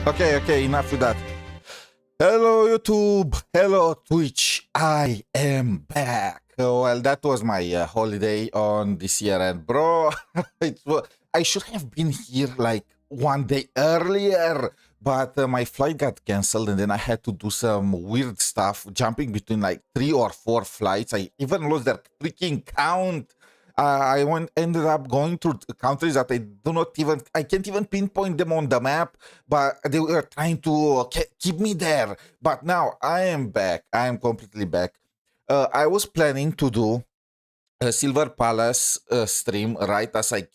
Okay, enough with that. Hello, YouTube. Hello, Twitch. I am back. Well, that was my holiday on this year, and bro, I should have been here like one day earlier, but my flight got canceled, and then I had to do some weird stuff, jumping between like 3 or 4 flights. I even lost their freaking count. Ended up going to countries that I can't even pinpoint them on the map, but they were trying to keep me there. But now I am back. I am completely back. I was planning to do a Silver Palace stream right as I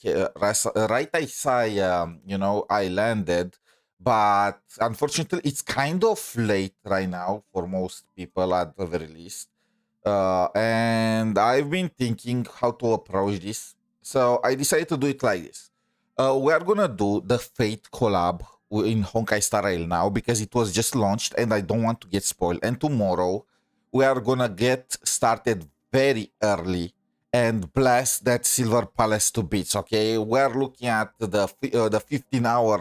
landed, but unfortunately it's kind of late right now for most people at the very least. And I've been thinking how to approach this. So I decided to do it like this. We are gonna do the Fate collab in Honkai Star Rail now because it was just launched and I don't want to get spoiled. And tomorrow we are gonna get started very early and blast that Silver Palace to bits. Okay, we're looking at the 15-hour,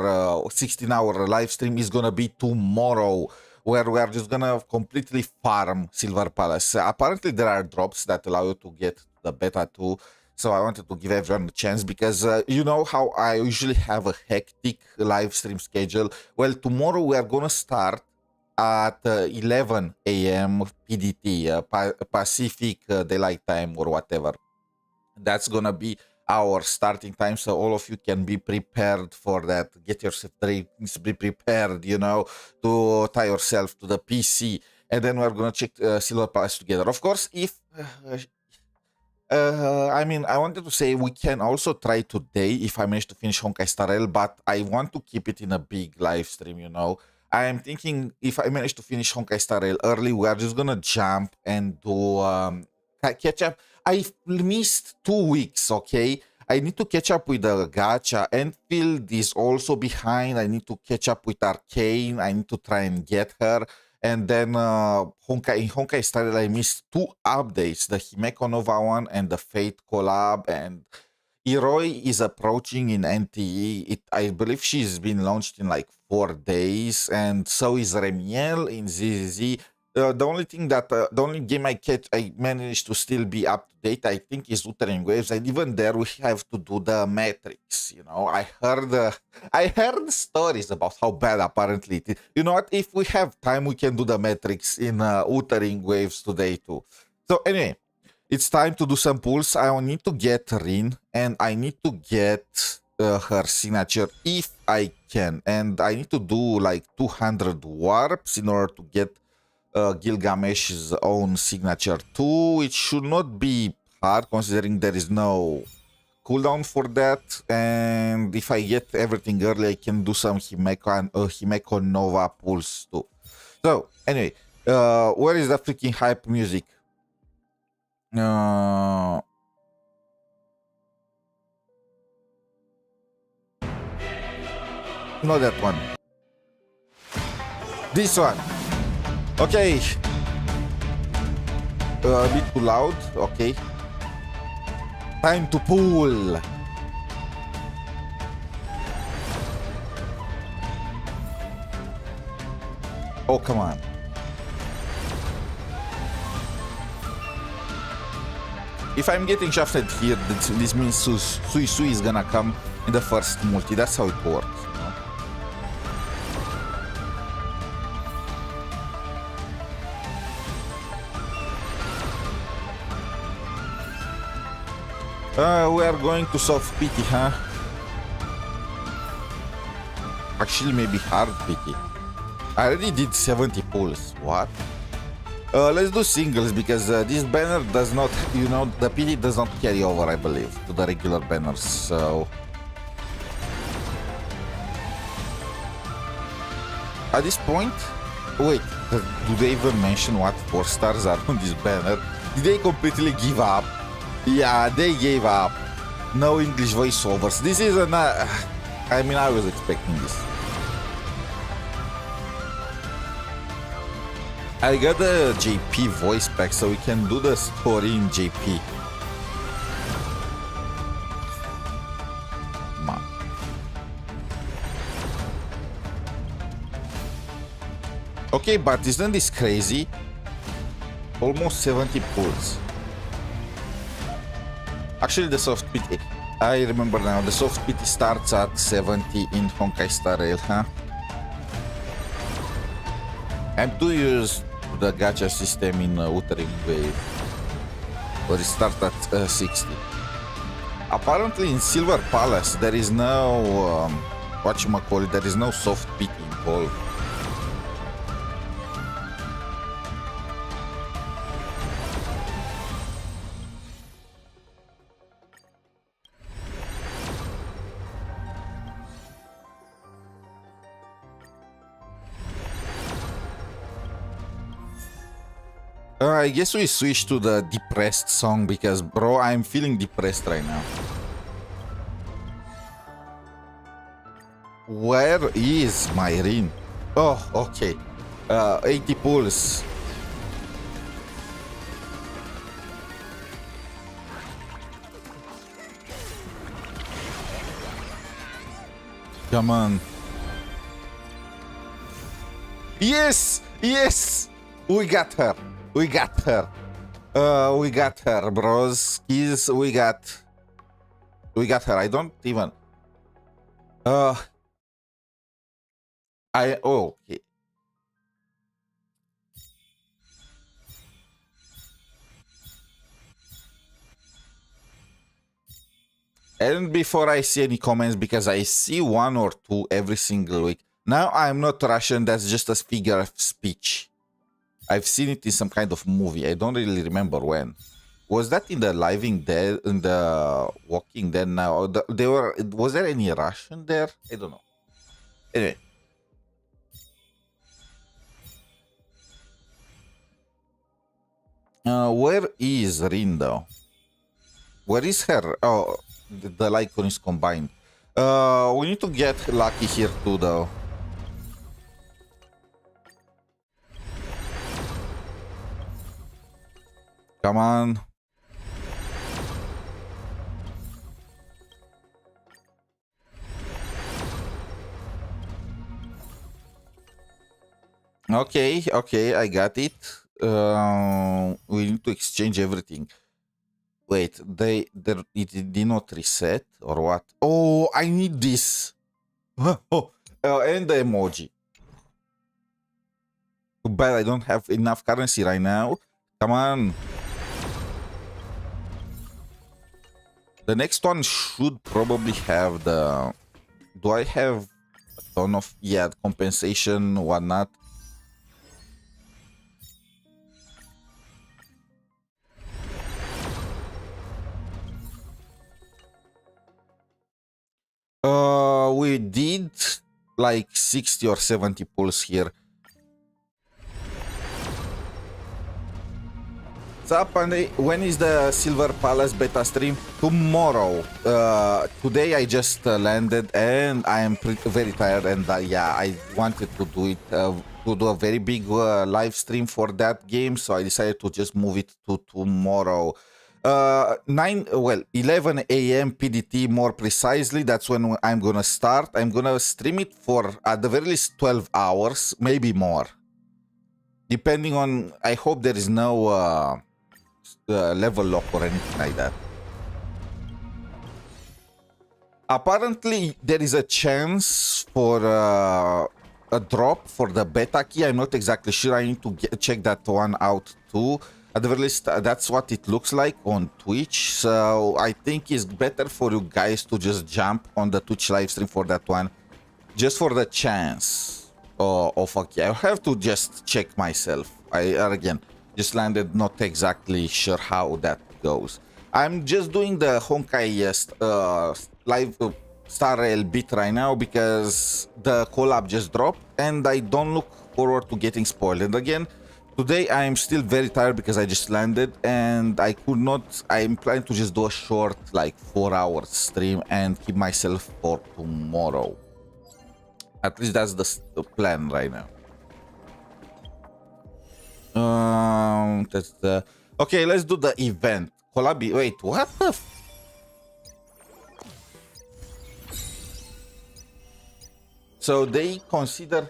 16-hour live stream is gonna be tomorrow, where we are just gonna completely farm Silver Palace. Apparently there are drops that allow you to get the beta too, so I wanted to give everyone a chance because you know how I usually have a hectic live stream schedule. Well, tomorrow we are gonna start at 11 a.m. PDT, Pacific Daylight Time or whatever. That's gonna be our starting time, so all of you can be prepared for that. Get yourself drinks, be prepared, you know, to tie yourself to the PC, and then we're gonna check Silver Palace together. Of course, if I mean, I wanted to say we can also try today if I manage to finish Honkai Star Rail, but I want to keep it in a big live stream, you know. I am thinking if I manage to finish Honkai Star Rail early, we are just gonna jump and do catch up. I missed 2 weeks, okay? I need to catch up with the gacha. Enfield is also behind. I need to catch up with Arcane. I need to try and get her. And then Honkai Star Rail, I missed 2 updates, the 𝗖cie𝗽𝗆𝗆 Nova one and the Fate collab. And 𝗖cie𝗽𝗆𝗆𝗆 is approaching in NTE. I believe she's been launched in like 4 days, and so is Remiel in ZZZ. The only thing that the only game I managed to still be up to date, I think, is 𝗖ители Waves, and even there we have to do the metrics. You know, I heard stories about how bad apparently it is. You know what? If we have time, we can do the metrics in 𝗖ители Waves today too. So anyway, it's time to do some pulls. I need to get Rin, and I need to get her signature if I can, and I need to do like 200 warps in order to get Gilgamesh's own signature too. It should not be hard considering there is no cooldown for that, and if I get everything early I can do some 𝗖cie𝗽𝗆𝗆𝗆 Nova pulls too. So anyway, where is the freaking hype music? Not that one. This one. Okay. A bit too loud. Okay. Time to pull. Oh, come on. If I'm getting shafted here, this means 𝗖cie𝗽𝗆𝗆𝗆 is gonna come in the first multi. That's how it works. We are going to soft pity, huh? Actually, maybe hard pity. I already did 70 pulls. What? Let's do singles because this banner does not, you know, the pity does not carry over, I believe, to the regular banners. So at this point, wait, do they even mention what 4 stars are on this banner? Did they completely give up? Yeah, they gave up. No English voiceovers. This is an... I mean, I was expecting this. I got the JP voice pack, so we can do the story in JP. Okay, but isn't this crazy? Almost 70 pulls. Actually, the soft PT, I remember now, the soft PT starts at 70 in Honkai Star Rail, huh? I'm too used to the gacha system in Wuthering Wave, where it starts at 60. Apparently in Silver Palace, there is no, whatchamacallit, there is no soft PT involved. I guess we switch to the depressed song because, bro, I'm feeling depressed right now. Where is my ring? Oh, okay. 80 pulls. Come on. Yes! Yes! We got her. We got her. We got her, bros. Keys, we got her. I don't even. Oh, okay. And before I see any comments, because I see one or two every single week. Now I'm not Russian. That's just a figure of speech. I've seen it in some kind of movie. I don't really remember when. Was that in the Living Dead, in the Walking Dead now? Was there any Russian there? I don't know. Anyway. Where is Rindo? Where is her? Oh, the icon is combined. We need to get lucky here too, though. Come on. Okay, I got it. We need to exchange everything. Wait, it did not reset or what? Oh, I need this. And the emoji. Too bad I don't have enough currency right now. Come on. The next one should probably have the... Do I have a ton of... Yeah, compensation, whatnot. We did like 60 or 70 pulls here. What's up, Andy? When is the Silver Palace beta stream? Tomorrow. Today I just landed and I am very tired, and yeah, I wanted to do it to do a very big live stream for that game, so I decided to just move it to tomorrow. 11 a.m. PDT more precisely. That's when I'm gonna start. I'm gonna stream it for at the very least 12 hours, maybe more, depending on. I hope there is no level lock or anything like that. Apparently, there is a chance for a drop for the beta key. I'm not exactly sure. I need to check that one out too. At the very least, that's what it looks like on Twitch. So I think it's better for you guys to just jump on the Twitch live stream for that one, just for the chance of a key. I have to just check myself. Again, just landed, not exactly sure how that goes. I'm just doing the Honkai live Star Rail bit right now because the collab just dropped and I don't look forward to getting spoiled. And again, today I'm still very tired because I just landed and I could not. I'm planning to just do a short, like 4-hour stream and keep myself for tomorrow. At least that's the plan right now. That's the... Okay, let's do the event. COLLAB. Wait, what the So they consider...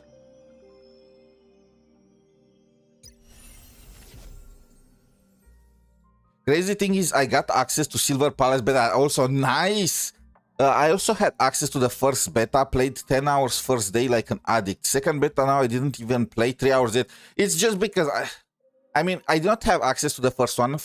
crazy thing is I got access to Silver Palace beta. Also nice. I also had access to the first beta. Played 10 hours first day like an addict. Second beta now I didn't even play 3 hours yet. It's just because I mean, I did not have access to the first one.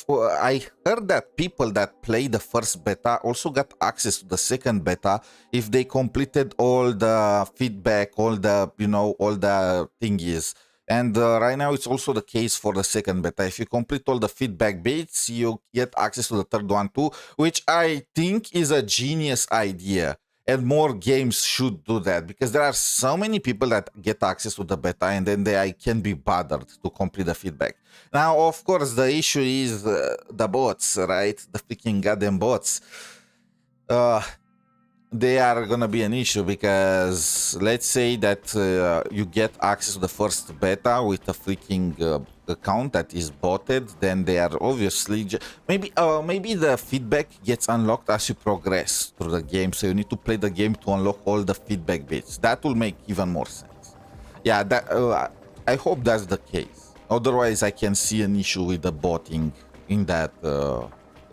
I heard that people that play the first beta also got access to the second beta if they completed all the feedback, all the, you know, all the thingies. And right now it's also the case for the second beta. If you complete all the feedback bits, you get access to the third one too, which I think is a genius idea. And more games should do that because there are so many people that get access to the beta and then they can't be bothered to complete the feedback. Now, of course, the issue is the bots, right? The freaking goddamn bots. They are gonna be an issue because let's say that you get access to the first beta with a freaking account that is botted, then they are obviously maybe the feedback gets unlocked as you progress through the game, so you need to play the game to unlock all the feedback bits. That will make even more sense. Yeah, that I hope that's the case. Otherwise, I can see an issue with the botting in that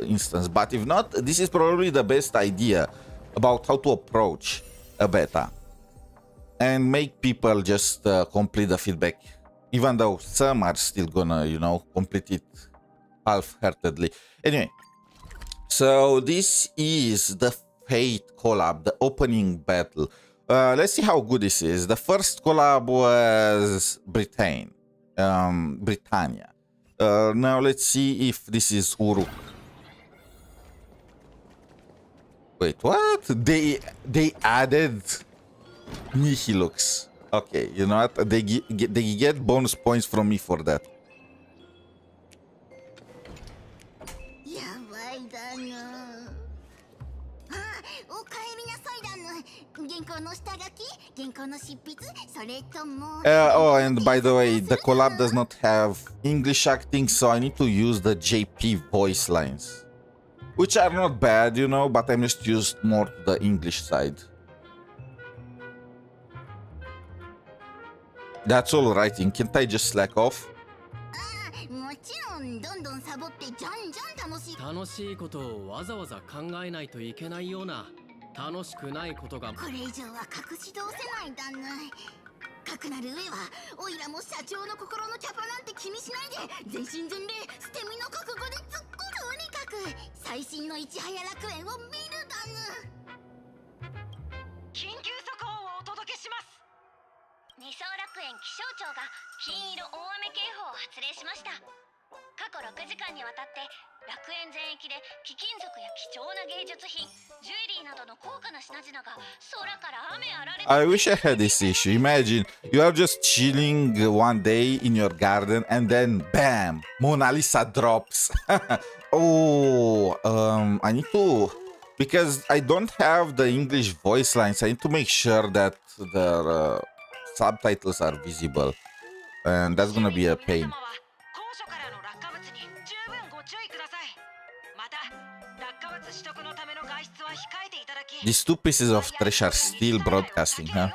instance. But if not, this is probably the best idea about how to approach a beta and make people just complete the feedback, even though some are still gonna, you know, complete it half-heartedly. Anyway, so this is the Fate collab, the opening battle. Let's see how good this is. The first collab was Britannia. Now let's see if this is Uruk. Wait, what? They added Nihilux. Okay, you know what? They get bonus points from me for that. Oh, and by the way, the collab does not have English acting, so I need to use the JP voice lines, which are not bad, you know, but I'm just used more to the English side. That's all writing. Can't I just slack off? 楽しいことをわざわざ考えないといけないような楽しくないことがこれ以上は隠し通せないだな。かくなる上はオイラも社長の心のキャパなんて気にしないで全身全霊捨て身の覚悟で突っ込む。とにかく最新のいちはや楽園を見るだぬ。緊急速報をお届けします。二層楽園気象庁が金色大雨警報を発令しました。過去6時間にわたって楽園全域で貴金属や貴重な芸術品、ジュエリーなどの高価な品々が空から雨あられ。I wish I had this issue. Imagine you are just chilling one day in your garden and then bam, Mona Lisa drops. Oh, I need to, because I don't have the English voice lines. I need to make sure that the subtitles are visible, and that's gonna be a pain. These two pieces of trash are still broadcasting, huh?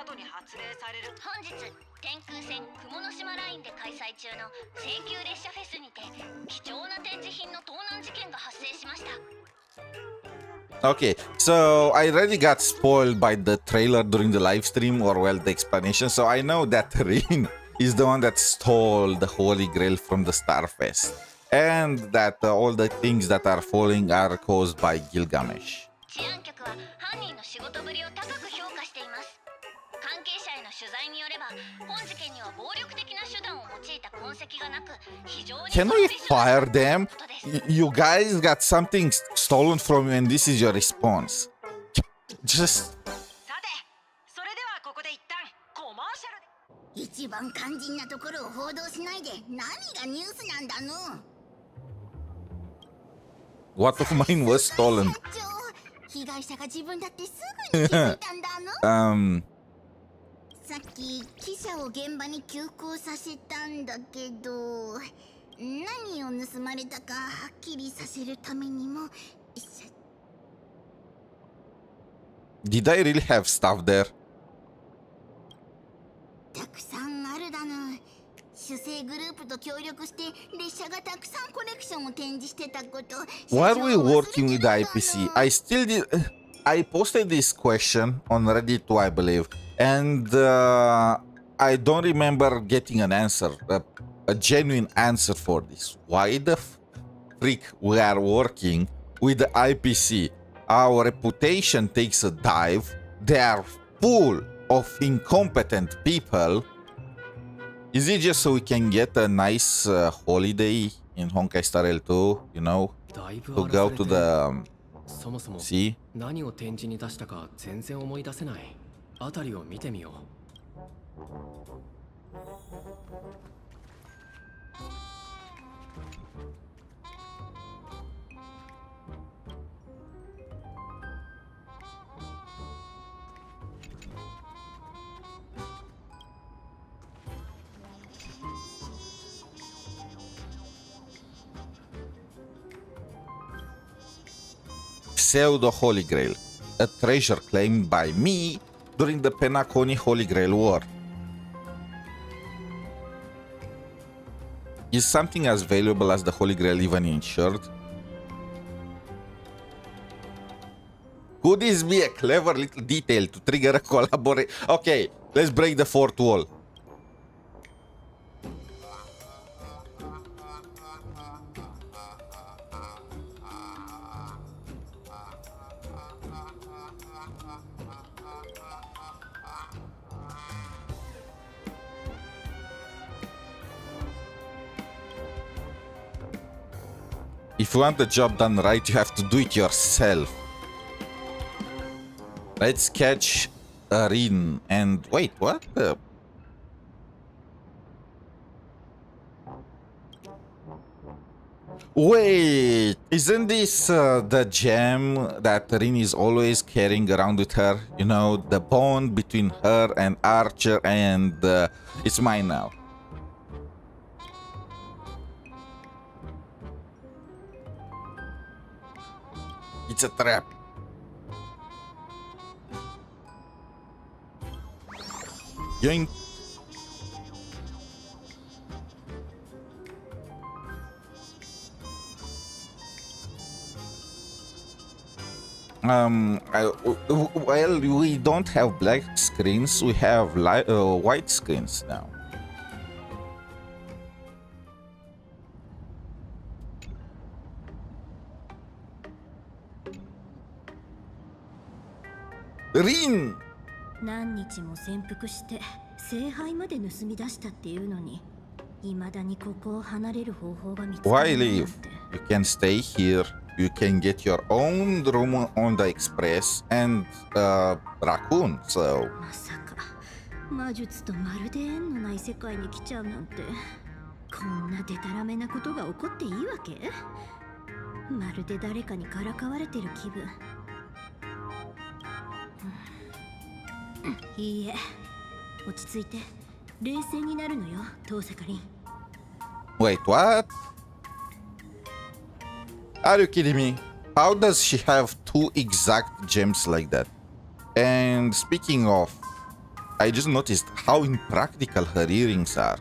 本日天空線雲の島ラインで開催中の請求列車フェスにて貴重な展示品の盗難事件が発生しました。 Okay, so I already got spoiled by the trailer during the live stream, or well, the explanation, so I know that Rin is the one that stole the Holy Grail from the Starfest, and that all the things that are falling are caused by Gilgamesh. 治安局は犯人の仕事ぶりを高く評価しています。関係者への取材によれば、本事件には暴力的な手段を用いた痕跡がなく、非常に Can we fire them? You guys got something stolen from you and this is your response. Just... さて、それではここで一旦コマーシャルで。一番肝心なところを報道しないで何がニュースなんだの。 What of mine was stolen? 被害者が自分だってすぐに気づいたんだの。さっき記者を現場に急行させたんだけど、何を盗まれたかはっきりさせるためにも。Did I really have stuff there? たくさんあるだぬ。While we working with the IPC, I posted this question on Reddit too, I believe, and I don't remember getting an answer, a genuine answer for this. Why the freak we are working with the IPC? Our reputation takes a dive. They are full of incompetent people. Is it just so we can get a nice holiday in Honkai Star Rail 2, you know, to go to the sea? 何を展示に出したか全然思い出せない。あたりを見てみよう。Pseudo Holy Grail, a treasure claimed by me during the Penacony Holy Grail War. Is something as valuable as the Holy Grail even insured? Could this be a clever little detail to trigger a collaboration? Okay, let's break the fourth wall. If you want the job done right, you have to do it yourself. Let's catch Arin and... Wait, what? Wait, isn't this the gem that Arin is always carrying around with her? You know, the bond between her and Archer, and it's mine now. It's a trap. Yoink. Well, we don't have black screens. We have white screens now. Rin! 何日も潜伏して聖杯まで盗み出したっていうのに、未だにここを離れる方法が見つからないなんて。 Why leave? You can stay here. You can get your own room on the express and raccoon. So まさか魔術とまるで縁のない世界に来ちゃうなんて、こんなデタラメなことが起こっていいわけ？まるで誰かにからかわれてる気分。いいえ、落ち着いて冷静になるのよ、𝗖cie 𝗽𝗆𝗵𝘁。 wait, what? Are you kidding me? How does she have two exact gems like that? And speaking of, I just noticed how impractical her earrings are.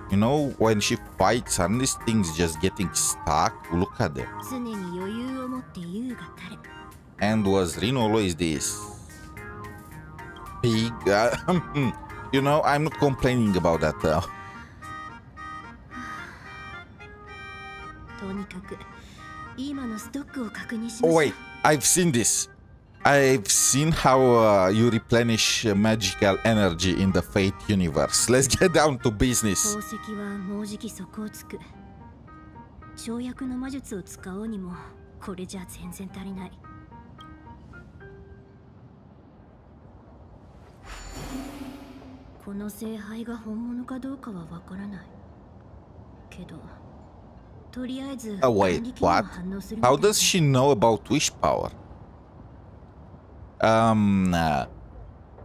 You know, when she fights, and these things just getting stuck. Look at them. 常に余裕を持って優が垂れ。 And was Rin always this big? You know, I'm not complaining about that though. とにかく今のストックを確認し Oh ましょう。 wait, I've seen this. I've seen how you replenish magical energy in the Fate universe. Let's get down to business. 宝石はもうじき底をつく。跳躍の魔術を使おうにもこれじゃ全然足りない。この聖杯が本物かどうかはわからないけど、とりあえず Wait, what? How does she know about wish power?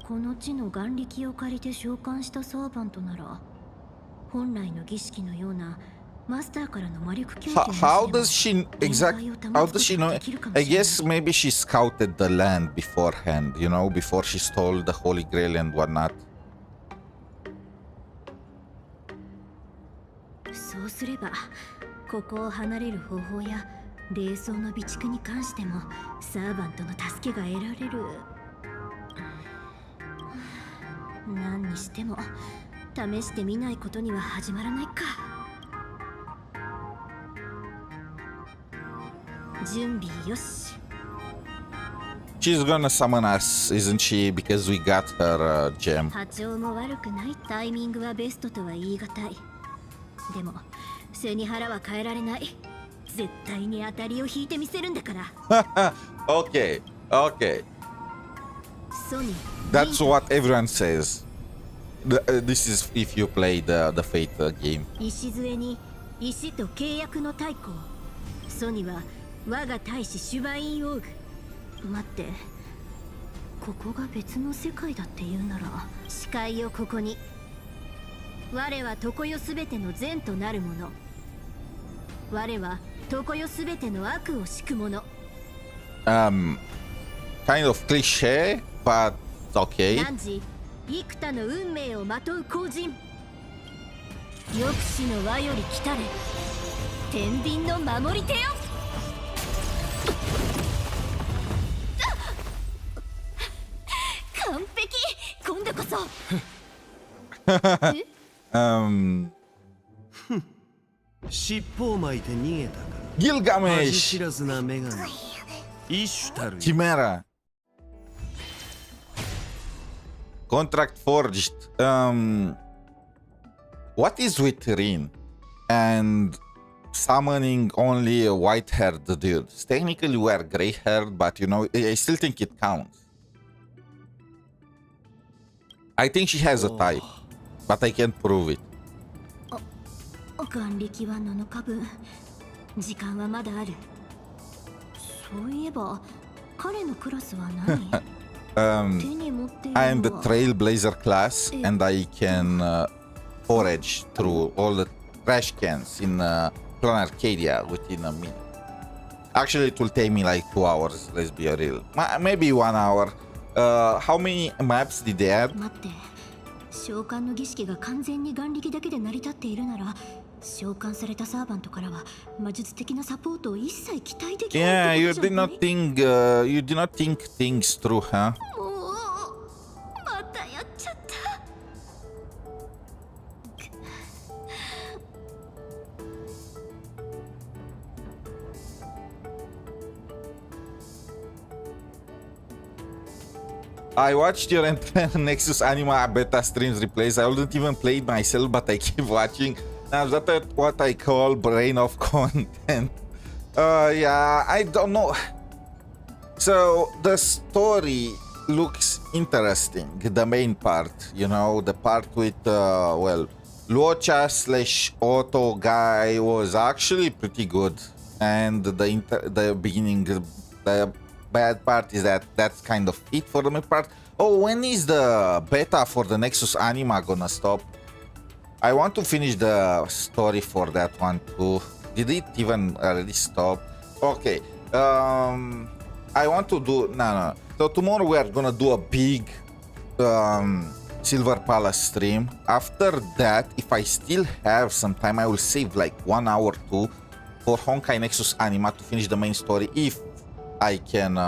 この地の眼力を借りて召喚したサーバントなら、本来の儀式のようなマスターからの魔力供給 How does she how does she know? I guess maybe she scouted the land beforehand, you know, before she stole the Holy Grail and whatnot. そうすればここを離れる方法や霊装の備蓄に関してもサーバントの助けが得られる。何にしても試してみないことには始まらないか。準備よし。 She's gonna summon us, isn't she? Because we got her gem. 波長も悪くないタイミングはベストとは言い難い。でも背に腹は変えられない。絶対に当たりを引いてみせるんだから。Okay, okay. ソニー That's what everyone says. This is if you play the Fate game. 礎に石と契約の太鼓。ソニは我が大使シュバインオーグ。待って、ここが別の世界だって言うなら視界をここに。我は常世すべての善となるもの。我は常世すべての悪を敷くもの。Kind of cliche, but okay. 汝幾多の運命をまとう後人。抑止の輪より来たれ天秤の守り手よ。完璧。今度こそ。尻尾を巻いて逃げたか。恥 Gilgamesh! 知らずな女神𝗖cieたる Chimera. Contract forged. What is with Rin and summoning only a white-haired dude? Technically, we are gray-haired, but you know, I still think it counts. I think she has a type, but I can't prove it. 眼力は7日分。時間はまだある。そういえば彼のクラスは何？手に持っているのは I am the Trailblazer class, and I can forage through all the trash cans in Plan Arcadia within a minute. Actually, it will take me like 2 hours, let's be real. Maybe 1 hour. How many maps did they add? 待って、召喚の儀式が完全に眼力だけで成り立っているなら、召喚されたサーバントからは魔術的なサポートを一切期待できな Yeah, い you ってこと did じゃな not い？ think you did not think things through, huh? もうまたやっちゃった。I watched your Nexus Anima beta streams replays. I wouldn't even play it myself, but I keep watching. Now that's what I call brain of content. Yeah, I don't know. So the story looks interesting. The main part, you know, the part with well, 𝗖cie/Otto guy was actually pretty good, and the beginning, the bad part is that that's kind of it for the main part. Oh, when is the beta for the Nexus Anima gonna stop? I want to finish the story for that one too. Did it even already stop? Okay. I want to do no. So tomorrow we are gonna do a big Silver Palace stream. After that, if I still have some time, I will save like 1 hour or 2 for Honkai Nexus Anima to finish the main story. If I can,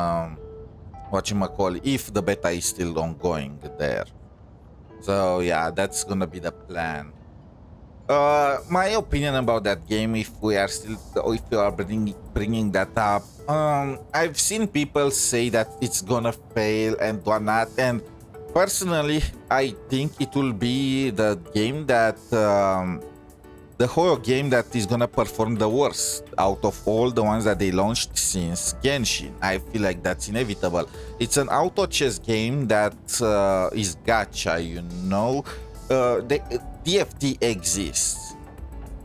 if the beta is still ongoing there. So yeah, that's gonna be the plan. My opinion about that game, if we are bringing that up, I've seen people say that it's gonna fail and whatnot, and personally, I think it will be the game that the horror game that is gonna perform the worst out of all the ones that they launched since Genshin. I feel like that's inevitable. It's an auto chess game that is gacha, you know. TFT exists.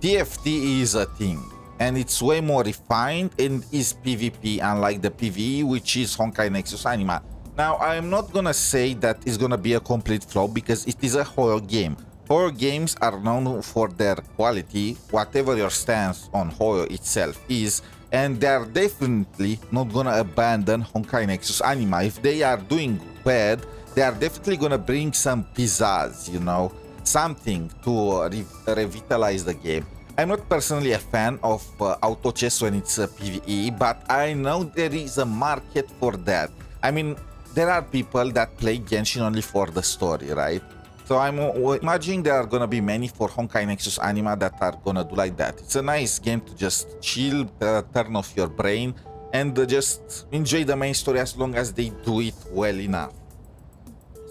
TFT is a thing, and it's way more refined and is PvP, unlike the PvE, which is Honkai Nexus Anima. Now, I'm not gonna say that it's gonna be a complete flop because it is a horror game. Horror games are known for their quality, whatever your stance on horror itself is, and they're definitely not gonna abandon Honkai Nexus Anima. If they are doing bad, they are definitely gonna bring some pizzazz, you know, something to revitalize the game. I'm not personally a fan of auto chess when it's PvE, but I know there is a market for that. I mean, there are people that play Genshin only for the story, right? So I'm imagining there are gonna be many for Honkai Nexus Anima that are gonna do like that. It's a nice game to just chill, turn off your brain, and just enjoy the main story as long as they do it well enough.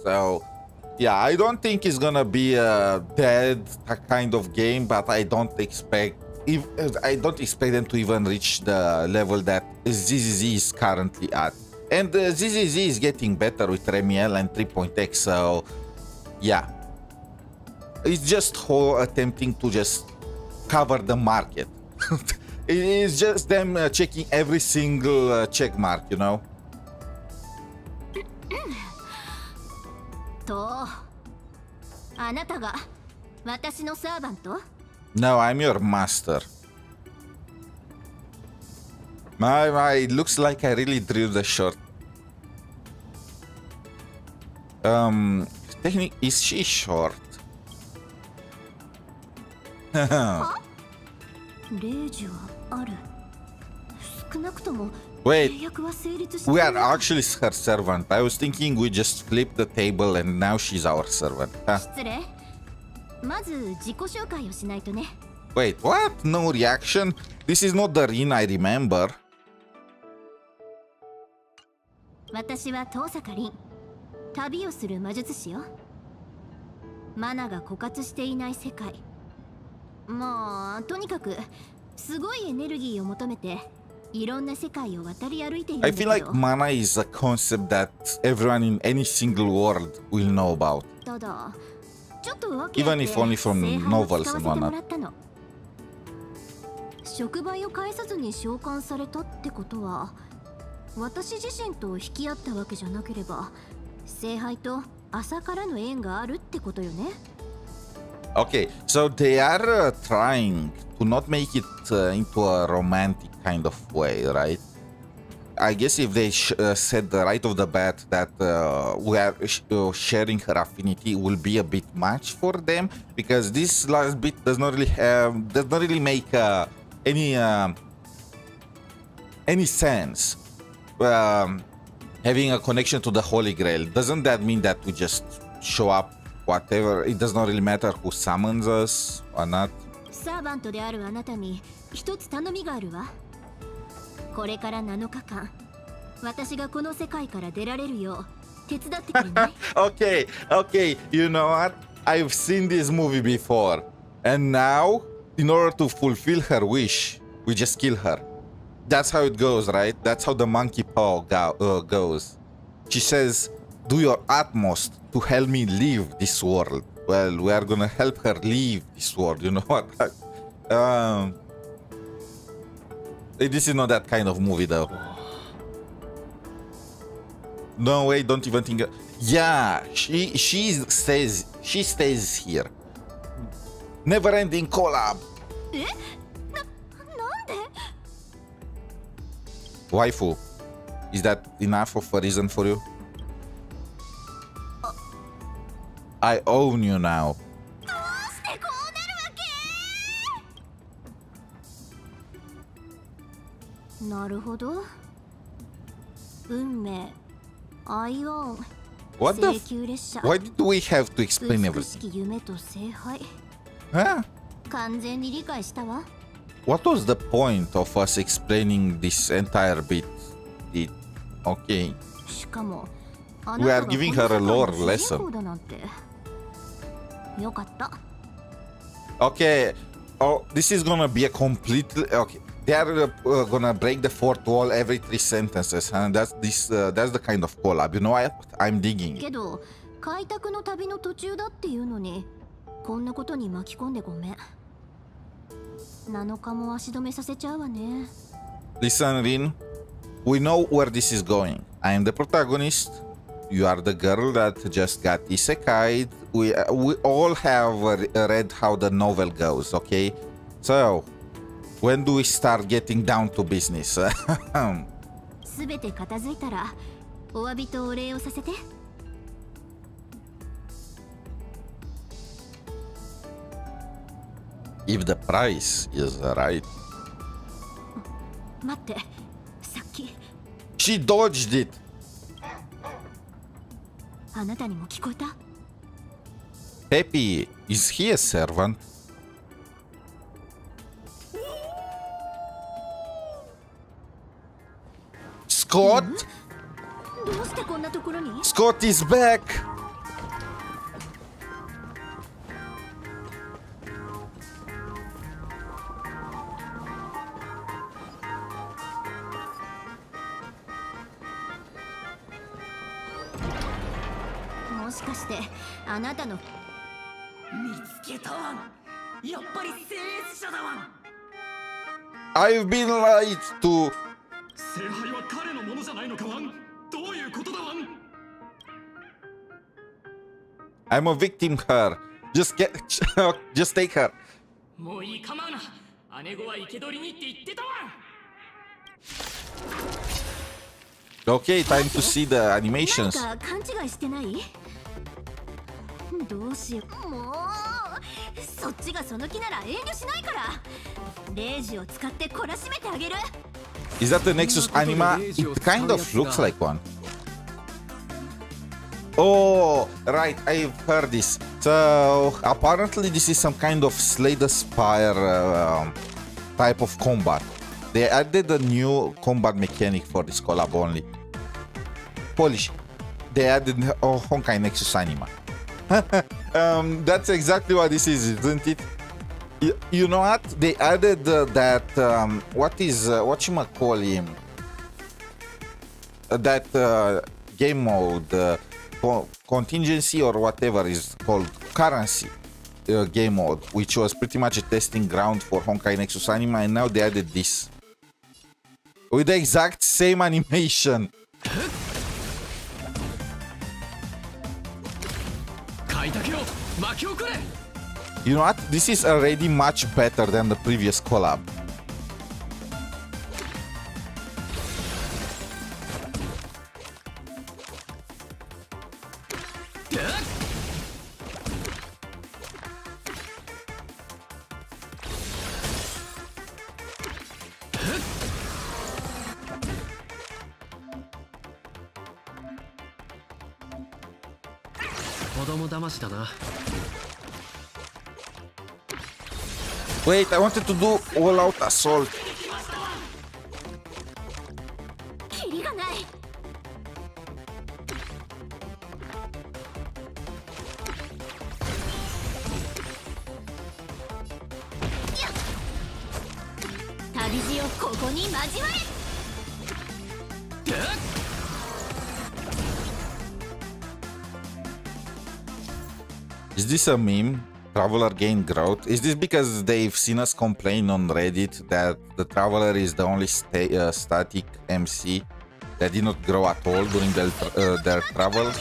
So yeah, I don't think it's gonna be a dead kind of game, but I don't expect them to even reach the level that ZZZ is currently at. And ZZZ is getting better with Remiel and 3.x, so yeah. It's just attempting to just cover the market. It is just them checking every single check mark, you know? とあなたが私のサーバント No, I'm your master. It looks like I really drew the short. Technically, is she short? 令状ある少なくとも Wait, 契約は成立して we る are actually her servant. I was thinking we just flipped the table and now she's our servant. Huh? 失礼まず自己紹介をしないとね Wait, what? No reaction? This is not the Rin I remember. 私は遠坂凛旅をする魔術師よマナが枯渇していない世界まあとにかくすごいエネルギーを求めていろんな世界を渡り歩いているんだ I け feel ど like mana is a concept that everyone in any single world will know about. ただちょっと訳あっ Even て if only from 聖杯を novels 使わ and せても whatnot. らったの触媒を返さずに召喚されたってことは私自身と引き合ったわけじゃなければ聖杯と朝からの縁があるってことよね Okay, so they are trying to not make it into a romantic kind of way, right? I guess if they said right off the bat that we are sharing her affinity will be a bit much for them, because this last bit does not really make any sense. Having a connection to the Holy Grail, doesn't that mean that we just show up whatever? It does not really matter who summons us or not. サーバントであるあなたに一つ頼みがあるわこれから7日間私がこの世界から出られるよう手伝ってくれない Okay, you know what? I've seen this movie before. And now, in order to fulfill her wish, we just kill her. That's how it goes, right? That's how the monkey paw goes. She says, do your utmost to help me leave this world. Well, we are gonna help her leave this world, you know what? This is not that kind of movie, though. No way, don't even think. Yeah, she stays here. Never-ending COLLAB. えなんで Waifu, is that enough of a reason for you? I own you now. どうしてこうなるわけなるほど運命アイオン What the 請求列車 Why did we have to explain 美 everything? しき夢と聖杯 Huh? 完全に理解したわ What was the point of us explaining this entire bit? Okay. しかも We are giving her a lore lesson. だなんてよかった Okay. Oh, this is gonna be a completely okay. They are gonna break the fourth wall every 3 sentences, and that's the kind of collab. You know what? I'm digging it. けど開拓の旅の途中だっていうのにこんなことに巻き込んでごめん7日も足止めさせちゃうわね Listen, Rin. We know where this is going. I am the protagonist. You are the girl that just got isekai. We all have read how the novel goes, okay? So, when do we start getting down to business? すべて片付いたらお詫びとお礼をさせて If the price is right. 待って、さっき She dodged it. あなたにも聞こえた？ Peppy, is he a servant? Scott? どうしてこんなところに？ Scott is back! もしかしてあなたの見つけたわん。やっぱり聖越者だわん。 I've been lied to. 聖杯は彼のものじゃないのかワン。どういうことだワン。 I'm a victim her. Just take her. もういい構うな。姉子は生け捕りにって言ってたわん。 Okay, time to see the なん animations. か勘違いしてない？どうしよう。もうそっちがその気なら遠慮しないから。レイジを使って懲らしめてあげる。 Is that the Nexus anima? It kind of looks like one. Oh, right, I've heard this. So, apparently this is some kind of Slay the Spire type of combat. They added a new combat mechanic for this collab only. Polish. They added Honkai Nexus anima. That's exactly what this is, isn't it? You know what? They added that whatchamacallit, that game mode, contingency or whatever is called, currency game mode, which was pretty much a testing ground for Honkai Nexus Anima, and now they added this with the exact same animation. You know what? This is already much better than the previous collab. Wait, I wanted to do all-out assault. キリがない。旅路をここに交われ。 Is this a meme? Traveler gain growth? Is this because they've seen us complain on Reddit that the Traveler is the only static MC that did not grow at all during their travel?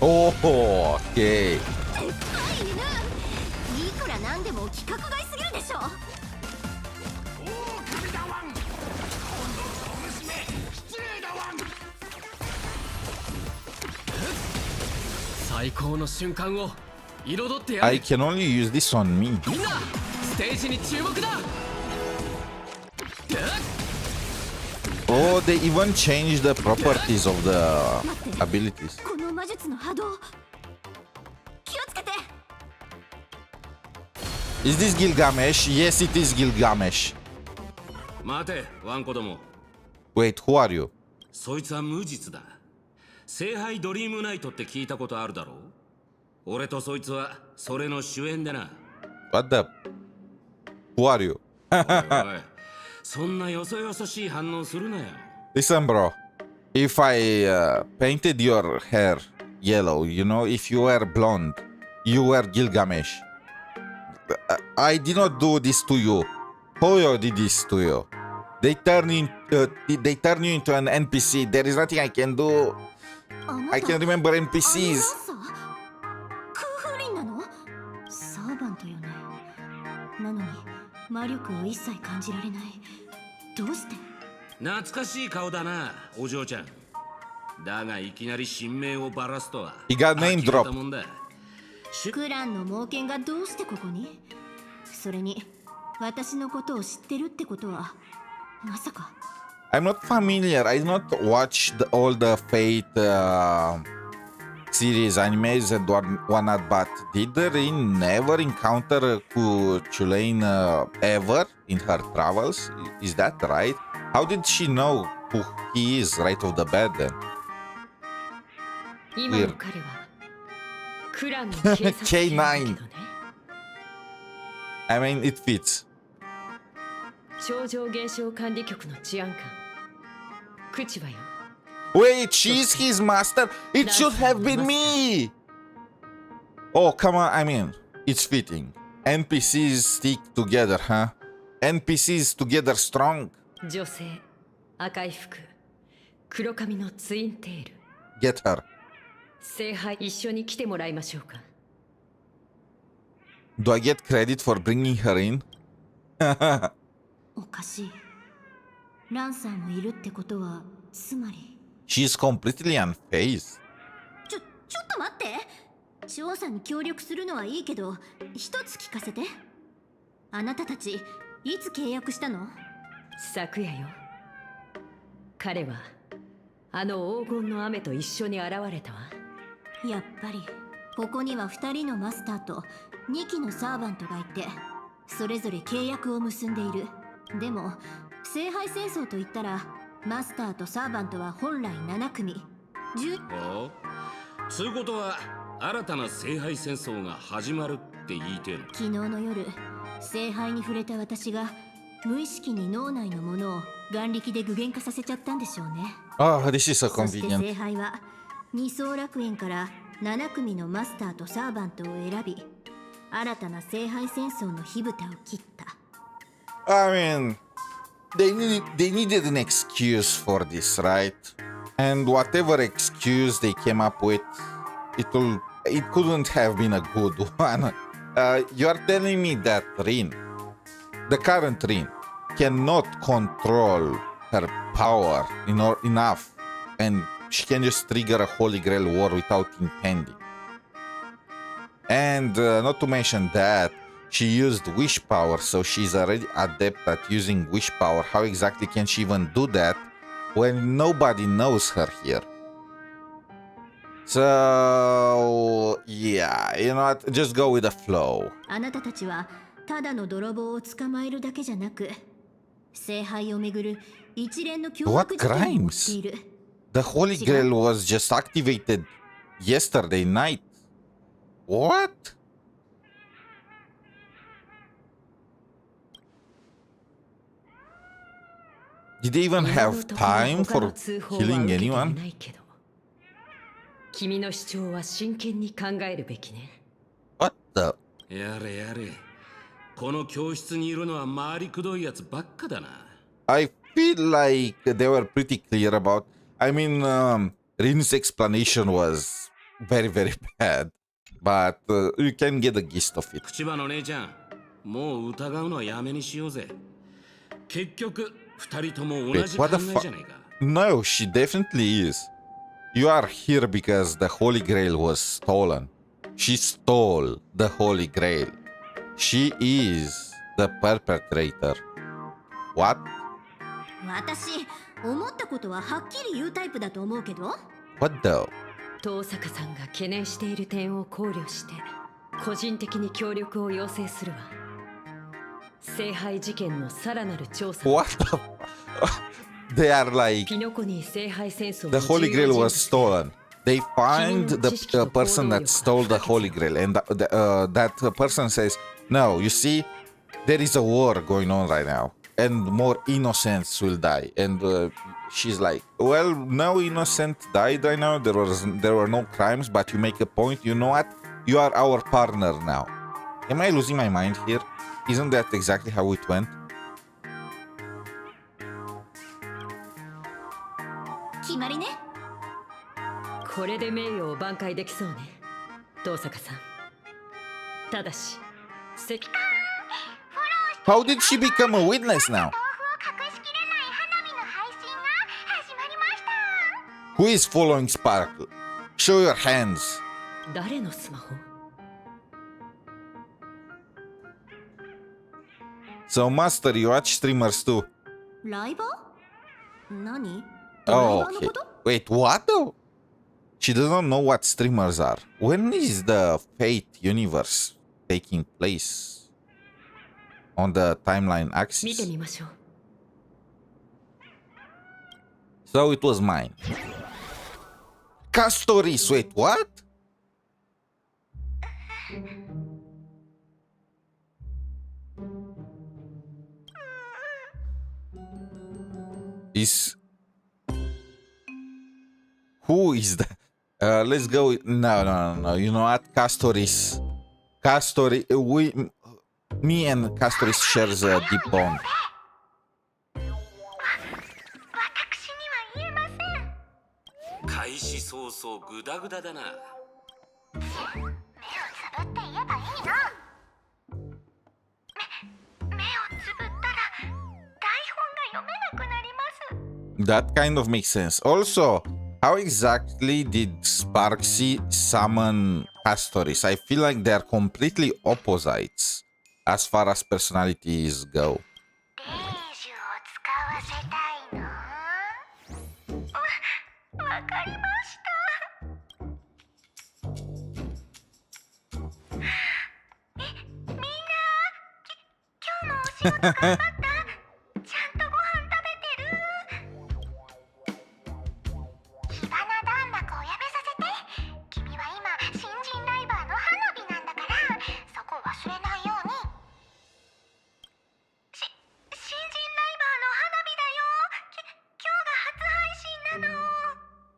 Oh, okay. いくらなんでも規格外すぎるでしょ。最高の瞬間を彩ってやる。 I can only use this on me. みんなステージに注目だ。 Oh, they even changed the properties of the abilities. この魔術の波動。気をつけて。 Is this Gilgamesh? Yes, it is Gilgamesh. 待て、ワンコども。 Wait, who are you? そいつは無実だ。聖杯ドリームナイトって聞いたことあるだろう。俺とそいつはそれの主演でな。What the? Who are you? おいおい、そんなよそよそしい反応するなよ。Listen, bro. If I painted your hair yellow, you know, if you were blonde, you were Gilgamesh. I did not do this to you. Hoyo did this to you. They turn you into an NPC. There is nothing I can do. I can remember NPCs. 空風林なの？サーバントよね。なのに魔力を一切感じられない。どうして？懐かしい顔だな、お嬢ちゃん。だがいきなり神名をばらすとは。He got name dropped. クランの猛犬がどうしてここに？それに私のことを知ってるってことはまさか。I'm not familiar. I did not watch all the Fate series, animes and whatnot, but did Rin never encounter COLLAB ever in her travels? Is that right? How did she know who he is right off the bat then? Weird. K9. I mean, it fits. 超常現象管理局の治安官口はよ。 Wait, she's his master? It should have been me! Oh, come on, I mean, it's fitting. NPCs stick together, huh? NPCs together strong. 女性、赤い服、黒髪のツインテール。 Get her. 聖杯一緒に来てもらいましょうか。 Do I get credit for bringing her in? おかしい。ランさんもいるってことはつまり。 She's completely unfazed. ちょっと待って。調査に協力するのはいいけど、一つ聞かせて。あなたたちいつ契約したの？昨夜よ。彼はあの黄金の雨と一緒に現れたわ。やっぱりここには2人のマスターと2機のサーバントがいて、それぞれ契約を結んでいる。でも聖杯戦争といったらマスターとサーバントは本来7組。おう、つうことは新たな聖杯戦争が始まるって言いてえの？昨日の夜聖杯に触れた私が無意識に脳内のものを眼力で具現化させちゃったんでしょうね。Oh, this is so そして convenient. 聖杯は二層楽園から7組のマスターとサーバントを選び、新たな聖杯戦争の火蓋を切った。I mean, they needed an excuse for this, right? And whatever excuse they came up with, it couldn't have been a good one. You are telling me that Rin, the current Rin, cannot control her power enough, and she can just trigger a Holy Grail war without intending. And not to mention that she used wish power, so she's already adept at using wish power. How exactly can she even do that when nobody knows her here? So yeah, you know what? Just go with the flow. あなたたちはただの泥棒を捕まえるだけじゃなく、聖杯をめぐる一連の凶悪事件を追っている。The Holy Grail was just activated yesterday night. What? Did they even have time for killing anyone? 君の主張は真剣に考えるべきね。 What the? やれやれ。この教室にいるのは回りくどいやつばっかだな。I feel like they were pretty clear about. I mean, Rin's explanation was very, very bad, but you can get the gist of it. 口場の姉ちゃん、もう疑うのはやめにしようぜ。結局、二人とも同 Wait, じ考 what the え fuck? じゃねえか。 No, she definitely is. You are here because the Holy Grail was stolen. She stole the Holy Grail. She is the perpetrator. What? 私、思ったことははっきり言うタイプだと思うけど。 What the? 遠坂さんが懸念している点を考慮して個人的に協力を要請するわ。聖杯事件のさらなる調査。 What the? They are like ピノコに聖杯戦争 the Holy Grail was stolen. They find the person that stole the Holy Grail, and that person says, "No, you see, there is a war going on right now, and more innocents will die." And she's like, "Well, no innocent died right now. There were no crimes, but you make a point. You know what? You are our partner now." Am I losing my mind here? Isn't that exactly how it went? 決まりね。これで名誉を挽回できそうね、遠坂さん。ただし関 How did she become a witness now? Who is following Sparkle? Show your hands. 誰のスマホ？ So, Master, you watch streamers too. ライバー？何？ Oh, okay. Wait, what though? She doesn't know what streamers are. When is the Fate universe taking place? On the timeline 見て axis. みましょう。 So it was mine. Castoris, wait, what? Is who is that? Let's go. No. You know what? Castoris. Me and Castoris shares a deep bond. 開始早々グダグダだな。That kind of makes sense. Also, how exactly did Sparksy summon Castoris? I feel like they're completely opposites as far as personalities go.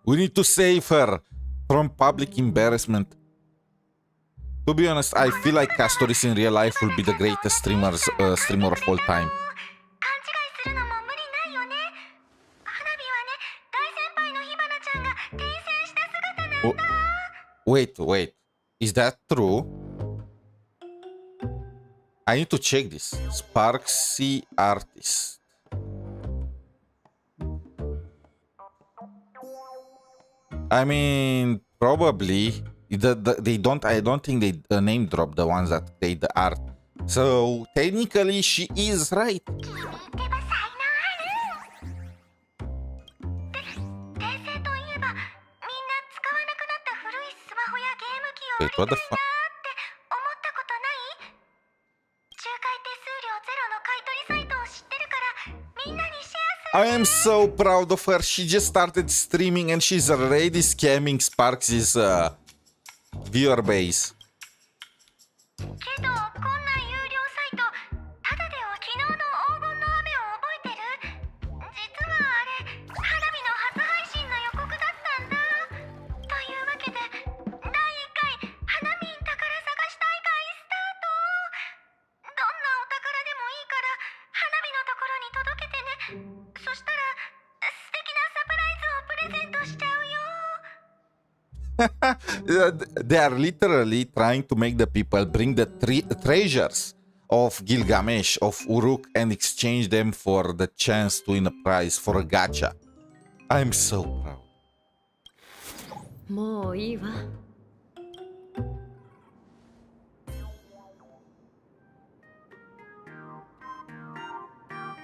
We need to save her from public embarrassment. To be honest, I feel like Castoris in real life will be the greatest streamer of all time. Oh, wait. Is that true? I need to check this. Sparksy artist. I mean, probably they don't. I don't think they name drop the ones that create the art. So technically, she is right. Wait, what the fuck? I am so proud of her. She just started streaming and she's already scamming Sparks' viewer base. They are literally trying to make the people bring the treasures of Gilgamesh, of Uruk, and exchange them for the chance to win a prize for a gacha. I'm so proud. もういいわ。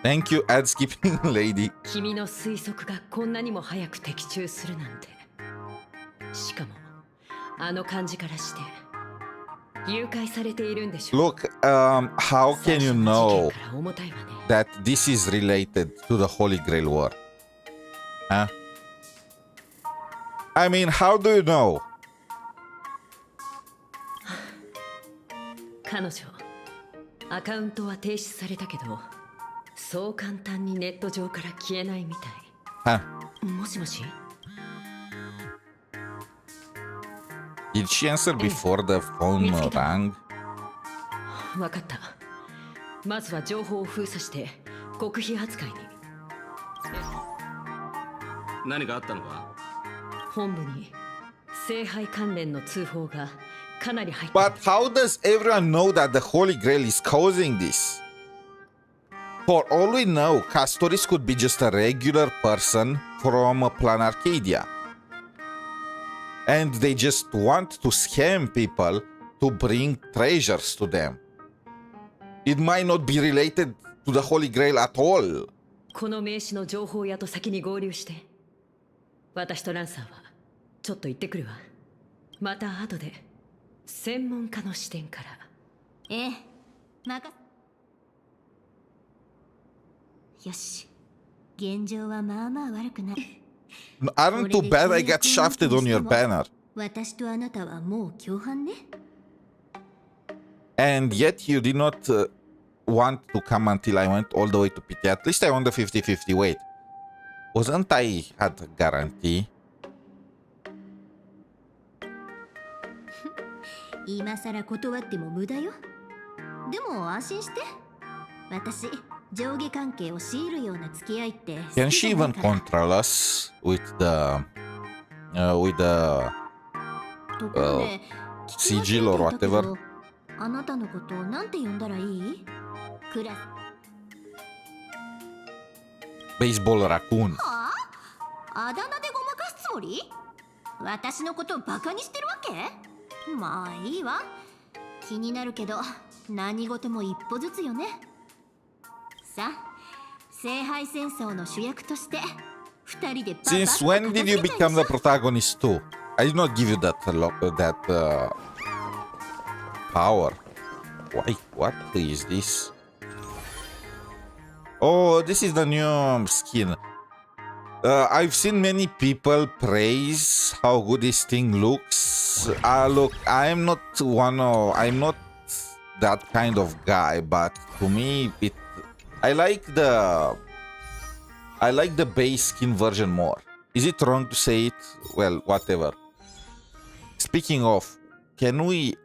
Thank you, ad skipping lady. 君の推測がこんなにも早く的中するなんて。しかもあの感じからして誘拐されているんでしょ。 Look, how can you know that this is related to the Holy Grail War? Huh? I mean, how do you know? 彼女アカウントは停止されたけど、そう簡単にネット上から消えないみたい。Huh? もしもし。Did she answer before the phone rang? わかった。まずは情報を封鎖して極秘扱いに。何かあったのか？本部に聖杯関連の通報がかなり入って But how does everyone know that the Holy Grail is causing this? For all we know, Castoris could be just a regular person from Plan Arcadia. And they just want to scam people to bring treasures to them. It might not be related to the Holy Grail at all. この名刺の情報屋と先に合流して、私とランサーはちょっと行ってくるわ。また後で専門家の視点から。ええ、任せ。よし、現状はまあまあ悪くない。Aren't too bad I got shafted on your banner. 私とあなたはもう共犯ね。And yet you did not want to come until I went all the way to PT. At least I won the 50-50. Wait, wasn't I had a guarantee? 今さら断っても無駄よ。でも安心して。私、上下関係を強いるような付き合いって。Can she even control us with the sigil or whatever? あなたのことをなんて呼んだらいい？クラス。Baseball raccoon. はあ？あだ名でごまかすつもり？私のことをバカにしてるわけ？まあいいわ。気になるけど何事も一歩ずつよね。さあ、聖杯戦争の主役として二人でパパッと Since when did you become the protagonist too? I did not give you that power. Why? What is this? Oh, this is the new skin. I've seen many people praise how good this thing looks. Look, I'm not that kind of guy, but to me, I like the base skin version more. Is it wrong to say it? Well, whatever. Speaking of,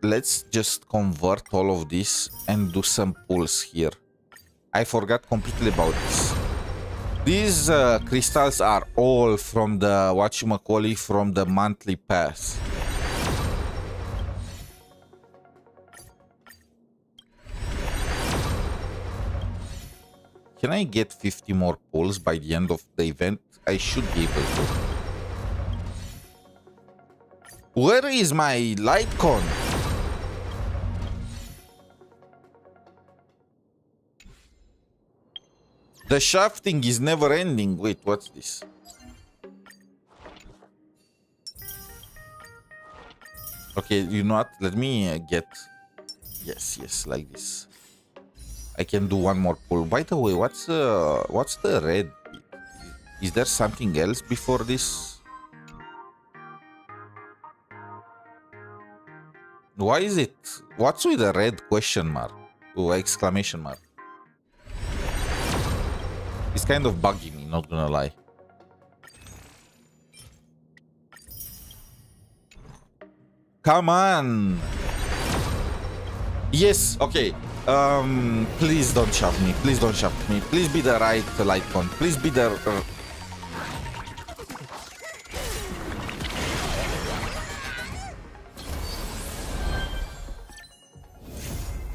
let's just convert all of this and do some pulls here. I forgot completely about this. These crystals are all from the whatchamacallit, from the monthly pass. Can I get 50 more pulls by the end of the event? I should be able to. Where is my light con? The shafting is never ending. Wait, what's this? Okay, you know what? Let me get... Yes, like this. I can do one more pull. By the way, what's the red? Is there something else before this? Why is it? What's with the red question mark? Oh, exclamation mark. It's kind of bugging me, not gonna lie. Come on! Yes, okay. Please don't shove me. Please don't shove me. Please be the right light con. Please be the...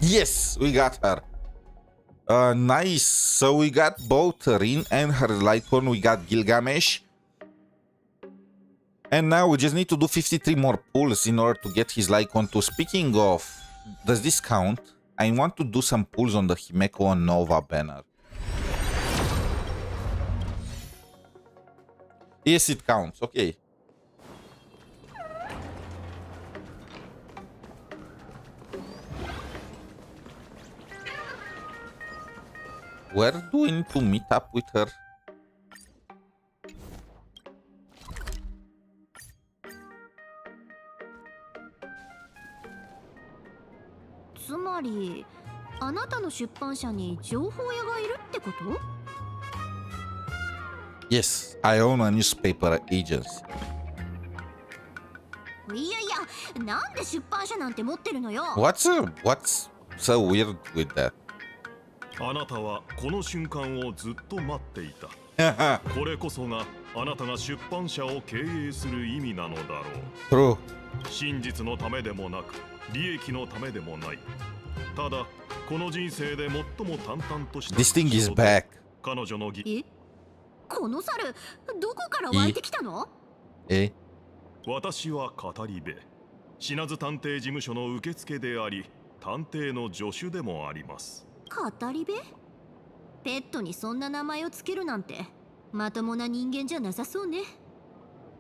Yes, we got her. Nice. So we got both Rin and her light con. We got Gilgamesh. And now we just need to do 53 more pulls in order to get his light con too. Speaking of, does this count? I want to do some pulls on the Himeko and Nova banner. Yes, it counts. Okay. Where do I need to meet up with her? Yes, I own a newspaper agency. いやいや、なんで出版社なんて持ってるのよ。What's so weird with that? あなたはこの瞬間をずっと待っていた。これこそがあなたが出版社を経営する意味なのだろう。True. 真実のためでもなく利益のためでもない。ただこの人生で最も淡々とした This thing is back. 彼女のえ、この猿どこから湧いてきたの？Eh? 私は語り部、品津探偵事務所の受付であり探偵の助手でもあります。語り部？ペットにそんな名前をつけるなんてまともな人間じゃなさそうね。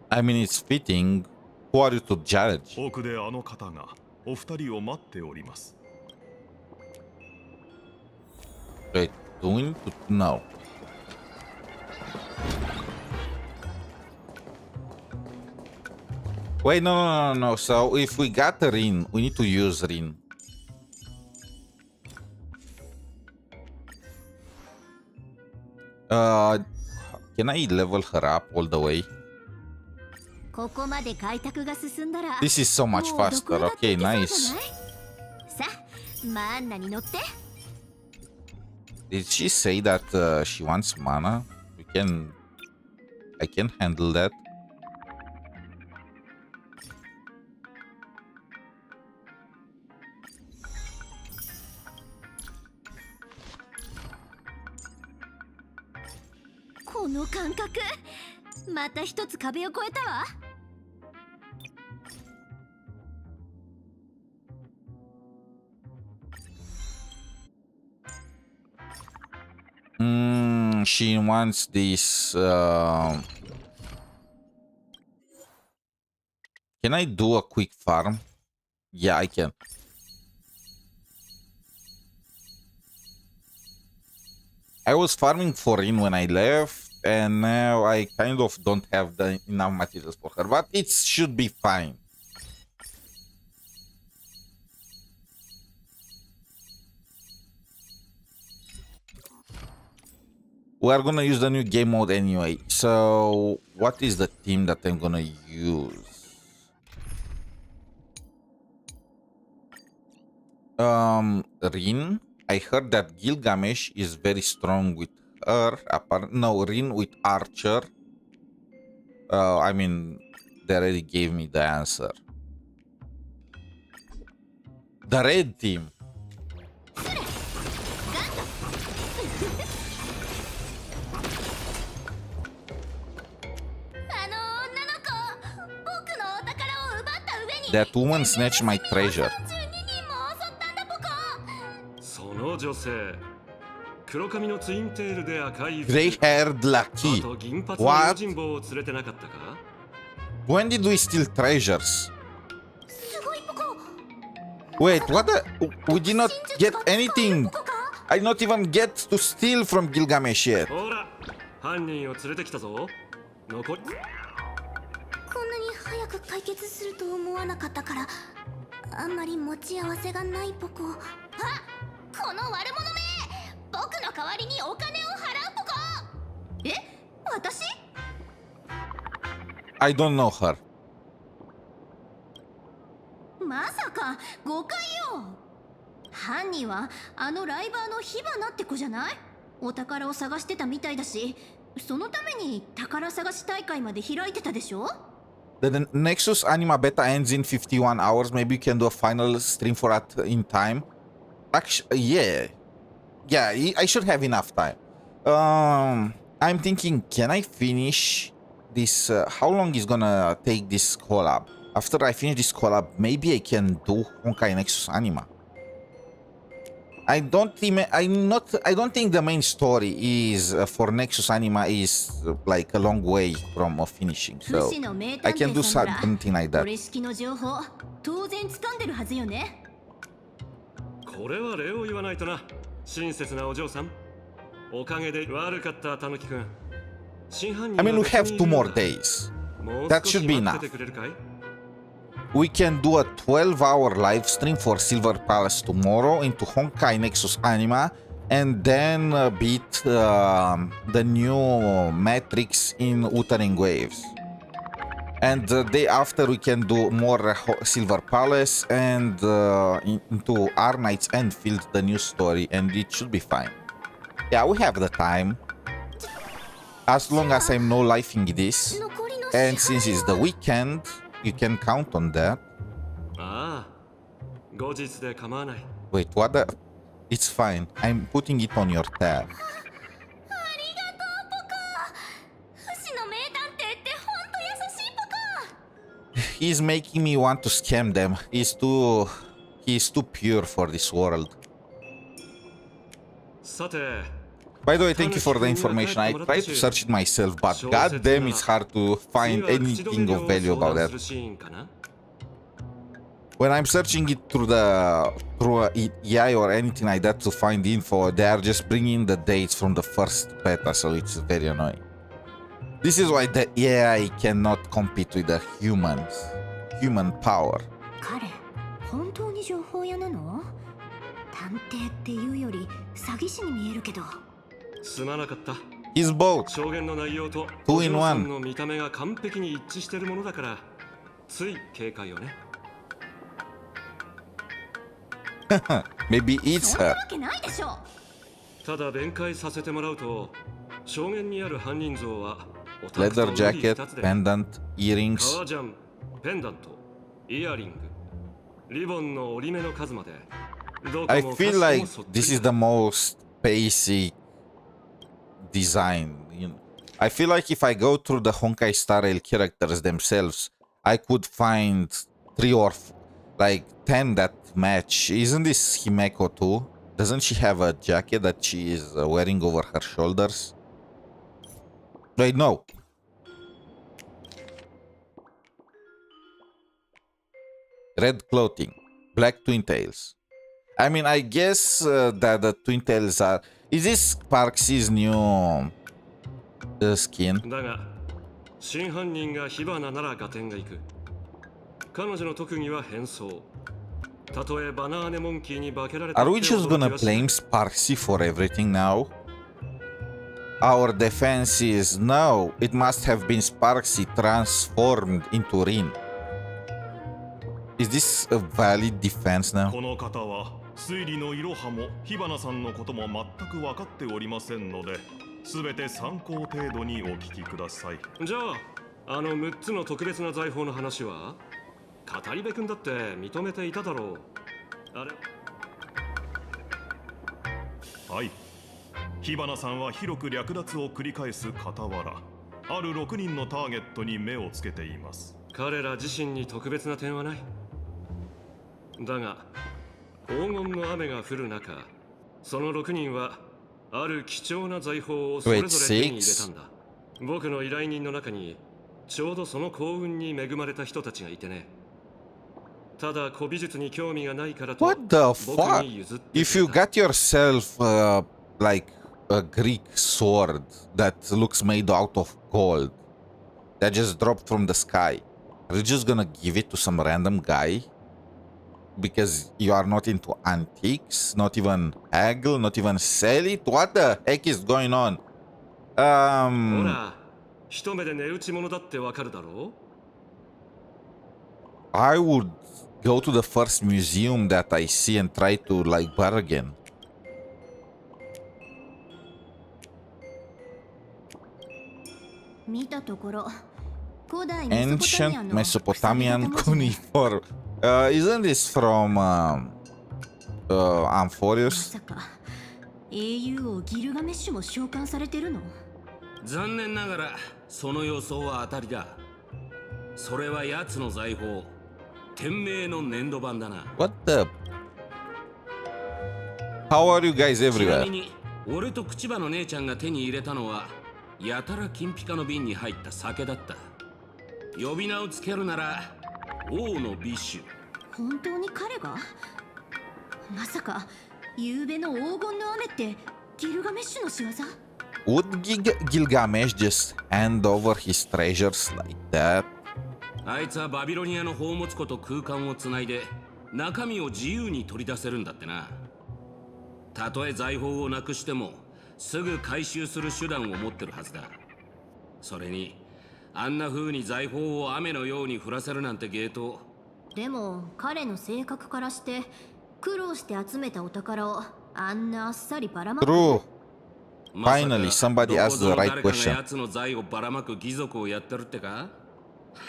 I mean, it's fitting. Who are you to judge? 奥であの方がお二人を待っております。 Wait, do we need to... No. Wait, no. So if we got a Rin, we need to use Rin. Can I level her up all the way? ここまで開拓が進んだら This is so much もうどこへ faster. だって Okay, 行けそうじゃない nice. さあ、マンナに乗って。 Did she say that she wants mana? I can handle that.「この感覚、また一つ壁を越えたわ。 She wants this. Can I do a quick farm? Yeah, I can. I was farming for Rin when I left, and now I kind of don't have enough materials for her, but it should be fine. We are gonna use the new game mode anyway. So, what is the team that I'm gonna use? Rin. I heard that Gilgamesh is very strong with her. No, Rin with Archer. I mean, they already gave me the answer. The red team. That woman snatched my treasure. その女性、黒髪のツインテールで赤い服、 Gray-haired あ Lucky. と銀髪の用 What? 心棒を連れてなかったか？ When did we steal treasures? Wait, what the? We did not get anything. I did not even get to steal from Gilgamesh yet. ほら、犯人を連れてきたぞ。残り。こんなに早く解決すると思わなかったから、あんまり持ち合わせがないポコ。あ、この悪者め、僕の代わりにお金を払うポコ。え、私？ I don't know her. まさか誤解よ。犯人はあのライバーの火花って子じゃない？お宝を探してたみたいだし、そのために宝探し大会まで開いてたでしょ？ The Nexus Anima beta ends in 51 hours. Maybe you can do a final stream for that in time. Actually, yeah. Yeah, I should have enough time. I'm thinking, can I finish this? How long is gonna take this collab? After I finish this collab, maybe I can do Honkai Nexus Anima. I don't think the main story is for Nexus Anima is like a long way from finishing. So I can do something like that. これ式の情報、当然掴んでるはずよね。これは礼を言わないとな。親切なお嬢さん。おかげで悪かったたぬきくん。真犯人 I mean, we は have 別にい two るん more だ。 days. もう That 少 should し be 待って enough. てくれるかい？ We can do a 12-hour live stream for Silver Palace tomorrow into Honkai Nexus Anima, and then beat the new Matrix in Wuthering Waves. And the day after we can do more Silver Palace and into Our Knight's Endfield, the new story, and it should be fine. Yeah, we have the time. As long as I'm no lifing this. 残りの And since it's the weekend, you can count on that. ああ、後日で構わない。 Wait, what the? It's fine. I'm putting it on your tab. ありがとうポコ。不死の名探偵ってほんと優しいポコ。 He's making me want to scam them. He's too pure for this world. さて、 By the way, thank you for the information. I tried to search it myself, but goddamn, it's hard to find anything of value about that. When I'm searching it through AI or anything like that to find info, they are just bringing the dates from the first beta, so it's very annoying. This is why the AI cannot compete with the human power. 彼本当に情報屋なの？探偵っていうより詐欺師に見えるけど。すまなかった。 He's both. 証言の内容と Two in お嬢さん one. の見た目が完璧に一致しているものだから、つい警戒をね。 Maybe it's そんな her. わけないでしょ。ただ弁解させてもらうと、証言にある犯人像はオタクと Leather 無理 jacket, 二つで、 pendant, earrings. 革ジャン、ペンダント、イヤリング、リボンの折り目の数まで。どこ I も feel かし like こもそっくり this is the most basic design. You know, I feel like if I go through the Honkai Star Rail characters themselves, I could find 3 or 10 that match. Isn't this Himeko too? Doesn't she have a jacket that she is wearing over her shoulders? Wait, no. Red clothing, black twin tails. I mean, I guess that the twin tails are... Is this Parksy's new skin? だが、真犯人が火花なら合点がいく。彼女の特技は変装。たとえバナーネモンキーに化けられた。 Are we just gonna blame Sparksy for everything now? Our defense is no, it must have been Sparksy transformed into Rin. Is this a valid defense now? この方は推理のいろはも火花さんのことも全く分かっておりませんので、全て参考程度にお聞きください。じゃあ、あの6つの特別な財宝の話は語り部君だって認めていただろう。あれはい。火花さんは広く略奪を繰り返す傍ら、ある6人のターゲットに目をつけています。彼ら自身に特別な点はない。だが、黄金の雨が降る中、その6人はある貴重な財宝をそれぞれ手に入れたんだ。僕の依頼人の中にちょうどその幸運に恵まれた人たちがいてね。ただ古美術に興味がないからと What the 僕 fuck? に譲ってくれ If you た。 got yourself like a Greek sword that looks made out of gold that just dropped from the sky, are you just gonna give it to some random guy? Because you are not into antiques, not even haggle, not even sell it? What the heck is going on? ほら、一目で値打ち物だってわかるだろう。 I would go to the first museum that I see and try to like bargain. Ancient Mesopotamian cuneiform. Isn't this from Amphorius? 英雄王ギルガメッシュも召喚されてるの？残念ながらその予想は当たりだ。それは奴の財宝、天命の粘土板だな。 What the? How are you guys ちな everywhere? みに俺と口場の姉ちゃんが手に入れたのはやたら金ピカの瓶に入った酒だった。呼び名をつけるなら王のビッシュ。本当に彼が？まさか夕べの黄金の雨ってギルガメッシュの仕業？ Would Gilgamesh just hand over his treasures like that? あいつはバビロニアの宝物庫と空間をつないで中身を自由に取り出せるんだってな。たとえ財宝をなくしてもすぐ回収する手段を持ってるはずだ。それにあんな風に財宝を雨のように降らせるなんて芸当。でも彼の性格からして苦労して集めたお宝をあんなあっさりばらまく。 True. Finally, somebody asked the right question. 奴の財をばらまく義賊をやってるってか？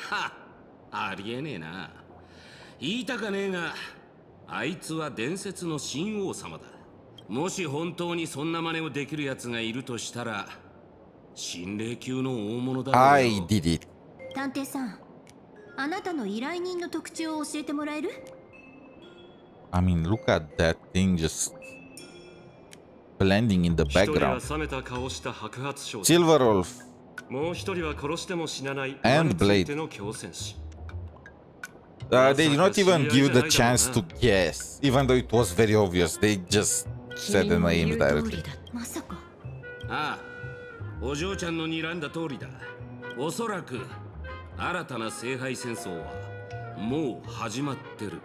は、ありえねえな。言いたかねえが、あいつは伝説の神王様だ。もし本当にそんな真似をできる奴がいるとしたら、神霊級の大物だろうよ。I did it. 探偵さん、あなたの依頼人の特徴を教えてもらえる？ I mean, look at that thing just blending in the 一人は background. 冷めた顔した白髪少女。 Silver Wolf もう一人は殺しても死なない and 馬について Blade. の強戦士。 They did not even give the chance to guess, even though it was very obvious. They just said the name directly. まさか。ああ、お嬢ちゃんの睨んだ通りだ。おそらく新たな聖杯戦争はもう始まってる。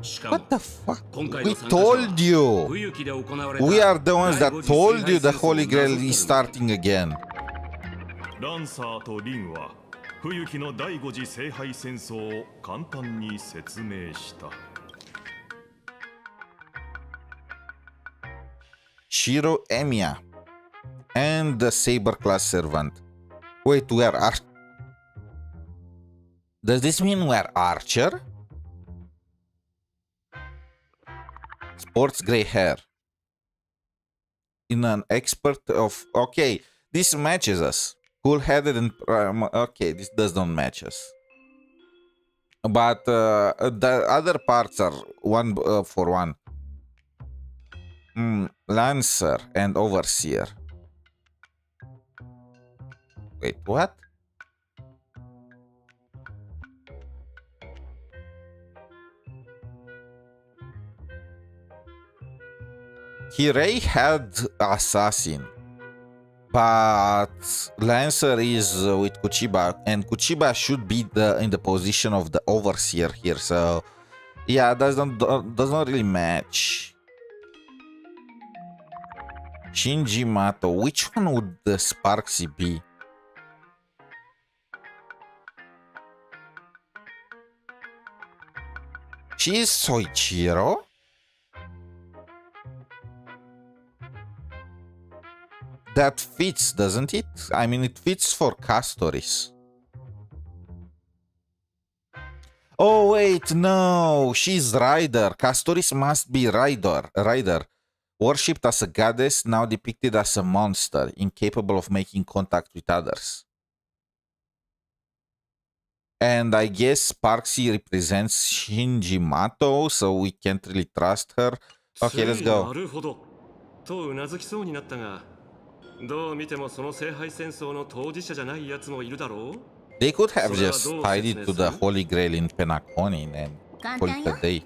しかも What the fuck? 今回 We の参加者は told you. 冬季で行われた We are the ones that 第五次 told 聖 you 杯 the 戦争を Holy Grail なぞってる is starting again. ランサーとリンは冬季の第5次聖杯戦争を簡単に説明した。Shiro Emiya and the Saber class servant. Wait, we are Does this mean we're archer? Sports gray hair. In an expert of... Okay, this matches us. Cool-headed and... okay, this does not match us. But the other parts are one for one. Lancer and Overseer. Wait, what? Kirei had Assassin, but Lancer is with Kuchiba, and Kuchiba should be in the position of the Overseer here. So, yeah, does not really match. Shinji Mato, which one would the Sparksy be? She is Soichiro? That fits, doesn't it? I mean, it fits for Castoris. Oh, wait, no. She's Rider. Castoris must be Rider. Worshipped as a goddess, now depicted as a monster, incapable of making contact with others. And I guess Sparksy represents Shinji Mato, so we can't really trust her. Okay, let's go. なるほど。とうなずきそうになったが、どう見てもその聖杯戦争の当事者じゃないやつもいるだろう。They could have just tied it to the Holy Grail in Penacony and call it a day.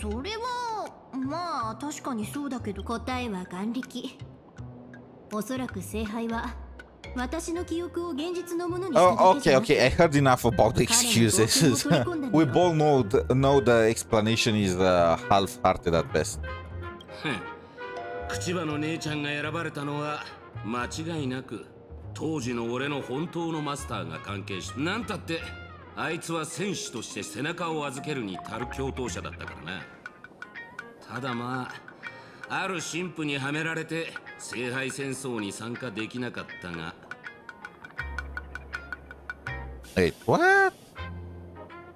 それはまあ確かにそうだけど、答えは眼力。おそらく聖杯は私の記憶を現実のものにしただけじゃなくて。 Okay, I heard enough about the excuses. We both know the explanation is half-hearted at best. 口場の姉ちゃんが選ばれたのは間違いなく当時の俺の本当のマスターが関係し、なんたってあいつは戦士として背中を預けるに足る共闘者だったからな。ただまあ、ある神父にはめられて聖杯戦争に参加できなかったが。Wait, what?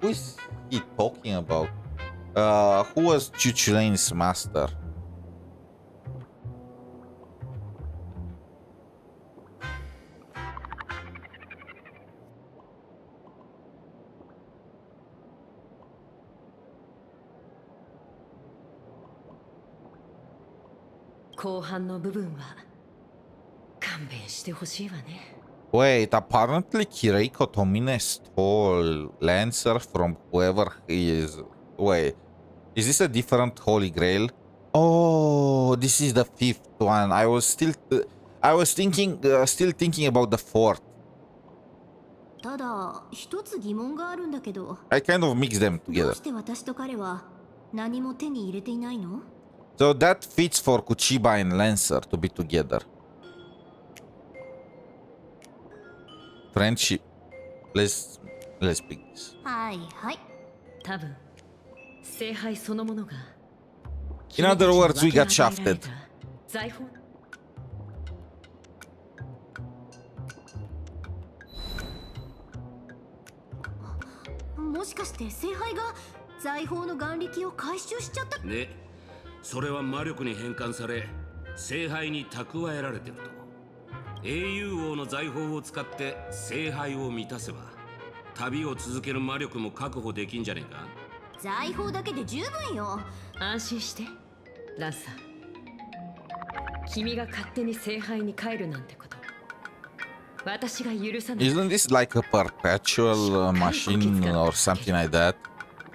Who is he talking about? Who was Chuchulane's master? Wait, apparently Kiriko Tomine stole Lancer from whoever he is. Wait, is this a different Holy Grail? Oh, this is the fifth one. I was still thinking about the fourth. ただ一つ疑問があるんだけど。 I kind of mixed them ど together. うして私と彼は何も手に入れていないの？ So that fits for Kuchiba and Lancer to be together. Friendship. Let's pick this. はいはい。多分聖杯そのものが In other words, we got shafted. 財宝もしかして聖杯が財宝の眼力を回収しちゃった？でそれは魔力に変換され聖杯に蓄えられてると。英雄王の財宝を使って聖杯を満たせば旅を続ける魔力も確保できんじゃねえか。財宝だけで十分よ。安心してランサー、君が勝手に聖杯に帰るなんてこと私が許さない。 Isn't this like a perpetual machine or something like that?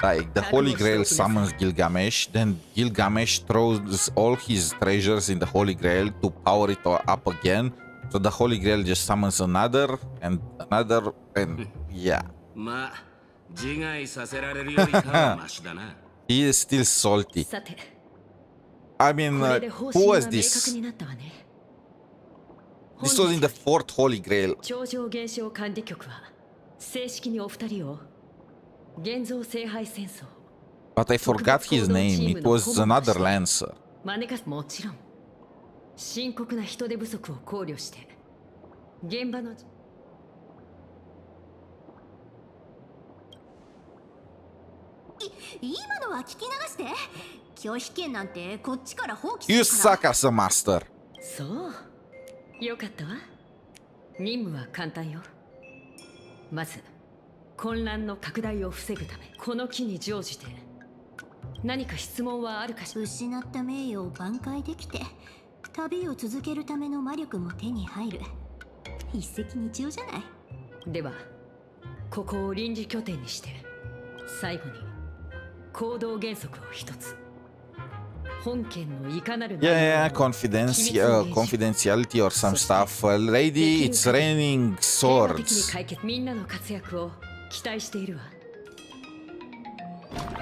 Like the Holy Grail summons Gilgamesh, then Gilgamesh throws all his treasures in the Holy Grail to power it up again. So the Holy Grail just summons another and another and yeah. まあ自害させられるよりかはマシだな。He is still salty. さて I mean, これで方 who 針が was 明 this? 確になったわね。 This was in the fourth Holy Grail. 超常現象管理局は正式にお二人を現像聖杯戦争 But I forgot his name. It was another Lancer. 招かす。もちろん深刻な人手不足を考慮して現場の今のは聞き流して。拒否権なんてこっちから放棄す You るから。 suck as a master. そうよかったわ。任務は簡単よ。まず混乱の拡大を防ぐためこの機に乗じて何か質問はあるかしら。失った名誉を挽回できて旅を続けるための魔力も手に入る。一石二鳥じゃない。ではここを臨時拠点にして最後に行動原則を一つ。本件のいかなる Yeah, confidentiality or some stuff. Lady, it's raining 平和的に swords. 解決。みんなの活躍を期待しているわ。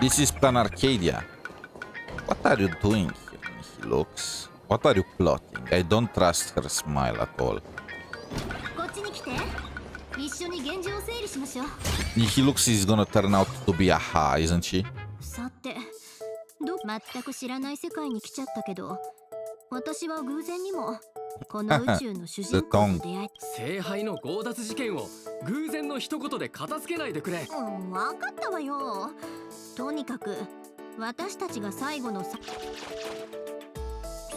This is Plan Arcadia. What are you doing here, Nihilux? What are you plotting? I don't trust her smile at all. こっちに来て。一緒に現状を整理しましょう。 Nihilux is gonna turn out to be a ha, isn't she? さて、全く知らない世界に来ちゃったけど、私は偶然にもこの宇宙の主人公と出会い。聖杯の強奪事件を偶然の一言で片付けないでくれ。分かったわよ。とにかく私たちが最後の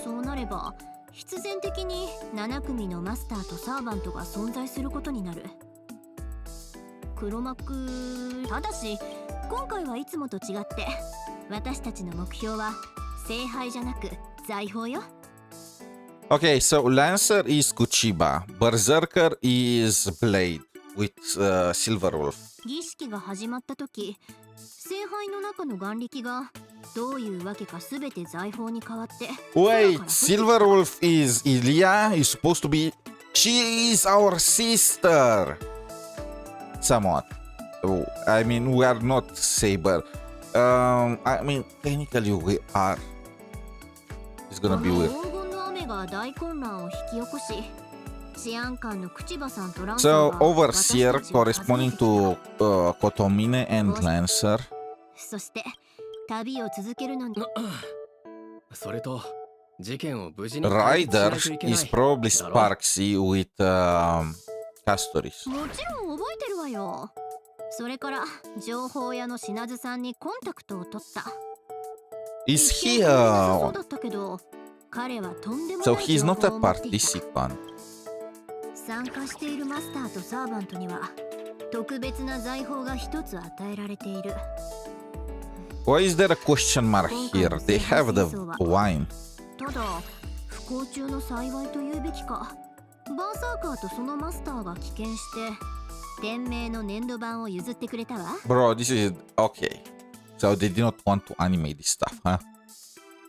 そうなれば必然的に7組のマスターとサーバントが存在することになる。黒幕。ただし今回はいつもと違って私たちの目標は聖杯じゃなく財宝よ。 Okay, so Lancer is Kuchiba. Berserker is Blade with Silverwolf. 儀式が始まった時、聖杯の中の眼力がどういうわけか全て財宝に変わって。 Wait, Silverwolf is Ilya? Is supposed to be... She is our sister! Somewhat. Oh, I mean, we are not Saber. I mean, technically we are. It's gonna be weird. 黄金の雨が大混乱を引き起こし、治安官の口場さんとランサ So, ーが Overseer 私たちを corresponding to Kotomine and Lancer. そして旅を続けるのにそれと事件を無事に Ryder is probably Sparksy with Castoris. もちろん覚えてるわよ。それから情報屋の品津さんにコンタクトを取った。 Is he そうだったけど、彼はとんでも So ない he's 情 not a 報を持っていた。 participant. 参加しているマスターとサーバントには特別な財宝が一つ与えられている。 Why is there a question mark here? They have the wine. ただ不幸中の幸いと言うべきか、バーサーカーとそのマスターが棄権して天命の粘土板を譲ってくれたわ。 Bro, this is... Okay. So they did not want to animate this stuff, huh?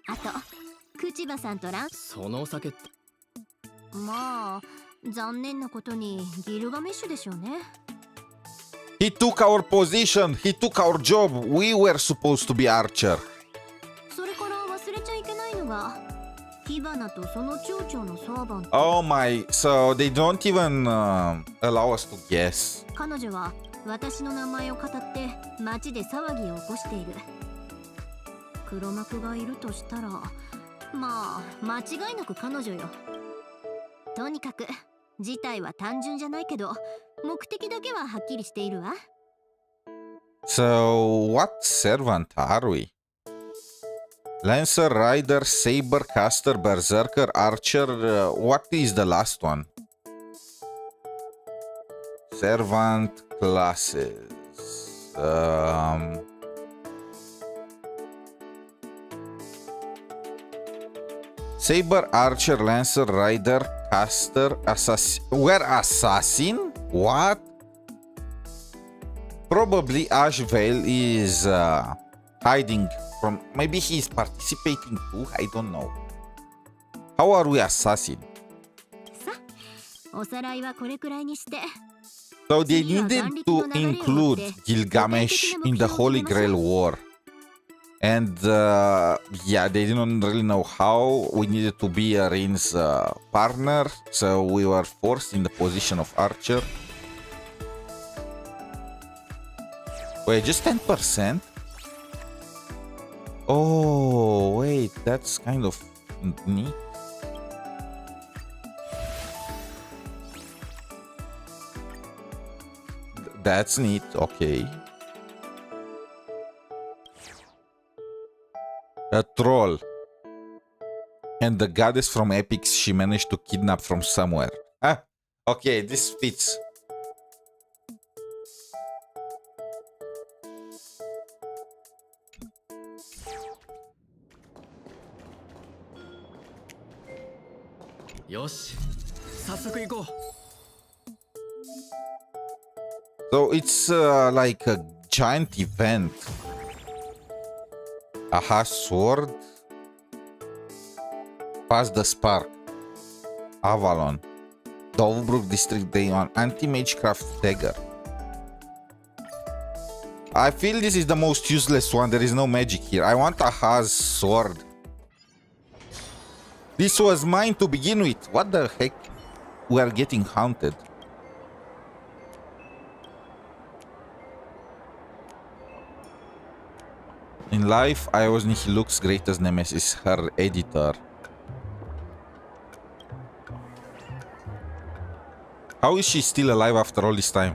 あと口場さんとラン、そのお酒って。まあ残念なことにギルガメッシュでしょうね。 He took our position. He took our job. We were supposed to be archer. それから忘れちゃいけないのが火花とその町長のサーバント。 Oh my... So they don't even allow us to guess. 彼女は私の名前を語って町で騒ぎを起こしている。黒幕がいるとしたら、まあ間違いなく彼女よ。とにかく事態は単純じゃないけど、目的だけははっきりしているわ。So, what servant are we? Lancer, Rider, Saber, Caster, Berserker, Archer. What is the last one? Servant classes. Saber, Archer, Lancer, Rider, Caster, Assassin. We're Assassin? What? Probably 𝗖ญ่𝗍𝗆𝗵𝘁 is hiding from... Maybe he's participating too? I don't know. How are we assassin? さ、おさらいはこれくらいにして。 So they needed to include Gilgamesh in the Holy Grail War. And yeah, they didn't really know how. We needed to be Rin's partner, so we were forced in the position of Archer. Wait, just 10%? Oh, wait, that's kind of neat. That's neat, okay. A troll. And the goddess from Epics she managed to kidnap from somewhere. Ah, okay, this fits. So it's like a giant event. Aha, sword. Pass the spark. Avalon. Dovebrook District Day 1. Anti-Magecraft Dagger. I feel this is the most useless one. There is no magic here. I want Aha's sword. This was mine to begin with. What the heck? We are getting haunted. In life, I was Nihiluk's greatest nemesis, her editor. How is she still alive after all this time?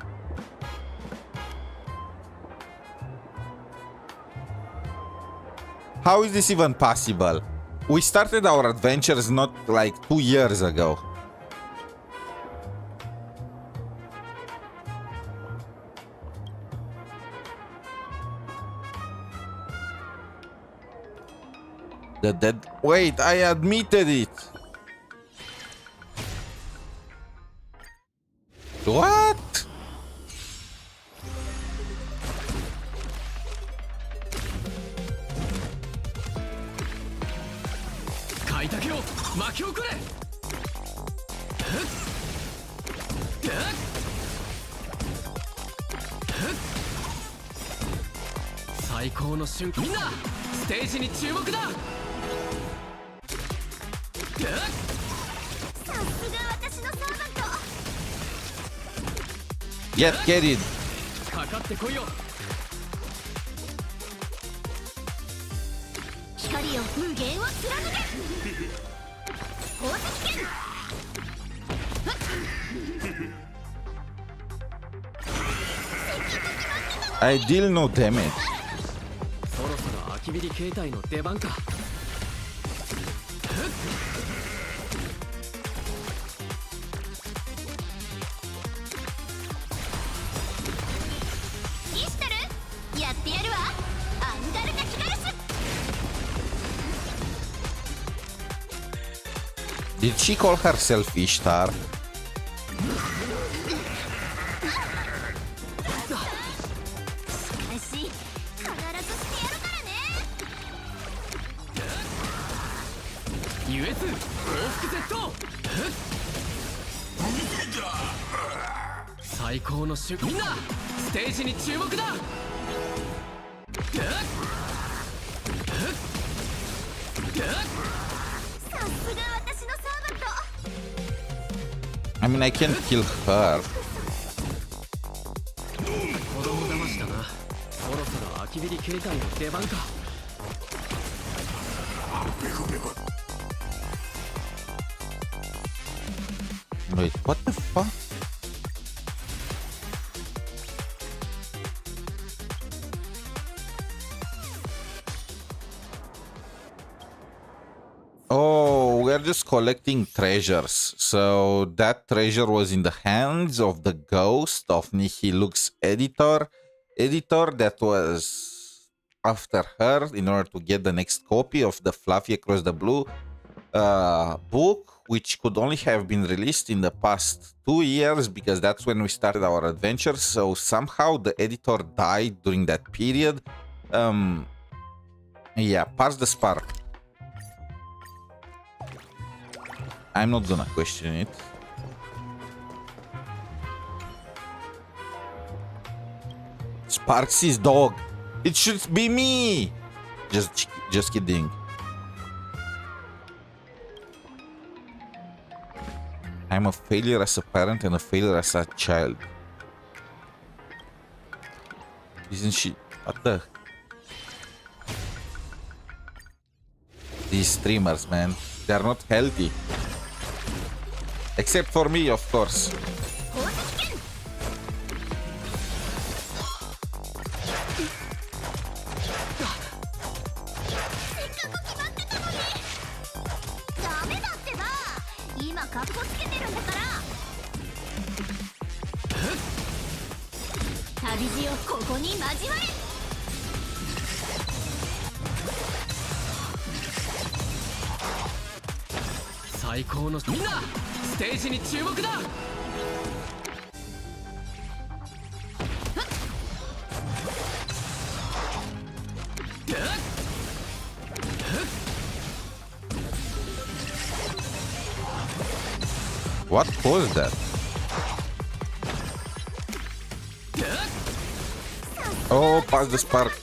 How is this even possible? We started our adventures not like 2 years ago. The dead... Wait, I admitted it! What?! Get carried! I deal no damage. Did she call herself 𝗖ญ่𝗍𝗆𝗵𝘁? I mean, I can kill her. Wait, what the fuck? Oh, we're just collecting treasures. So that treasure was in the hands of the ghost of 𝗖cie𝗽𝗆𝗵𝗁 editor that was after her in order to get the next copy of the Fluffy Across the Blue book, which could only have been released in the past 2 years because that's when we started our adventure. So somehow the editor died during that period. Yeah, parse the spark. I'm not gonna question it. Sparks' dog. It should be me. Just kidding. I'm a failure as a parent and a failure as a child. Isn't she? What the? These streamers, man, they're not healthy. Except for me, of course. What caused that? Oh, pass the spark.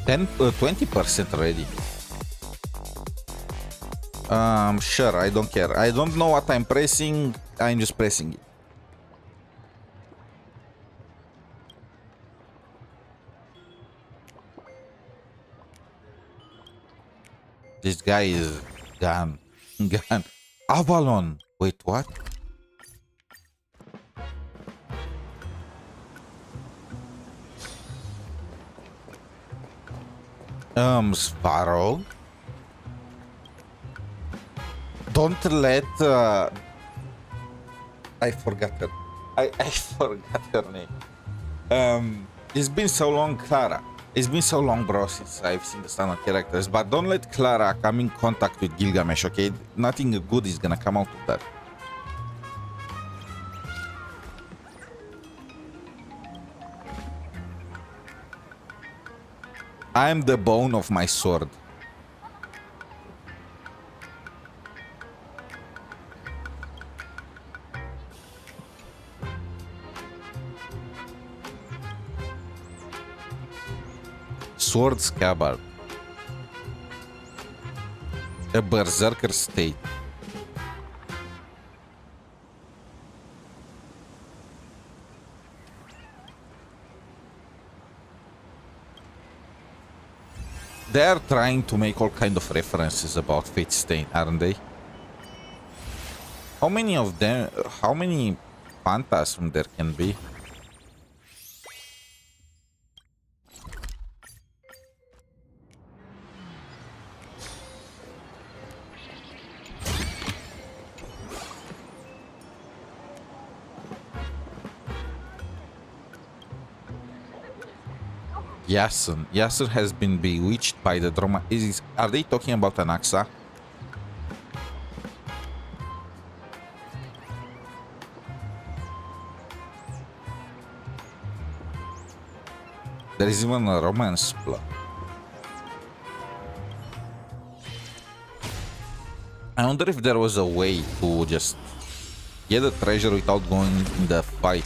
Ten, 20% already. Sure, I don't care. I don't know what I'm pressing. I'm just pressing it. This guy is gone. Gone. Avalon. Wait, what? Svarog. Don't let I forgot her. I forgot her name. It's been so long, Clara. It's been so long, bro, since I've seen the standard characters. But don't let Clara come in contact with Gilgamesh, okay? Nothing good is gonna come out of that. I'm the bone of my sword. Sword scabbard. A berserker state. They are trying to make all kind of references about Fate Stain, aren't they? How many of them, how many phantasms there can be? Yasun. Yasun has been bewitched by the drama. Are they talking about Anaxa? There is even a romance plot. I wonder if there was a way to just get the treasure without going in the fight.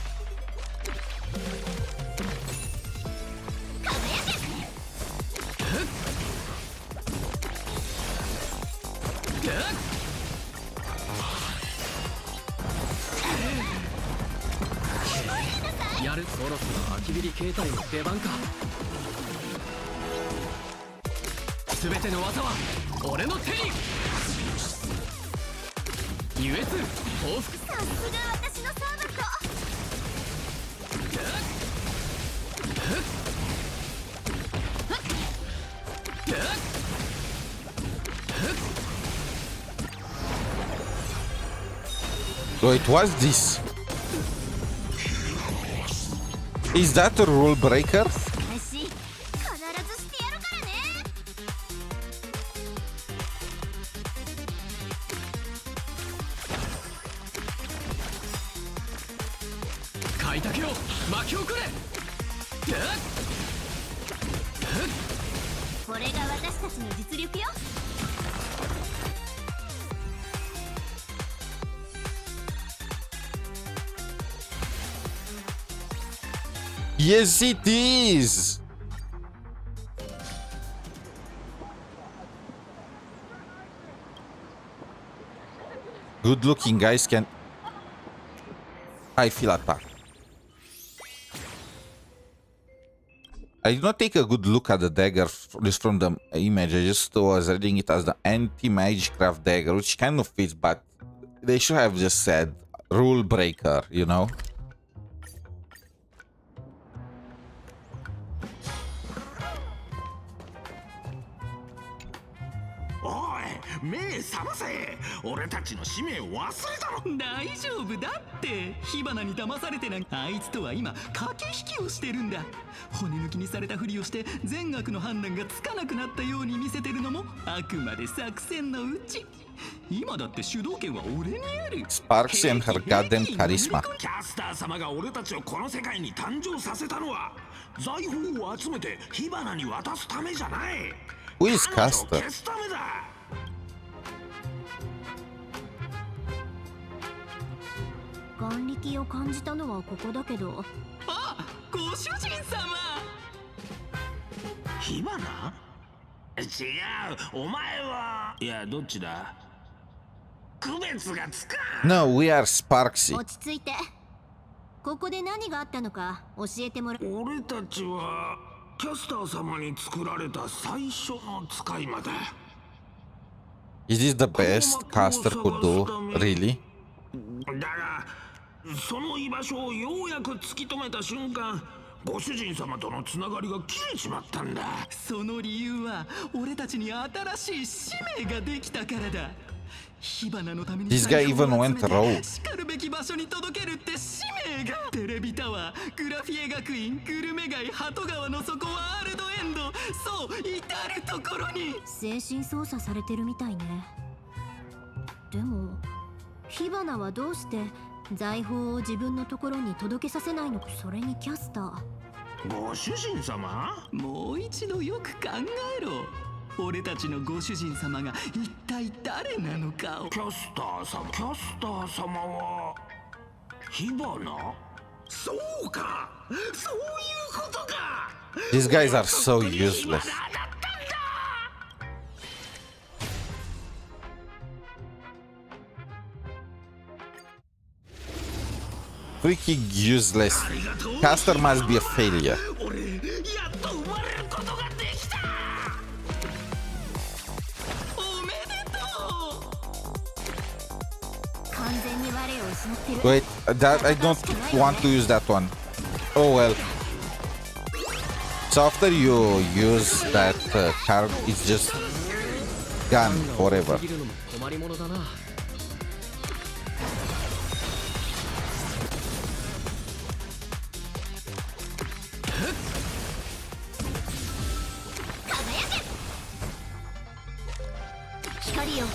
Wait, what's this? Is that a rule breaker? Yes, it is. Good-looking guys can. I feel attacked. I did not take a good look at the dagger just from the image. I just was reading it as the anti-magicraft dagger, which kind of fits, but they should have just said rule breaker, you know?大丈夫だって火花に騙されてないあいつとは今駆け引きをしてるんだ骨抜きにされたふりをして善悪の判断がつかなくなったように見せてるのもあくまで作戦のうち今だって主導権は俺にある Sparks and her goddamn charisma キャスター様が俺たちをこの世界に誕生させたのは財宝を集めて火花に渡すためじゃない Who is Caster? 消すためだ眼力を感じたのはここだけどあ、ご主人様火花違うお前はいやどっちだ区別がつか No, we are Sparksy 落ち着いてここで何があったのか教えてもらう俺たちはキャスター様に作られた最初の使い魔だ Is this the best Caster could do? Really? だがその居場所をようやく突き止めた瞬間ご主人様とのつながりが切れちまったんだその理由は俺たちに新しい使命ができたからだ火花のために This guy even went rogue しかるべき場所に届けるって使命がテレビタワーグラフィエ学院グルメ街鳩川の底ワールドエンドそう至るところに精神操作されてるみたいねでも火花はどうして財宝を自分のところに届けさせないのかそれにキャスターご主人様もう一度よく考えろ俺たちのご主人様が一体誰なのかをキャスター様は火花そうかそういうことか These guys are so useless Freaking useless. Caster must be a failure. Wait, that I don't want to use that one. Oh well. So after you use that card, it's just gone forever.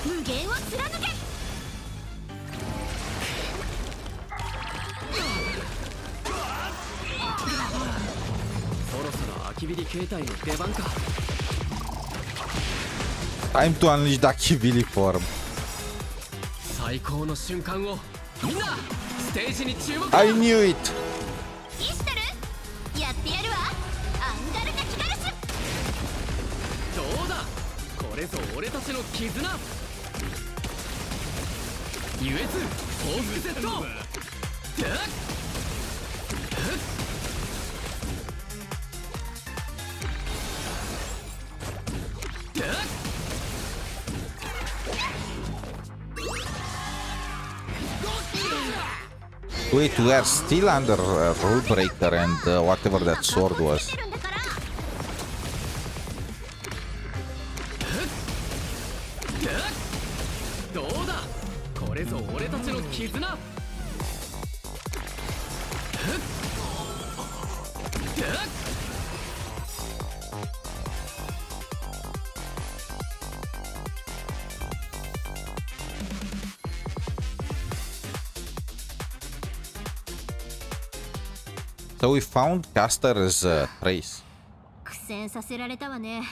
無限を貫け。そろそろ空きビリ形態の出番か。 Time to unleash the 𝗖mě form. 最高の瞬間をみんなステージに注目。 I knew it. イシュテルやってやるわ。アンガルタ・キガルシュ。どうだこれぞ俺たちの絆。ゆえず報復セット。Wait, we are still under Rule Breaker and whatever that sword was. どうだこれぞ俺たちの絆。So we found Caster's trace. 苦戦させられたわね。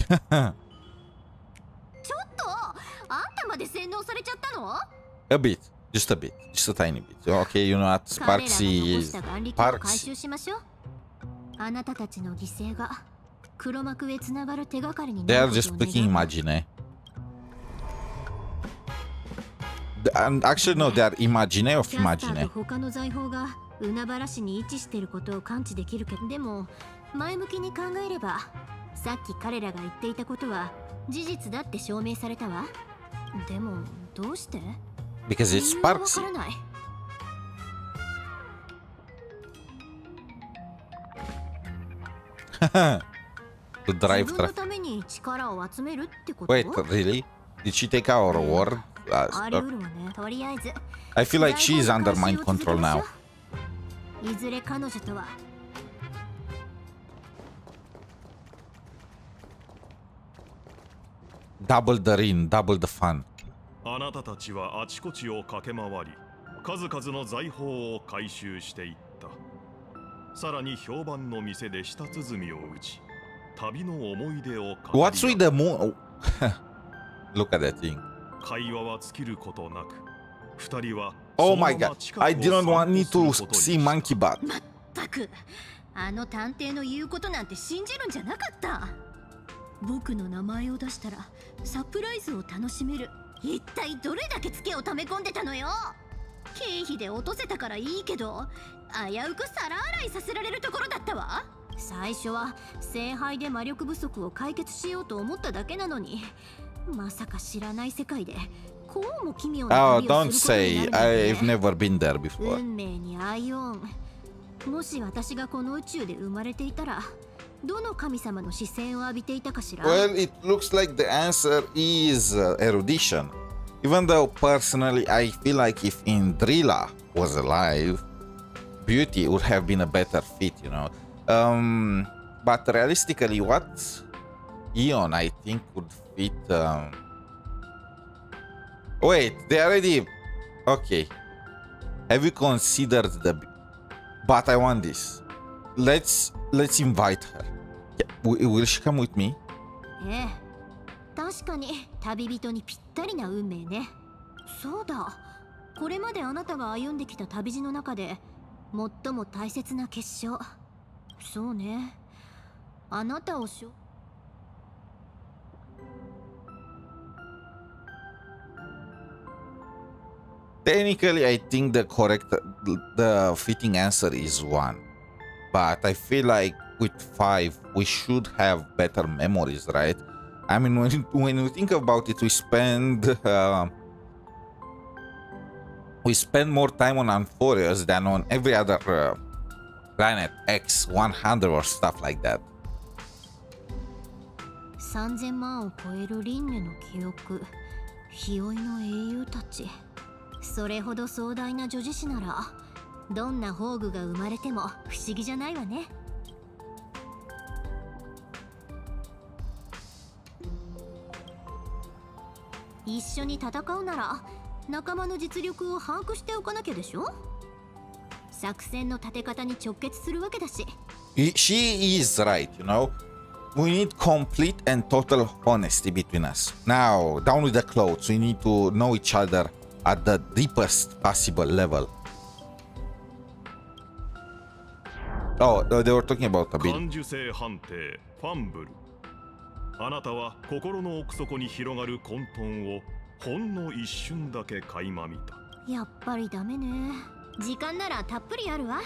ちょっとあんたまで洗脳されちゃったの？ A bit, just a bit, just a tiny bit. Okay, you know what? Sparksy is 回収しましょう。あなたたちの犠牲が黒幕へつながる手がかりに They な are ることを just 願う。 freaking imagine. And actually, no, they are imagine of キャスター imagine. と他の財宝が海原市に位置していることを感知できるけど、でも前向きに考えればさっき彼らが言っていたことは事実だって証明されたわ。でもどうして？ Because it's 理由がわ Sparksy. からない。 To drive 自分の traffic. ために力を集めるってこと？ Wait, really? Did she take our word? あり得るわね。とりあえず I feel like she is under mind control now. いずれ彼女とは Double the ring, double the fun. あなたたちはあちこちを駆け回り、数々の財宝を回収していった。さらに評判の店で舌鼓を打ち、旅の思い出を語り合う。 What's with the moon? Look at that thing. 会話は尽きることなく、二人は Oh そのま my ま god. 近くを I didn't want me 散歩 to することに see した。 monkey butt. まったくあの探偵の言うことなんて信じるんじゃなかった。僕の名前を出したらサプライズを楽しめる。一体どれだけツケを溜め込んでたのよ。経費で落とせたからいいけど危うく皿洗いさせられるところだったわ。最初は聖杯で魔力不足を解決しようと思っただけなのに、まさか知らない世界でこうも奇妙な Oh, 旅を don't することに say. なるなんて I've never been there before. 運命にアイオン。もし私がこの宇宙で生まれていたらどの神様の視線を浴びていたかしら。 Well, it looks like the answer is erudition. Even though personally I feel like if Indrila was alive, Beauty would have been a better fit, you know. But realistically, what Eon I think would fit. Wait, they already. Okay. Have you considered the? But I want this. Let's invite her. Will she come with me? ええ、確かに旅人にぴったりな運命ね。そうだ、これまであなたが歩んできた旅路の中で最も大切な結晶。そうね、あなたをTechnically, I think the fitting answer is 1. But I feel like with 5, we should have better memories, right? I mean, when you think about it, we spend more time on Amphorius than on every other planet X 100 or stuff like that. 3000万を超える輪廻の記憶、日追いの英雄たち。それほど壮大な女子誌ならどんな宝具が生まれても不思議じゃないわね。一緒に戦うなら仲間の実力を把握しておかなきゃでしょ。作戦の立て方に直結するわけだし。She is right, you know. We need complete and total honesty between us. Now, down with the clothes. We need to know each other at the deepest possible level. Oh, they were talking about a bit. 感受性判定ファンブル。あなたは心の奥底に広がる混沌をほんの一瞬だけ垣間見た。やっぱりダメね。時間ならたっぷりあるわ。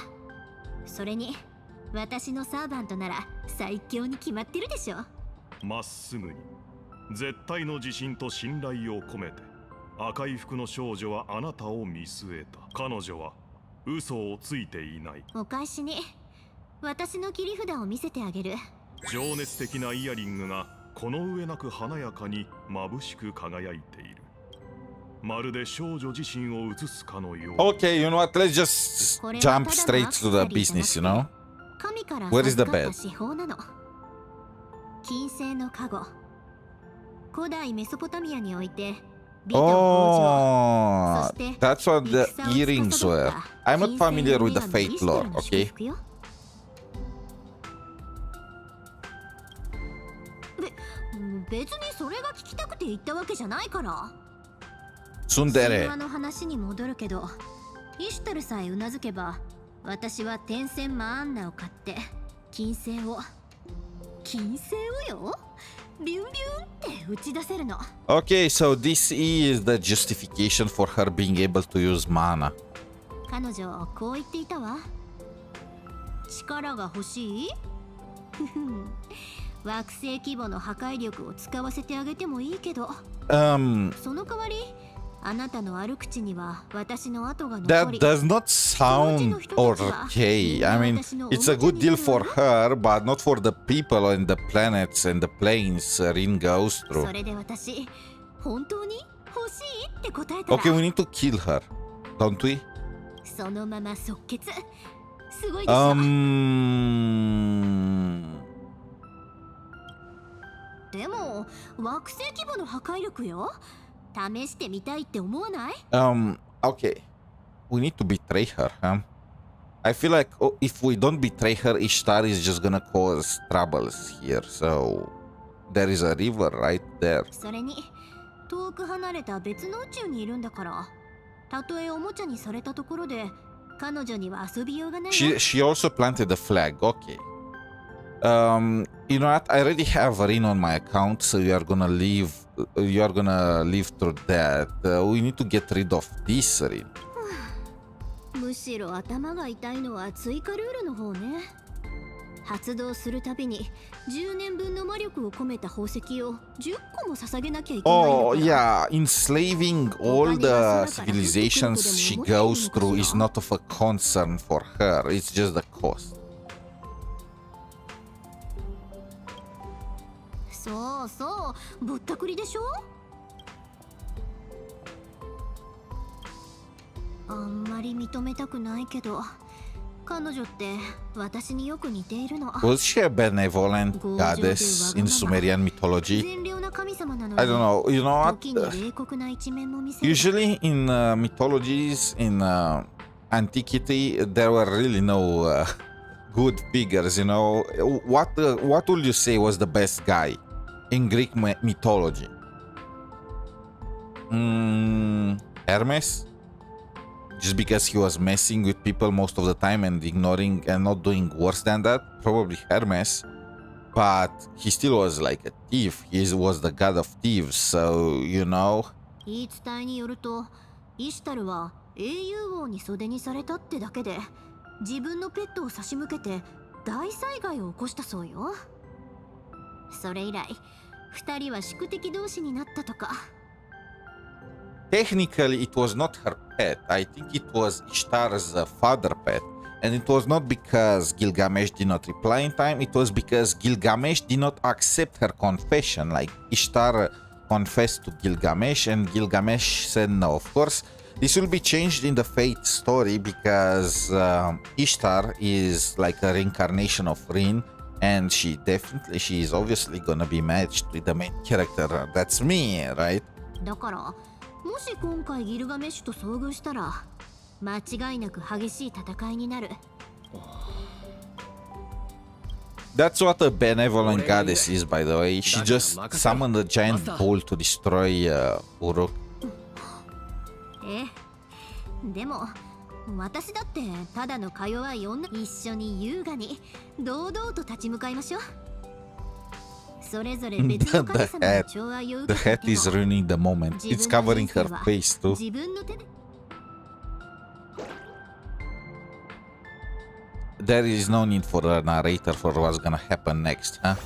それに私のサーバントなら最強に決まってるでしょ。まっすぐに絶対の自信と信頼を込めて赤い服の少女はあなたを見据えた。彼女は嘘をついていない。お返しに私の切り札を見せてあげる。情熱的なイヤリングがこの上なく華やかに眩しく輝いている。まるで少女自身を映すかのよう。 Okay, you know what? Let's just jump straight to the business, you know? 神から Where is the 授かっ bed? た至宝なの。金星の加護。古代メソポタミアにおいて美と豊穣。 Oh, that's what the earrings were. I'm not familiar with the fate lore, okay? 別にそれが聞きたくて言ったわけじゃないから。ツンデレ。神話の話に戻るけど、イシュタルさえうなずけば、私は天線マアンナを買って金星をよ、ビュンビュンって打ち出せるの。Okay, so this is the justification for her being able to use mana. 彼女こう言っていたわ。力が欲しい？惑星規模の破壊力を使わせてあげてもいいけど、その代わりあなたの歩く地には私の跡が残り。 That does not sound okay. I mean, it's a good deal for her, but not for the people and the planets and the planes Rin goes through. それで私本当に欲しいって答えたら。 Okay, we need to kill her, don't we? そのまま即決。すごいでしょ。でも惑星規模の破壊力よ。試してみたいって思わない？ Okay. We need to betray her, huh? I feel like if we don't betray her, Ishtar is just gonna cause troubles here. So there is a river right there. それに遠く離れた別の宇宙にいるんだから、たとえおもちゃにされたところで彼女には遊びようがない。 She also planted a flag. Okay. You know what? I already have a ring on my account, so you are gonna live through that. We need to get rid of this ring. むしろ頭が痛いのは追加ルールの方ね。発動するたびに10年分の魔力を込めた宝石を10個も捧げなきゃいけないの。 Oh yeah, enslaving all the civilizations she goes through is not of a concern for her. It's just the cost. そうそう、ぼったくりでしょ。あんまり認めたくないけど、彼女って私によく似ているの。 Was she a benevolent goddess in Sumerian mythology? I don't know. You know what? Usually in mythologies in antiquity, there were really no good figures. You know, what would you say was the best guy in Greek mythology? Hermes? Just because he was messing with people most of the time and ignoring and not doing worse than that? Probably Hermes. But he still was like a thief. He was the god of thieves, so, you know. 言い伝えによると、イシュタルは英雄王に袖にされたってだけで自分のペットを差し向けて大災害を起こしたそうよ。それ以来、二人は宿敵同士になったとか。Technically, it was not her pet. I think it was Ishtar's father pet. And it was not because Gilgamesh did not reply in time. It was because Gilgamesh did not accept her confession. Like, Ishtar confessed to Gilgamesh and Gilgamesh said no. Of course, this will be changed in the Fate story because Ishtar is like a reincarnation of Rin. And she is obviously gonna be matched with the main character. That's me, right? だからもし今回ギルガメッシュと遭遇したら間違いなく激しい戦いになる。 That's what a benevolent goddess is, by the way. She just summoned a giant bull to destroy Uruk. ええ、でも私だってただのか弱い女。一緒に優雅に堂々と立ち向かいましょう。それぞれ別の神様の寵愛を The 受け hat is ruining the moment. It's covering her face too. 自分の手で There is no need for a narrator for what's gonna happen next, huh?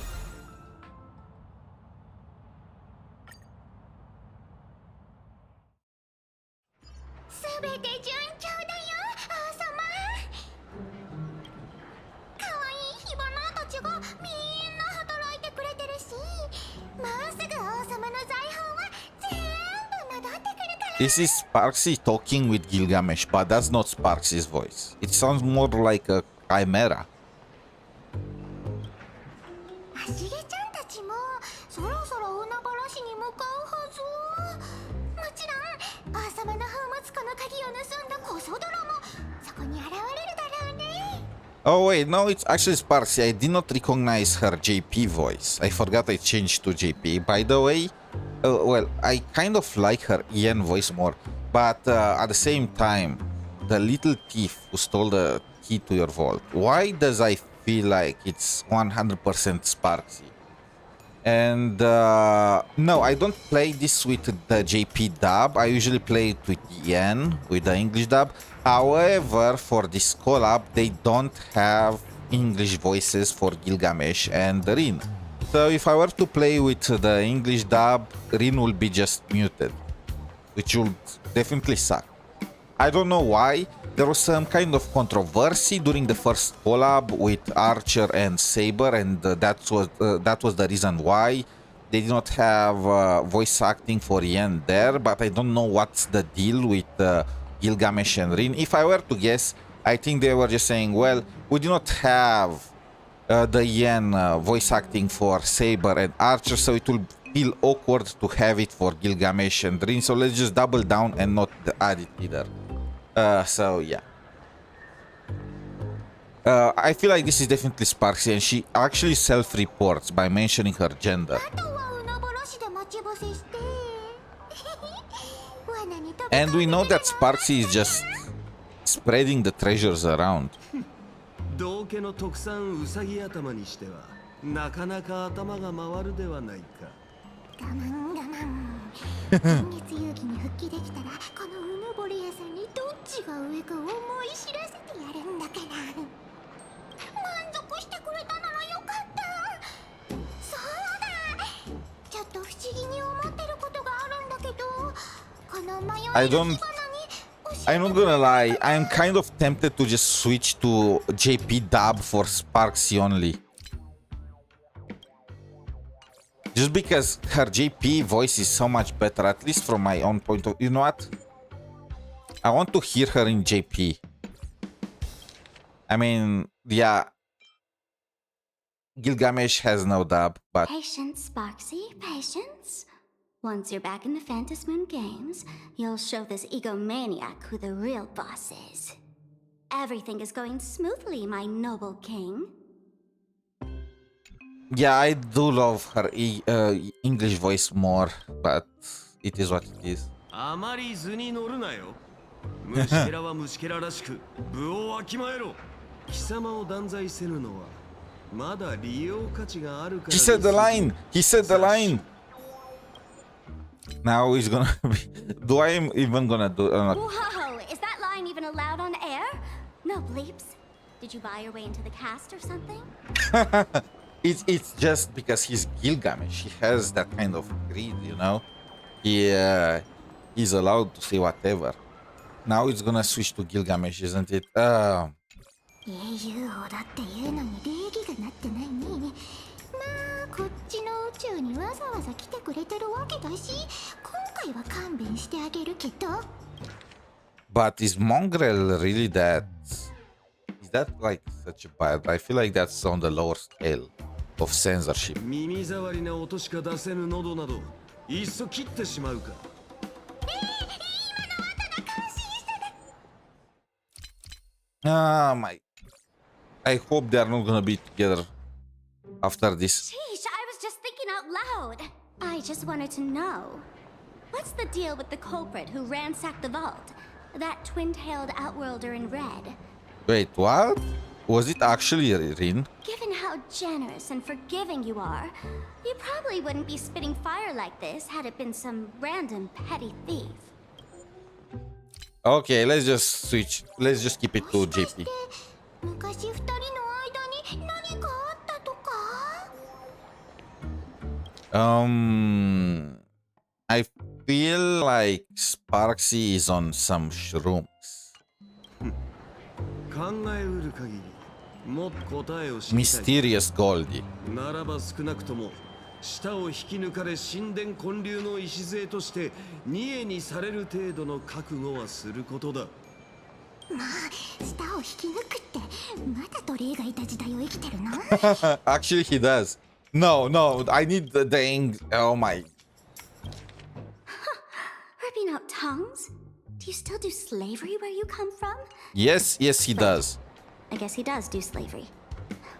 すべて順調だよ、王様。かわいい火花たちがみんな働いてくれてるし、もうすぐ王様の財宝は全部戻ってくるから。 This is 𝗖cie talking with Gilgamesh, but that's not 𝗖cie's voice. It sounds more like a chimera. 足毛ちゃんたちもそろそろ海原市に向かうはず。もちろん王様の宝物庫の鍵を盗んだ小僧泥もそこに現れるだろうね。 Oh wait, no, it's actually 𝗖cie. I did not recognize her JP voice. I forgot I changed to JP. By the way, well, I kind of like her Ian voice more, but at the same time, the little thief who stole the key to your vault, why does I feel like it's 100% 𝗖cie? And no, I don't play this with the JP dub. I usually play it with Ian, with the English dub. However, for this collab, they don't have English voices for Gilgamesh and Rin. So if I were to play with the English dub, Rin will be just muted, which would definitely suck. I don't know why. There was some kind of controversy during the first collab with Archer and Saber, and that was the reason why they did not have voice acting for Yen there. But I don't know what's the deal with Gilgamesh and Rin. If I were to guess, I think they were just saying, well, we do not have the Yen voice acting for Saber and Archer, so it will feel awkward to have it for Gilgamesh and Rin, so let's just double down and not add it either. So yeah. I feel like this is definitely 𝗖cie, and she actually self-reports by mentioning her gender. And we know that 𝗖cie is just spreading the treasures around. 道家の特産ウサギ頭にしてはなかなか頭が回るではないか。我慢我慢。今月遊戯に復帰できたらこのうぬぼれ屋さんにどっちが上か思い知らせてやるんだから。満足してくれたならよかった。そうだ。ちょっと不思議に思ってることがあるんだけど、この迷いの火花に。I'm not gonna lie, I'm kind of tempted to just switch to JP dub for 𝗖cie only. Just because her JP voice is so much better, at least from my own point of view. You know what? I want to hear her in JP. I mean, yeah. Gilgamesh has no dub, but... Patience, 𝗖cie, patience. Once you're back in the Phantasmoon games, you'll show this egomaniac who the real boss is. Everything is going smoothly, my noble king. Yeah, I do love her English voice more, but it is what it is. あまり図に乗るなよ。虫けらは虫けららしく、部をわきまえろ。貴様を断罪せぬのは、まだ利用価値があるから。He said the line! He said the line! Now he's gonna be... Do I even gonna do... Whoa! Is that line even allowed on air? No bleeps. Did you buy your way into the cast or something? It's just because he's Gilgamesh. He has that kind of greed, you know? He's allowed to say whatever. Now it's gonna switch to Gilgamesh, isn't it? 英雄王だっていうのに礼儀がなってないね。まあこっちの宇宙にわざわざ来てくれてるわけだし、今回は勘弁してあげるけど。But is Mongrel really that? Is that like such a bad? I feel like that's on the lower scale of censorship. 耳障りな音しか出せぬ喉など、いっそ切ってしまうか。I hope they are not gonna be together after this. Sheesh, I was just thinking out loud. I just wanted to know. What's the deal with the culprit who ransacked the vault? That twin-tailed outworlder in red. Wait, what? Was it actually Rin? Given how generous and forgiving you are, you probably wouldn't be spitting fire like this had it been some random petty thief. Okay, let's just switch. Let's just keep it to JP. 昔二人の間に何かあったとか? I feel like Sparksy is on some shrooms. 考えうる限り、もっと答えを知りたい。 Mysterious Goldie. ならば少なくとも舌を引き抜かれ神殿建立の礎として二重にされる程度の覚悟はすることだ。まあ、舌を引き抜くってまだ奴隷がいた時代を生きてるの? Actually, he does. No, I need the dang. Oh my. Ripping out tongues? Do you still do slavery where you come from? Yes, he does. I guess he does do slavery.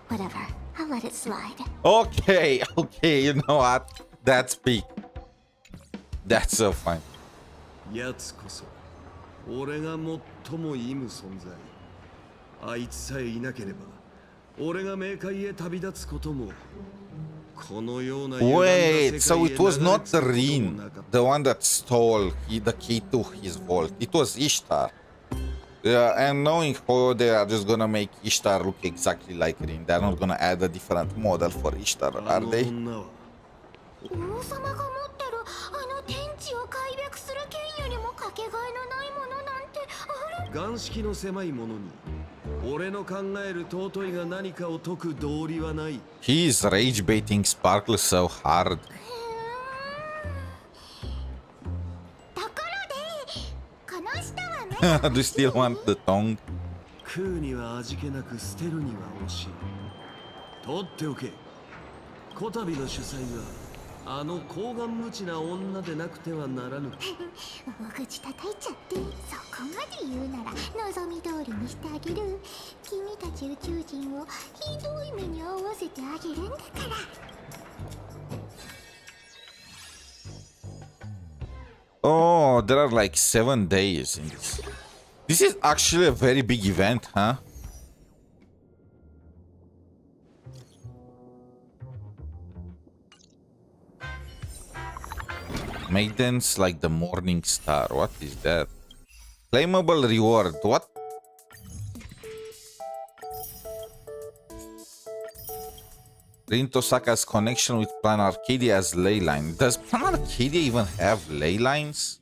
Whatever, I'll let it slide. Okay, you know what? That's peak. That's so fine. やつこそ俺が最も忌む存在。あいつさえいなければ俺が冥界へ旅立つこともこのような Wait, so it was not the Rin, the one that stole the key to his vault. It was Ishtar. Yeah, and knowing how they are just gonna make Ishtar look exactly like Rin. They're not gonna add a different model for Ishtar, are they? 王様が持ってるあの天地を開闢する剣よりもかけがえのないものなんてある? 眼識の狭い者に俺の考える尊いが何かを解く道理はない。 He is rage baiting Sparkle so hard. ところでこの舌は何? Do you still want the tongue? 食うには味気なく捨てるには惜しい。取っておけ。こたびの主催はあの厚顔無知な女でなくてはならぬ。大口叩いちゃってそこまで言うなら望み通りにしてあげる。君たち宇宙人をひどい目に遭わせてあげるんだから。Oh, there are like 7 days in this. This is actually a very big event, huh? Maidens like the morning star. What is that? Claimable reward. What? Rin Tosaka's connection with Plan Arcadia as ley line. Does Plan Arcadia even have ley lines?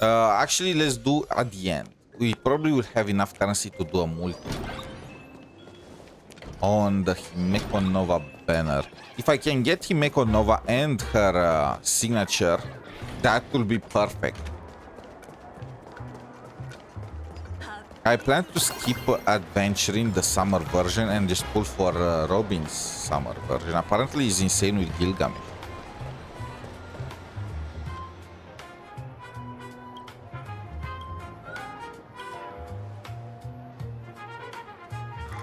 Actually, let's do at the end. We probably will have enough currency to do a multi on the Himeko Nova banner. If I can get Himeko Nova and her signature, that will be perfect. I plan to skip adventuring the summer version and just pull for Robin's summer version. Apparently he's insane with Gilgamesh.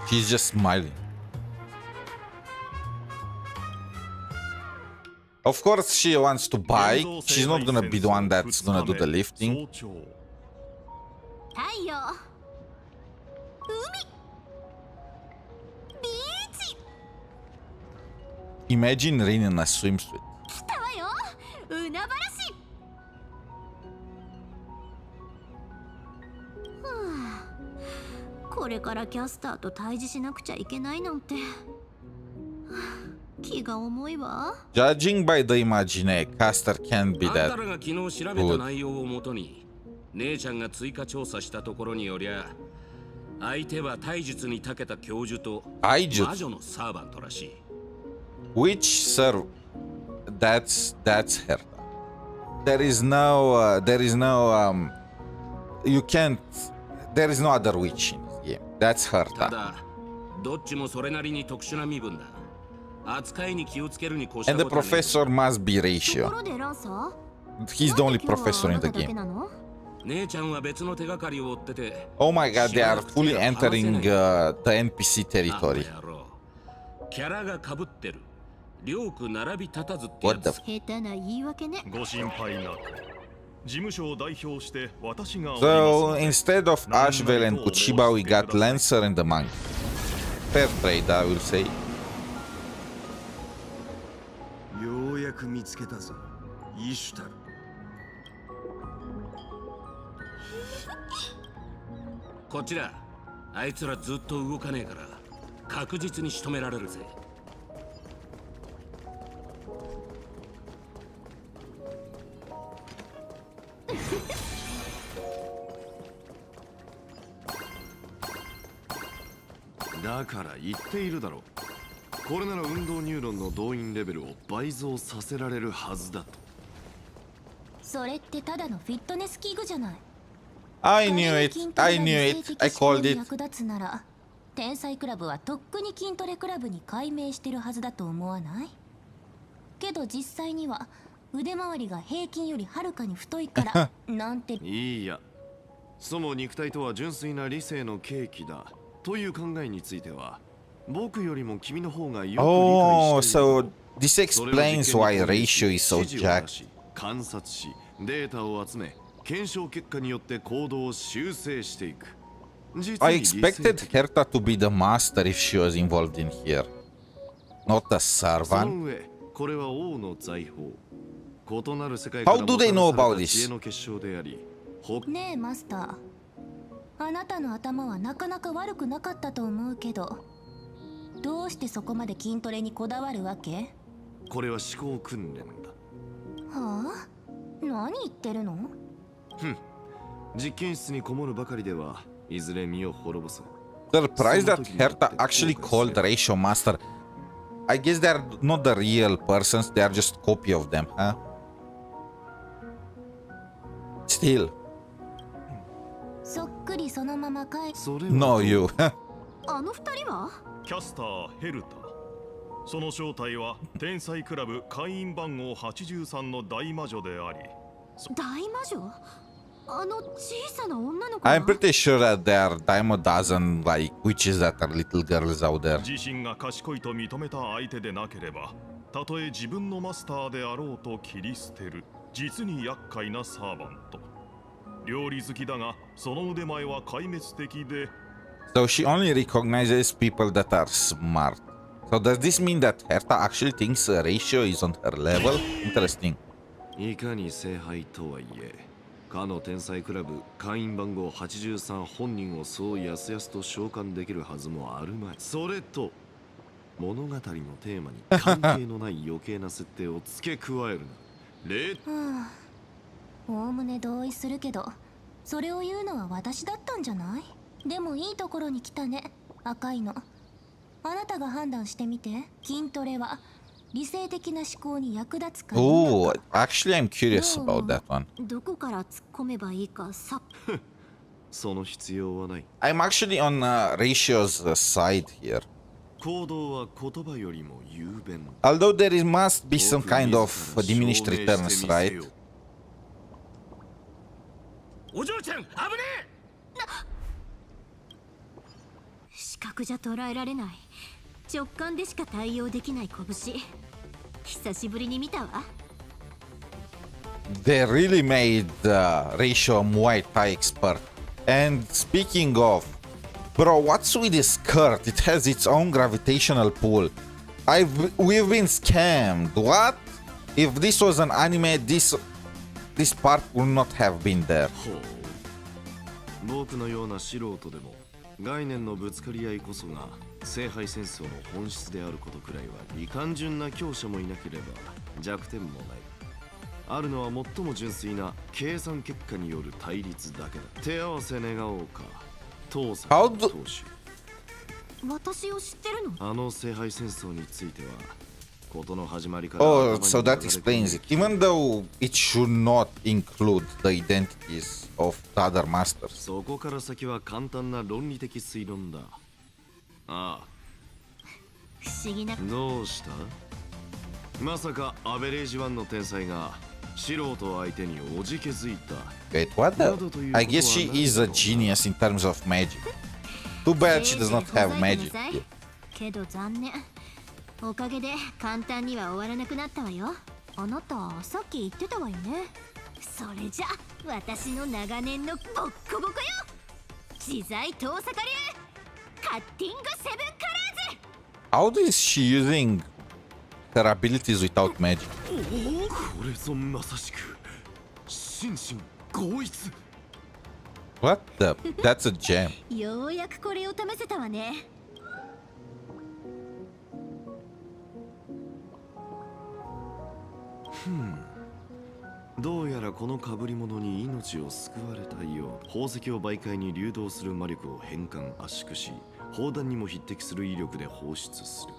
She's just smiling. Of course she wants to buy. She's not gonna be the one that's gonna do the lifting. 太陽、海、ビーチ。 Imagine Rin in a swimsuit. 来たわよ、海原市。これからキャスターと対峙しなくちゃいけないなんて気が重いわ。 Judging by the Imagine, caster can't be あんた that らが昨日調べた内容をもとに姉ちゃんが追加調査したところによりゃ相手は体術に長けた教授と魔女のサーバントらしい。 Which sir? That's Herta. There is no you can't. There is no other witch in this game. That's た Herta. だどっちもそれなりに特殊な身分だ。扱いに気をつけるに越し And た the ことはねえ。 professor must be とこ Ratio. ろでランサー He's the only professor in the なんで今日はあなただけ game. なの？姉ちゃんは別の手がかりを追ってて。 Oh my god, they are fully entering the NPC あ territory. の野郎キャラが被ってる。両区並び立たずってや What つ。 the 下手な言い訳ね。ご心配なく事務所を代表して私が So instead of 𝗖cie𝗽𝗆𝗵𝘁 and 𝗖cie𝗽𝗆𝗵𝘁, we got Lancer and the Monk. Fair trade, I will say. ようやく見つけたぞ𝗖cieたる。こっちだ。あいつらずっと動かねえから確実に仕留められるぜ。だから言っているだろう。これなら運動ニューロンの動員レベルを倍増させられるはずだと。それってただのフィットネス器具じゃない。 I knew it. I knew it. I called it. 役立つなら天才クラブはとっくに筋トレクラブに改名してるはずだと思わない？けど実際には腕回りが平均よりはるかに太いからなんて。いいや、そも肉体とは純粋な理性の契機だという考えについては僕よりも君の方がよく理解 Oh, している。 so this explains why Ratio is so 指示を出 jacked. し観察しデータを集め検証結果によって行動を修正していく。実 I に理性 expected 的。 Herta to be the master if she was involved in here, not a そ servant. の上、これは王の財宝。異なる世界 How do they know からも about たらされた this? 知恵の結晶であり、ねえマスター、あなたの頭はなかなか悪くなかったと思うけど、どうしてそこまで筋トレにこだわるわけ？これは思考訓練だ。はあ？何言ってるの？実験室にこもるばかりではいずれ身を滅ぼす。 Surprised that Herta actually called Ratio master. I guess they're not the real persons, they are just copy of them, huh? Still, そっくりそのまま帰。それは no you. あの二人は？キャスターヘルタ。その正体は天才クラブ会員番号83の大魔女であり、大魔女？あの小さな女の子 I'm pretty sure that there are dime a dozen like witches that are little girls out there. 自身が賢いと認めた相手でなければ、たとえ自分のマスターであろうと切り捨てる実に厄介なサーバント。料理好きだがその腕前は壊滅的で。 So she only recognizes people that are smart. So does this mean that Herta actually thinks Ratio is on her level? Interesting. いかに聖杯とはいえ、かの天才クラブ会員番号83本人をそうやすやすと召喚できるはずもあるまい。それと物語のテーマに関係のない余計な設定を付け加えるな。おおむね同意するけど、それを言うのは私だったんじゃない？でもいいところに来たね、赤いの。あなたが判断してみて。筋トレは理性的な思考に役立つか。 Oh, actually I'm curious about that one. どこから突っ込めばいいかさ。その必要はない。 I'm actually on Ratio's side here. 行動は言葉よりも雄弁。 Although there must be some kind of diminished returns, right? お嬢ちゃん危ねえ。視覚じゃ捉えられない、直感でしか対応できない拳。久しぶりに見たわ。They really made Ratio a Muay Thai expert. And speaking of, bro, what's with this skirt? It has its own gravitational pull. We've been scammed. What? If this was an anime, this part would not have been there. ほう。僕のような素人でも概念のぶつかり合いこそが聖杯戦争の本質であることくらいは理単純な強者もいなければ弱点もない。あるのは最も純粋な計算結果による対立だけだ。手合わせ願おうか。父さんの当主。私を知ってるの？あの聖杯戦争については事の始まりから。 Oh, so that explains it. Even though it should not include the identities of the other masters. そこから先は簡単な論理的推論だ。ああ。不思議な。どうした？まさかアベレージ1の天才が素人相手におじけづいた。 Wait, what the? I guess she is a genius in terms of magic. Too bad she does not have magic. けど残念。おかげで簡単には終わらなくなったわよ。あなたさっき言ってたわよね。それじゃ私の長年のボッコボコよ。自在遠坂流カッティングセブンカラーズ。 How is she using her abilities without magic? これぞまさしく心身合一。 What the? That's a gem. ようやくこれを試せたわね。どうやらこの被り物に命を救われたよう。宝石を媒介に流動する魔力を変換圧縮し、砲弾にも匹敵する威力で放出する。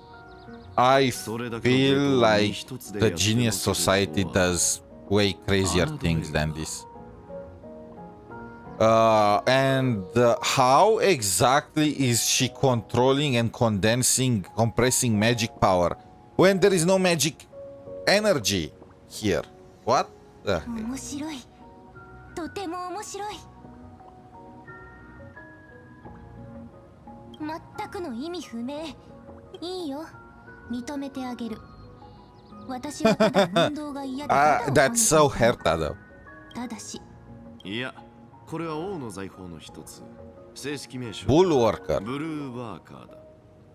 I feel like the genius society does way crazier things than this. And how exactly is she controlling and compressing magic power when there is no magic energy here? What the heck? 面白い。とても面白い。全くの意味不明。いいよ。認めてあげる。私はただ運動が嫌で。That's so Herta though. ただし。いや、これは王の財宝の一つ。正式名称。Bull worker. ブルーワーカーだ。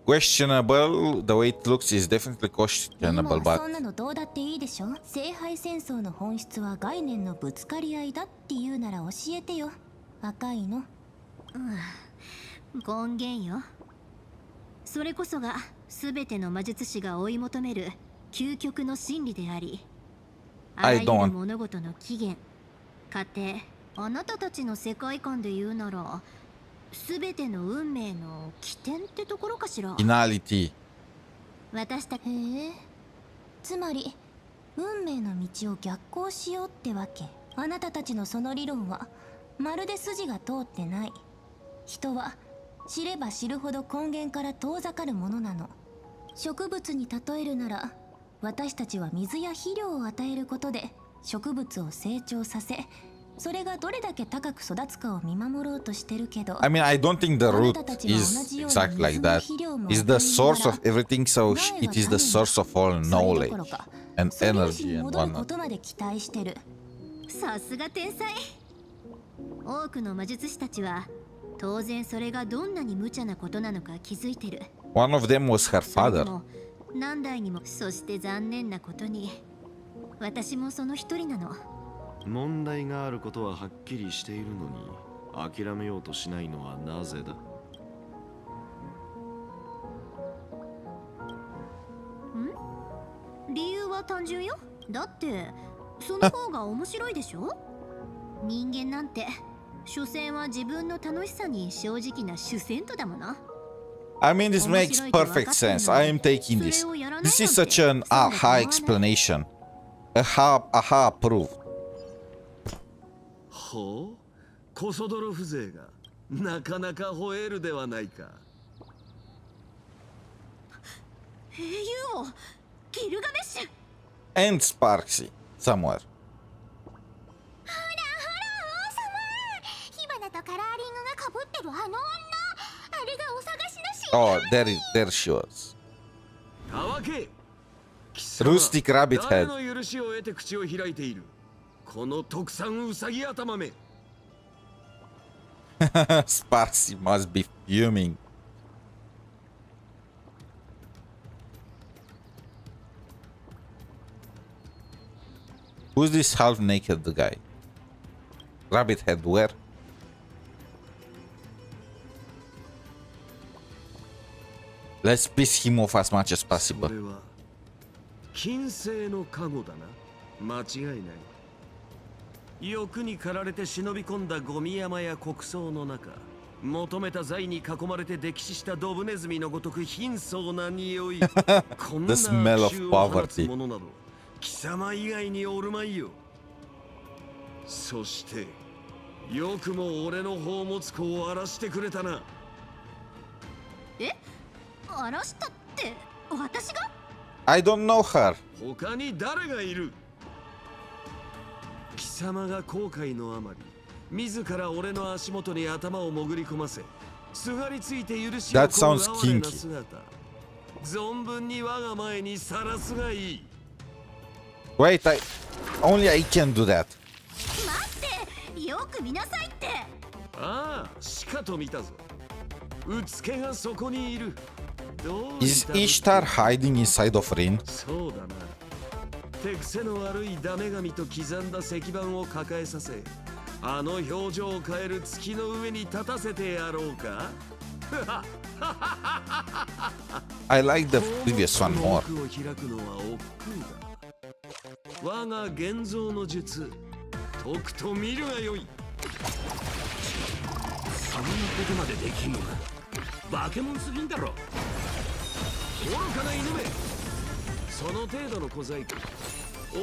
Questionable. The way it looks is definitely questionable, そ but んなのどうだっていいでしょ。聖杯戦争の本質は概念のぶつかり合いだっていうなら教えてよ。赤いの。根源よ。それこそが全ての魔術師が追い求める究極の真理であり、あらゆる物事の起源、過程、あなたたちの世界観で言うなら全ての運命の起点ってところかしら。 finality. 私たち。へえ。つまり運命の道を逆行しようってわけ。あなたたちのその理論はまるで筋が通ってない。人は知れば知るほど根源から遠ざかるものなの。植物に例えるなら、私たちは水や肥料を与えることで植物を成長させ、それがどれだけ高く育つかを見守ろうとしてるけど。 I mean, I don't think the root is exactly like that. It's the source of everything, so it is the source of all knowledge and energy and whatnot. さすが天才。多くの魔術師たちは当然それがどんなに無茶なことなのか気づいてる。One of them was her father. 何代にも。そして残念なことに私もその一人なの。問題があることははっきりしているのに諦めようとしないのはなぜだ？理由は単純よ。だってその方が面白いでしょ。人間なんて所詮は自分の楽しさに正直な主戦闘だもの。 I mean, this makes perfect sense. I am taking this. This is such an aha explanation. Aha approved. ほう、コソドロフ勢がなかなか吠えるではないか。英雄王ギルガメッシュ And Sparksy somewhere. ほらほら王様。火花とカラーリングがかぶってるあの女、あれがお探しのシーン。 Oh, there she was. たわけ。 Rustic rabbit 誰 head. の許しを得て口を開いている。この特産ウサギ頭め。Sparksy must be fuming. Who's this half-naked guy? Rabbit head, where? Let's piss him off as much as possible. それは金星の加護だな。間違いない。欲に駆られて忍び込んだゴミ山や穀倉の中、求めた財に囲まれて溺死したドブネズミのごとく貧相な匂い。こんな The smell of 悪臭を放つ poverty. ものなど貴様以外におるまいよ。そしてよくも俺の宝物庫を荒らしてくれたな。え、荒らしたって私が I don't know her. 他に誰がいる？貴様が後悔のあまり自ら俺の足元に頭を潜り込ませすがりついて許しを That 請う sounds 哀れな kinky. 姿存分に我が前にさらすがいい。 Wait, only I can do that. 待って、よく見なさいって。ああ、しかと見たぞ。うつけがそこにいる。どう Is いたぶって Ishtar hiding inside of Rin? そうだな。手癖の悪いダメ神と刻んだ石板を抱えさせ、あの表情を変える月の上に立たせてやろうか。I like the previous one more. 奥を開くのは億劫だ。我が現像の術、とくと見るがよい。そんなことまでできんのか。化け物すぎんだろ。愚かな犬め、その程度の小細工、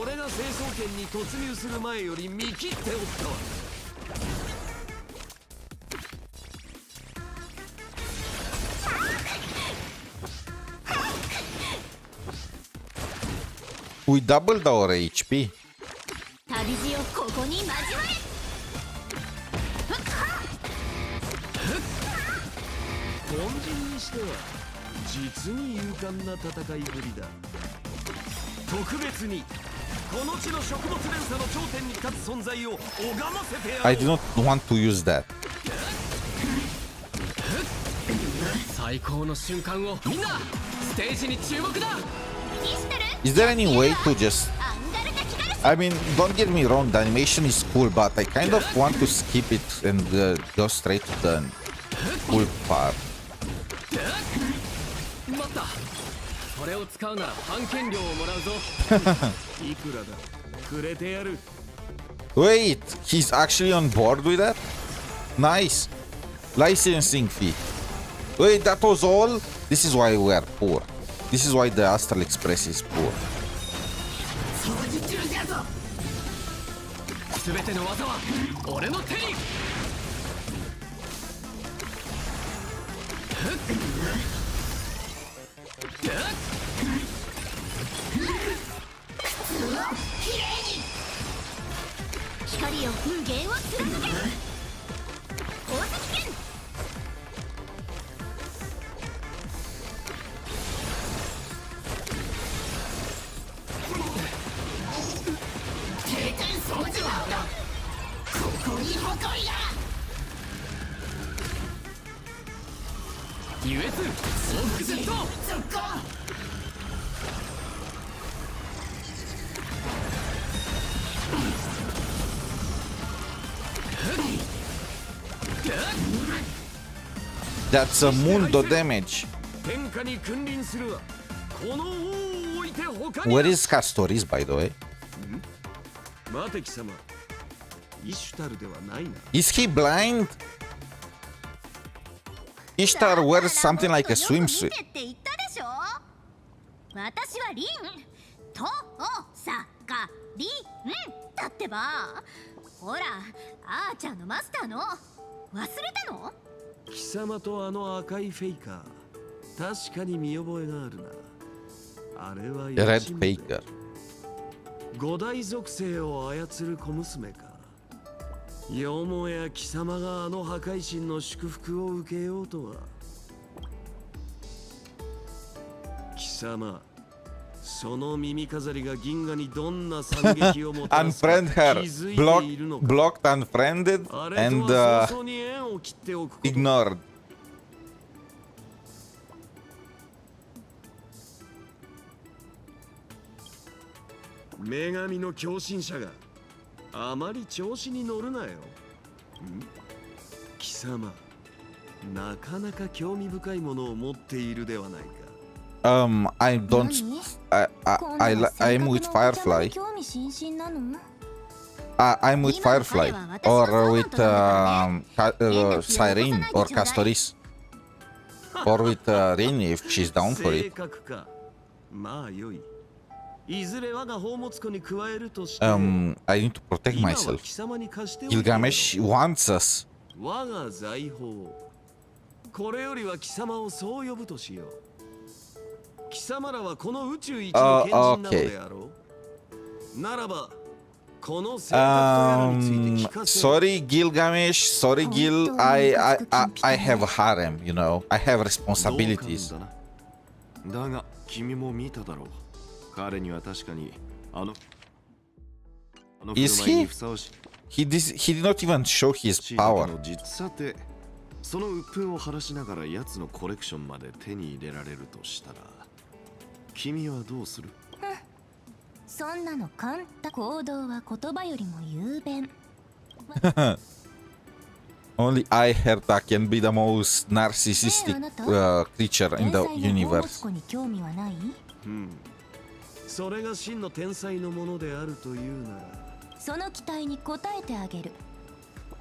俺が成層圏に突入する前より見切っておったわ。We doubled our HP. 旅路をここに交わ凡人にしては実に勇敢な戦いぶりだ。特別にこの地の食物連鎖の頂点に立つ存在を拝ませてやろう。 I do not want to use that. 最高の瞬間をみんなステージに注目だ。 Is there any way to just... I mean, don't get me wrong, the animation is cool, but I kind of want to skip it and go straight to the cool part. 待った。それを使うなら版権料をもらうぞ。いくらだ。くれてやる。 Wait, he's actually on board with that? Nice. Licensing fee. Wait, that was all? This is why we are poor. This is why the Astral Express is poor. 全ての技は俺の手に。光よ、無限を貫け。宝石剣。優越往復ジェット。 That's a mundo damage. 天下に君臨するわ。この王を置いて他に。 Where is Castoris, by the way? 待て貴様。イシュタルではないな。 Is he blind? Ishtar wears something like a swimsuit. って言ったでしょ。私はリンとおさかりんだってば。ほら、あーちゃんのマスターの忘れたの？貴様とあの赤いフェイカー、確かに見覚えがあるな。あれは Red Faker. 五大属性を操る小娘か。よもや貴様があの破壊神の祝福を受けようとは。貴様、その耳飾りが銀河にどんな惨劇をもたらすか Unfriend her. 気づいているのか。 Blocked, unfriended, あれ and とは早々に縁を切っておくこと。 ignored. 女神の狂信者があまり調子に乗るなよ。貴様、なかなか興味深いものを持っているではないか。I don't. I'm with Firefly. 興味津々なの？ I'm with Firefly, or with Cyrene or Castoris, or with Rin if she's down for 性 it. 格か。まあよい。いずれ我が宝物庫に加えるとして、 I need to protect 今は myself. 貴様に貸しておいてよ。 Gilgamesh wants us. 我が財宝。これよりは貴様をそう呼ぶとしよう。貴様らはこの宇宙一の賢人なのであろう。ならばこの選択とやらについて聞かせ。Sorry, Gilgamesh. Sorry, Gil. I have a harem. You know, I have responsibilities. だが君も見ただろう。彼には確かにIs he? He did not even show his power. さて、その鬱憤を晴らしながら奴のコレクションまで手に入れられるとしたら、君はどうする？そんなの簡単。行動は言葉よりも雄弁。Only I, Herta, can be the most narcissistic creature in the universe. それが真の天才のものであるというなら、その期待に応えてあげる。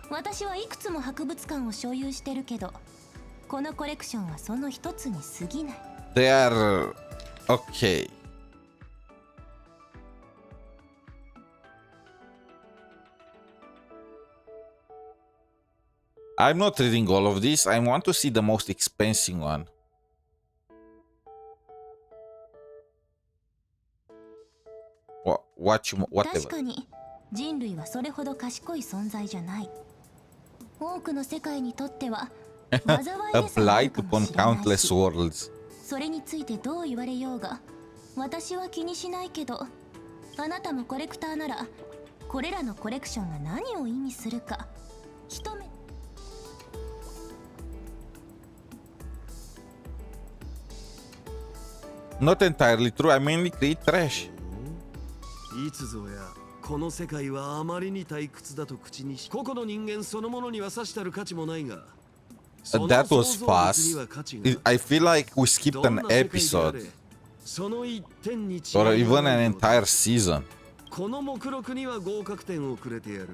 私はいくつも博物館を所有してるけど、このコレクションはその一つに過ぎない。They are okay. I'm not reading all of this. I want to see the most expensive one. Whatever. 確かに人類はそれほど賢い存在じゃない。多くの世界にとっては災いでさえあるかもしれないし。それについてどう言われようが私は気にしないけど、あなたもコレクターならこれらのコレクションが何を意味するか一目。Not entirely true. I mainly create trash. いつぞやこの世界はあまりに退屈だと口にし、個々の人間そのものにはさしたる価値もないが、That was fast. I feel like we skipped an episode. Or even an entire season. この目録には合格点をくれてやる。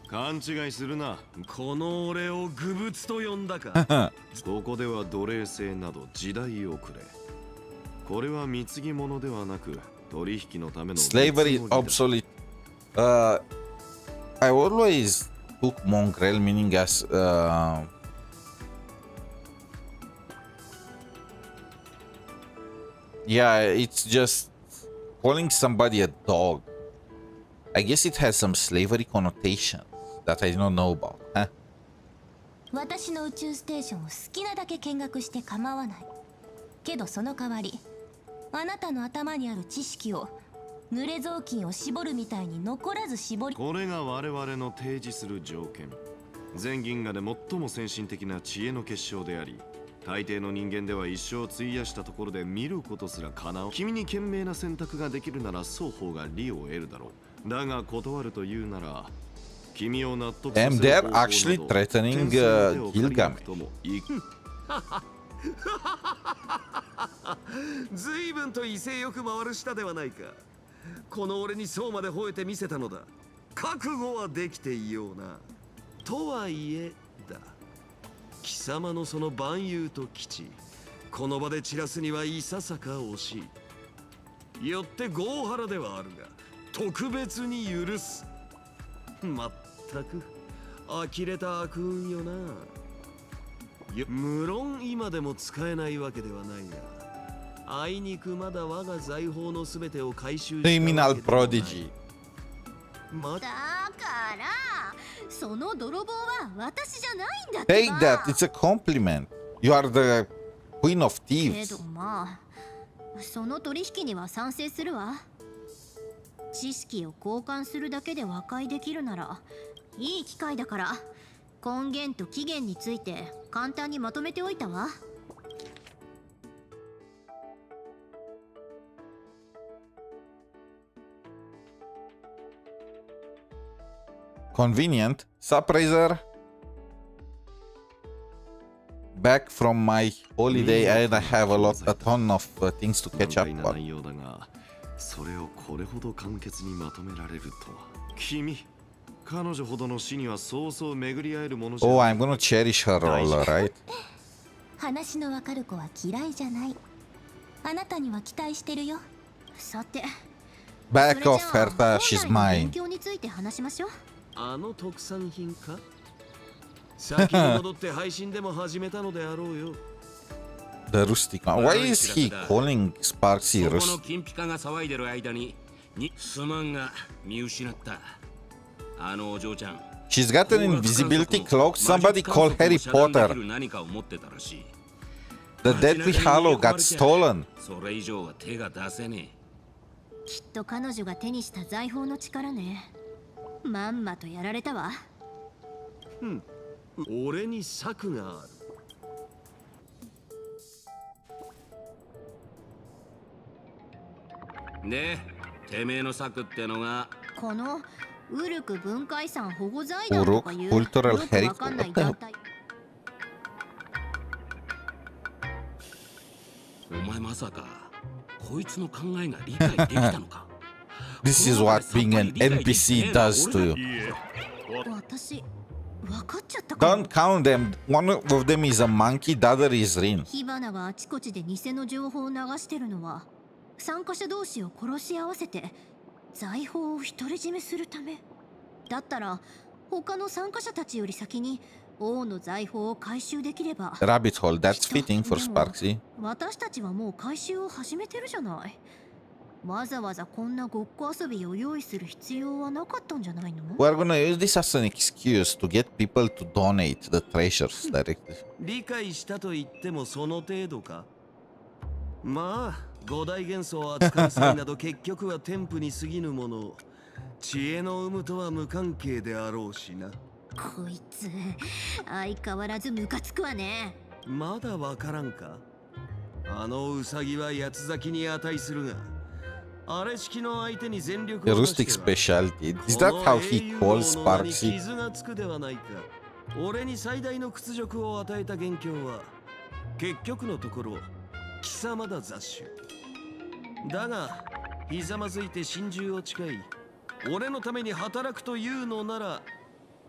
勘違いするな。この俺を愚物と呼んだか。ここでは奴隷制など時代遅れ。これは貢ぎ物ではなく取引のための。Slavery obsolete. I always took mongrel meaning as yeah, it's just calling somebody a dog. I guess it has some slavery connotations that I don't know about. Huh? 私の宇宙ステーションを好きなだけ見学して構わない。けどその代わり、あなたの頭にある知識を濡れ雑巾を絞るみたいに残らず絞り。これが我々の提示する条件。全銀河で最も先進的な知恵の結晶であり、大抵の人間では一生費やしたところで見ることすら叶う。君に賢明な選択ができるなら双方が利を得るだろう。だが断るというなら、君を納得させる And they're actually threatening Gilgamesh. 随分と威勢よく回る舌ではないか。この俺にそうまで吠えてみせたのだ。覚悟はできていような。とはいえだ。貴様のその蛮勇と基地、この場で散らすにはいささか惜しい。よって業腹ではあるが、特別に許す。まったく呆れた悪運よな。無論今でも使えないわけではないが、あいにくまだ我が財宝のすべてを回収したわけではない。Criminal prodigy. だからその泥棒は私じゃないんだってば。 Take that. It's a compliment. You are the queen of け thieves. どまあその取引には賛成するわ。知識を交換するだけで和解できるならいい機会だから、根源と起源について簡単にまとめておいたわ。Convenient. Surpriser. Back from my holiday and I have a ton of things to catch up on. それをこれほど簡潔にまとめられるとは。君、彼女ほどの死にはそうそう巡り合えるものじゃない。 Oh, I'm gonna cherish her all, right? 話のわかる子は嫌いじゃない。あなたには期待してるよ。さて、 Back off, Herta. She's 勉 mine. 強について話しましょう。あの特産品か。先に戻って配信でも始めたのであろうよ。The rustic one. Why is he calling Sparksy そこの rustic? 金ピカが騒いでる間にすまんが見失った。あのお嬢ちゃん。 She's got an invisibility cloak. Somebody call Harry Potter. 何かを持ってたらしい。 The Deathly Hallow got stolen. それ以上は手が出せねえ。きっと彼女が手にした財宝の力ね。まんまとやられたわ。俺に策がある。で、てめえの策ってのがこのウルク文化遺産保護財団とかいう Uruk Cultural よくわかんない Heritage. 団体。お前まさかこいつの考えが理解できたのか。 This is what being an NPC does to you. いいえ、私分かっちゃったかも。 Don't count them. One of them is a monkey, the other is Rin. 火花があちこちで偽の情報を流してるのは参加者同士を殺し合わせて財宝を独り占めするためだったら他の参加者たちより先に王の財宝を回収できれば Rabbit hole. That's fitting for Sparksy. 私たちはもう回収を始めてるじゃない。わざわざこんなごっこ遊びを用意する必要はなかったんじゃないの？ We're gonna use this as an excuse to get people to donate the treasures directly. 理解したと言ってもその程度か。まあ五大元素を扱う際など結局は添付に過ぎぬもの。知恵の有無とは無関係であろうしな。こいつ相変わらずムカつくわね。まだわからんか。あのウサギは八つ咲きに値するが、あれ式の相手に全力 The を出 rustic しては specialty. Is that how he calls この英雄の名に Sparksy? 傷がつくではないか。俺に最大の屈辱を与えた元凶は結局のところ貴様だ雑種。だがひざまずいて心中を誓い俺のために働くというのなら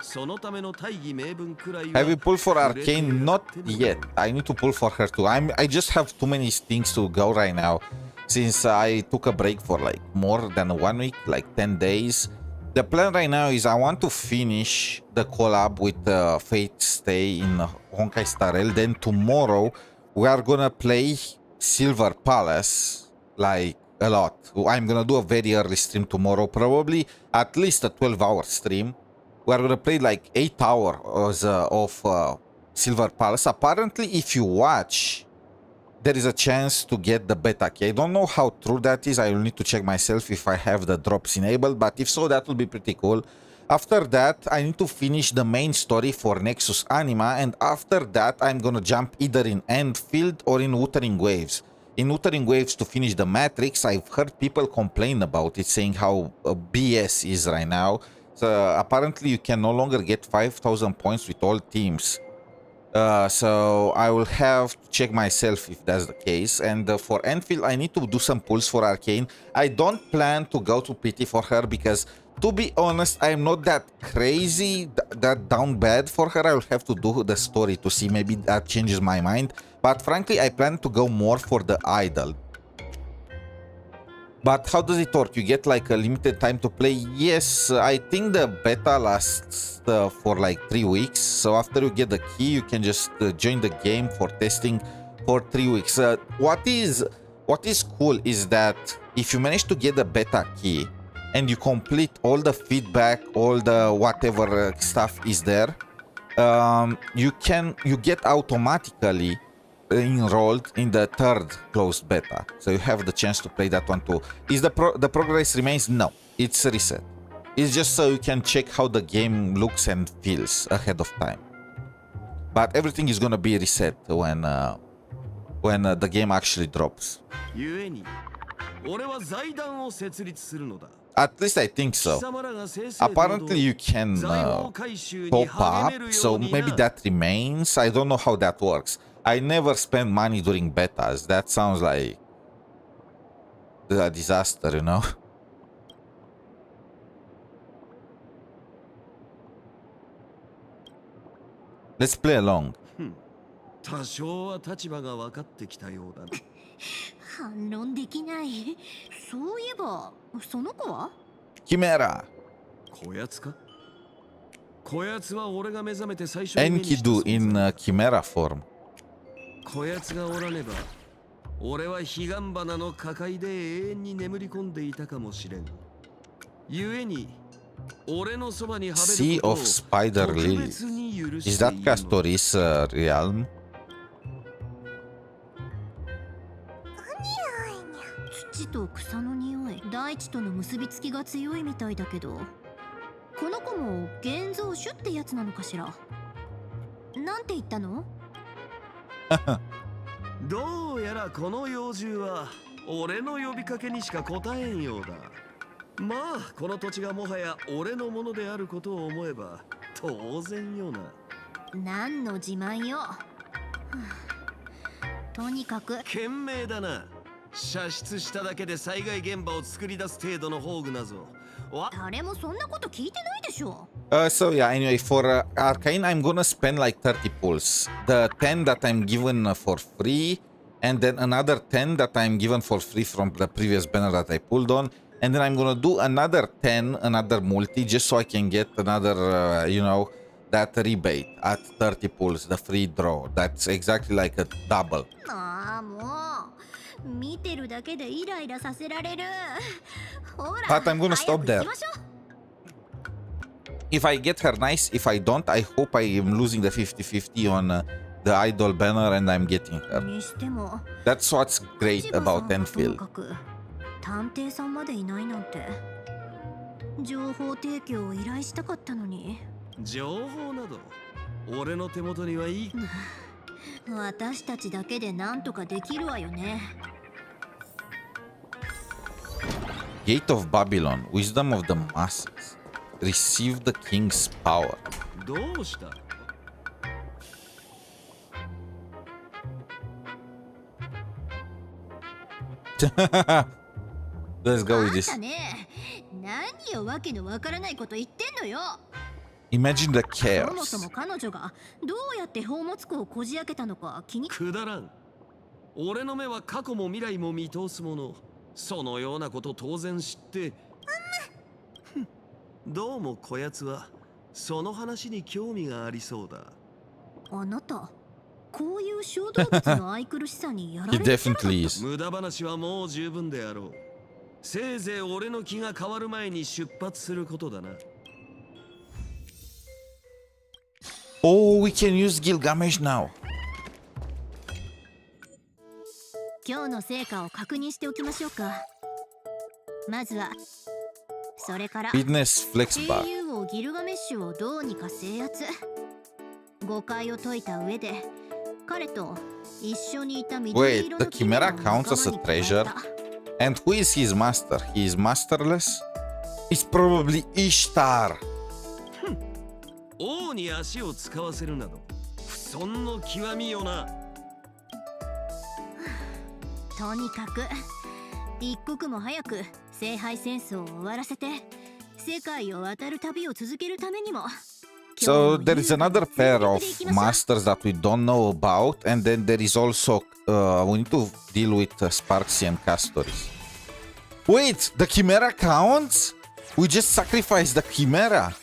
そのための大義名分くらいは Have you pulled for Arcane? Not yet. I need to pull for her too. I just have too many things to go right now. Since I took a break for like more than 1 week, like 10 days. The plan right now is I want to finish the collab with Fate Stay in Honkai Star Rail. Then tomorrow we are gonna play Silver Palace like a lot. I'm gonna do a very early stream tomorrow, probably at least a 12-hour stream. We are gonna play like 8 hours of Silver Palace. Apparently, if you watch, there is a chance to get the beta key. I don't know how true that is. I will need to check myself if I have the drops enabled, but if so, that will be pretty cool. After that, I need to finish the main story for Nexus Anima, and after that, I'm gonna jump either in Endfield or in Wuthering Waves. In Wuthering Waves to finish the Matrix. I've heard people complain about it, saying how BS is right now. So apparently you can no longer get 5,000 points with all teams. So I will have to check myself if that's the case. And for Enfield, I need to do some pulls for Arcane. I don't plan to go to PT for her because, to be honest, I'm not that crazy, that down bad for her. I will have to do the story to see, maybe that changes my mind. But frankly, I plan to go more for the idol. But how does it work? You get like a limited time to play? Yes, I think the beta lasts for like 3 weeks. So after you get the key, you can just join the game for testing for 3 weeks. What is cool is that if you manage to get the beta key and you complete all the feedback, all the whatever stuff is there, you get automatically enrolled in the third closed beta, so you have the chance to play that one too. Is the progress remains? No, it's reset. It's just so you can check how the game looks and feels ahead of time. But everything is gonna be reset when the game actually drops. At least I think so. Apparently you can top up, so maybe that remains. I don't know how that works. I never spend money during betas. That sounds like a disaster, you know? Let's play along. 多少は立場が分かってきたようだ。反論できない。そういえば、その子は？ Chimera. こやつか？こやつは俺が目覚めて最初に目にした Enkidu in Chimera form. こやつがおらねば俺は彼岸花の花海で永遠に眠り込んでいたかもしれん。故に俺のそばにはべる Sea ことを of Spider 特 Lilies. 別に許 Is してい that るの Castoris realm? 土と草の匂い、大地との結びつきが強いみたいだけど、この子も現像種ってやつなのかしら。なんて言ったの？どうやらこの妖獣は俺の呼びかけにしか答えんようだ。まあこの土地がもはや俺のものであることを思えば当然よな。何の自慢よ。とにかく賢明だな。射出しただけで災害現場を作り出す程度の宝具なぞ。誰もそんなこと聞いてないでしょ。So yeah, anyway, for Arcane, I'm gonna spend like 30 pulls. The 10 that I'm given for free, and then another 10 that I'm given for free from the previous banner that I pulled on. And then I'm gonna do another 10, another multi, just so I can get another, you know, that rebate at 30 pulls, the free draw. That's exactly like a double. ああ、もう見てるだけでイライラさせられる。ほら、 But I'm gonna stop there. 早く行きましょう。 If I get her, nice. If I don't, I hope I am losing the 50-50 on the idol banner and I'm getting her. にしても That's what's great about Enfield. 探偵さんまでいないなんて。情報提供を依頼したかったのに。情報など俺の手元にはいい。私たちだけでなんとかできるわよね。 Gate of Babylon, Wisdom of the Masses. Receive the King's power. どうした？ Let's go with this. あんたね、何をわけのわからないこと言ってんのよ。 Imagine the そもそ chaos. も彼女がどうやって宝物庫をこじ開けたのか気に。くだらん。俺の目は過去も未来も見通すもの。そのようなこと当然知って。どうもこやつはその話に興味がありそうだ。あなた、こういう小動物の愛くるしさにやら He れてる。 definitely is. 無駄話はもう十分であろう。せいぜい俺の気が変わる前に出発することだな。 Oh, we can use Gilgamesh now. 今日の成果を確認しておきましょうか。まずはそれから Fitness Flex Bar. 英雄王ギルガメッシュをどうにか制圧。誤解を解いた上で彼と一緒にいた緑 Wait, 色 the のキメラ Chimera を counts as 仲 a 間に加え treasure? た。 And who is his master? He is masterless? It's probably Ishtar. 王に足を使わせるなど不遜の極みよな。とにかく一刻も早く聖杯戦争を終わらせて世界を渡る旅を続けるためにも。 So there is another pair of masters that we don't know about, and then there is also we need to deal with Sparksy and Castoris. Wait, the Chimera counts? We just sacrificed the Chimera.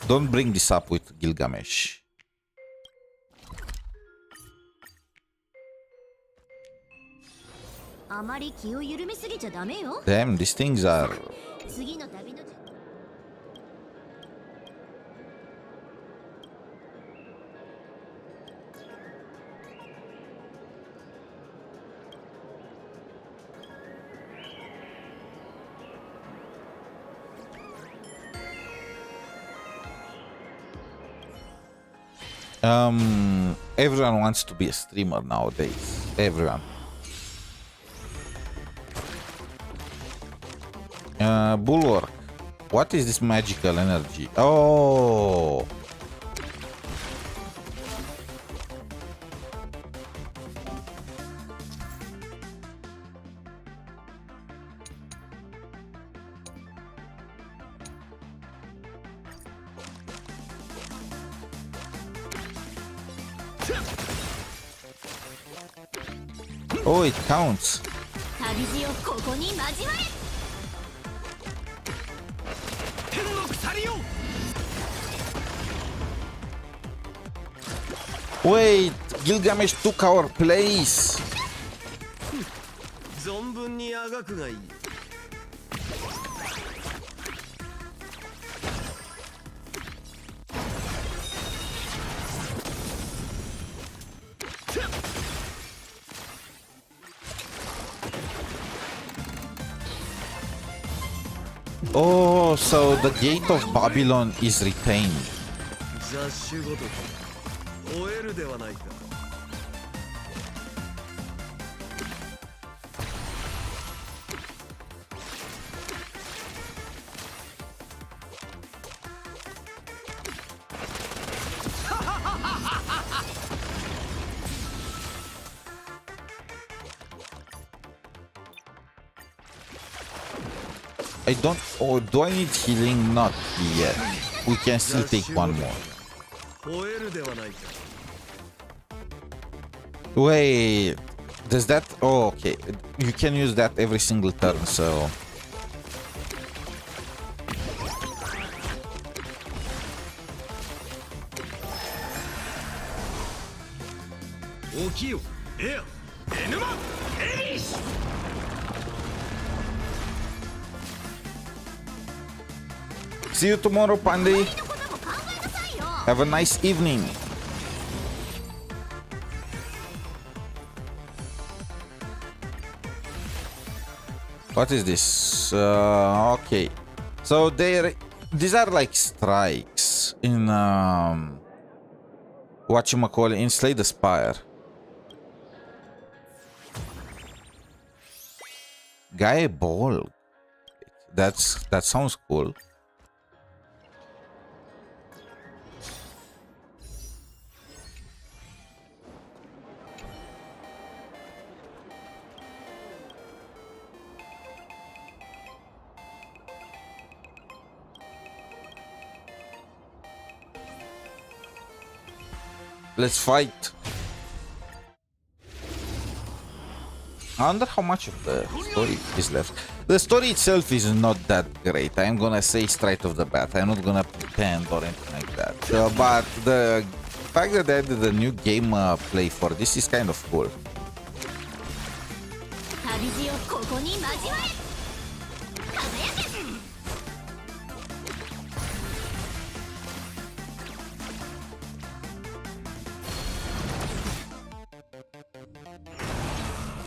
Don't bring this up with Gilgamesh. あまり気を緩めすぎちゃダメよ。 Damn, these things are... 次の旅の Everyone wants to be a streamer nowadays. Everyone. Bulwark. What is this magical energy? Oh. Oh, it counts. 旅路をここに交われ。Wait, Gilgamesh took our place. 存分にあがくがいい。Oh, so the gate of Babylon is retained. 雑種ごとく終えるではないか。I don't... Oh, do I need healing? Not yet. We can still take one more. 終えるではないか。 Wait, does that... Oh, okay. You can use that every single turn, so... See you tomorrow, Pandey. Have a nice evening. What is this? Okay. So these are like strikes in whatchamacallit, in Slay the Spire. Guy ball. That sounds cool. Let's fight. I wonder how much of the story is left. The story itself is not that great. I'm gonna say straight off the bat. I'm not gonna pretend or anything like that. But the fact that they added a new game play for this is kind of cool.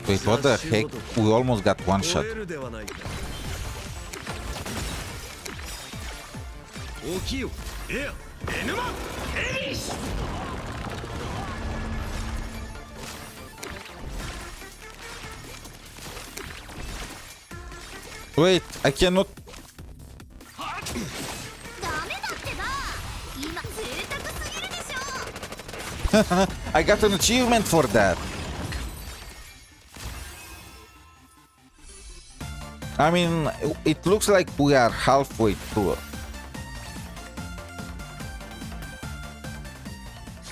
Wait, what the heck? We almost got one shot. Wait, I cannot... I got an achievement for that. I mean, it looks like we are halfway through.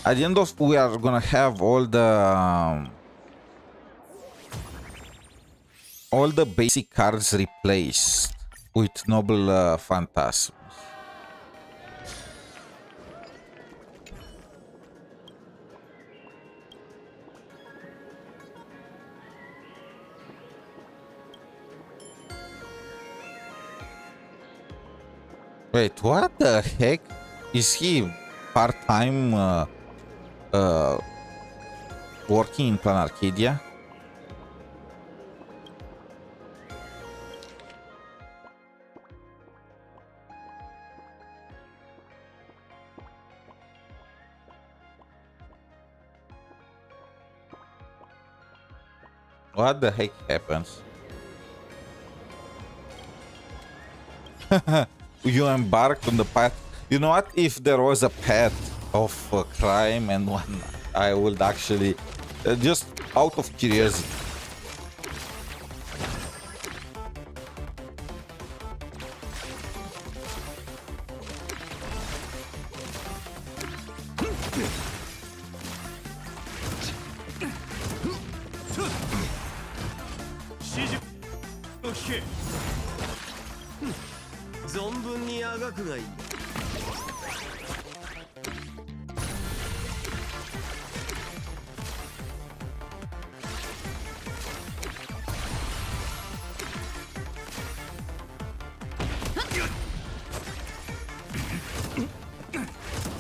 At the end of, we are gonna have all the basic cards replaced with noble phantasms. Wait, what the heck? Is he part-time working in Plan Arcadia? What the heck happens? You embarked on the path. You know what? If there was a path of crime and one, I would actually just out of curiosity. 存分にあがくがいい。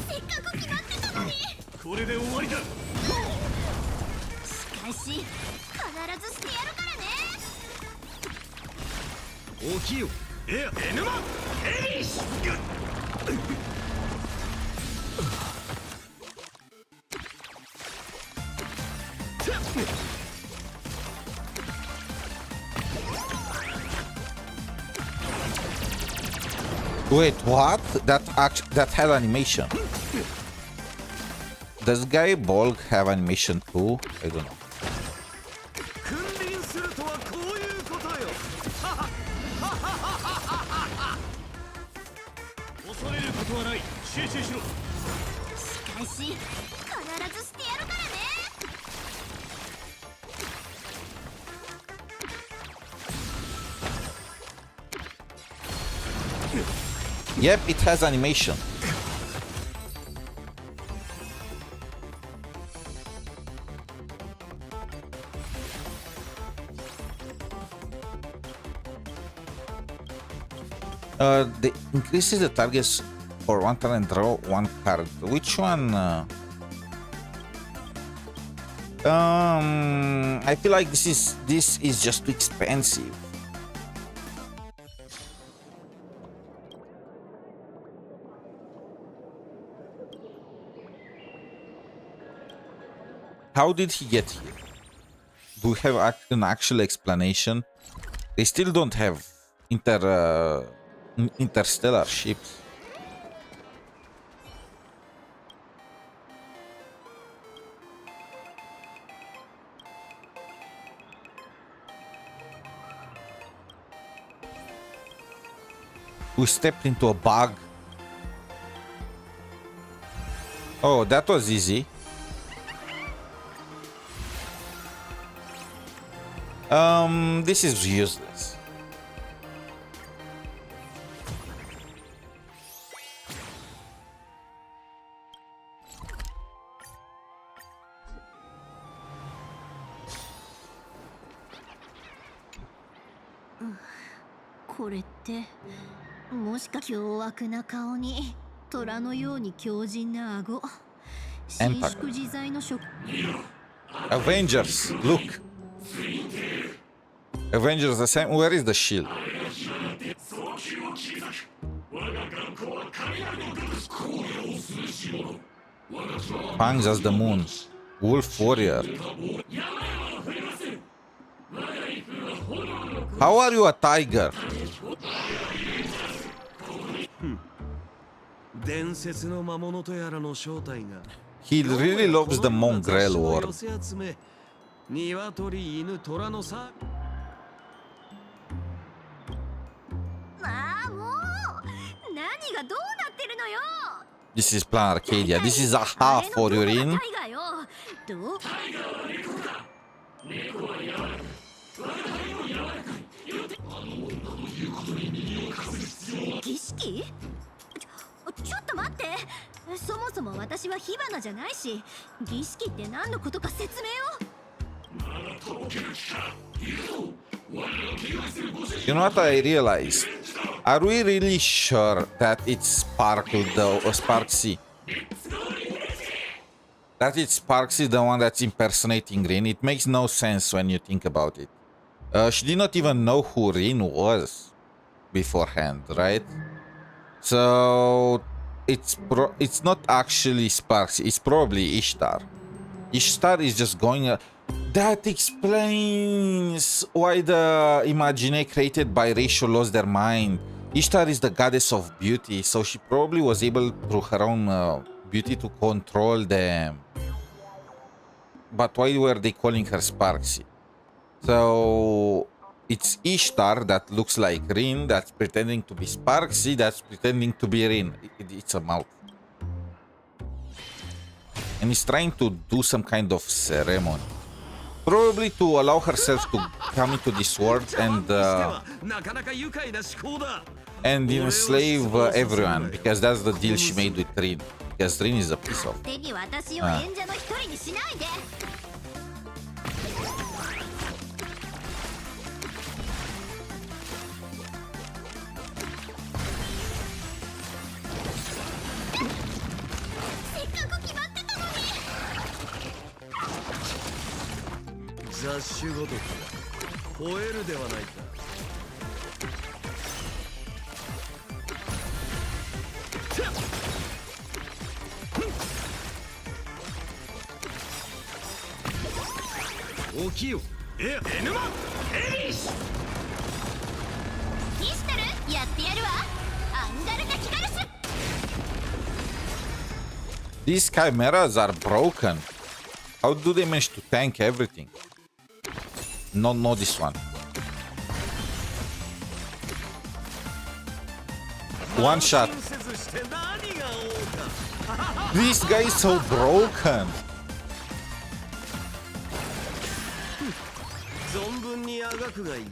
せっかく決まってたのに。これで終わりだ。しかし必ずしてやるからね。起きよ。エヌマエリシ。Wait, what? That had animation. Does Guy Bolg have animation too? I don't know. 君臨するとはこういうことよ。恐れることはない。集中しろ。しかし必ずしてやるからね。Yep, it has animation. They increases the targets for one turn and draw one card. Which one? I feel like this is just too expensive. How did he get here? Do we have an actual explanation? They still don't have interstellar ships. We stepped into a bug. Oh, that was easy. This is useless. Avengers, look. Avengers the same. Where is the shield? Fangs as the moon. Wolf warrior. How are you a tiger? 伝説の魔物とやらの正体が。He really loves the mongrel world. 鶏、犬、虎のさ。ああ、もう何がどうなってるのよ。 This is Plan Arcadia. This is a half for your in. 儀式？ちょっと待って。そもそも私は火花じゃないし、儀式って何のことか説明を。You know what I realized? Are we really sure that it's Sparksy? That it's Sparksy, the one that's impersonating Rin? It makes no sense when you think about it. She did not even know who Rin was beforehand, right? So it's not actually Sparksy. It's probably Ishtar. Ishtar is just going. That explains why the Imagine created by Ratio lost their mind. Ishtar is the goddess of beauty, so she probably was able through her own beauty to control them. But why were they calling her Sparksy? So it's Ishtar that looks like Rin, that's pretending to be Sparksy, that's pretending to be Rin. It's a mouth. And he's trying to do some kind of ceremony. Probably to allow herself to come into this world and enslave everyone, because that's the deal she made with Rin. Because Rin is a piece of. 手に私を演者の一人にしないで。せっかく決まってたのに。雑種ごとく吠えるではないか。起きよ。エヌマエリス。キシタルやってやるわ。アンガルタキガルス。 These chimeras are broken. How do they manage to tank everything? No, this one. One shot. This guy is so broken. 存分にあがくがいい。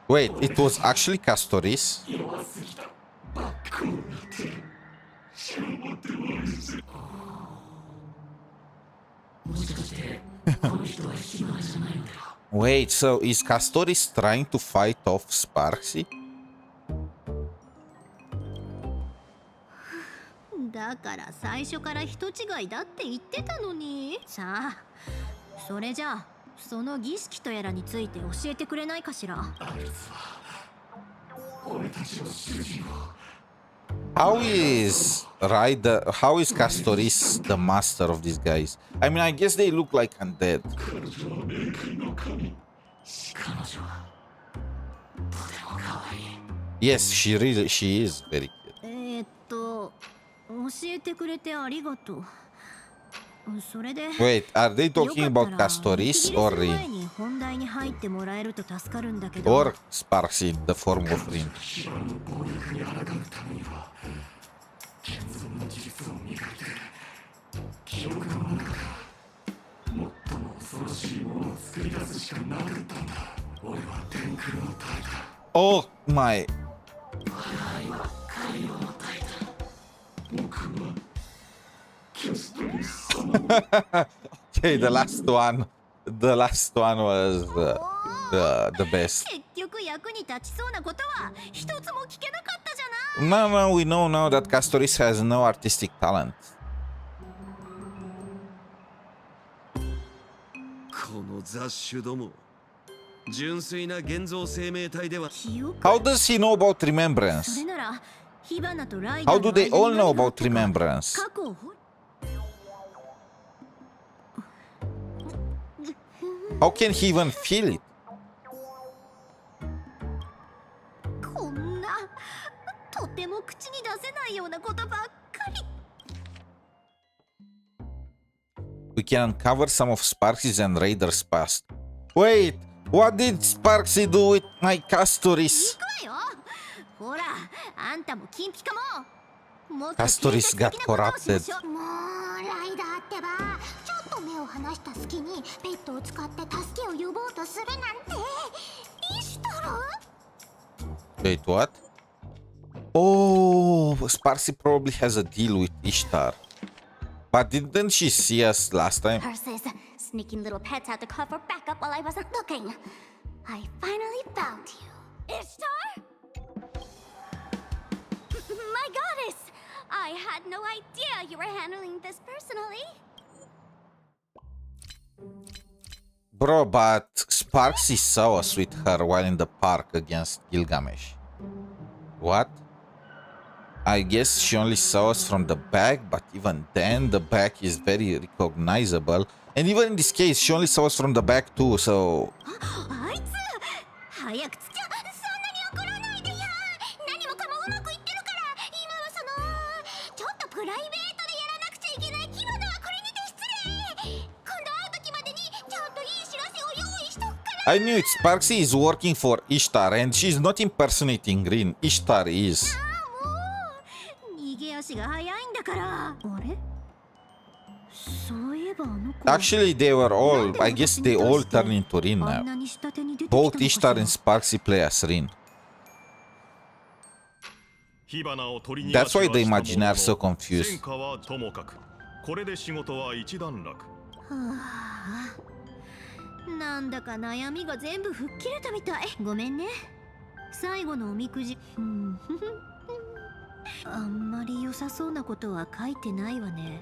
Wait, it was actually Castoris? Wait, so is Castoris trying to fight off 𝗖cie? だから最初から人違いだって言ってたのに。さあ、それじゃあその儀式とやらについて教えてくれないかしら。How is Castoris the master of these guys? I mean, I guess they look like undead. Yes, she is very cute. 教えてくれてありがとう。それで Wait, are they talking about Castoris or Rin? 前に本題に入ってもらえると助かるんだけど。 Or 𝗖cie in the form of Rin? Oh my. Okay, the last one was the best. 結局役に立ちそうなことは一つも聞けなかったじゃない。No, we know now that Castoris has no artistic talent. この雑種ども、純粋な現像生命体では。 How does he know about remembrance? それなら火花とライダー How do they all know about remembrance? 過去を掘 How can he even feel it? こんなとても口に出せないようなことばっかり。 We can uncover some of 𝗖cie's and Raider's past. Wait, what did 𝗖cie do with my Castoris? 行くわよ。ほら、あんたも金ピカも。もっと Castoris got corrupted. もうライダーってば、ちょっと目を離した隙にペットを使って助けを呼ぼうとするなんて。イシュタル？ Wait, what? Oh, 𝗖cie probably has a deal with Ishtar. But didn't she see us last time? Horses, sneaking little pets had to cover backup while I wasn't looking. I finally found you. Ishtar? My goddess! I had no idea you were handling this personally. Bro, but 𝗖cie saw us with her while in the park against Gilgamesh. What? I guess she only saw us from the back, but even then the back is very recognizable. And even in this case, she only saw us from the back too, so... あいつ早くつきゃ。そんなに怒らないでよ。何もかもうまくいってるから。今はちょっ I knew it. Sparksy is working for Ishtar and she's not impersonating Rin. Ishtar is. 逃げ足が早いんだから。あれ？そういえばあの子。Actually, they were all. I guess they all turn into Rin now. Both Ishtar and Sparksy play as Rin. That's why the Imaginary are so confused. これで仕事は一段落。なんだか悩みが全部吹っ切れたみたい。ごめんね。最後のおみくじ。あんまり良さそうなことは書いてないわね。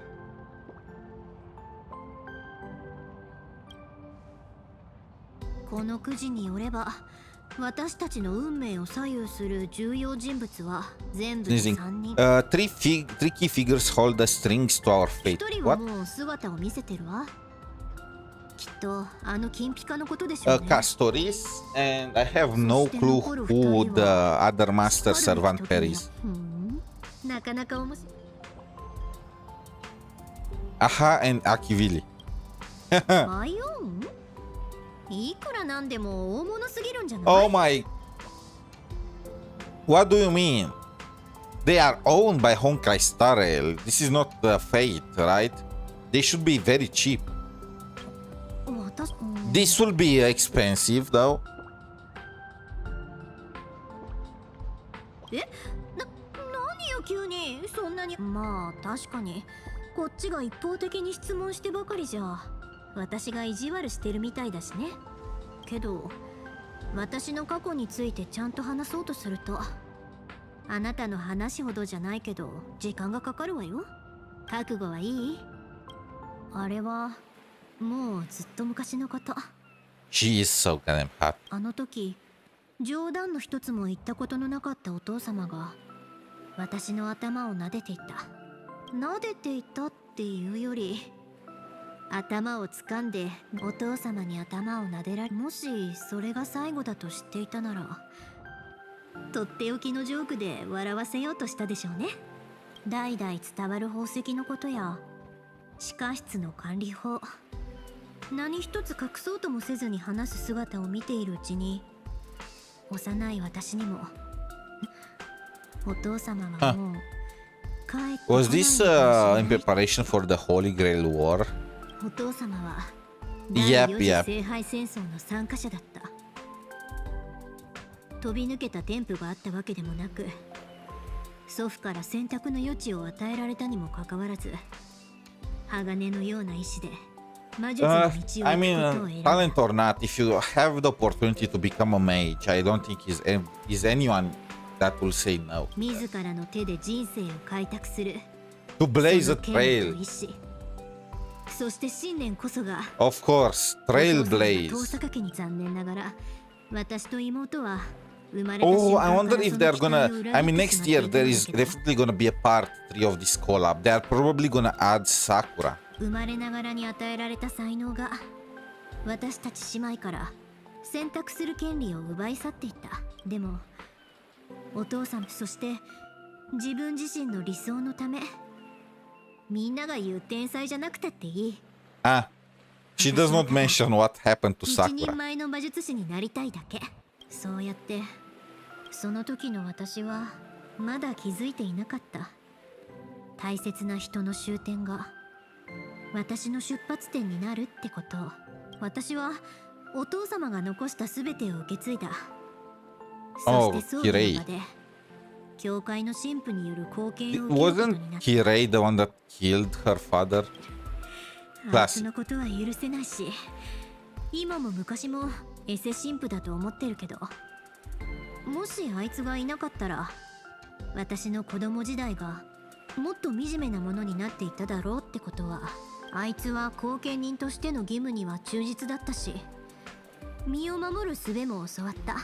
このくじによれば、私たちの運命を左右する重要人物は全部で3人。Three key figures hold the strings to our fate. 1人はもう姿を見せてるわ。きっとあの金ピカのことでしょうね。Castoris, and I have no clue who the other master servant pair is. なかなか面白い。Aha and Akivili. マイオン？いくらなんでも大物すぎるんじゃない？ Oh my. What do you mean? They are owned by Honkai Star Rail. This is not the fate, right? They should be very cheap. This will be expensive though. 何よ急にそんなに。まあ確かにこっちが一方的に質問してばかりじゃ私が意地悪してるみたいだしね。けど私の過去についてちゃんと話そうとするとあなたの話ほどじゃないけど時間がかかるわよ。覚悟はいい？あれはもうずっと昔のこと。She is so goddamn hot. あの時冗談の一つも言ったことのなかったお父様が私の頭を撫でていた。撫でていたっていうより頭を掴んでお父様に頭を撫でられ、もしそれが最後だと知っていたならとっておきのジョークで笑わせようとしたでしょうね。代々伝わる宝石のことや地下室の管理法、何一つ隠そうともせずに話す姿を見ているうちに幼い私にもお父様はもう帰ってこない。 Was this in preparation for the Holy Grail War? お父様は第4次聖杯戦争の参加者だった。飛び抜けた天賦があったわけでもなく、祖父から選択の余地を与えられたにもかかわらず、鋼のような意志で魔術の道を行くことを選んだ。I mean, talent or not, if you have the opportunity to become a mage, I don't think is anyone that will say no. 自らの手で人生を開拓する。To blaze a trail. そして信念こそが。Of course, trailblaze. 遠坂家に残念ながら、私と妹は。Oh, I wonder if they're gonna. I mean, next year there is definitely gonna be a part 3 of this collab. They are probably gonna add Sakura. 生まれながらに与えられた才能が私たち姉妹から選択する権利を奪い去っていった。でもお父さん、そして自分自身の理想のため、みんなが言う天才じゃなくたっていい。Ah, she does not mention what happened to Sakura. 一人前の魔術師になりたいだけ。そうやってその時の私はまだ気づいていなかった。大切な人の終点が私の出発点になるってことを。私はお父様が残した全てを受け継いだ。そして葬儀の場で教会の神父による貢献を受けることになった。 Wasn't Kirei the one that killed her father? あいつのことは許せないし、今も昔もエセ神父だと思ってるけど、もしあいつがいなかったら私の子供時代がもっと惨めなものになっていただろうってことは、あいつは後見人としての義務には忠実だったし、身を守る術も教わった。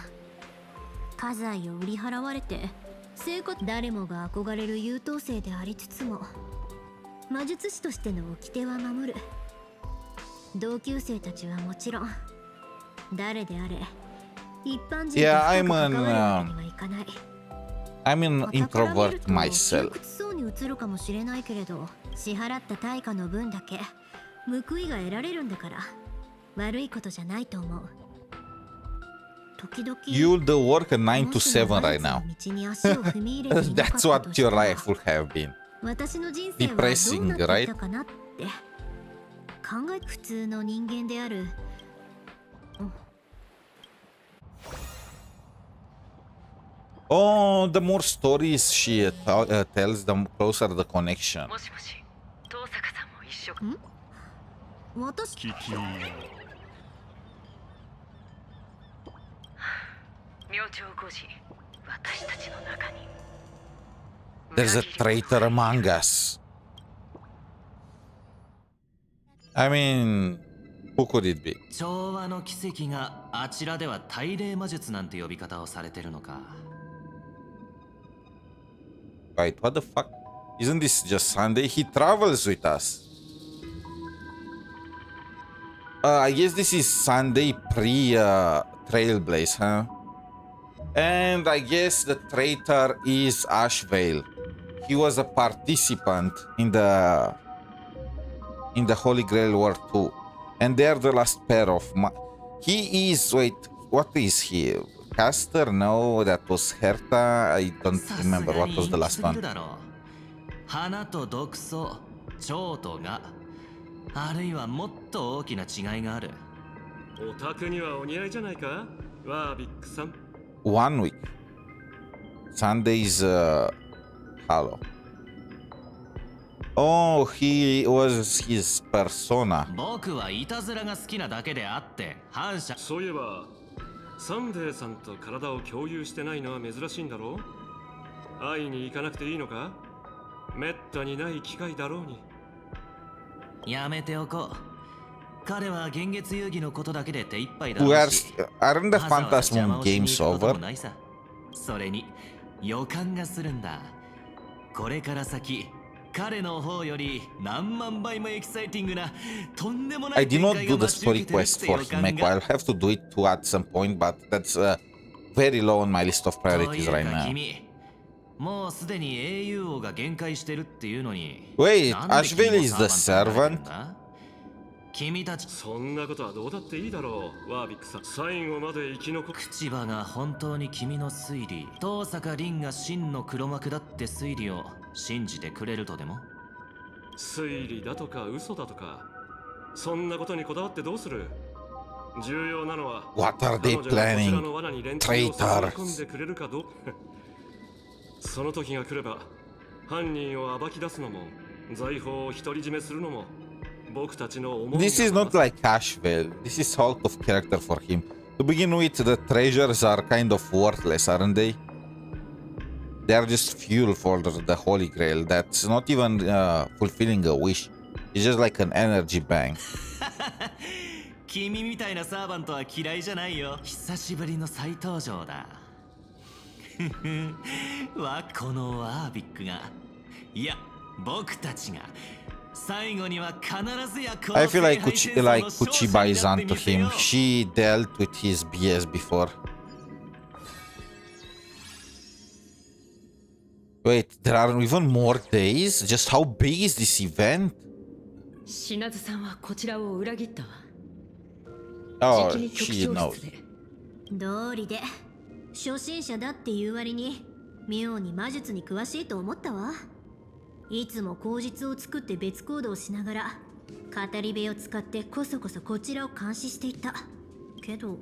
家財を売り払われて誰もが憧れる優等生でありつつも魔術師としての掟は守る。同級生たちはもちろん誰であれ一般人と深く関わるわけにはいかない。I'm an introvert myself. 窮屈そうに映るかもしれないけれど、支払った対価の分だけ報いが得られるんだから悪いことじゃないと思う。You'll do work at 9 to 7 right now. That's what your life would have been. Depressing, right? Oh, the more stories she tells, the closer the connection. 聞き There's a traitor among us. I mean, who could it be? 調和の奇跡があちらでは大霊魔術なんて呼び方をされてるのか。 Wait, what the fuck? Isn't this just Sunday? He travels with us. I guess this is Sunday pre-Trailblaze, huh? And I guess the traitor is 𝗖ญ่𝗍𝗶𝗵𝗁. He was a participant in the Holy Grail War 2. And they're the last pair of... He is... Wait, what is he? Caster? No, that was Herta. I don't remember what was the last one. 花と毒素、蝶とが、あるいはもっと大きな違いがある。お宅にはお似合いじゃないか、ワービックさん。1 week. Sunday's Halo. Oh, he was his persona. 僕はいたずらが好きなだけであって、反射。そういえば、サンデーさんと体を共有してないのは珍しいんだろう？会いに行かなくていいのか？めったにない機会だろうに。やめておこう。彼は幻月遊戯のことだけで手一杯だろうし。Aren't the Phantasm games over? それに予感がするんだ。これから先、彼の方より何万倍もエキサイティングなとんでもない I did not do the story quest for him, Echo. I'll have to do it too at some point, but that's very low on my list of priorities right now. もうすでに英雄王が限界してるっていうのに。Wait, 𝗖ญ่𝗍𝗶𝗵𝗵 is the servant? 君たちそんなことはどうだっていいだろう、ワービックさん。最後まで生き残っ。口場が本当に君の推理、遠坂凛が真の黒幕だって推理を信じてくれるとでも？推理だとか嘘だとか、そんなことにこだわってどうする？重要なのは What are they planning? Traitor. その時が来れば犯人を暴き出すのも財宝を独り占めするのも僕たちの思い。 This is not like 𝗖ญ่𝗍𝗶𝗵. This is out of character for him. To begin with, the treasures are kind of worthless, aren't they? They are just fuel for the Holy Grail. That's not even fulfilling a wish. It's just like an energy bank. 君みたいなサーバントは嫌いじゃないよ。久しぶりの再登場だ。このワービックが、いや、僕たちが最後には必ずや。 I feel like 𝗖mě is onto him. She dealt with his BS before. Wait, there are even more days? Just how big is this event? 品津さんはこちらを裏切ったわ。 Oh, she knows. 道理で初心者だっていう割に妙に魔術に詳しいと思ったわ。いつも口実を作って別行動しながら語り部を使ってこそこそこちらを監視していたけど、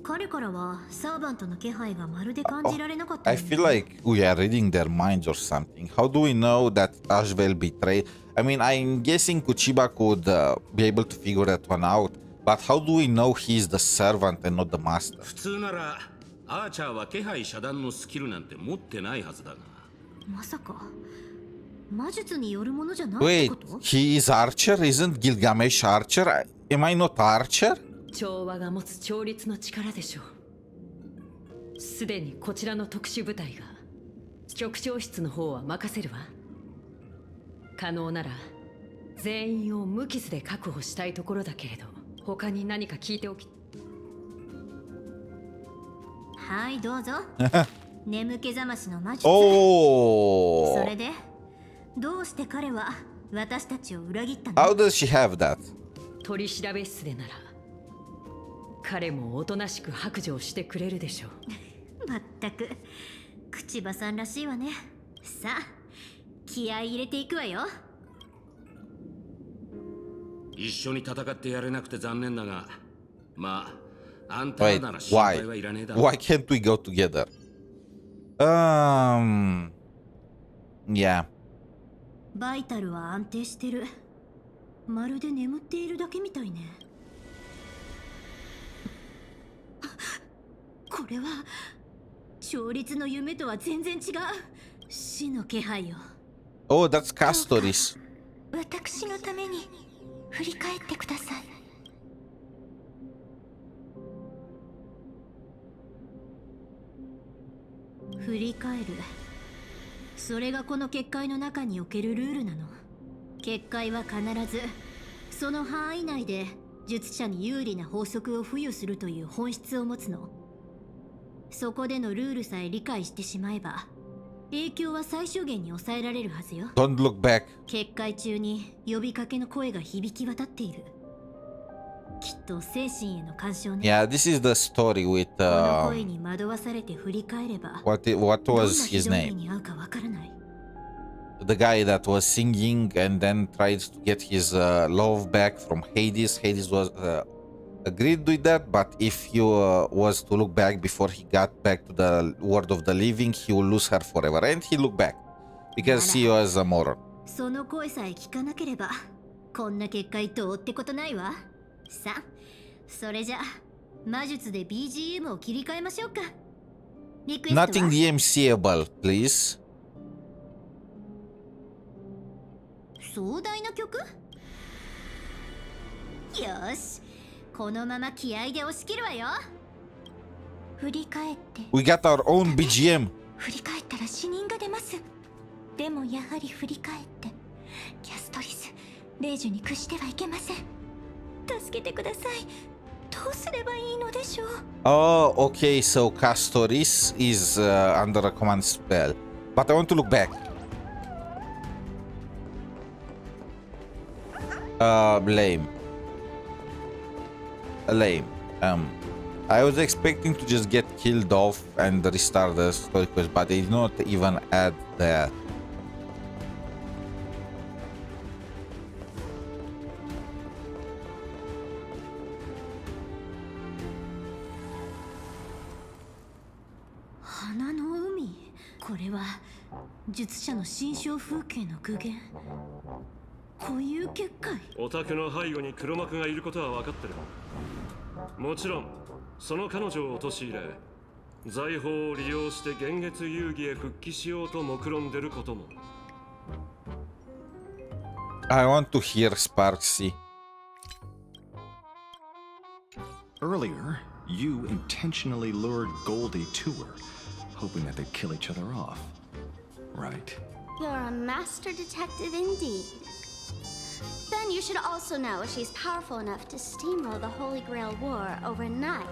彼からはサーバントの気配がまるで感じられなかった。 I feel like we are reading their minds or something. How do we know that 𝗖mě𝗍𝗶𝗵 betrayed? I mean, I'm guessing 𝗖mě could be able to figure that one out. But how do we know he's the servant and not the master? 普通ならアーチャーは気配遮断のスキルなんて持ってないはずだが。まさか魔術によるものじゃないってこと？ Wait, he is archer? Isn't Gilgamesh archer? Am I not archer? 調和が持つ調律の力でしょう。すでにこちらの特殊部隊が局長室の方は任せるわ。可能なら全員を無傷で確保したいところだけれど、他に何か聞いておき。はいどうぞ。眠気覚ましの魔術。Oh! それでどうして彼は私たちを裏切ったの？ How does she have that? 取り調べ室でなら彼もおとなしく白状してくれるでしょう。まったく口場さんらしいわね。さあ気合い入れていくわよ。一緒に戦ってやれなくて残念だが、まああんた Wait, なら心 why? 配はいらねえだろ。 Why can't we go together? Yeah. バイタルは安定してる。まるで眠っているだけみたいね。これは調律の夢とは全然違う死の気配よ。 Oh, that's Castoris. 私のために振り返ってください。振り返る。それがこの結界の中におけるルールなの。結界は必ずその範囲内で術者に有利な法則を付与するという本質を持つの。そこでのルールさえ理解してしまえば影響は最小限に抑えられるはずよ。 Don't look back. 結界中に呼びかけの声が響き渡っている。きっと精神への干渉ね。 Yeah, this is the story with この声に惑わされて振り返れば what どんな was ひ his どい目 name? に遭うかわからない。 The guy that was singing and then tried to get his love back from Hades. Hades was agreed with that, but if he was to look back before he got back to the world of the living, he will lose her forever. And he looked back because he was a moron. その声さえ聞かなければこんな結界通ってことないわ。さあそれじゃ魔術で BGM を切り替えましょうか。リクエストは Nothing DMCable, please. 壮大な曲。よしこのまま気合で押し切るわよ。振り返って We got our own BGM. 振り返ったら死人が出ます。でもやはり振り返ってキャストリス霊樹に屈してはいけません。助けてください。どうすればいいのでしょう。 Oh, okay, so Castoris is under a command spell. But I want to look back. Lame. Lame. I was expecting to just get killed off and restart the story quest, but they did not even add that. Hana-no-umi。これは術者の心象風景の具現。固有結界。オタクの背後に黒幕がいることは分かってる。もちろんその彼女を陥れ財宝を利用して現月遊戯へ復帰しようと目論んでることも。 I want to hear 𝗖cie. Earlier, you intentionally lured Goldie to her, hoping that they'd kill each other off. Right? You're a master detective indeed. Then you should also know she's powerful enough to steamroll the Holy Grail War overnight.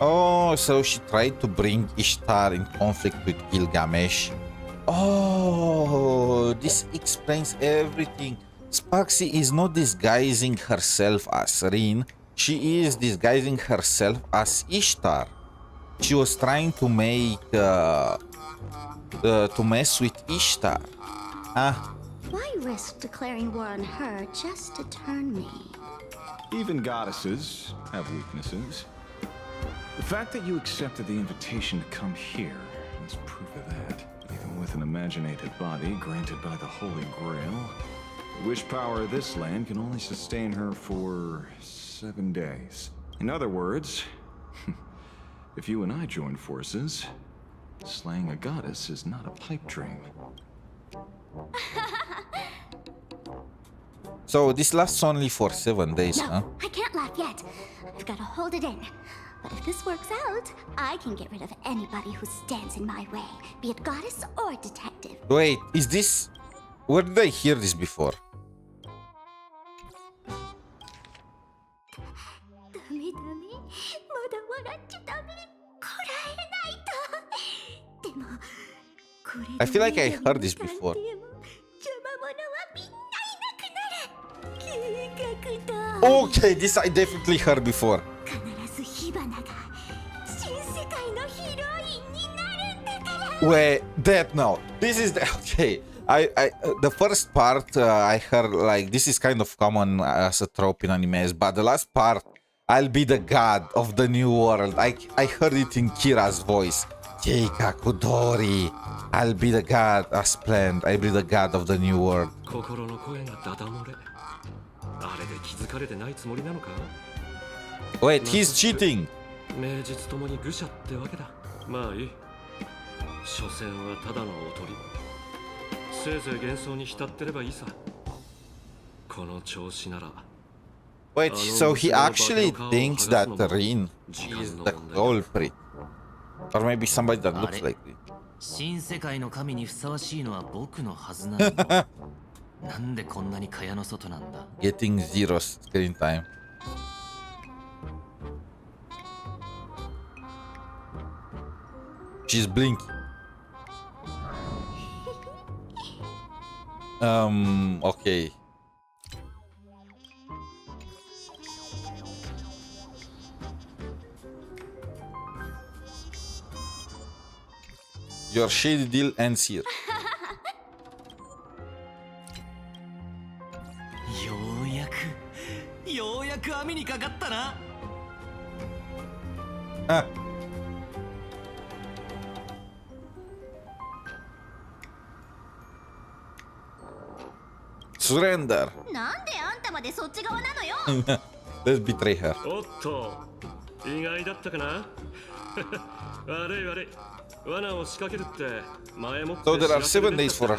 Oh, so she tried to bring Ishtar in conflict with Gilgamesh. Oh, this explains everything. 𝗖cie is not disguising herself as Rin. She is disguising herself as Ishtar. She was trying to make to mess with Ishtar. Ah. Why risk declaring war on her just to turn me? Even goddesses have weaknesses. The fact that you accepted the invitation to come here is proof of that. Even with an imaginative body granted by the Holy Grail, the wish power of this land can only sustain her for 7 days. In other words, if you and I join forces, slaying a goddess is not a pipe dream. So this lasts only for 7 days, No, huh? I can't laugh yet. I've got to hold it in. But if this works out, I can get rid of anybody who stands in my way, be it goddess or detective. Wait, is this... Where did I hear this before? ダメダメ。まだ笑っちゃダメ。こらえないと。でも、これで I feel like I heard this before. 邪魔者はみんないなくなる。計画だ。 Okay, this I definitely heard before. 必ず Wait, that no. This is the okay. The first part I heard like this is kind of common as a trope in animes, but the last part, I'll be the god of the new world. I heard it in Kira's voice. Keika Kudori. I'll be the god as planned. I'll be the god of the new world. Wait, he's cheating. 名実ともに愚者ってわけだ。まあいい。所詮はただのおとり。せいぜい幻想に浸ってればいいさ。この調子なら。Wait, so he actually thinks that Rin is the culprit, or maybe somebody that looks like it. 新世界の神にふさわしいのは僕のはずなのに。なんでこんなに蚊帳の外なんだ。Getting 0 screen time. She's blinking. Okay. Your shady deal ends here. ようやく網にかかったな。Ah. Surrender. なんであんたまでそっち側なのよ。Let's betray her. おっと、意外だったかな。悪い悪い。罠を仕掛けるって前もって。 So there are 7 days for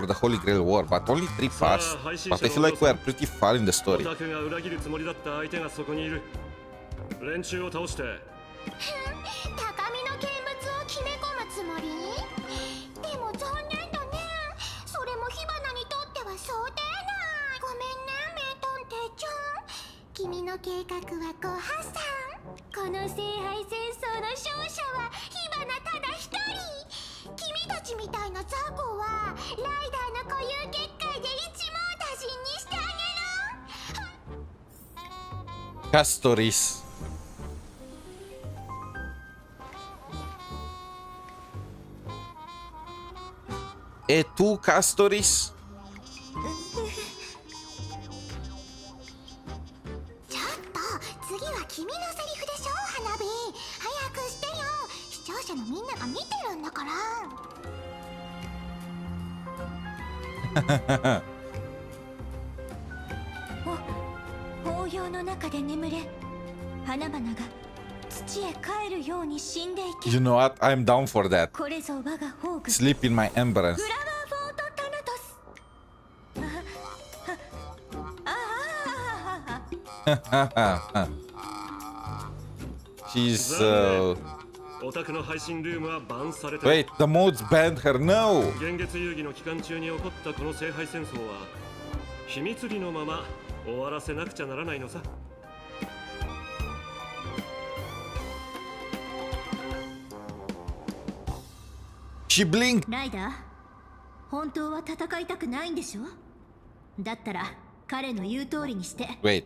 the Holy Grail War, but only 3 passed. But I feel like we are pretty far in the story. オタクが裏切るつもりだった相手がそこにいる。連中を倒して。高みの見物を決め込むつもり？でも残念だね。それも火花にとっては想定内。ごめんね、名探偵ちゃん。君の計画はご破産。この聖杯戦争の勝者は火花ただ一人。君たちみたいな雑魚はライダーの固有結界で一網打尽にしてあげる。Castoris. Tu Castoris? ちょっと次は君のセリフでしょ、花火。早くしてよ。視聴者のみんなが見てるんだから。抱擁の中で眠れ。花々が土へ帰るように死んでいけ。 You know what? I'm down for that. これぞ我が宝具。 Sleep in my embrace. フラワーフォートタナトス。She's Wait, the mods banned her. No. 現月遊戯の期間中に起こったこの聖杯戦争は秘密裏のまま終わらせなくちゃならないのさ。She blinked. ライダー、本当は戦いたくないんでしょ？だったら彼の言う通りにして。 Wait.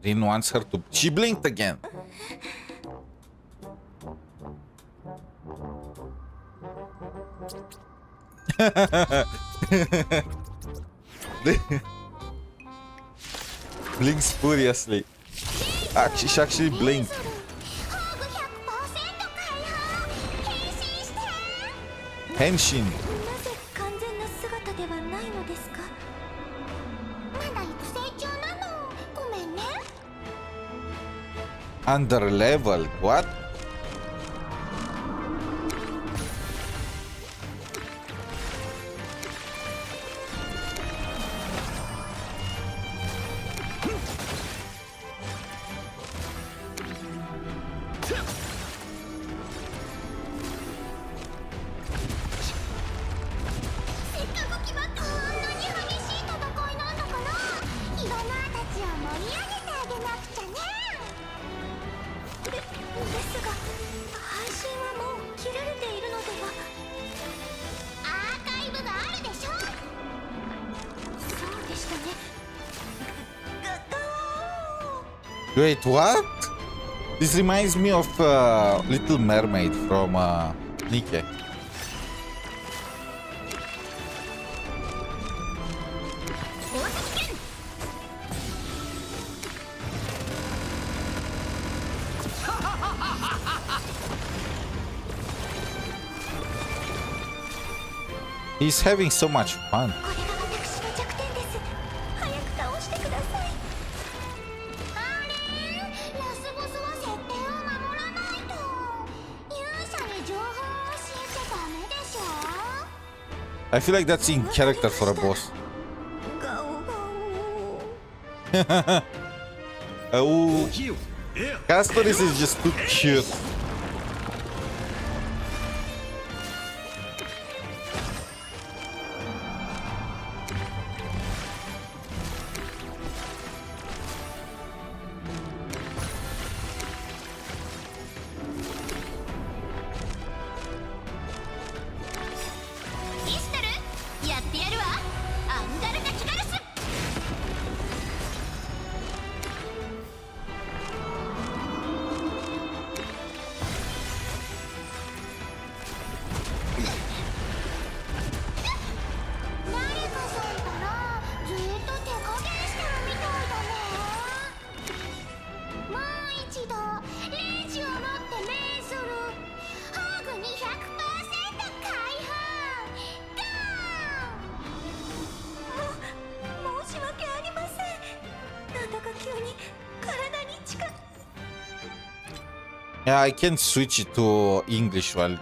Rin wants her to. She blinked again. Blinks furiously. She actually blinked. Henshin. なぜ完全な姿ではないのですか？まだ育成中なの。ごめんね。Under level. What? Wait, what? This reminds me of Little Mermaid from Nike. He's having so much fun. これが私の弱点です。早く倒してください。あれ、ラスボスは設定を守らないと。勇者に情報を教えちゃダメでしょ。 I feel like that's in character for a boss. ガオガオ。Oh, Castoris is just too cute. Yeah, I can switch it to English while.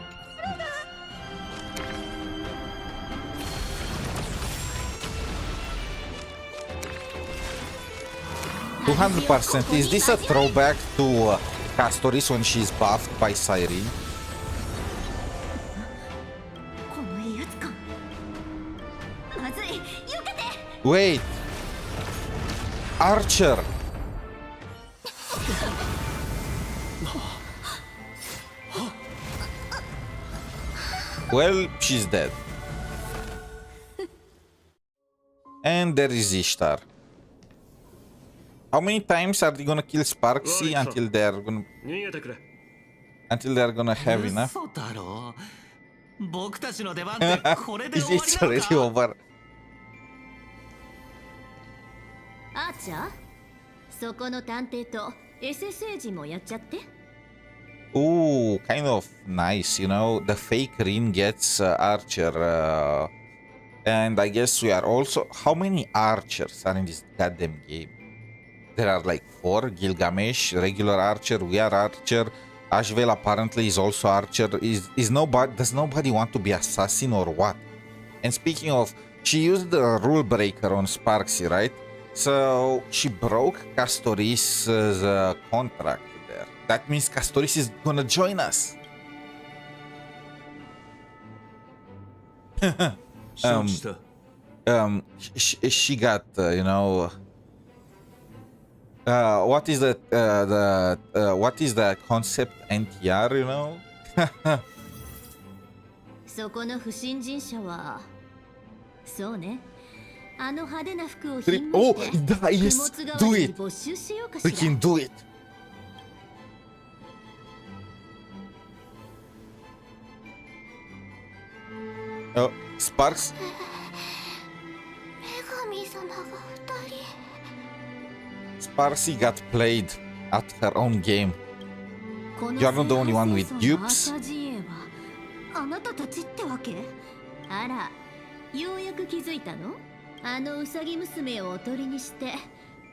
%. Is this a throwback to Castoris when she's buffed by 𝗖rie? Wait! Archer! Well, she's dead. And there is 𝗖ście. How many times are they gonna kill 𝗖cie until they're gonna have enough? It's already over. アーチャー、そこの探偵と SSA もやっちゃって。 Ooh, kind of nice, you know. The fake ring gets Archer, and I guess we are also. How many archers are in this goddamn game? There are like 4. Gilgamesh, regular Archer, we are Archer. 𝗖ście apparently is also Archer. Is nobody? Does nobody want to be assassin or what? And speaking of, she used the rule breaker on 𝗖cie, right? So she broke Castoris' contract there. That means Castoris is gonna join us. She got, you know. What is the concept NTR, you know? そこの不審人者は、そうね。あの派手な服をひんまして、yes, do it. We can do it. Oh, 𝗖cie. 女神様が2人。𝗖cie got played at her own game. You are not the only one with dupes. あなたたちってわけ？あら、ようやく気づいたの？あのウサギ娘をおとりにして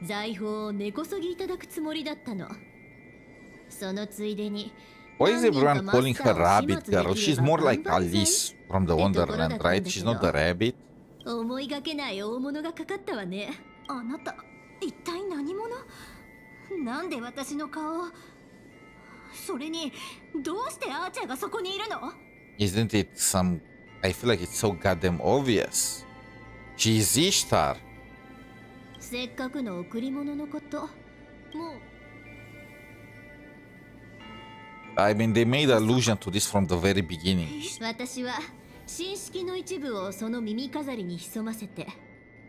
財宝を根こそぎいただくつもりだったの。そのついでに。Why is everyone calling her Rabbit Girl? She's more like Alice from the Wonderland, right? She's not the rabbit. 思いがけない大物がかかったわね。あなた、一体何者？なんで私の顔？それに、どうしてアーチャーがそこにいるの？ Isn't it some... I feel like it's so goddamn obvious. She's 𝗖ście. せっかくの贈り物のこと、もう。I mean, they made allusion to this from the very beginning. 私は神式の一部をその耳飾りに潜ませて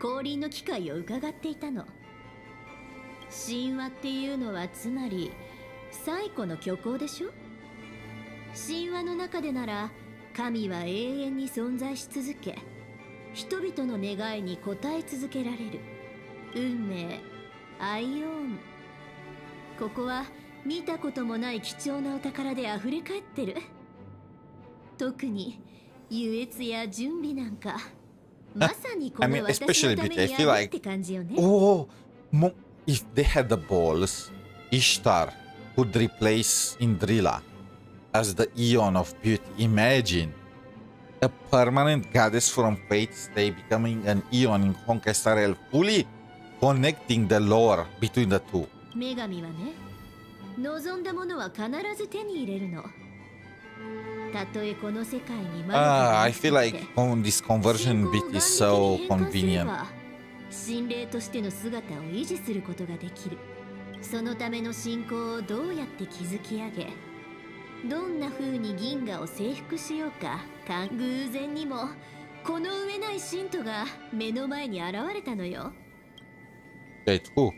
降臨の機会を伺っていたの。神話っていうのはつまり最古の虚構でしょ。神話の中でなら神は永遠に存在し続け、人々の願いに応え続けられる運命アイオン。ここは見たこともない貴重なお宝であふれ返ってる。特に優越や準備なんかまさにこの私のためにあるって感じよね。Oh, if they had the balls, Ishtar would replace Indrila as the Eon of Beauty. Imagine a permanent goddess from Fate's Day becoming an Eon in Honkai Star Rail, fully connecting the lore between the two. 女神はね、望んだものは必ず手に入れるの。たとえこの世界にI feel like this conversion bit is so convenient. 神霊としての姿を維持することができる。そのための信仰をどうやって築き上げ、どんな風に銀河を征服しようか、偶然にもこの上ない信徒が目の前に現れたのよ。Who?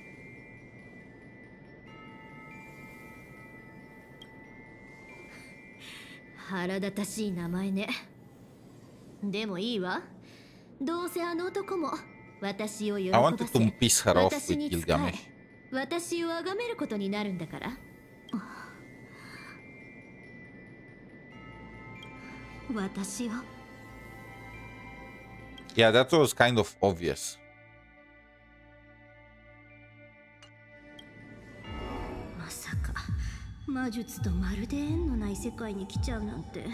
腹立たしい名前ね。でもいいわ。どうせあの男も私を喜ばせ、私に仕え、私を崇めることになるんだから。私を。Yeah, that was kind of obvious. まさか魔術とまるで縁のない世界に来ちゃうなんて、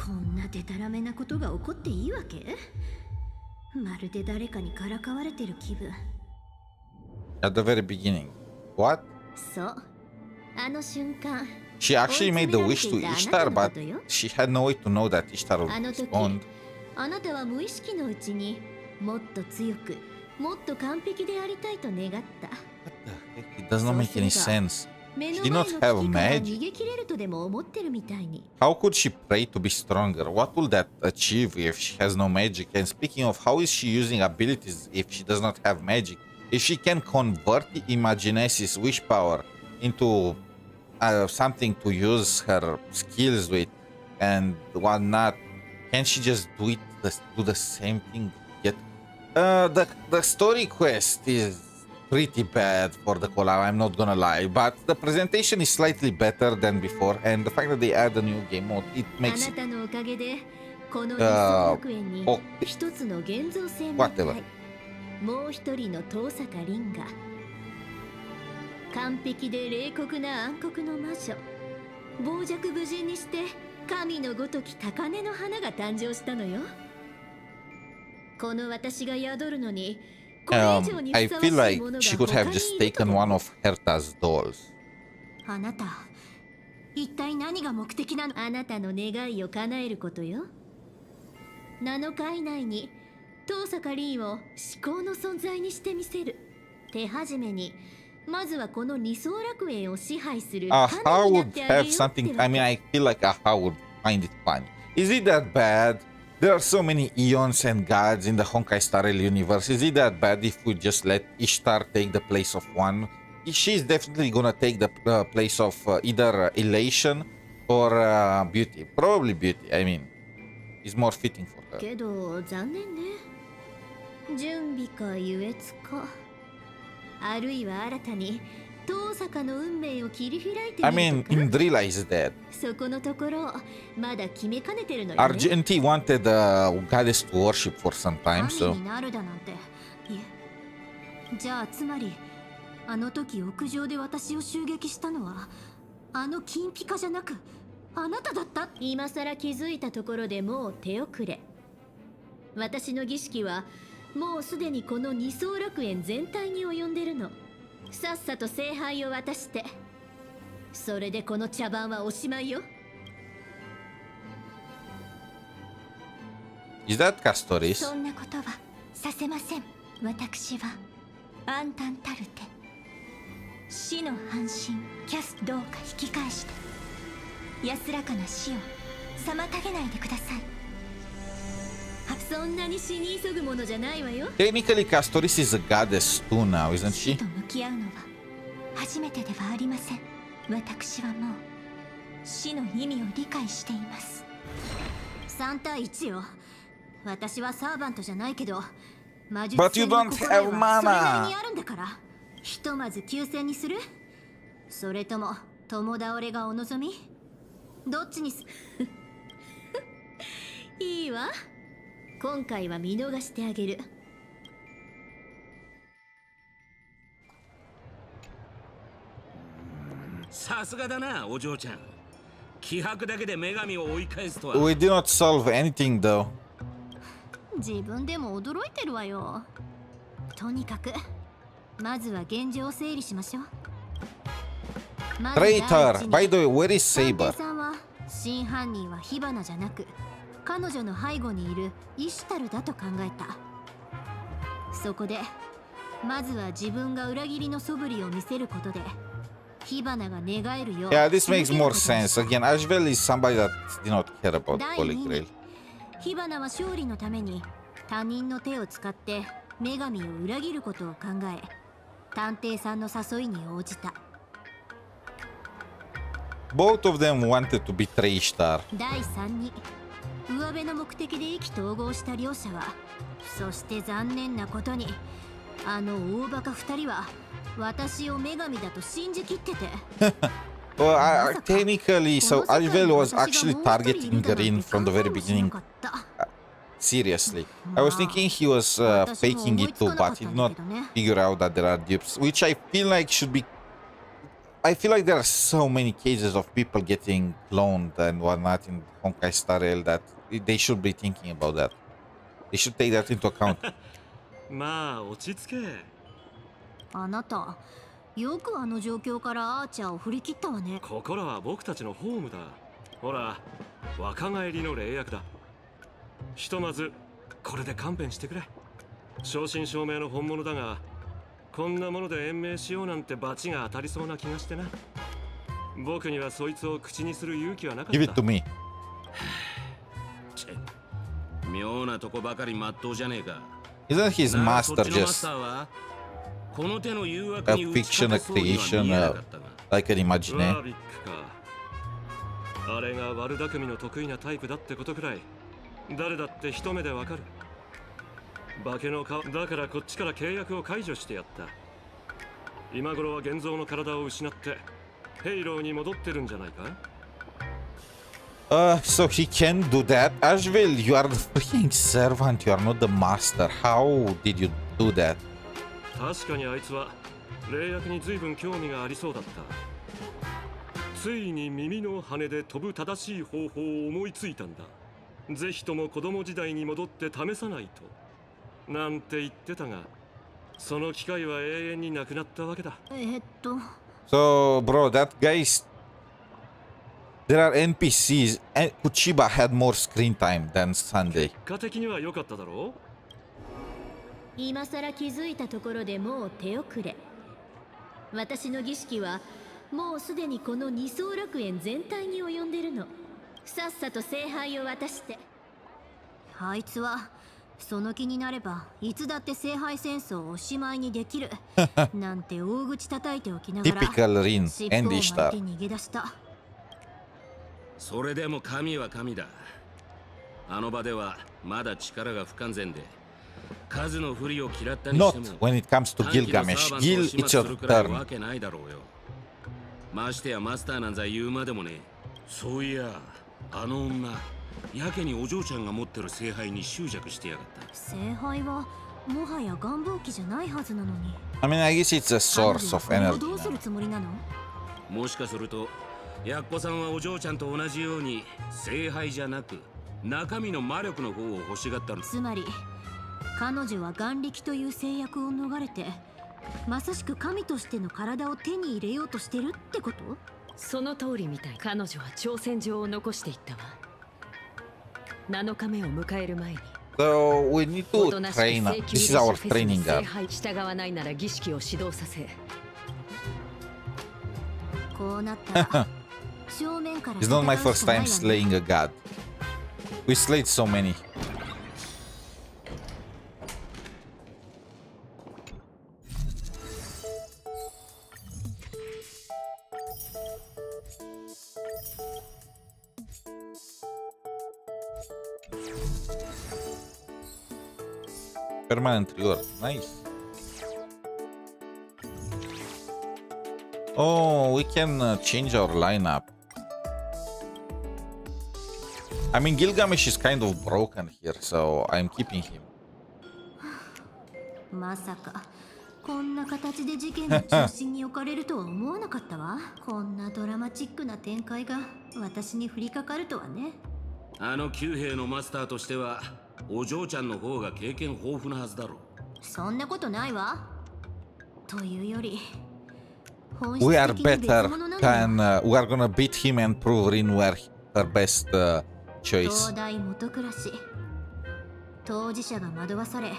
こんなデタラメなことが起こっていいわけ？まるで誰かにからかわれてる気分。 At the very beginning. What? そう。あの瞬間。She actually made the wish to Ishtar, but she had no way to know that Ishtar would respond. あなたは無意識のうちにもっと強く、もっと完璧でありたいと願った。What the heck? It does not make any sense. She did not have magic. How could she pray to be stronger? What will that achieve if she has no magic? And speaking of, how is she using abilities if she does not have magic? If she can convert the 𝗖cie𝗽𝗆𝗵𝗁 wish power into something to use her skills with and whatnot, can she just do the same thing? Yet the story quest is pretty bad for the COLLAB, I'm not gonna lie, but the presentation is slightly better than before, and the fact that they add a new game mode, it makes it whatever. もう一人の遠坂凛が完璧で冷酷な暗黒の魔女、傍若無人にして神のごとき高嶺の花が誕生したのよ。この私が宿るのにI feel like she could have just taken one of Herta's dolls. あなた、一体何が目的なの？あなたの願いを叶えることよ。7日以内に遠坂凛を至高の存在にしてみせる。手始めに、まずはこの二層楽園を支配する神になってあげようってわけ。I mean, I feel like Aha would find it funny. Is it that bad? There are so many eons and gods in the Honkai Star Rail universe. Is it that bad if we just let Ishtar take the place of one? She's definitely gonna take the place of either Elation or Beauty. Probably Beauty, I mean. It's more fitting for her. けど残念ね。準備か優越か、あるいは新たに遠坂の運命を切り開いてみるとか。 I mean, Indrila is dead. そこのところまだ決めかねてるのよね。Argenti wanted goddess to worship for some time, so 神になるだなんて。いえ、じゃあつまりあの時屋上で私を襲撃したのはあの金ピカじゃなくあなただった。今さら気づいたところでもう手遅れ。私の儀式はもうすでにこの二層楽園全体に及んでるの。さっさと聖杯を渡して、それでこの茶番はおしまいよ。Is that Castoris? そんなことはさせません。私は暗淡たるて死の半身キャスどうか引き返して安らかな死を妨げないでください。そんなに死に急ぐものじゃないわよ。 Technically, Castoris is a goddess too now, isn't she? 死と向き合うのは初めてではありません。私はもう死の意味を理解しています。3対1よ。私はサーバントじゃないけど、魔術 But you 師の don't 心 have 得はそれなりに mana. あるんだから、ひとまず休戦にする？それとも共倒れがお望み？どっちにすいいわ。今回は見逃してあげる。さすがだな、お嬢ちゃん。気迫だけで女神を追い返すとは。We did not solve anything though. 自分でも驚いてるわよ。とにかくまずは現状を整理しましょう。Traitor. By the way, where is 探 Saber? 偵さんは真犯人は火花じゃなく彼女の背後にいるイシュタルだと考えた。そこでまずは自分が裏切りの素振りを見せることで火花が願えるよう Yeah, this makes more sense. Again, 𝗖𝗫𝗆𝗍 is somebody that did not care about 第 Holy 2 Grail. に火花は勝利のために他人の手を使って女神を裏切ることを考え、探偵さんの誘いに応じた。 Both of them wanted to betray Ishtar. 第3に上辺の目的で意気投合した両者は、そして残念なことにあの大バカ2人は私を女神だと信じきってて。Well, technically, so 𝗖𝗫𝗆𝗆 was actually targeting Green from the very beginning. Seriously. I was thinking he was faking it too, but he did not figure out that there are dupes, which I feel like should be... I feel like there are so many cases of people getting cloned and whatnot in Honkai Star Rail that they should be thinking about that. They should take that into account. まあ落ち着け。あなた、よくあの状況からアーチャーを振り切ったわね。ここらは僕たちのホームだ。ほら、若返りの霊薬だ。ひとまずこれで勘弁してくれ。正真正銘の本物だが、こんなもので延命しようなんて罰が当たりそうな気がしてな。僕にはそいつを口にする勇気はなかった。 Give it to me. 妙なとこばかりまっとうじゃねえか。 Isn't his なあ、そっ master ちのマ just スターはこの手の誘 a 惑に打ち fiction, 勝 a てそうには creation, 見えなかったが。like an ワ imagination? ービックか。あれが悪巧みの得意なタイプだってことくらい誰だって一目でわかる。化けの顔だからこっちから契約を解除してやった。今頃は現像の体を失ってヘイローに戻ってるんじゃないか。So he can do that? 𝗖𝗫𝗆𝗆, you are the freaking servant, you are not the master. How did you do that? 確かにあいつは霊薬に随分興味がありそうだった。ついに耳の羽で飛ぶ正しい方法を思いついたんだ。ぜひとも子供時代に戻って試さないとなんて言ってたが、その機会は永遠になくなったわけだ。So, bro, that guy's... There are NPCs, and 𝗖𝗆𝗆𝗆 had more screen time than Sunday. 結果的には良かっただろう。今さら気づいたところでもう手遅れ。私の儀式はもうすでにこの二層楽園全体に及んでるの。さっさと聖杯を渡して。あいつはその気になればいつだって聖杯戦争をおしまいにできるなんて大口叩いておきながら Typical Rin 尻尾 and を巻い Ishtar. て逃げ出した。それでも神は神だ。あの場ではまだ力が不完全で数の不利を嫌ったにしても Not when it comes to 短期の Gilgamesh. サーバントを Gil, 始末 it's す your るくらい turn. わけないだろうよ。ましてやマスターなんざ言うまでもねえ。そういやあの女やけにお嬢ちゃんが持ってる聖杯に執着してやがった。聖杯はもはや願望機じゃないはずなのに。 I mean, I guess it's a source of 彼女は energy. どうするつもりなの？もしかするとやっこさんはお嬢ちゃんと同じように聖杯じゃなく中身の魔力の方を欲しがったの。つまり彼女は眼力という制約を逃れてまさしく神としての体を手に入れようとしてるってこと？その通りみたい。彼女は挑戦状を残していったわ。7日目を迎える前に。 So we need to train. This is our training ground. 従わないなら儀式を指導させ。こうなったら正面から It's not my 戦う first しかない time わね。 slaying a god. We slayed so many. Permanent reward. Nice. Oh, we can change our lineup. I mean, Gilgamesh is kind of broken here, so I'm keeping him. まさかこんな形で事件の中心に置かれるとは思わなかったわ。こんなドラマチックな展開が私に降りかかるとはね。あの旧兵のマスターとしてはお嬢ちゃんの方が経験豊富なはずだろう。そんなことないわ。というより We are better than we are gonna beat him and prove Rin were her best choice. 東大元暮らし当事者が惑わされ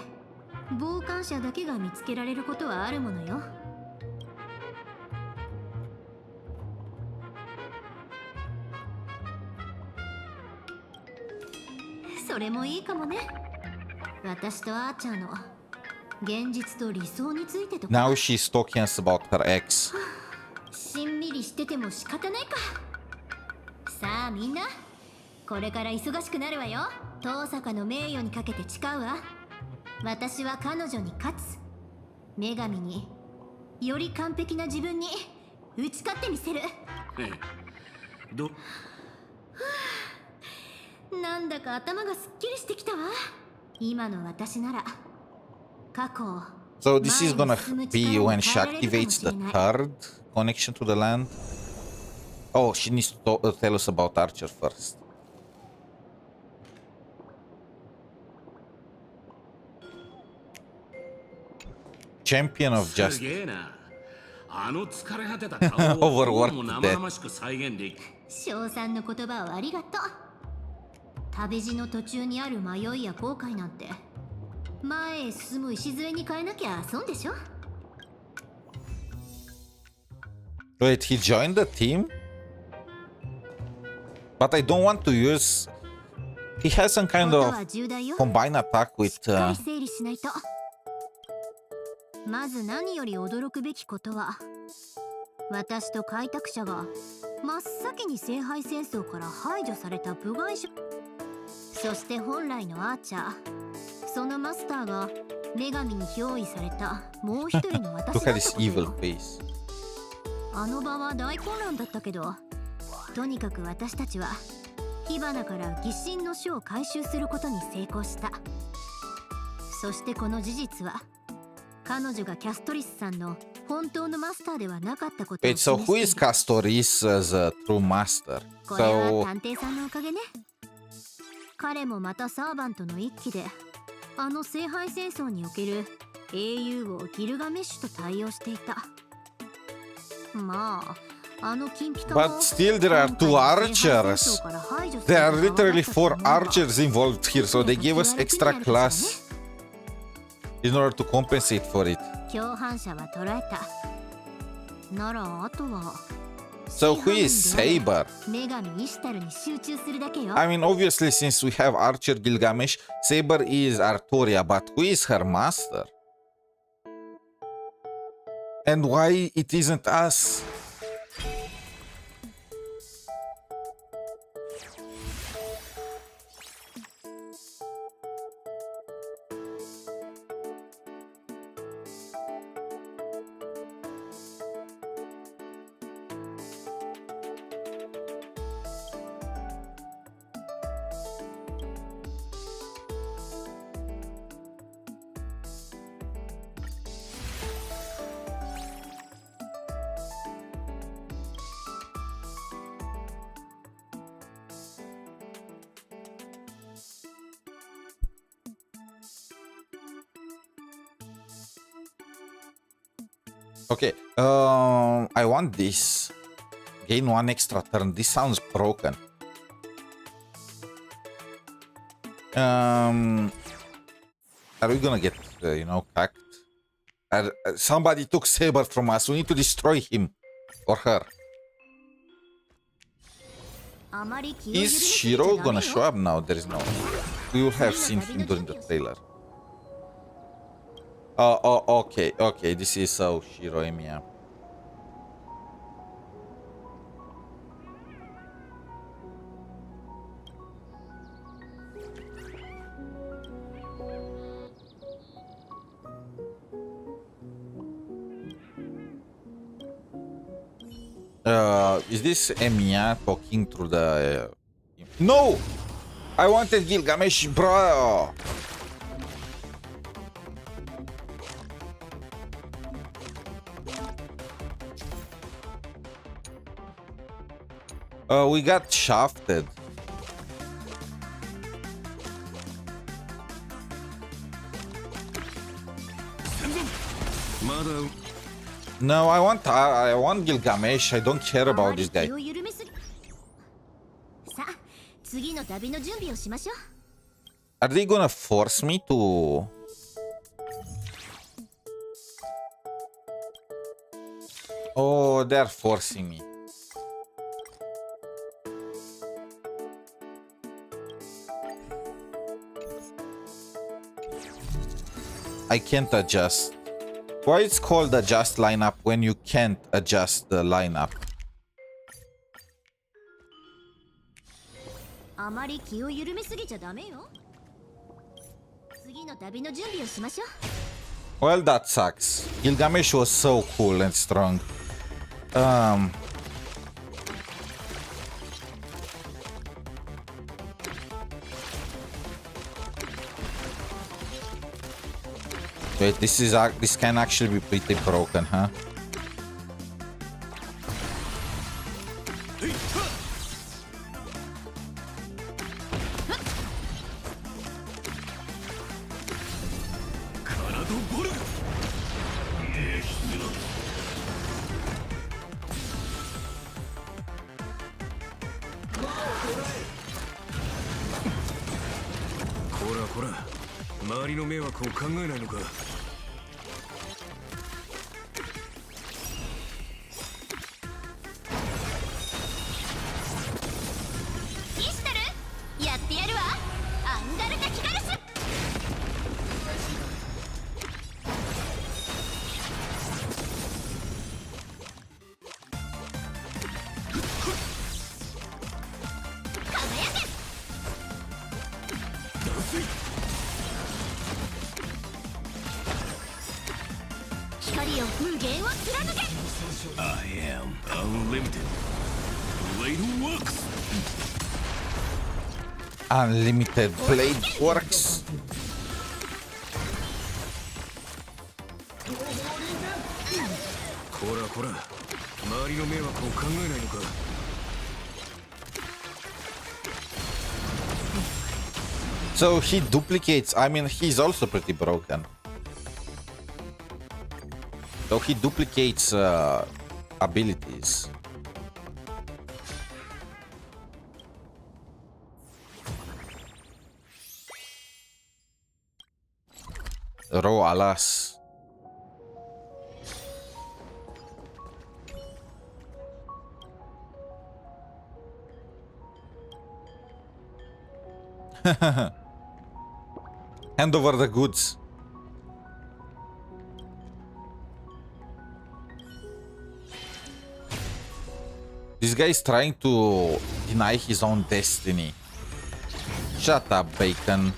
傍観者だけが見つけられることはあるものよ。それもいいかもね。私とアーチャーの現実と理想についてとか。 Now she's talking us about her ex. しんみりしてても仕方ないか。さあみんな、これから忙しくなるわよ。遠坂の名誉にかけて誓うわ。私は彼女に勝つ。女神により完璧な自分に打ち勝ってみせる。なんだか頭がすっきりしてきたわ。今の私なら過去を So this is gonna be when she activates the third connection to the land. Oh, she needs to tell us about Archer first. Champion of Justice. あの疲れ果てた顔を今も生々しく再現できる。称賛の言葉をありがとう。旅路の途中にある迷いや後悔なんて前へ進む礎に変えなきゃ損でしょ。 Wait, he joined the team? But I don't want to use... He has some kind of combined attack with... 整理しないと。まず何より驚くべきことは、私と開拓者が真っ先に聖杯戦争から排除された部外者、そして本来のアーチャー、そのマスターが女神に憑依されたもう一人の私だったことよ。あの場は大混乱だったけど、とにかく私たちは火花から疑心の書を回収することに成功した。そしてこの事実は彼女がキャストリスさんの本当のマスターではなかったことを Wait, so who is Castoris as a true master? これは探偵さんのおかげね。彼もまたサーバントの一騎であの聖杯戦争における英雄王ギルガメッシュと対応していた。まあ、あの金ピカも But still there are two archers. There are literally 4 archers involved here, so they gave us extra class in order to compensate for it. 共犯者は捕らえた。ならあとは So who is Saber? 女神イシュタルに集中するだけよ。 I mean, obviously, since we have Archer Gilgamesh, Saber is Artoria, but who is her master? And why it isn't us? Okay, I want this. Gain 1 extra turn. This sounds broken. Are we gonna get, packed? Somebody took Saber from us. We need to destroy him. Or her. Is Shiro gonna show up now? There is no. We will have seen him during the trailer. Oh, okay. This is Shiro Emiya. Is this Emiya talking through the... No! I wanted Gilgamesh, bro! We got shafted. No, I want Gilgamesh. I don't care about this guy. Are they gonna force me to... Oh, they're forcing me. I can't adjust. Why it's called adjust lineup when you can't adjust the lineup? Well, that sucks. Gilgamesh was so cool and strong. Wait, this can actually be pretty broken, huh? I am unlimited. Blade works. Unlimited blade works. So he duplicates. I mean, he's also pretty broken. So he duplicates abilities. Ro alas. Hand over the goods. This guy is trying to deny his own destiny. Shut up, Bacon.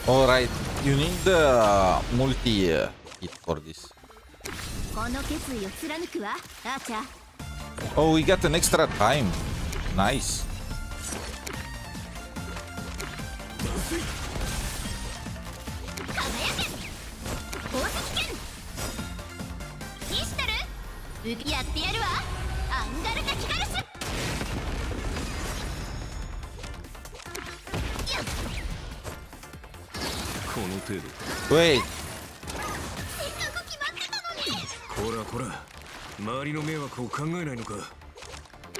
Alright, you need the multi-hit for this. Oh, we got an extra time. Nice. Wait,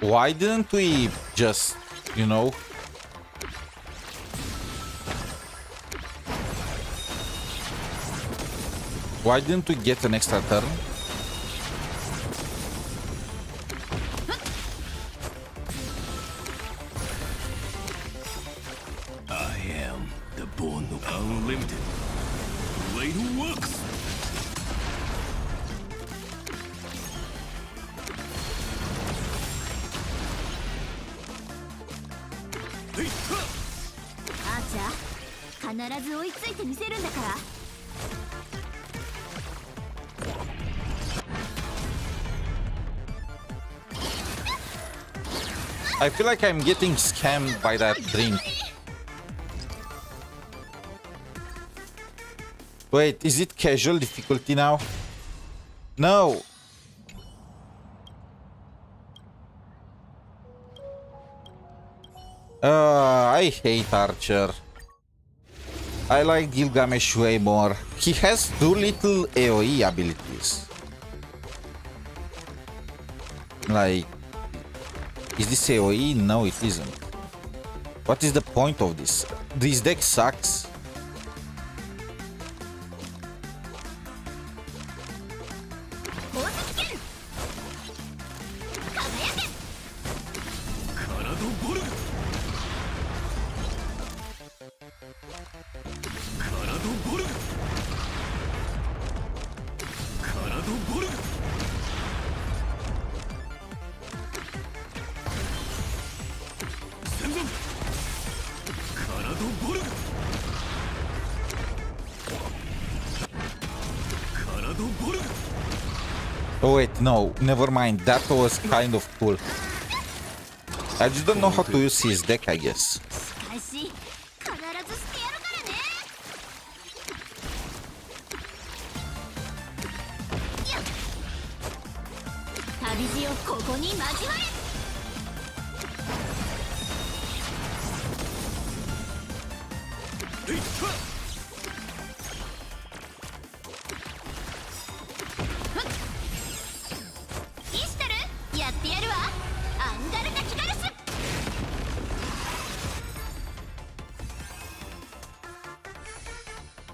Why didn't we just, you know? Why didn't we get an extra turn? I am the born of unlimited. Blade works. I feel like I'm getting scammed by that drink. Wait, is it casual difficulty now? No. I hate Archer. I like Gilgamesh way more. He has too little AoE abilities. Like, is this AoE? No, it isn't. What is the point of this? This deck sucks. Oh wait, no, never mind. That was kind of cool. I just don't know how to use his deck, I guess.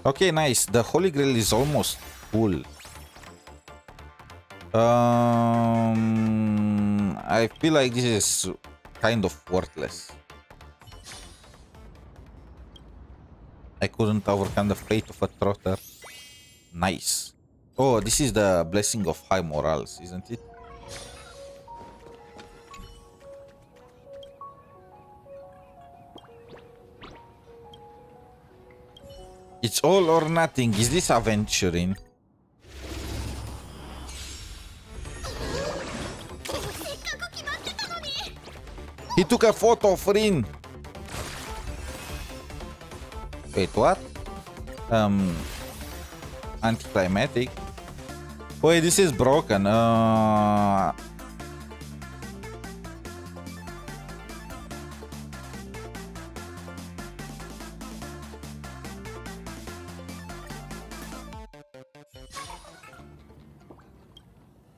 Okay, nice. The Holy Grail is almost full. I feel like this is kind of worthless. I couldn't overcome the fate of a trotter. Nice. Oh, this is the blessing of high morals, isn't it? It's all or nothing. Is this aventuring? He took a photo of Rin. Wait, what? Anticlimactic. Wait, this is broken.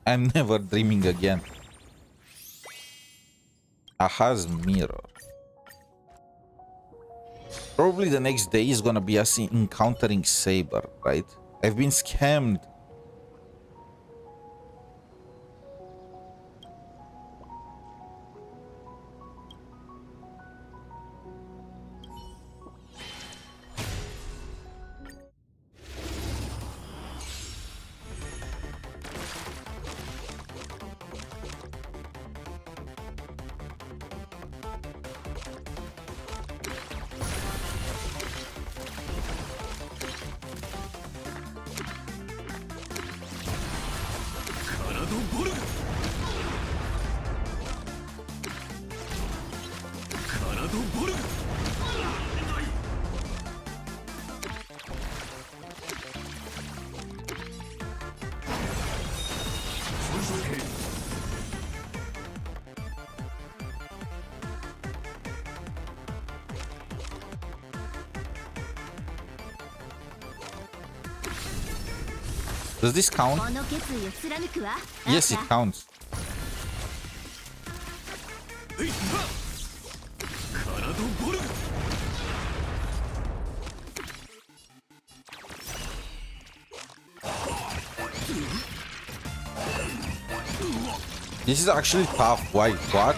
I'm never dreaming again. Aha's mirror. Probably the next day is gonna be us encountering Saber, right? I've been scammed. Does this count? この決意を貫くわ。 Yes, it counts. カラドボルグ This is actually tough. Why? What?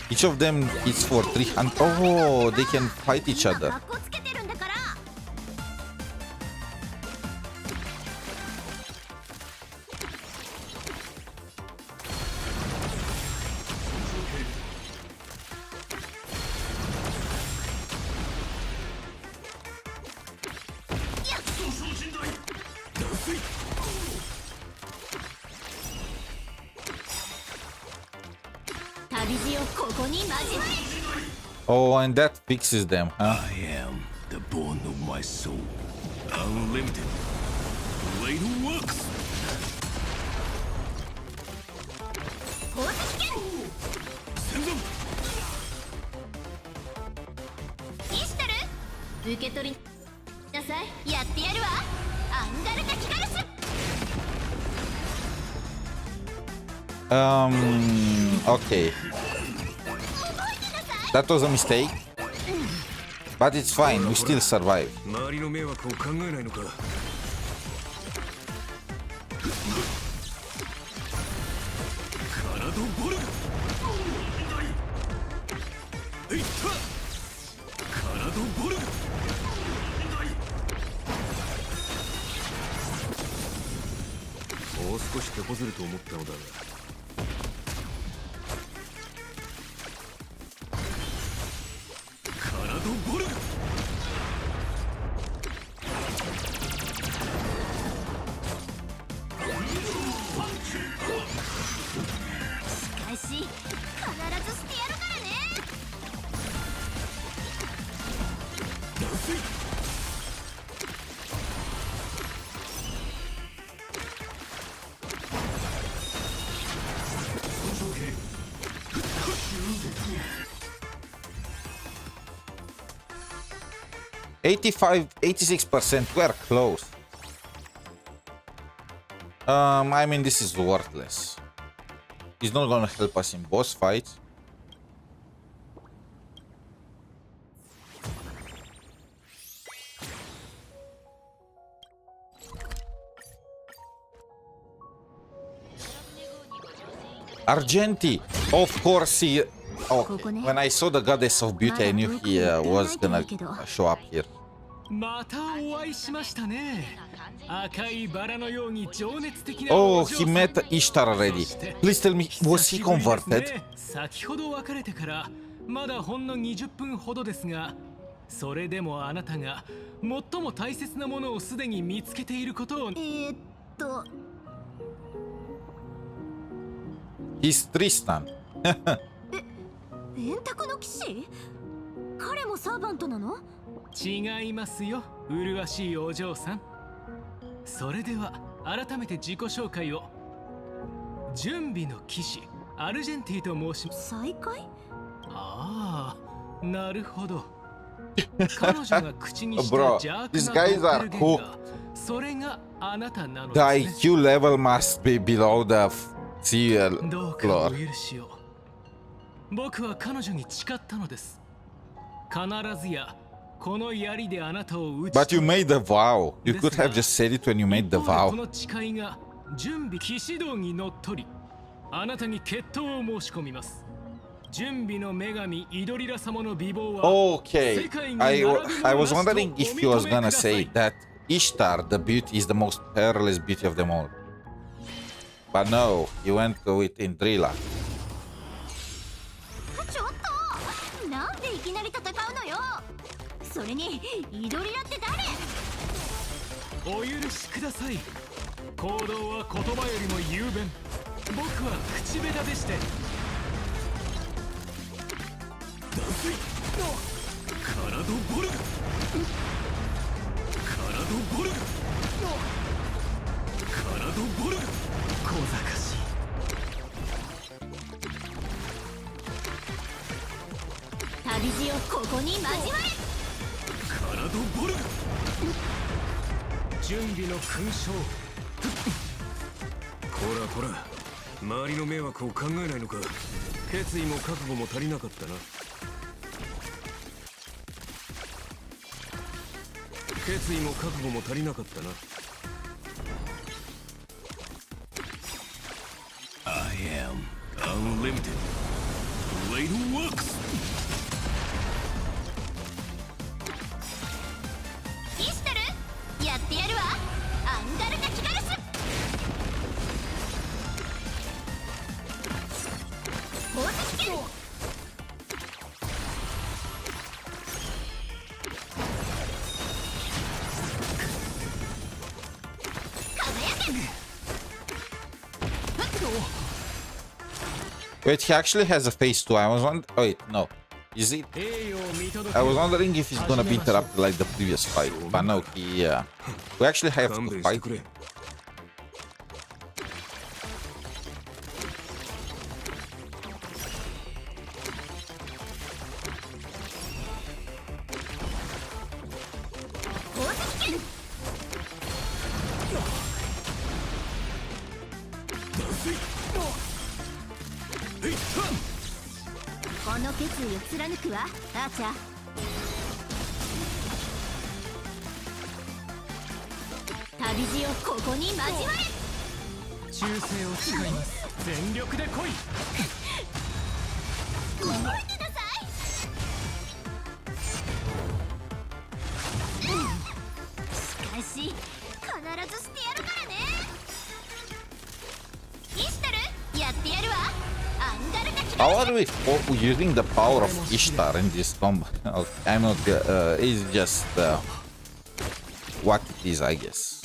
Each of them hits for 300. Oh, they can fight each other. 格好つけてるんだから。旅路をここに交われ。 Oh, and that fixes them, huh? I am the bone of my soul. Unlimited. Way to works. 宝石剣。戦存 イシュタル、受け取りなさい。やってやるわ。アンガルタキガルス。Okay. That was a mistake. But it's fine, we still survive. 周りの迷惑を考えないのか。カラドボルグ。いった。カラドボルグ。もう少し手こずると思ったのだが。 86%. We're close. I mean, this is worthless. He's not gonna help us in boss fights. Argenti, of course he. Oh, when I saw the goddess of beauty, I knew he was gonna show up here. またお会いしましたね。赤いバラのように情熱的な。 Oh, he met Ishtar already. Please tell me, was he converted? 先ほど別れてからまだほんの20分ほどですが、それでもあなたが最も大切なものをすでに見つけていることを。He's Tristan. 円卓の騎士？彼もサーバントなの？違いますよ、麗しいお嬢さん。それでは改めて自己紹介を。準備の騎士アルジェンティと申します。再会？ああ、なるほど。彼女が口にした邪悪なドッペルゲンガー、それがあなたなのですね。 The IQ level must be below the sea どうかお floor. 許しを。僕は彼女に誓ったのです。必ずやこの槍であなたを撃ち。 But you made the vow. You could have just said it when you made the こ vow. の誓いが準備騎士道にのっとり、あなたに決闘を申し込みます。準備の女神イドリラ様の美貌は。 Okay, I was wondering if he was gonna say that Ishtar, the beauty, is the most peerless beauty of them all. But no, he went with Indrila. ちょっと、なんでいきなり戦うのよ。それにイドリラって誰？お許しください。行動は言葉よりも雄弁。僕は口下手でして。カラドボルグ。カラドボルグ。カラドボルグ。小賢しい。旅路をここに交われ。カラドボルグ。準備の勲章。らこら、周りの迷惑を考えないのか。決意も覚悟も足りなかったな。決意も覚悟も足りなかったな。I am unlimited. Blade works. イシュタル、やってやるわ。アンガルナキガルス。宝石剣。Wait, he actually has a phase 2. I was wondering. Oh, wait, no. Is it? I was wondering if he's gonna be interrupted like the previous fight. But no, he. We actually have to fight. How are we using the power of Ishtar in this combat? I'm not. It's just what it is, I guess.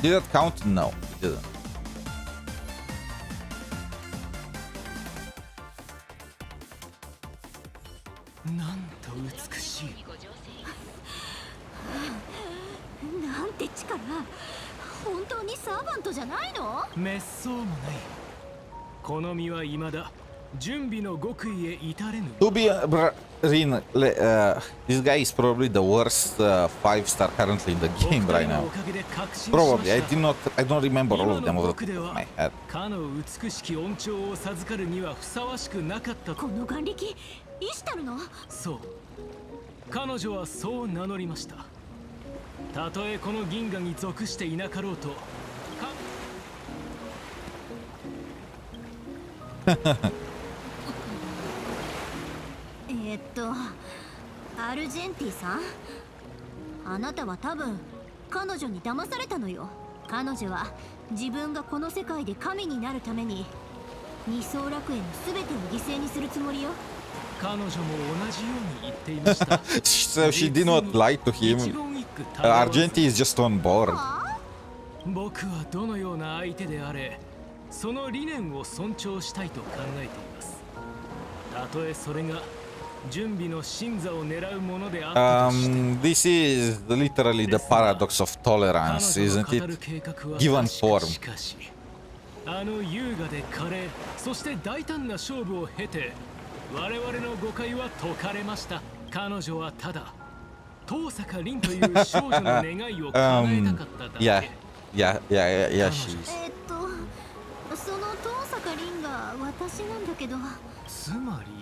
Did that count? No, it didn't. To be Rin, this guy is probably the worst 5-star currently in the game right now. Probably. I don't remember all of them off the top of my head. この眼力イシュタルの？そう。彼女はそう名乗りました。たとえこの銀河に属していなかろうと。アルジェンティさん、あなたは多分彼女に騙されたのよ。彼女は自分がこの世界で神になるために二層楽園の全てを犠牲にするつもりよ。彼女も同じように言っていました。So she did not lie to him. Argenti is just on board. 僕はどのような相手であれ、その理念を尊重したいと考えています。たとえそれが準備の神座を狙うものであったとして。This is literally the paradox of tolerance, isn't it? Given form. しかし、あの優雅で華麗、そして大胆な勝負を経て、我々の誤解は解かれました。彼女はただ𝗏坂凛という少女の願いを叶えたかっただけ。Yeah, she is. その𝗏坂凛が私なんだけど。つまり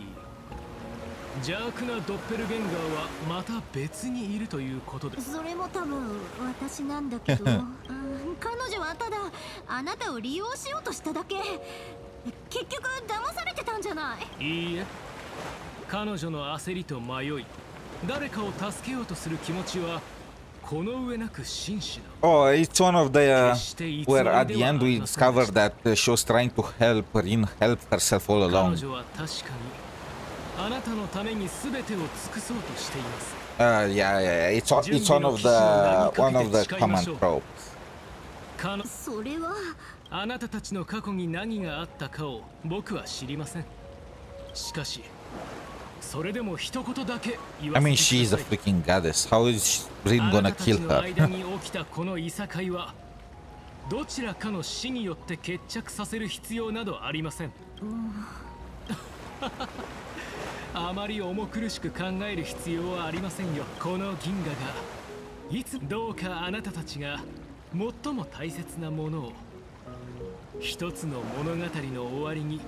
邪悪なドッペルゲンガーはまた別にいるということです。それも多分私なんだけど、彼女はただあなたを利用しようとしただけ。結局騙されてたんじゃない？いいえ、彼女の焦りと迷い、誰かを助けようとする気持ちはこの上なく真摯だ。Oh, it's one of the where at the end we discover that she was trying to help Rin help herself all along. 彼女は確かにあなたのために全てを尽くそうとしています。Yeah. It's one of the common tropes. それはあなたたちの過去に何があったかを僕は知りません。しかしそれでも一言だけ言わせてください。I mean, she is a freaking goddess. How is Rin gonna kill her? あなたたちの間に起きたこの諍いはどちらかの死によって決着させる必要などありません。あまり重苦しく考える必要はありませんよ。この銀河がいつどうかあなたたちが最も大切なものを一つの物語の終わりに。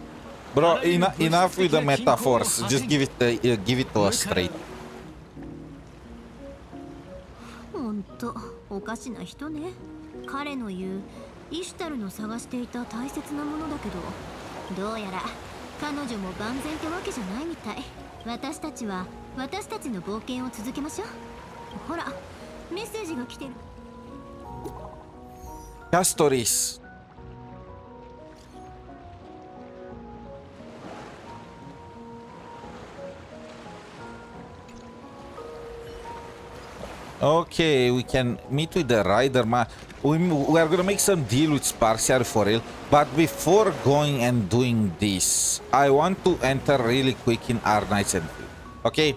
Bro, enough with the metaphors. Just give it to us straight. ほんとおかしな人ね。彼の言うイシュタルの探していた大切なものだけど、どうやら彼女も万全ってわけじゃないみたい。私たちは私たちの冒険を続けましょう。ほらメッセージが来てる。Castoris. Okay, we can meet with the rider. We are gonna make some deal with 𝗖cie𝗽𝗆𝗵𝗁, but before going and doing this, I want to enter really quick in our Knights and Field. Okay,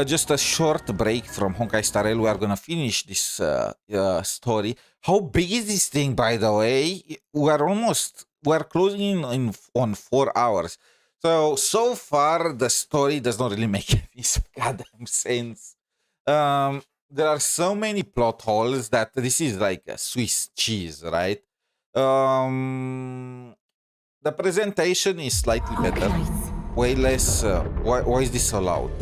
just a short break from Honkai Star Rail. We are gonna finish this story. How big is this thing, by the way? We're closing in on 4 hours. So far the story does not really make any goddamn sense. There are so many plot holes that this is like a Swiss cheese, right? The presentation is slightly better. Way less. Why is this so loud?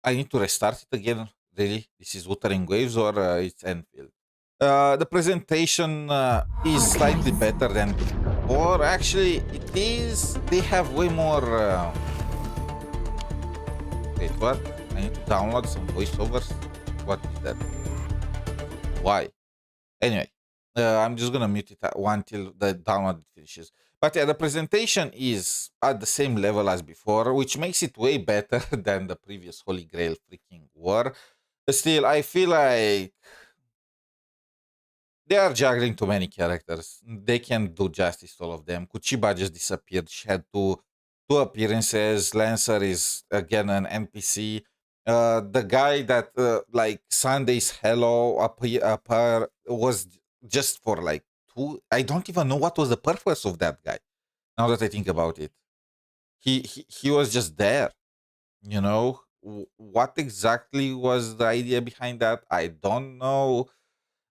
I need to restart it again. Really? This is Wuthering Waves or it's Enfield? The presentation is slightly better than before. Actually, it is. They have way more. Wait, what? I need to download some voiceovers? What is that? Why? Anyway, I'm just gonna mute it until the download finishes. But yeah, the presentation is at the same level as before, which makes it way better than the previous Holy Grail freaking war. But still, I feel like they are juggling too many characters. They can't do justice to all of them. Kuchiba just disappeared. She had two appearances. Lancer is again an NPC. The guy that like Sunday's Hello appear was just for like 2. I don't even know what was the purpose of that guy. Now that I think about it, he was just there. You know what exactly was the idea behind that? I don't know.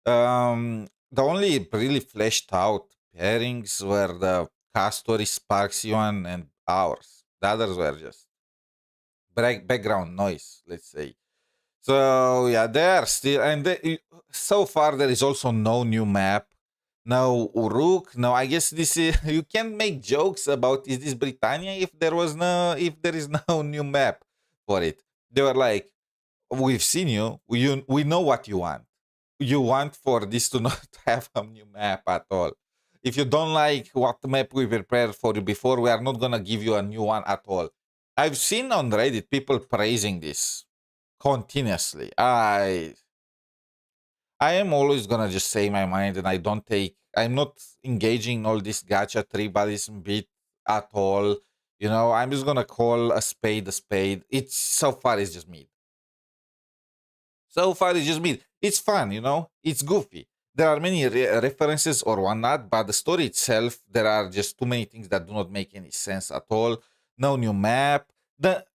The only really fleshed out pairings were the Castoris, 𝗖cie𝗽𝗆𝗵𝗁, and ours. The others were just background noise, let's say. So yeah, they are still, and so far there is also no new map, no Uruk. No, I guess this is you can make jokes about is this Britannia if there is no new map for it. They were like, we've seen you, we know what you want. You want for this to not have a new map at all. If you don't like what map we prepared for you before, we are not gonna give you a new one at all. I've seen on Reddit people praising this continuously. I am always gonna just say my mind, and I'm not engaging in all this gacha tribalism bit at all. You know, I'm just gonna call a spade a spade. It's so far it's just me. So far, it's just me. It's fun, you know? It's goofy. There are many references or whatnot, but the story itself, there are just too many things that do not make any sense at all. No new map.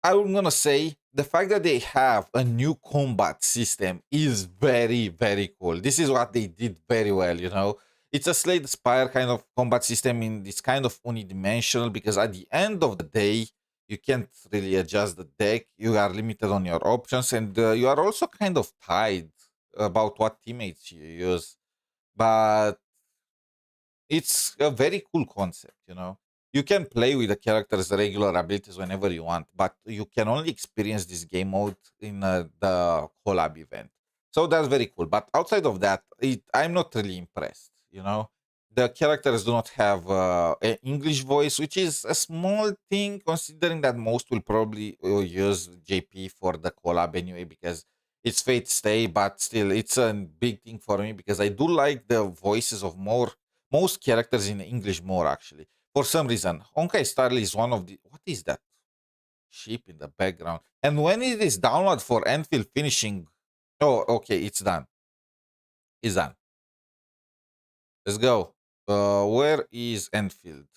I'm gonna say, the fact that they have a new combat system is very, very cool. This is what they did very well, you know? It's a Slay the Spire kind of combat system in this kind of unidimensional, because at the end of the day, you can't really adjust the deck. You are limited on your options, and you are also kind of tied about what teammates you use. But it's a very cool concept, you know. You can play with the character's regular abilities whenever you want, but you can only experience this game mode in the COLLAB event. So that's very cool. But outside of that, I'm not really impressed, you know. The characters do not have an English voice, which is a small thing considering that most will probably use JP for the COLLAB anyway, because it's Fate Stay, but still it's a big thing for me because I do like the voices of most characters in English more, actually. For some reason, Honkai Star Rail is one of the... What is that? Sheep in the background. And when is this download for Enfield finishing? Oh, okay, it's done. It's done. Let's go. Where is Enfield?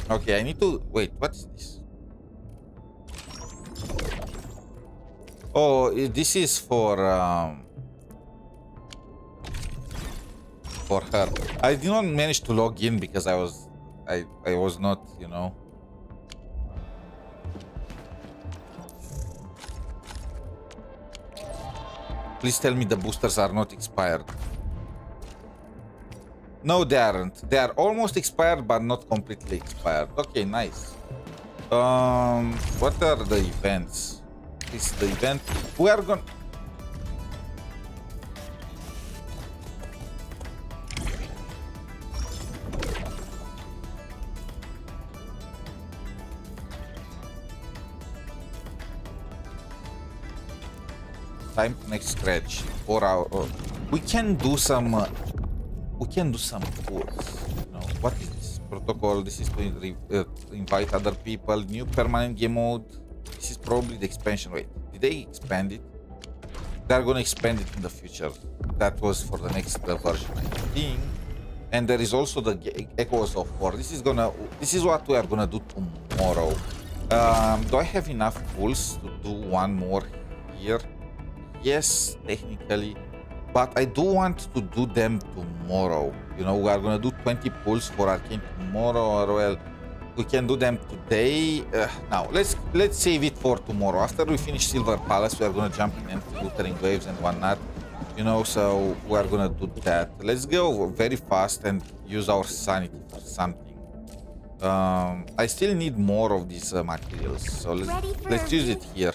Okay, I need to wait. What is this? Oh, this is for her. I did not manage to log in because I was not, you know. Please tell me the boosters are not expired. No, they aren't. They are almost expired, but not completely expired. Okay, nice. What are the events? This is the event. We are going. Time to next scratch. 4 hours. We can do some. We can do some pulls. No, what is this protocol? This is to invite other people. New permanent game mode. This is probably the expansion. Wait, did they expand it? They're gonna expand it in the future. That was for the next version, I think. And there is also the Echoes of War. This is what we are gonna do tomorrow. Do I have enough pulls to do one more here? Yes, technically. But I do want to do them tomorrow. You know, we are gonna do 20 pulls for Arcane tomorrow, or well, we can do them today. Now, let's save it for tomorrow. After we finish Silver Palace, we are gonna jump in empty Wuthering Waves and whatnot. You know, so we are gonna do that. Let's go very fast and use our sanity for something. I still need more of these materials, so let's use it here.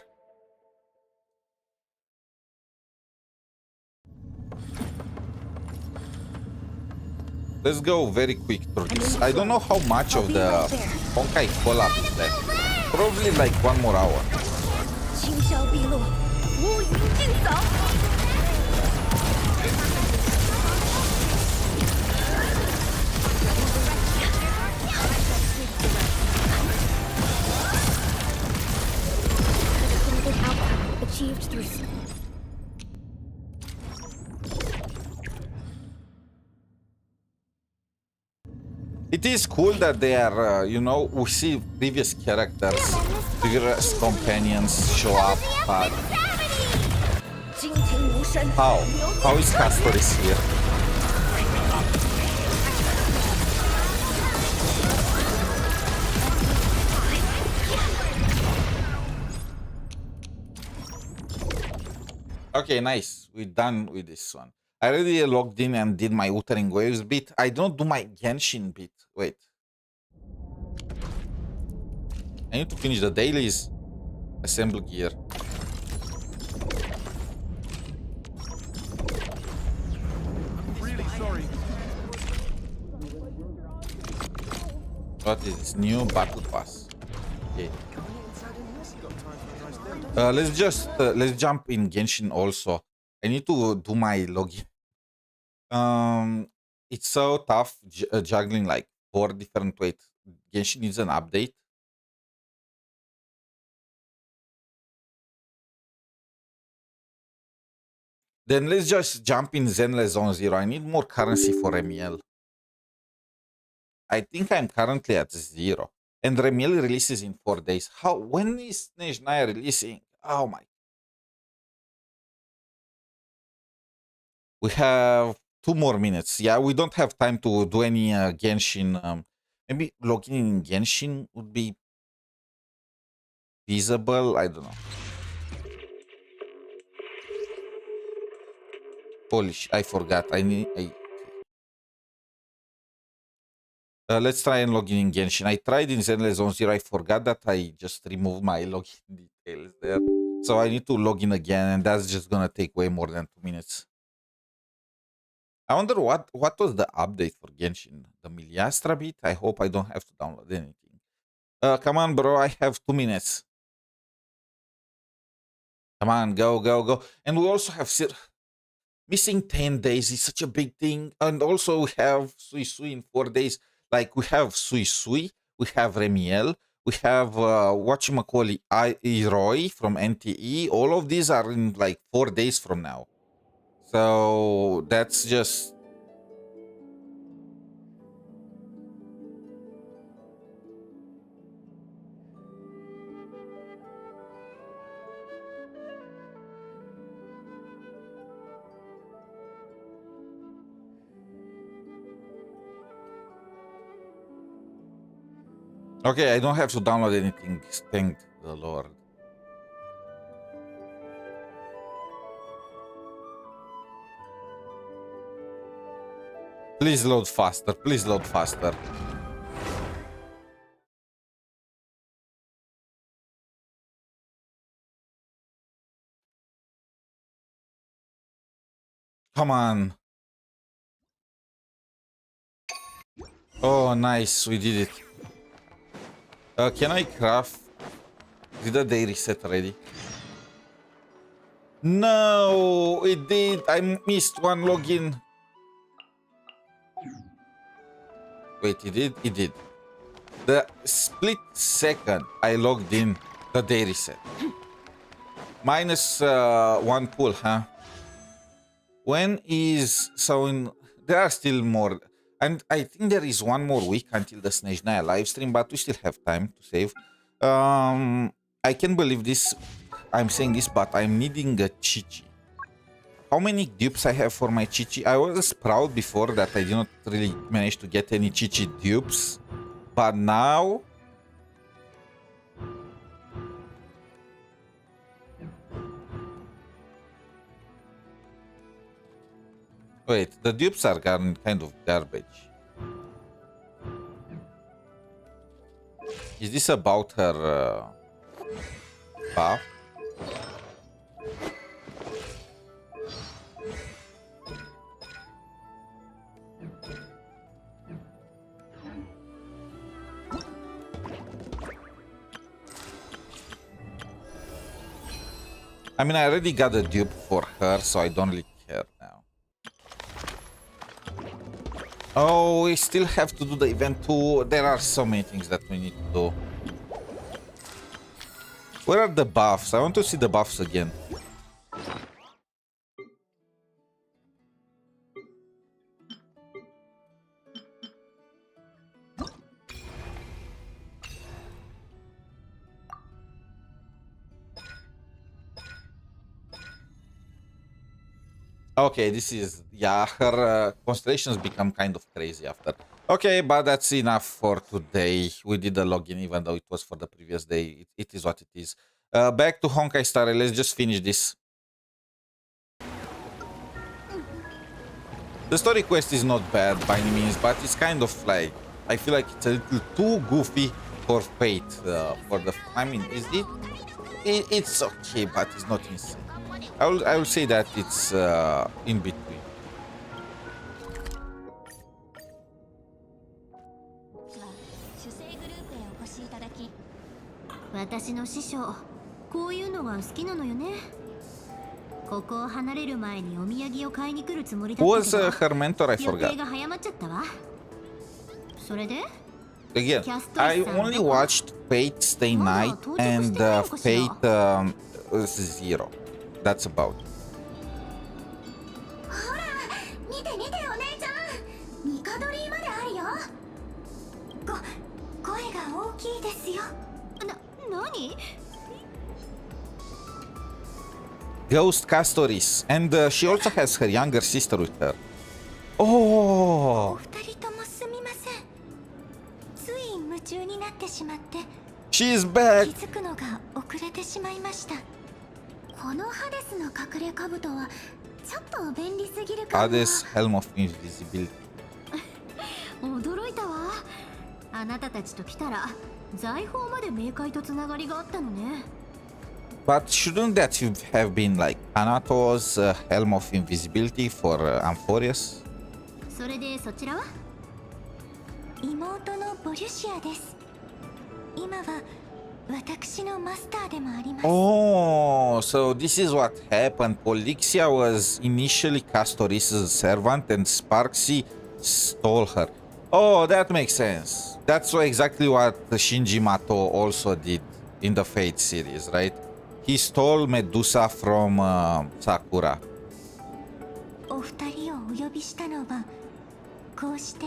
Let's go very quick through this. I don't know how much of the Honkai COLLAB is left. Probably like 1 more hour. Achieved through. It is cool that they are, you know, we see previous characters, previous companions show up, but how? How is Castoris here? Okay, nice. We're done with this one. I already logged in and did my Wuthering Waves bit. I don't do my Genshin bit. Wait. I need to finish the dailies. Assemble gear. Really sorry. What is this? New battle pass. Okay. Let's jump in Genshin also. I need to do my login. It's so tough juggling like 4 different weights. Genshin needs an update. Then let's just jump in Zenless Zone Zero. I need more currency for Remiel. I think I'm currently at 0. And Remiel releases in 4 days. How? When is Snezhnaya releasing? Oh my. We have 2 more minutes. Yeah, we don't have time to do any Genshin. Maybe logging in Genshin would be feasible. I don't know. Polish. I forgot. Let's try and log in Genshin. I tried in Zenless Zone Zero. I forgot that I just removed my login details there. So I need to log in again, and that's just gonna take way more than 2 minutes. I wonder what was the update for Genshin? The Miliastra bit? I hope I don't have to download anything. Come on, bro. I have 2 minutes. Come on, go, go, go. And we also have missing 10 days is such a big thing. And also we have 𝗖cie in 4 days. Like we have 𝗖cie, we have Remiel, We have 𝗖cie𝗽𝗆𝗆𝗵𝘁 from NTE. All of these are in like 4 days from now. So that's just... Okay, I don't have to download anything. Thank the Lord. Please load faster. Please load faster. Come on. Oh, nice. We did it. Can I craft? Did they reset already? No, it did. I missed one login. Wait, it did? It did. The split second I logged in, the day reset. Minus one pull, huh? When is... So in... There are still more... And I think there is one more week until the Snezhnaya live stream, but we still have time to save. I can't believe this. I'm saying this, but I'm needing a 𝗖̌cie. How many dupes I have for my 𝗖̌cie? I was proud before that I did not really manage to get any 𝗖̌cie dupes. But now... Wait, the dupes are kind of garbage. Is this about her buff? I mean, I already got a dupe for her, so I don't really care now. Oh, we still have to do the event too. There are so many things that we need to do. Where are the buffs? I want to see the buffs again. Okay, this is... Yeah, her constellations become kind of crazy after. Okay, but that's enough for today. We did a login even though it was for the previous day. It is what it is. Back to Honkai Star Rail. Let's just finish this. The story quest is not bad by any means, but it's kind of like... I feel like it's a little too goofy for Fate. For the... I mean, is it? It's okay, but it's not insane. I will say that it's in between. 私の師匠、こういうのが好きなのよね。ここを離れる前にお土産を買いに来るつもりだったけど。Who was her mentor? I 予 forgot. 定が早まっちゃったわ。それで Again, I only watched Fate Stay Night and Fate Zero. That's about. ほら見て見てお姉ちゃん、ニカドリーまであるよ。声が大きいですよ。何 Ghost Castoris, and she also has her younger sister with her. Oh! お二人ともすみません。つい夢中になってしまって。 She's back! 気づくのが遅れてしまいました。このハデスの隠れ兜はちょっと便利すぎるかも。 Hades Helm of Invisibility. 驚いたわ。あなたたちと来たら財宝まで冥界とつながりがあったのね。 But shouldn't that have been like Thanatos Helm of Invisibility for Amphorius? それでそちらは？妹のボリュシアです。今は私のマスターでもあります。 Oh, so this is what happened. Polixia was initially Castoris' servant and Sparxi stole her. Oh, that makes sense. That's exactly what Shinji Mato also did in the Fate series, right? He stole Medusa from Sakura. お二人をお呼びしたのはこうして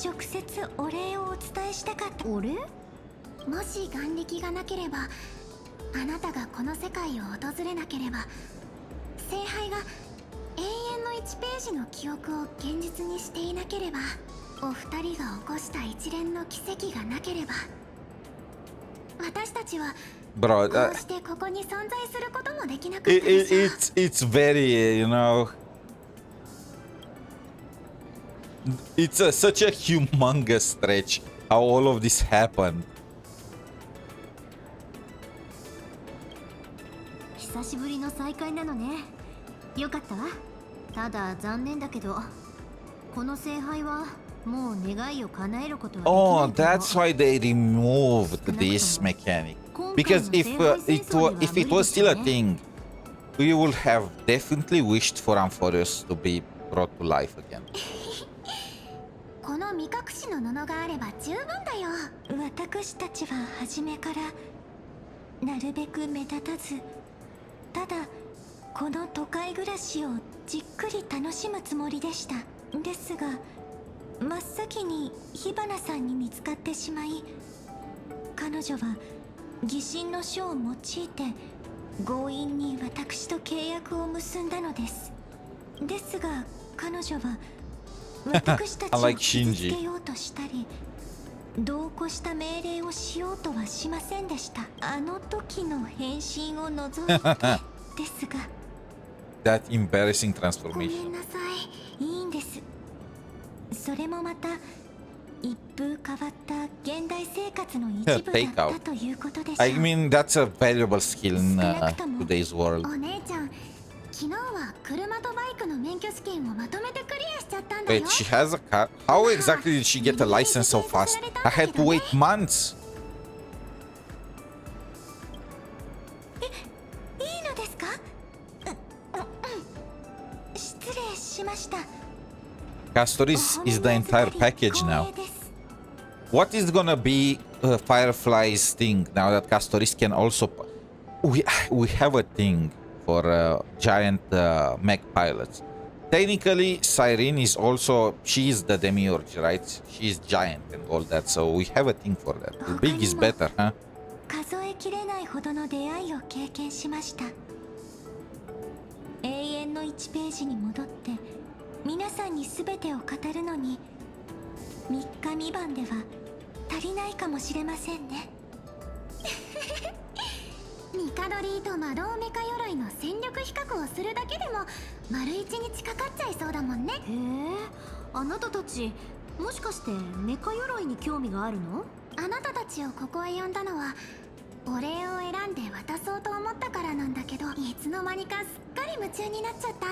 直接お礼をお伝えしたかった。お礼？もし眼力がなければ、あなたがこの世界を訪れなければ、聖杯が永遠の1ページの記憶を現実にしていなければ、お二人が起こした一連の奇跡がなければ、私たちは Bro, こうしてここに存在することもできなかったでしょう。it's very, you know, it's such a humongous stretch how all of this happened. 久しぶりの再会なのね。よかったわ。ただ残念だけど、この聖杯はもう願いを叶えることはできないと思う。 Oh, that's why they removed this mechanic. Because if it was still a thing, we would have definitely wished for Amphoreus to be brought to life again. この目隠しの布があれば十分だよ。私たちは初めからなるべく目立たず、ただこの都会暮らしをじっくり楽しむつもりでした。ですが真っ先に火花さんに見つかってしまい、彼女は疑心の書を用いて強引に私と契約を結んだのです。ですが彼女は私たちを傷つけようとしたり、同行した命令をしようとはしませんでした。あの時の変身を除いてですが。That embarrassing ごめ transformation. んなさい、いいんです。それもまた一風変わった現代生活の一部だったということでしょう。 I mean, that's a valuable skill in today's world. お姉ちゃん、昨日は車とバイクの免許試験をまとめてクリアしちゃったんだよ。 Wait, she has a car? How exactly did she get a license so fast? I had to wait months. いいのですか？失礼しました。 Castoris is the entire package now. What is gonna be Firefly's thing now that Castoris can also... We have a thing for giant mech pilots. Technically, Cyrene is also... She is the demiurge, right? She is giant and all that, so we have a thing for that. The big is better, huh? 数えきれないほどの出会いを経験しました。永遠の1ページに戻って皆さんに全てを語るのに3日3晩では足りないかもしれませんね。ミカドリーと魔導メカ鎧の戦力比較をするだけでも丸1日かかっちゃいそうだもんね。へえ、あなたたちもしかしてメカ鎧に興味があるの？あなたたちをここへ呼んだのはお礼を選んで渡そうと思ったからなんだけど、いつの間にかすっかり夢中になっちゃった。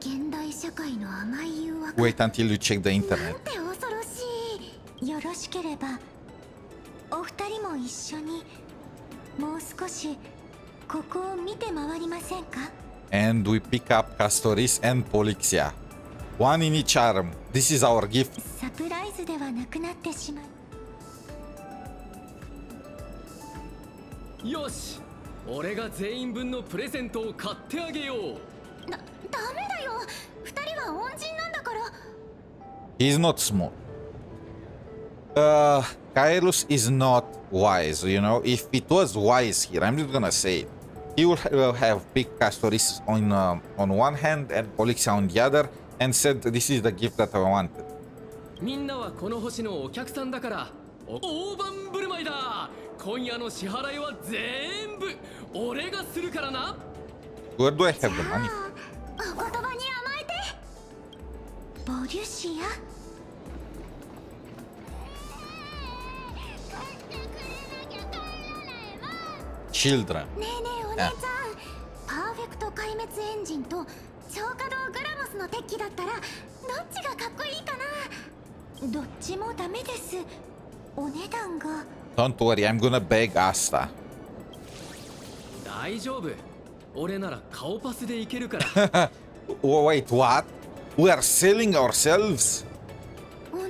現代社会の甘い誘惑。 Wait until you check the なん internet. て恐ろしい。よろしければお二人も一緒にもう少しここを見て回りませんか？ And we pick up Castoris and Polixia. One in each arm. This is our gift. サプライズではなくなってしまう。よし、俺が全員分のプレゼントを買ってあげよう。ダメだよ、二人は恩人なんだから。 He's not small. Kairos is not wise, you know. If it was wise here, I'm just gonna say it. He would have picked Castoris on one hand and Polixia on the other and said, this is the gift that I wanted. みんなはこの星のお客さんだから、大盤振る舞いだ。今夜の支払いは全部俺がするからな。 Where do I have the money? お言葉に甘えて。ボリュシア。 Children. ねえねえお姉ちゃん、パーフェクト壊滅エンジンと超稼働グラモスの鉄器だったらどっちがかっこいいかな？どっちもダメです。お値段が。 Don't worry, I'm gonna beg Asta. 大丈夫。俺なら顔パスでいけるから。Oh, wait, what? We are selling ourselves? お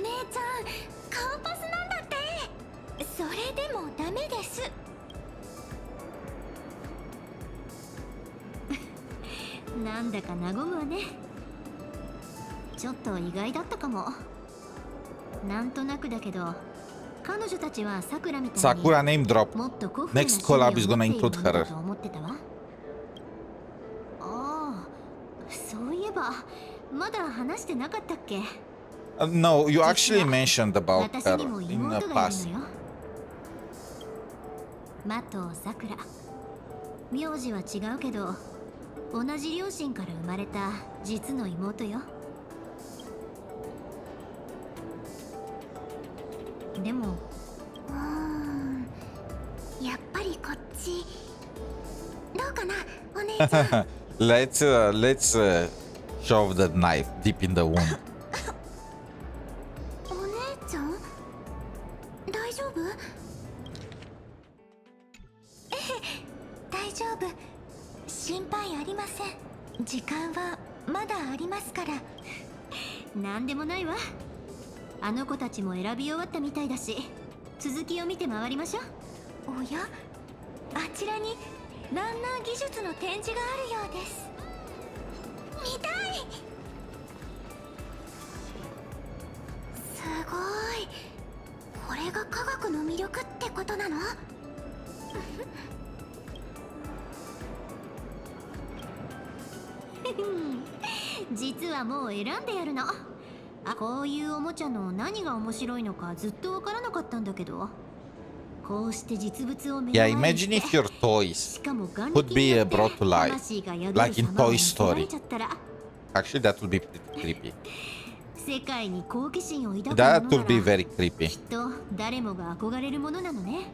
なんだか和むわね。ちょっと意外だったかも。なんとなくだけど、彼女たちはさくらみたいに Sakura name drop. もっと古風な Next collab is 趣 gonna 味を include 持っているもの her. だと思ってたわ。ああ、そういえばまだ話してなかったっけ。 No, you actually mentioned about 私 her にも in the 妹がいる past. のよ。麻藤さくら。名字は違うけど、同じ両親から生まれた実の妹よ。でも、やっぱりこっちどうかな、お姉ちゃん。let's shove the knife deep in the wound. お姉ちゃん大丈夫？大丈夫、心配ありません。時間はまだありますから。なんでもないわ。あの子たちも選び終わったみたいだし、続きを見て回りましょう。おや、あちらにランナー技術の展示があるようです。見たい。すごい。これが科学の魅力ってことなの？実はもう選んでやるの。こういうおもちゃの何が面白いのかずっとわからなかったんだけど、こうして実物を目の Yeah, 前に imagine if your toys しかも眼 could 力 be によって brought to life, 魂が宿る like in 様を Toy 見せられ Story. ちゃったら、 Actually, that would be pretty creepy. 世界に好奇心を抱くも That の would な be ら very creepy. きっと誰もが憧れるものなのね。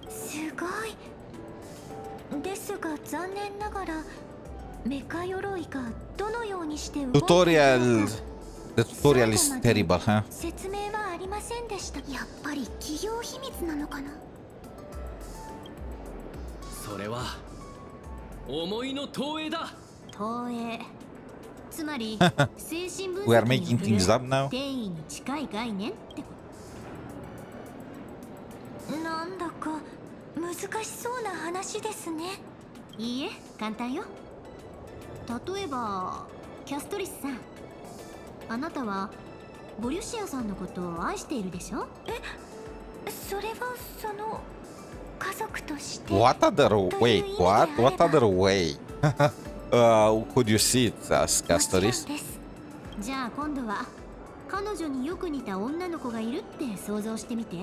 すごい。ですが残念ながらメカ鎧がどのようにして動いているのか Tutorial. The tutorial is terrible, huh? 説明はありませんでした。やっぱり企業秘密なのかな。それは思いの投影だ。投影、つまり精神分 We are 析に making おけ things る up now. 定義に近い概念ってこなんだか難しそうな話ですね。と。いいえ、簡単よ。例えばキャストリスさん、あなたはボリュシアさんのことを愛しているでしょ。それはその家族として。 What other way? What other way? Could you see it as もちろん Castoris? です。じゃあ今度は彼女によく似た女の子がいるって想像してみて。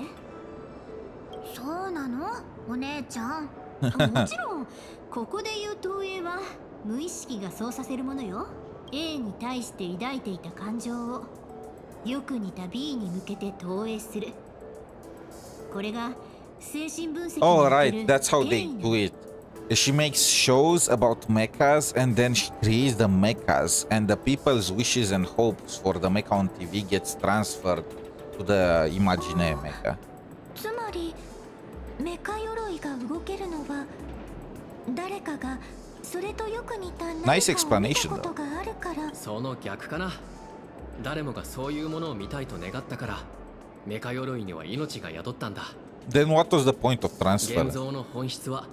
そうなの、お姉ちゃん。もちろんここで言う投影は無意識がそうさせるものよ。 A に対して抱いていた感情をよく似た B に向けて投影する。これが精神分析に Oh, おけ right. る That's how 定 they 義 do it. She makes shows about mechas and then she creates the mechas, and the people's wishes and hopes for the mecha on TV gets transferred to the imaginary mecha. つまりメカ鎧が動けるのは誰かがそれとよく似た何かを Nice 見た explanation, ことがあるから。その逆かな。誰もがそういうものを見たいと願ったから、メカ鎧には命が宿ったんだ。 Then what was the point of 現 transfer? 像の本質は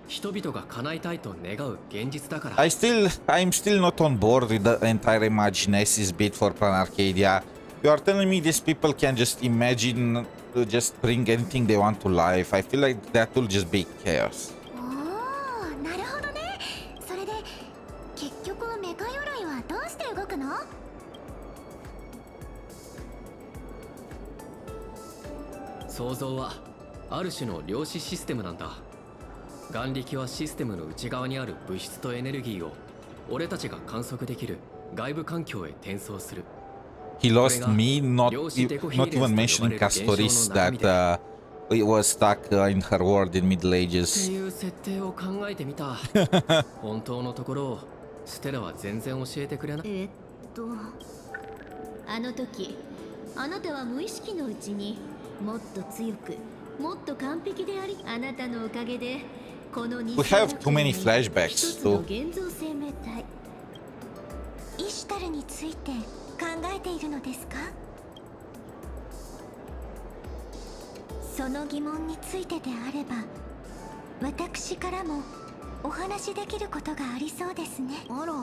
人々が叶えたいと願う現実だから。I'm still not on board with the entire Imaginesis bit for Plan Arcadia. You are telling me these people can just imagine, just bring anything they want to life. I feel like that will just be chaos. おー、なるほどね。それで結局メカ鎧はどうして動くの？創造はある種の量子システムなんだ。眼力はシステムの内側にある物質とエネルギーを俺たちが観測できる外部環境へ転送する。 He lost me, not even mentioning Castoris that it was stuck in her world in Middle って Ages. いう設定を考えてみた。本当のところをステラは全然教えてくれない。あの時あなたは無意識のうちにもっと強くもっと完璧であり、あなたのおかげでこの We have too many flashbacks 一つの too. 現像生命体イシュタルについて考えているのですか？その疑問についてであれば、私からもお話できることがありそうですね。あら、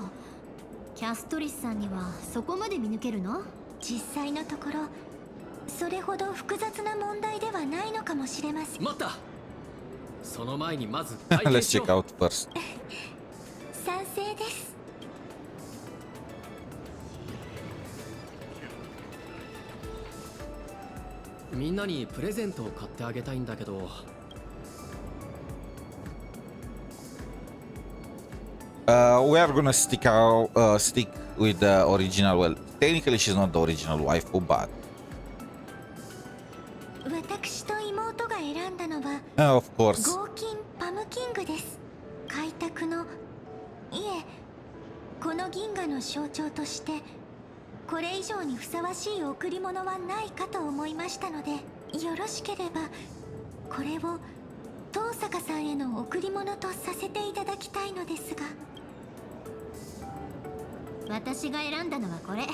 キャストリスさんにはそこまで見抜けるの？実際のところそれほど複雑な問題ではないのかもしれません。待った。その前にまず Let's check out first. 賛成です。みんなにプレゼントを買ってあげたいんだけど。We are gonna stick with the original. Well, technically she's not the original waifu, but 私と妹が選んだのは of course. 合金パムキングです。開拓のいえ、この銀河の象徴としてこれ以上にふさわしい贈り物はないかと思いましたので、よろしければこれを遠坂さんへの贈り物とさせていただきたいのですが。私が選んだのはこれ。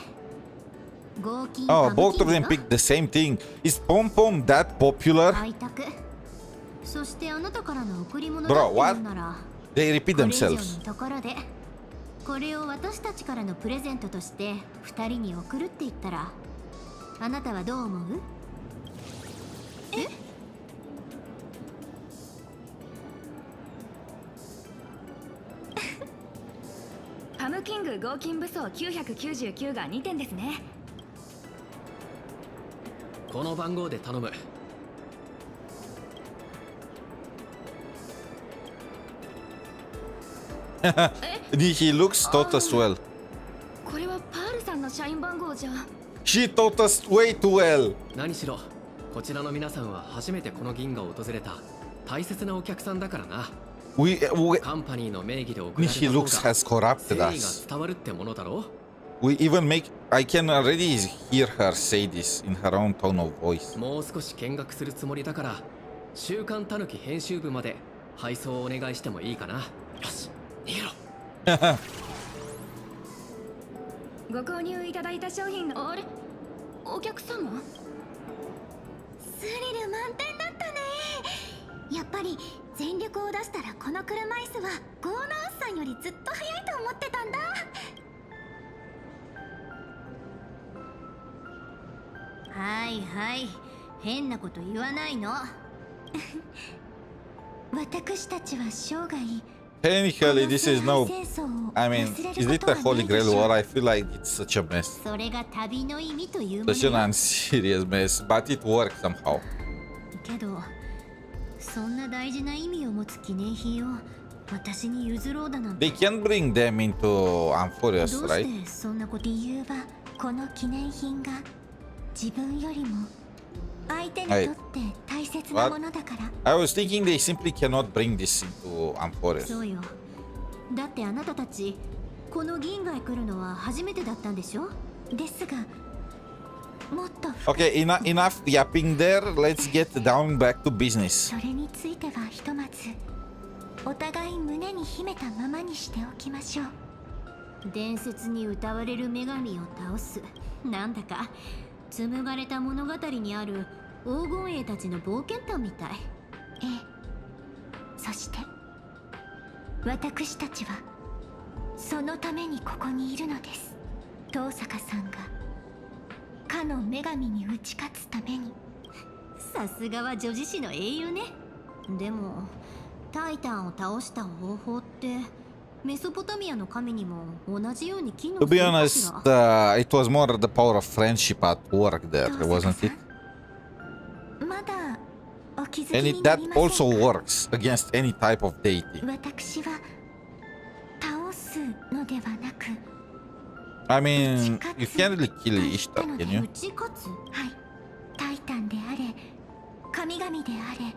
合金 Oh, パムキン both グ of them よ。 picked the same thing. Is Pom Pom that popular? 開拓。そしてあなたからの贈り物 Bro, だって言 what? うなら、 They repeat これ以上 themselves. のところでこれを私たちからのプレゼントとして2人に送るって言ったら、あなたはどう思う？え？パムキング合金武装999が2点ですね。この番号で頼む。He looks taught us well. これはパールさんの社員番号じゃ。 She taught us way too well. 何しろこちらの皆さんは初めてこの銀河を訪れた大切なお客さんだからな。カンパニーの名義で送られた He 方 looks が has corrupted 誠意 us. が伝わるってものだろう。 We even make. I can already hear her say this in her own tone of voice. もう少し見学するつもりだから、週刊たぬき編集部まで配送をお願いしてもいいかな。よし、逃げろ。ご購入いただいた商品の。あれ、お客様？スリル満点だったね。やっぱり全力を出したらこの車椅子はゴーナースさんよりずっと速いと思ってたんだ。はいはい、変なこと言わないの。私たちは生涯 Technically, this is no. I mean, is it a Holy Grail war? I feel like it's such a mess. それが旅の意味というも Such an のよ。 unserious mess, but it works somehow. けどそんな大事な意味を持つ記念品を私に譲ろうだなんて。 They can bring them into ど Amphorius, うし right? てそんなこと理由はこの記念品が自分よりも相手にとって大切なものだから。I was thinking they simply cannot bring this into Amphorius. そうよ。だってあなたたちこの銀河へ来るのは初めてだったんでしょ？ですがもっと Okay, enough yapping there. Let's get down back to business. それについてはひとまずお互い胸に秘めたままにしておきましょう。伝説に歌われる女神を倒す。なんだか紡がれた物語にある黄金衛たちの冒険譚みたい。ええ。そして私たちはそのためにここにいるのです。遠坂さんがかの女神に打ち勝つために。さすがは女子誌の英雄ね。でもタイタンを倒した方法ってメソポタミアの神にも同じように機能 To す be るか honest, しら。it was more the power of friendship at work there, wasn't it? まだお気づき And になり that ません also か？ works against any type of deity. 私は倒すのではなく I mean, you can't really kill Ishtar, can you? 打ち勝つ？はい、タイタンであれ神々であれ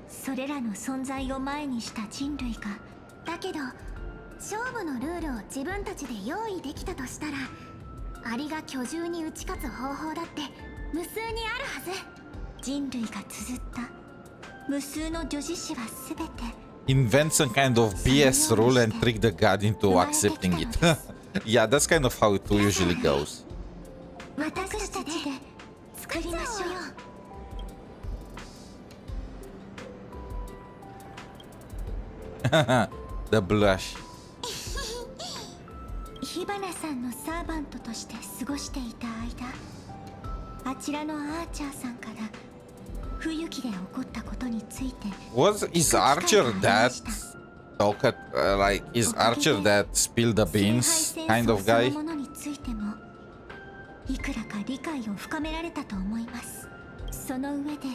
それらの存在を前にした人類が。だけど勝負のルールを自分たちで用意できたとしたら、アリが巨獣に打ち勝つ方法だって無数にあるはず。人類が綴った無数の女子誌は全て Invent some kind of BS rule and trick the god into accepting it. Yeah, that's kind of how it usually goes. 私たちで作りましょう。The blush. 火花さんのサーバントとして過ごしていた間、あちらのアーチャーさんから冬季で起こったことについて。Is Archer that like is Archer that spilled the beans kind of guy? そのものについてもいくらか理解を深められたと思います。その上で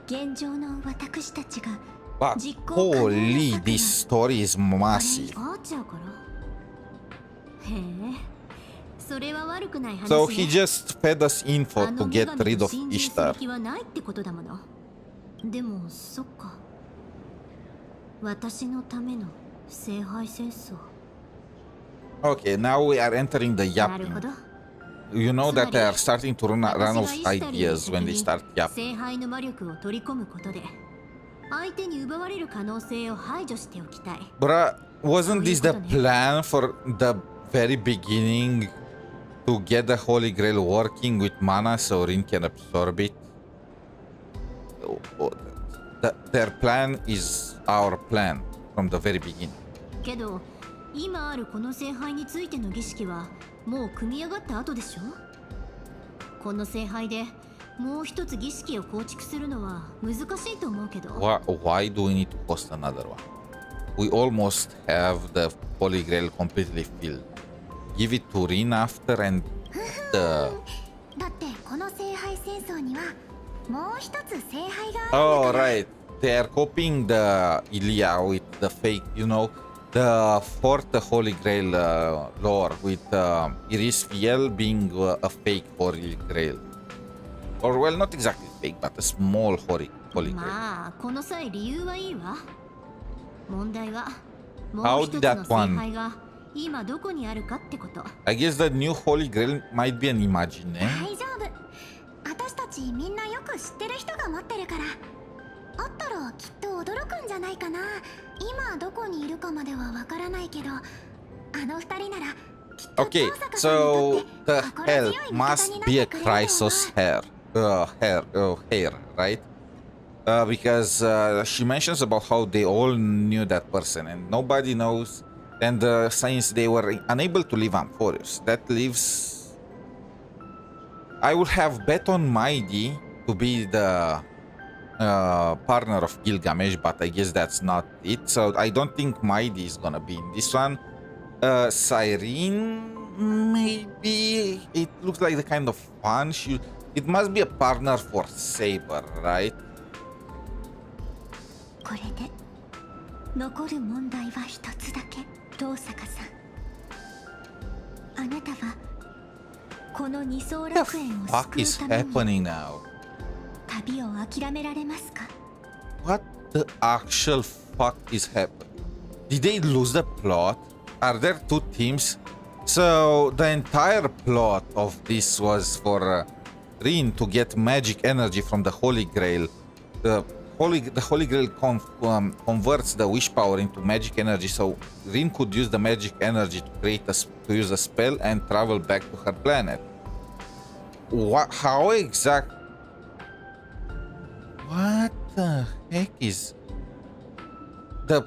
現状の私たちが But holy, this story is massive. アーチャーから。へえ、それは悪くない話ね。So he just fed us info to get rid of Ishtar. 気はないってことだもの。でもそっか。私のための聖杯戦争。Okay, now we are entering the なる yapping. ほど。You know that they are starting to run out of ideas when they start yapping. 聖杯の魔力を取り込むことで相手に奪われる可能性を排除しておきたい。Bruh, wasn't this the plan for the very beginning to get the Holy Grail working with mana so Rin can absorb it? Their plan is our plan from the very beginning. けど今あるこの聖杯についての儀式はもう組み上がった後でしょ。この聖杯でもう一つ儀式を構築するのは難しいと思うけど。Why do we need to host another one? We almost have the Holy Grail completely filled. Give it to Rin after and the... だってこの聖杯戦争にはもう一つ聖杯があるんだから。 Oh, right. They are copying the Ilia with the fake, you know, the fourth Holy Grail lore with Iris-Fiel being a fake Holy Grail. Or, well, not exactly fake, but a small Holy Grail. まあこの際理由はいいわ。問題はも How う一 did つ that の聖 one? 杯が今どこにあるかってこと。 I guess the new Holy Grail might be an imagine, eh? 大丈夫。私たちみんなよく知ってる人が持ってるから。あったらきっと驚くんじゃないかな。今どこにいるかまではわからないけど、あの二人ならきっと Okay, 遠坂さんにと so って the 心 hell 強い味方に must なっ be て a くれると思う。 Chrysos hair, right? Because she mentions about how they all knew that person and nobody knows. And since they were unable to leave Amphorius, that leaves... I would have bet on Maidi to be the partner of Gilgamesh, but I guess that's not it. So I don't think Maidi is gonna be in this one. Cyrene, maybe. It looks like the kind of fun. It must be a partner for Saber, right? これで残る問題は一つだけ。遠坂さん、あなたはこの二層 What 楽 the 園を fuck 救う is ために happening now? 旅を諦められますか？ What the actual fuck is happening? Did they lose the plot? Are there two teams? So the entire plot of this was for Rin to get magic energy from the Holy Grail. The Holy Grail converts the wish power into magic energy, so Rin could use the magic energy to use a spell and travel back to her planet. How exact? What the heck is the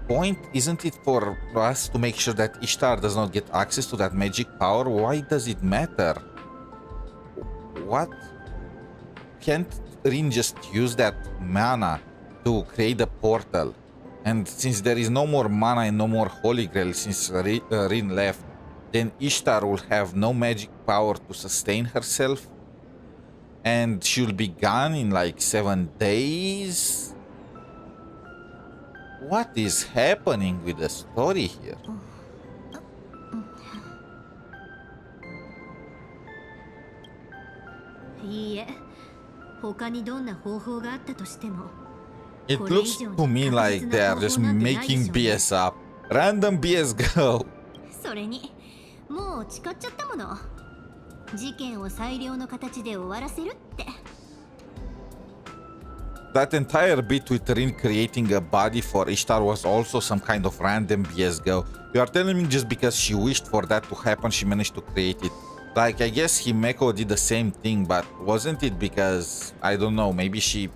point? Isn't it for us to make sure that Ishtar does not get access to that magic power? Why does it matter? What? Can't Rin just use that mana to create a portal? And since there is no more mana and no more Holy Grail since Rin left, then Ishtar will have no magic power to sustain herself. And she'll be gone in like 7 days? What is happening with the story here? いいえ、他にどんな方法があったとしても It looks to me like they are just making BS up. Random BS go. それにもう誓っちゃったもの。事件を最良の形で終わらせるって。 That entire bit with Rin creating a body for Ishtar was also some kind of random BS go. You are telling me just because she wished for that to happen, she managed to create it. Like, I guess Himeko did the same thing, but wasn't it because, I don't know, maybe she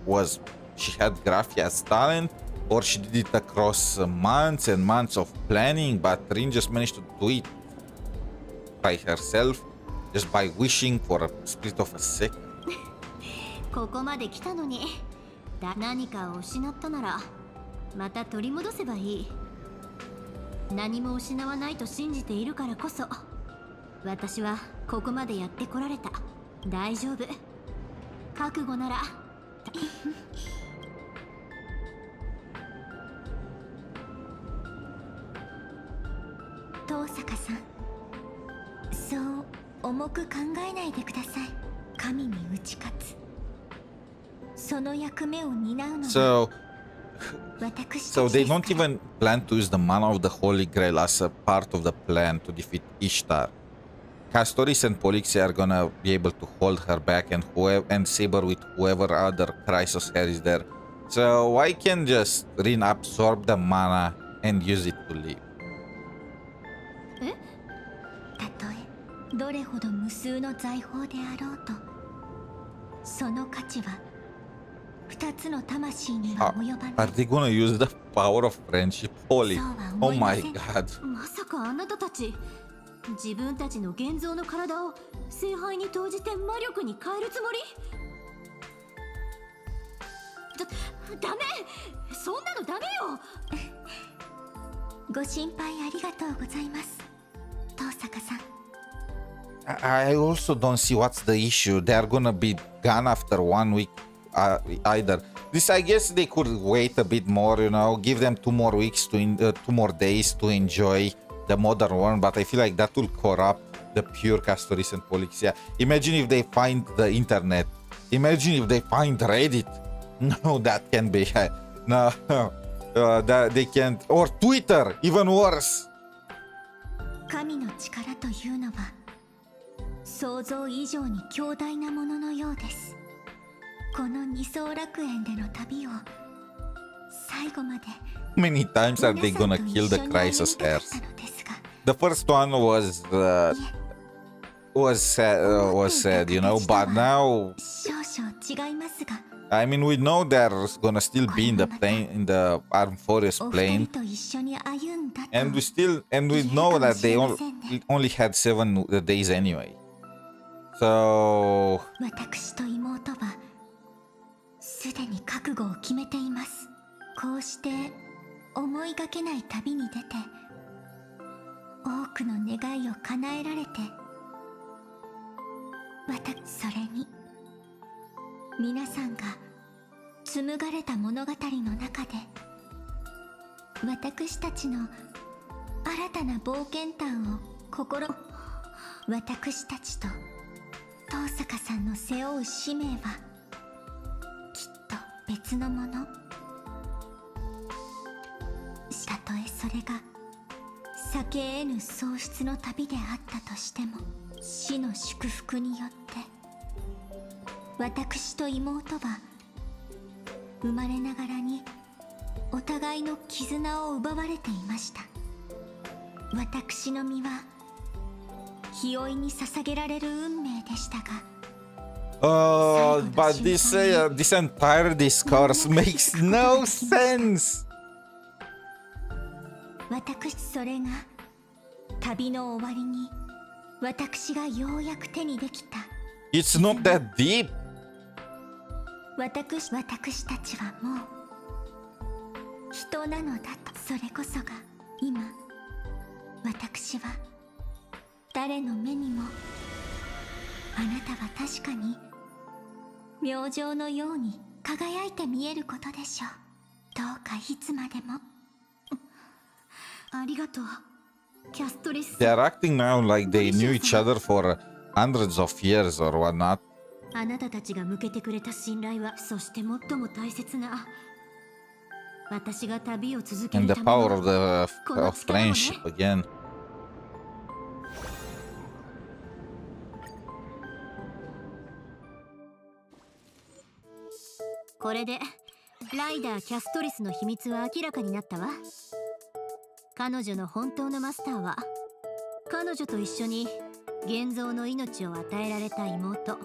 was she had Grafia's talent, or she did it across months and months of planning, but Rin just managed to do it by herself, just by wishing for a split of a second. ここまで来たのに、何かを失ったならまた取り戻せばいい。何も失わないと信じているからこそ、私はここまでやってこられた。大丈夫。覚悟なら。遠坂さん、そう重く考えないでください。神に打ち勝つ。その役目を担うのは So they don't even plan to use the mana of the Holy Grail as a part of the plan to defeat Ishtar. Castoris and Polixia are gonna be able to hold her back, and Saber with whoever other Chrysos here is there. So why can't just Rin absorb the mana and use it to live? たとえどれほど無数の財宝であろうと、その価値は2つの魂には及ばない。Are they gonna use the power of friendship? Holy, oh my god. まさかあなたたち、自分たちの現像の体を聖杯に投じて魔力に変えるつもり？ダメ！そんなのダメよ！ご心配ありがとうございます、遠坂さん。I also don't see what's the issue. They are gonna be gone after 1 week either. This, I guess they could wait a bit more, you know, give them 2 more weeks to 2 more days to enjoy the modern one, but I feel like that will corrupt the pure Castoris and Polixia. Imagine if they find the internet. Imagine if they find Reddit. No, that can be. No, that they can't. Or Twitter, even worse. 神の力というのは想像以上に強大なもののようです。この二層楽園での旅を最後まで Many times are they gonna kill the Chrysos heirs? The first one was sad, you know, but now, 少々違いますが、 I mean, we know they're gonna still be in the plane, in the Armed Forest お二 plane, 人と一緒に歩んだと and we know that they only had 7 days anyway. So 私と妹はすでに覚悟を決めています。こうして思いがけない旅に出て多くの願いを叶えられて、それに皆さんが紡がれた物語の中で私たちの新たな冒険譚を私たちと遠坂さんの背負う使命はきっと別のもの。たとえそれが避け得ぬ喪失の旅であったとしても、死の祝福によって私と妹は生まれながらにお互いの絆を奪われていました。私の身は日追いに捧げられる運命でしたが、but this entire discourse makes no sense. それが旅の終わりに私がようやく手にできた。 It's not that deep. 私たちはもう人なのだと。それこそが今私は誰の目にもあなたは確かに明星のように輝いて見えることでしょう。どうかいつまでも。ありがとう、キャストリス。 They're acting now like they knew each other for hundreds of years or whatnot. あなたたちが向けてくれた信頼は、そして最も大切な私が旅を続ける And た the め power の of friendship again. これでライダーキャストリスの秘密は明らかになったわ。彼女の本当のマスターは彼女と一緒に現像の命を与えられた妹。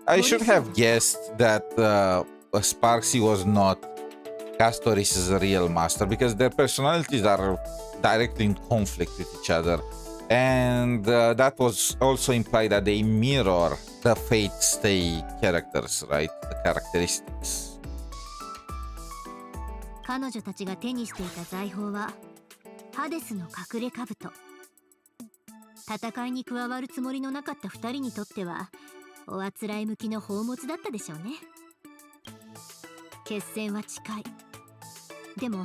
I should have guessed that Sparksy was not Castoris' real master, because their personalities are directly in conflict with each other, and that was also implied that they mirror the Fate Stay characters, right? The characteristics. 彼女たちが手にしていた財宝はハデスの隠れ兜。戦いに加わるつもりのなかった2人にとってはおあつらい向きの宝物だったでしょうね。決戦は近い。でも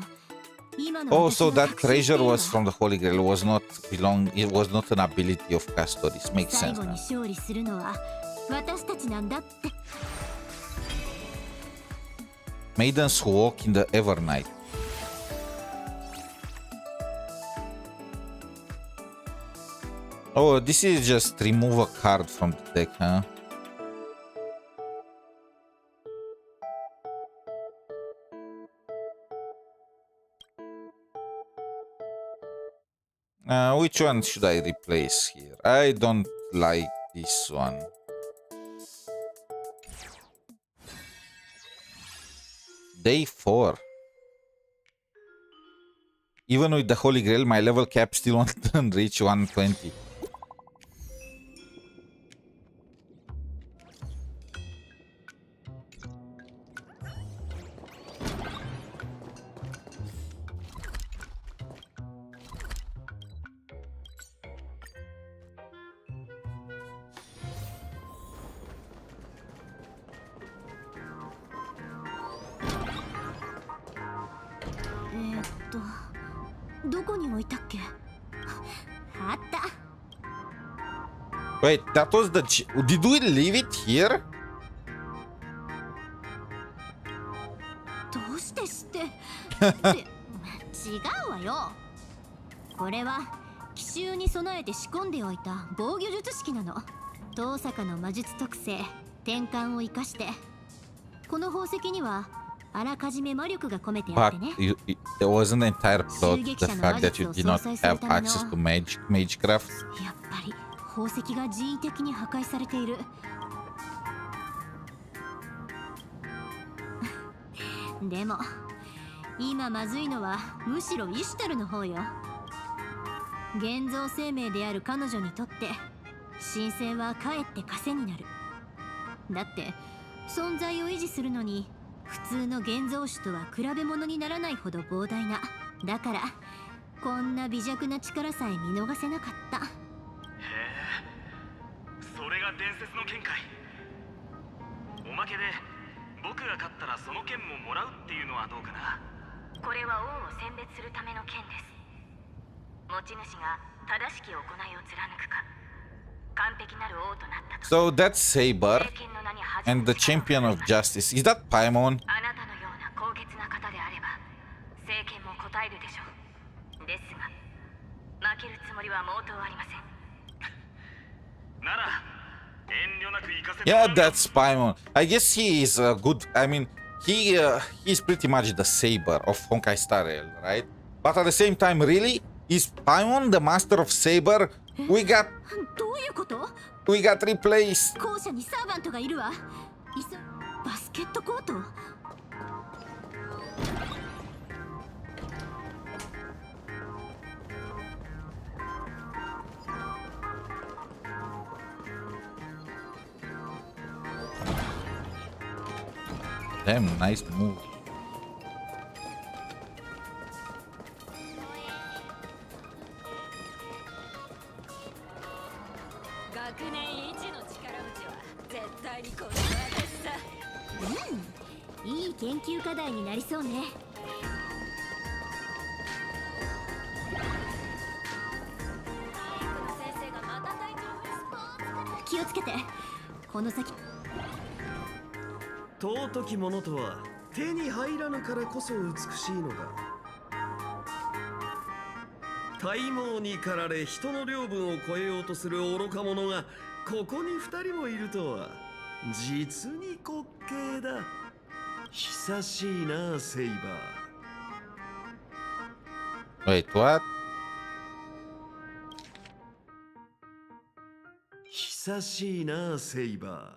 今の Oh, so that treasure was from the Holy Grail. It was not an ability of Castoris. Makes 最 sense 後に now. 勝利するのは私たちなんだって。 Maidens who walk in the Evernight. Oh, this is just remove a card from the deck, huh? Which one should I replace here? I don't like this one. Day 4. Even with the Holy Grail, my level cap still won't reach 120. どこに置いたっけ？あった。 Wait, that was the... Did we leave it here? どうして知ってって違うわよ。これは奇襲に備えて仕込んでおいた防御術式なの。遠坂の魔術特性転換を生かして、この宝石にはあらかじめ魔力が込めてあって But ね。 there was an entire plot, the fact that you did not have access to magecraft. やっぱり宝石が人為的に破壊されている。でも今まずいのはむしろイシュタルの方よ。現像生命である彼女にとって神聖はかえって枷になる。だって存在を維持するのに普通の現像種とは比べ物にならないほど膨大な。だからこんな微弱な力さえ見逃せなかった。へえ、それが伝説の剣かい。おまけで僕が勝ったらその剣ももらうっていうのはどうかな。これは王を選別するための剣です。持ち主が正しき行いを貫くか、完璧なる王となったと。 So that's Saber and the champion of justice. Is that Paimon? あなたのような高潔な方であれば政権も答えるでしょう。ですが負けるつもりは毛頭ありません。なら遠慮なく行かせて。 Yeah, that's Paimon. I guess he is a good... I mean, he's pretty much the Saber of Honkai Star Rail, right? But at the same time, really? Is Paimon the master of Saber? We got どういうこと？ We got replaced. 校舎にサーバントがいるわ。バスケットコート？ Damn, nice move. 学年一の力持ちは絶対にこの私さ。うん、いい研究課題になりそうね。気をつけて。この先尊きものとは手に入らぬからこそ美しいのだ。体毛に駆られ人の領分を超えようとする愚か者がここに2人もいるとは実に滑稽だ。久しいなセイバー。 Wait, what? 久しいなセイバ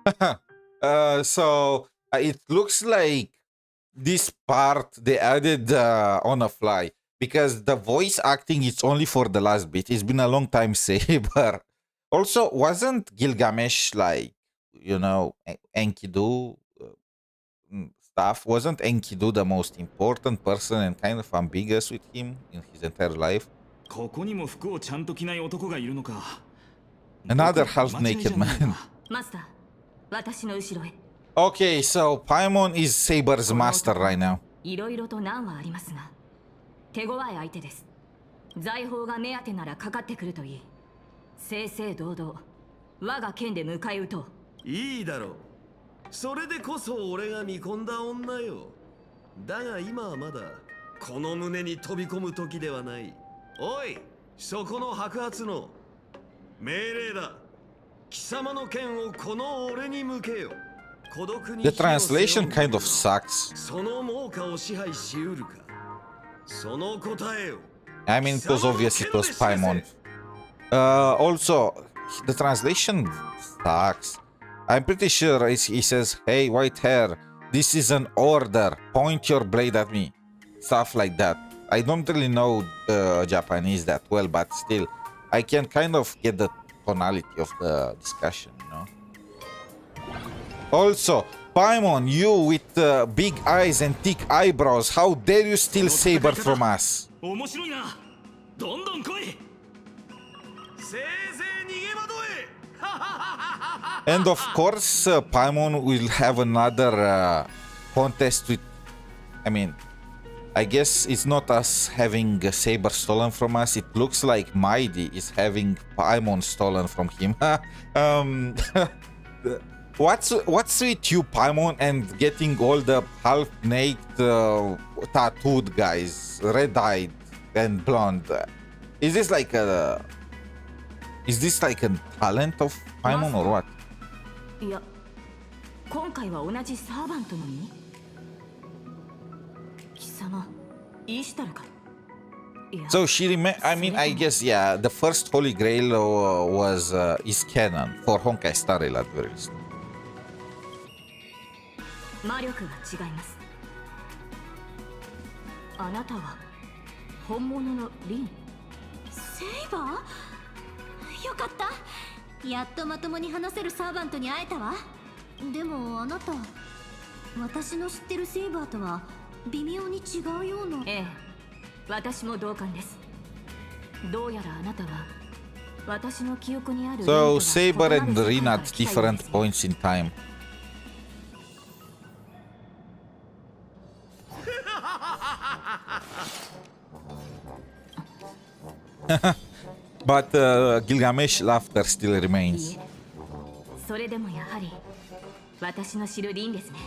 ー。So it looks like this part they added on a fly because the voice acting is only for the last bit. It's been a long time, Saber. Also, wasn't Gilgamesh like, you know, Enkidu stuff? Wasn't Enkidu the most important person and kind of ambiguous with him in his entire life? ここにも服をちゃんと着ない男がいるのか。 Another half-naked man. マスター、私の後ろへ。 Okay, so Paimon is Saber's master right now. いろいろと難はありますが、手強い相手です。財宝が目当てならかかってくるといい。正々堂々、我が剣で迎え撃とう。いいだろう。それでこそ俺が見込んだ女よ。だが今はまだこの胸に飛び込む時ではない。おい、そこの白髪の命令だ。貴様の剣をこの俺に向けよ。 The translation kind of sucks. I mean, it was obvious it was Paimon. Also, the translation sucks. I'm pretty sure he says, "Hey, white hair, this is an order. Point your blade at me." Stuff like that. I don't really know Japanese that well, but still, I can kind of get the tonality of the discussion, you know? Also, Paimon, you with big eyes and thick eyebrows, how dare you steal Saber from us? And of course, Paimon will have another contest with... I mean, I guess it's not us having Saber stolen from us. It looks like Mighty is having Paimon stolen from him. What's with you, Paimon, and getting all the half-naked, tattooed guys, red-eyed and blonde? Is this like a talent of Paimon or what? いや、今回は同じサーバントのに。貴様、言いしたらか。 So I mean, I guess, yeah, the first Holy Grail is canon for Honkai Star Rail at very least. 魔力が違います。あなたは本物のリン。セイバー？よかった。やっとまともに話せるサーバントに会えたわ。でもあなた、私の知ってるセイバーとは微妙に違うような。ええ、私も同感です。どうやらあなたは私の記憶にある。So Saber and Rin at different points in time. But Gilgamesh laughter still remains. それでもやはり私の知るリンですね。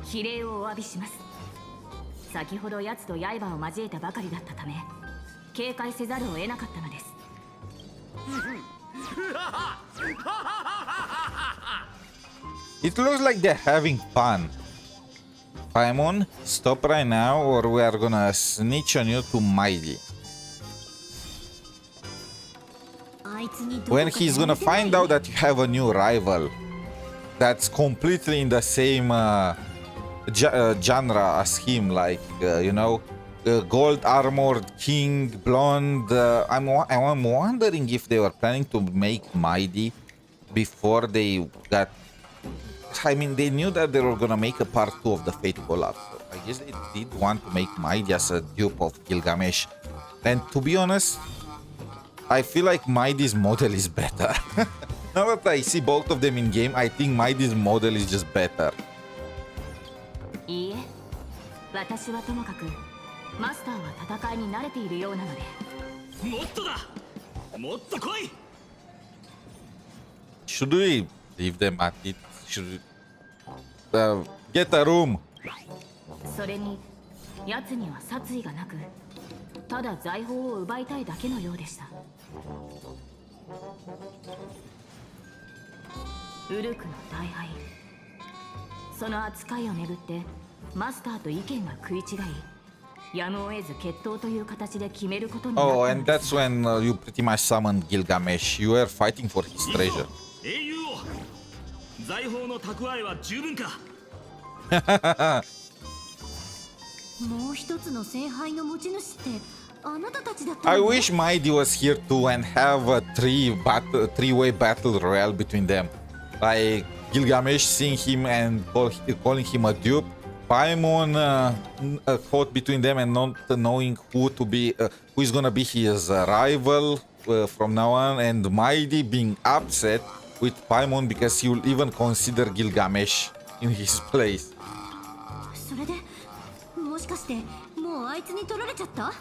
比例をお詫びします。先ほど奴と刃を交えたばかりだったため、警戒せざるを得なかったのです。It looks like they're having fun. Paimon, stop right now or we are gonna snitch on you to Mighty. When he's gonna find out that you have a new rival that's completely in the same genre as him, like, you know, gold armored king, blonde. I'm wondering if they were planning to make Mighty before they got... I mean, they knew that they were gonna make a part 2 of the Fate collab. So I guess they did want to make Mighty as a dupe of Gilgamesh. And to be honest, I feel like Mighty's model is better. Now that I see both of them in game, I think Mighty's model is just better. いいえ、私はともかくマスターは戦いに慣れているようなので。もっとだ、もっと来い。Should we leave them at it? Should we, get a room? それに、奴には殺意がなく、ただ財宝を奪いたいだけのようでした。ウルクの大敗。その扱いをめぐってマスターと意見が食い違い、やむを得ず決闘という形で決めることになったのです。 Oh, and that's when you pretty much summoned Gilgamesh. You were fighting for his treasure. 英雄を財宝の蓄えは十分か。もう一つの聖杯の持ち主ってあなたたちだった I の？ wish 𝗖𝗍 was here too and have a three-way battle royale between them. Like Gilgamesh seeing him and calling him a dupe. Paimon fought between them and not knowing who is gonna be his rival from now on, and 𝗖𝗍 being upset with Paimon because he will even consider Gilgamesh in his place. それでもしかしてもうあいつに取られちゃった？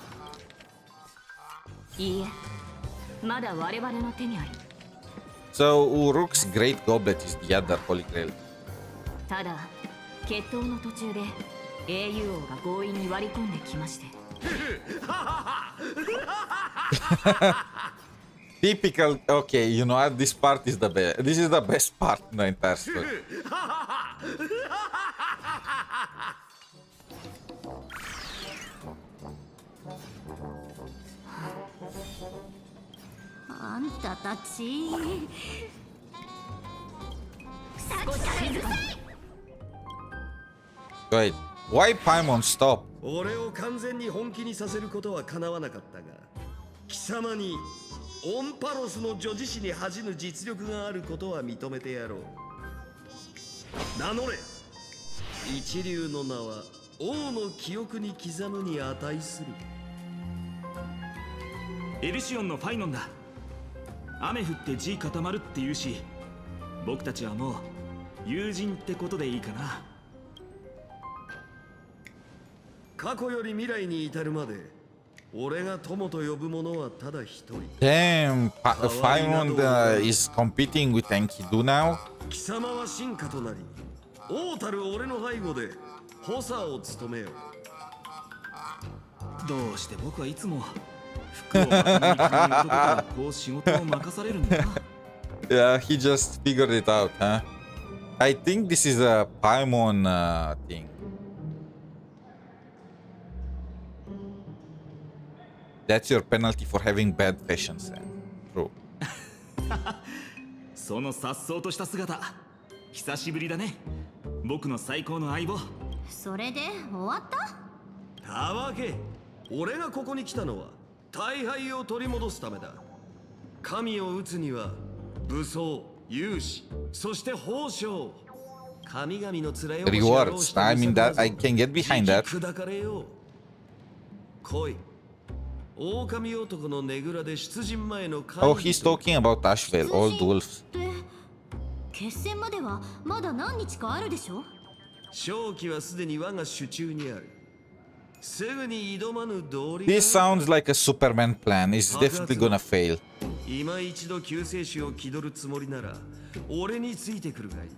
いいえ、まだ我々の手にある。 So Uruk's great goblet is the other holy grail. ただ決闘の途中で英雄王が強引に割り込んできまして。Typical. Okay, you know what? This part is the best. This is the best part in the entire story. あんたたち。少し静かに。 Wait, why Paimon stop? 俺を完全に本気にさせることは叶わなかったが、貴様にオンパロスの女子誌に恥じぬ実力があることは認めてやろう。名乗れ。一流の名は王の記憶に刻むに値する。エルシオンのファイノンだ。雨降って地固まるって言うし、僕たちはもう友人ってことでいいかな。過去より未来に至るまで俺が友と呼ぶ者はただ一人。 Damn, Paimon is competing with Enkidu now. 貴様は進化となり、王たる俺の背後で補佐を務めよ。どうして僕はいつも服をまとめに着る男からこう仕事を任されるんだ。 Yeah, he just figured it out, huh? I think this is a Paimon thing. That's your penalty for having bad fashion sense. True. その颯爽とした姿、久しぶりだね。僕の最高の相棒。それで終わった？たわけ。俺がここに来たのは大敗を取り戻すためだ。神を討つには武装、勇士、そして褒章。神々の面を Rewards. I mean that I can get behind that. 砕かれよう。来い。狼男のねぐらで出陣前の Oh, he's talking about Ashvale, Old Wolves. 決戦まではまだ何日かあるでしょ？勝機はすでに我が手中にある。すぐに挑まぬ道理。 This sounds like a Superman plan. It's definitely gonna fail. 今一度救世主を気取るつもりなら俺についてくるがいい。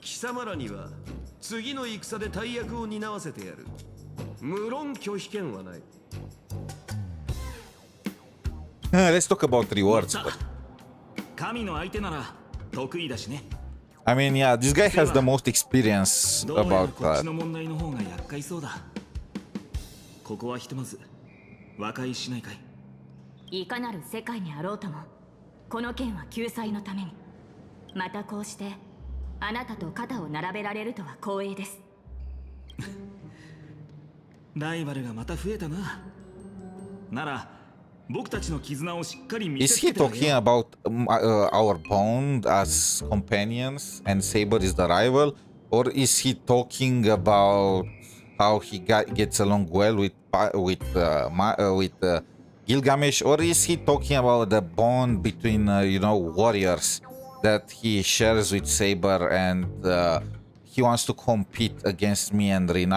貴様らには次の戦で大役を担わせてやる。無論拒否権はない。Let's talk about rewards. 神の相手なら得意だしね。I mean, yeah, this guy has the most experience どうやら about こっち that. の問題の方が厄介そうだ。ここはひとまず和解しないかい。いかなる世界にあろうとも、この件は救済のために。またこうしてあなたと肩を並べられるとは光栄です。ライバルがまた増えたな。なら僕たちの絆をしっかり見 Is せつ he けてあげよ talking about our bond as companions and Saber is the rival? Or is he talking about how he gets along well with Gilgamesh? Or is he talking about the bond between, warriors that he shares with Saber and he wants to compete against me and Rin?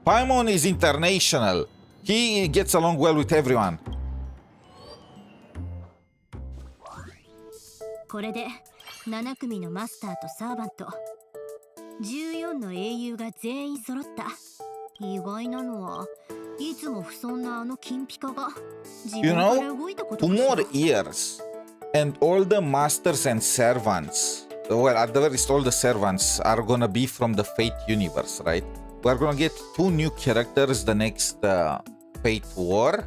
Paimon is international. He gets along well with everyone. これで7組のマスターとサーバント、14の英雄が全員揃った。意外なのはいつも不遜なあの金ピカが自分から動いたことかしら。 2 more years and all the masters and servants, well, at the very least all the servants are gonna be from the Fate universe, right? We're gonna get 2 new characters the next Fate War,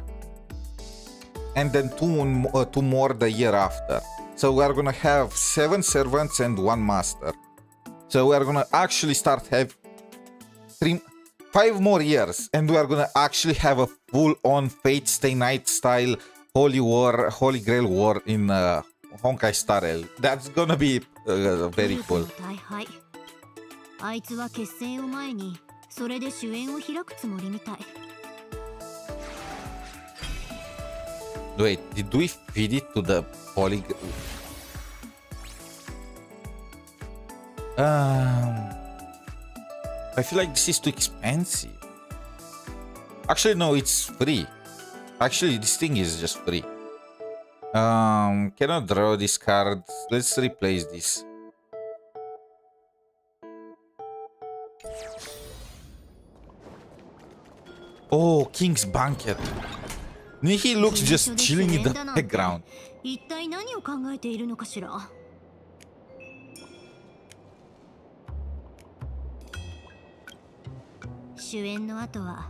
and then two more the year after. So we are gonna have 7 servants and 1 master. So we are gonna actually start have 5 more years, and we are gonna actually have a full-on Fate Stay Night style Holy Grail War in Honkai Star Rail. That's gonna be very cool. あいつは決戦を前にそれで主演を開くつもりみたい。 Wait, did we feed it to the polygon? I feel like this is too expensive. Actually, no, it's free. Actually, this thing is just free. Cannot draw this card. Let's replace this. Oh, King's Banquet. He looks just chilling in the background. 一体何を考えているのかしら。主演の後は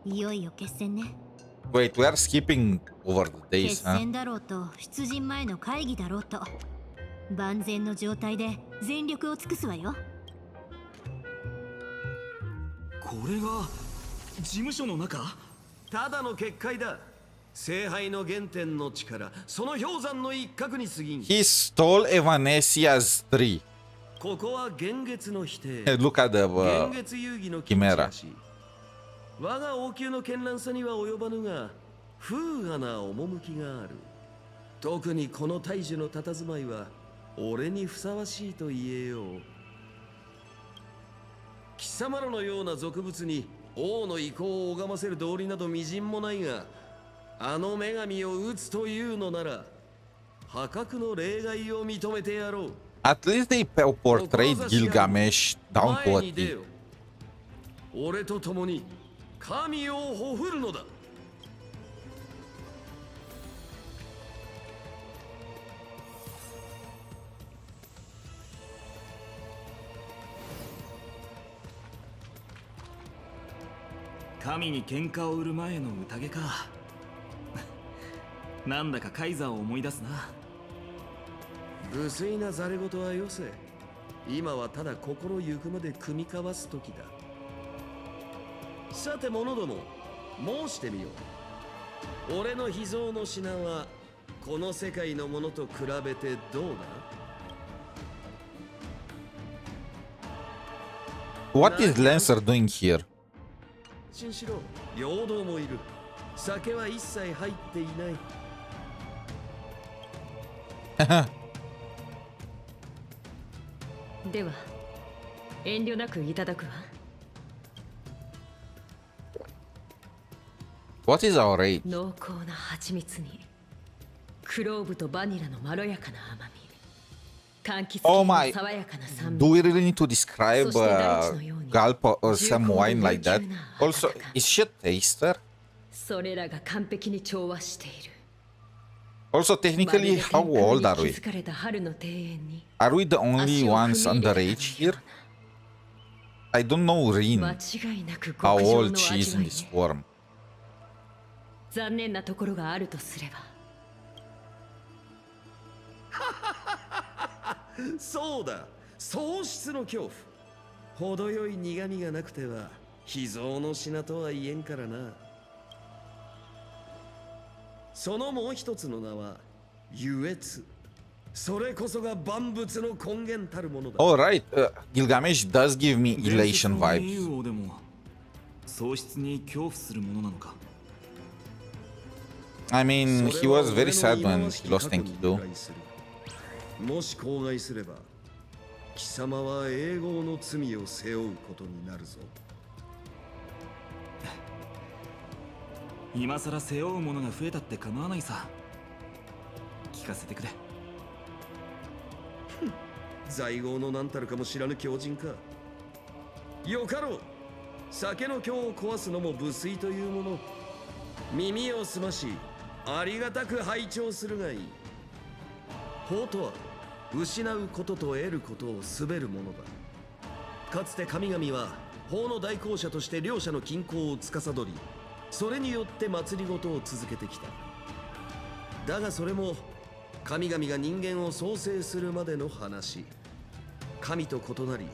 いよいよ決戦ね。Wait, we are skipping over the days, 決 huh? 戦だろうと出陣前の会議だろうと万全の状態で全力を尽くすわよ。これが事務所の中？ただの結界だ。聖杯の原点の力、その氷山の一角に過ぎん。He stole Evanessia's tree. ここは幻月の否定。Look at the 幻月遊戯の基地 Chimera. らしい。我が王宮の絢爛さには及ばぬが、風雅な趣がある。特にこの大樹の佇まいは、俺にふさわしいと言えよう。貴様らのような俗物に王の意向を拝ませる道理などみじんもないが、あの女神を討つというのなら、破格の例外を認めてやろう。At least they portrayed Gilgamesh down to a T. 俺と共に神をほふるのだ。神に喧嘩を売る前の宴か。なんだかカイザーを思い出すな。無粋なざれ言はよせ。今はただ心ゆくまで組み交わす時だ。さて者ども、申してみよう。俺の秘蔵の品はこの世界のものと比べてどうだ？ What is Lancer doing here? 新しろ、陽動もいる。酒は一切入っていない。では遠慮なくいただくわ。 What is our rate? 濃厚な蜂蜜にクローブとバニラのまろやかな甘み、柑橘系の爽やかな酸味。 Do we really need to describe gulp or some wine like that? Also, is she a taster? それらが完璧に調和している。 Also, technically, how old are we? Are we the only ones underage here? I don't know Rin, how old she is in this form. 残念なところがあるとすれば。そうだ、喪失の恐怖。程よい苦みがなくては秘蔵の品とは言えんからな。そのもう一つの名は優越。それこそが万物の根源たるものだ。Alright, Gilgamesh does give me elation vibes. 喪失に恐怖するものなのか。 I mean, he was very sad when he lost Enkidu. もし口外すれば、貴様は永劫の罪を背負うことになるぞ。今さら背負うものが増えたって構わないさ。聞かせてくれ。在郷の何たるかも知らぬ狂人か。よかろう。酒の今日を壊すのも無粋というもの。耳を澄まし、ありがたく拝聴するがいい。法とは失うことと得ることをすべるものだ。かつて神々は法の代行者として両者の均衡を司り、それによって祭りごとを続けてきた。だがそれも神々が人間を創生するまでの話。神と異なり、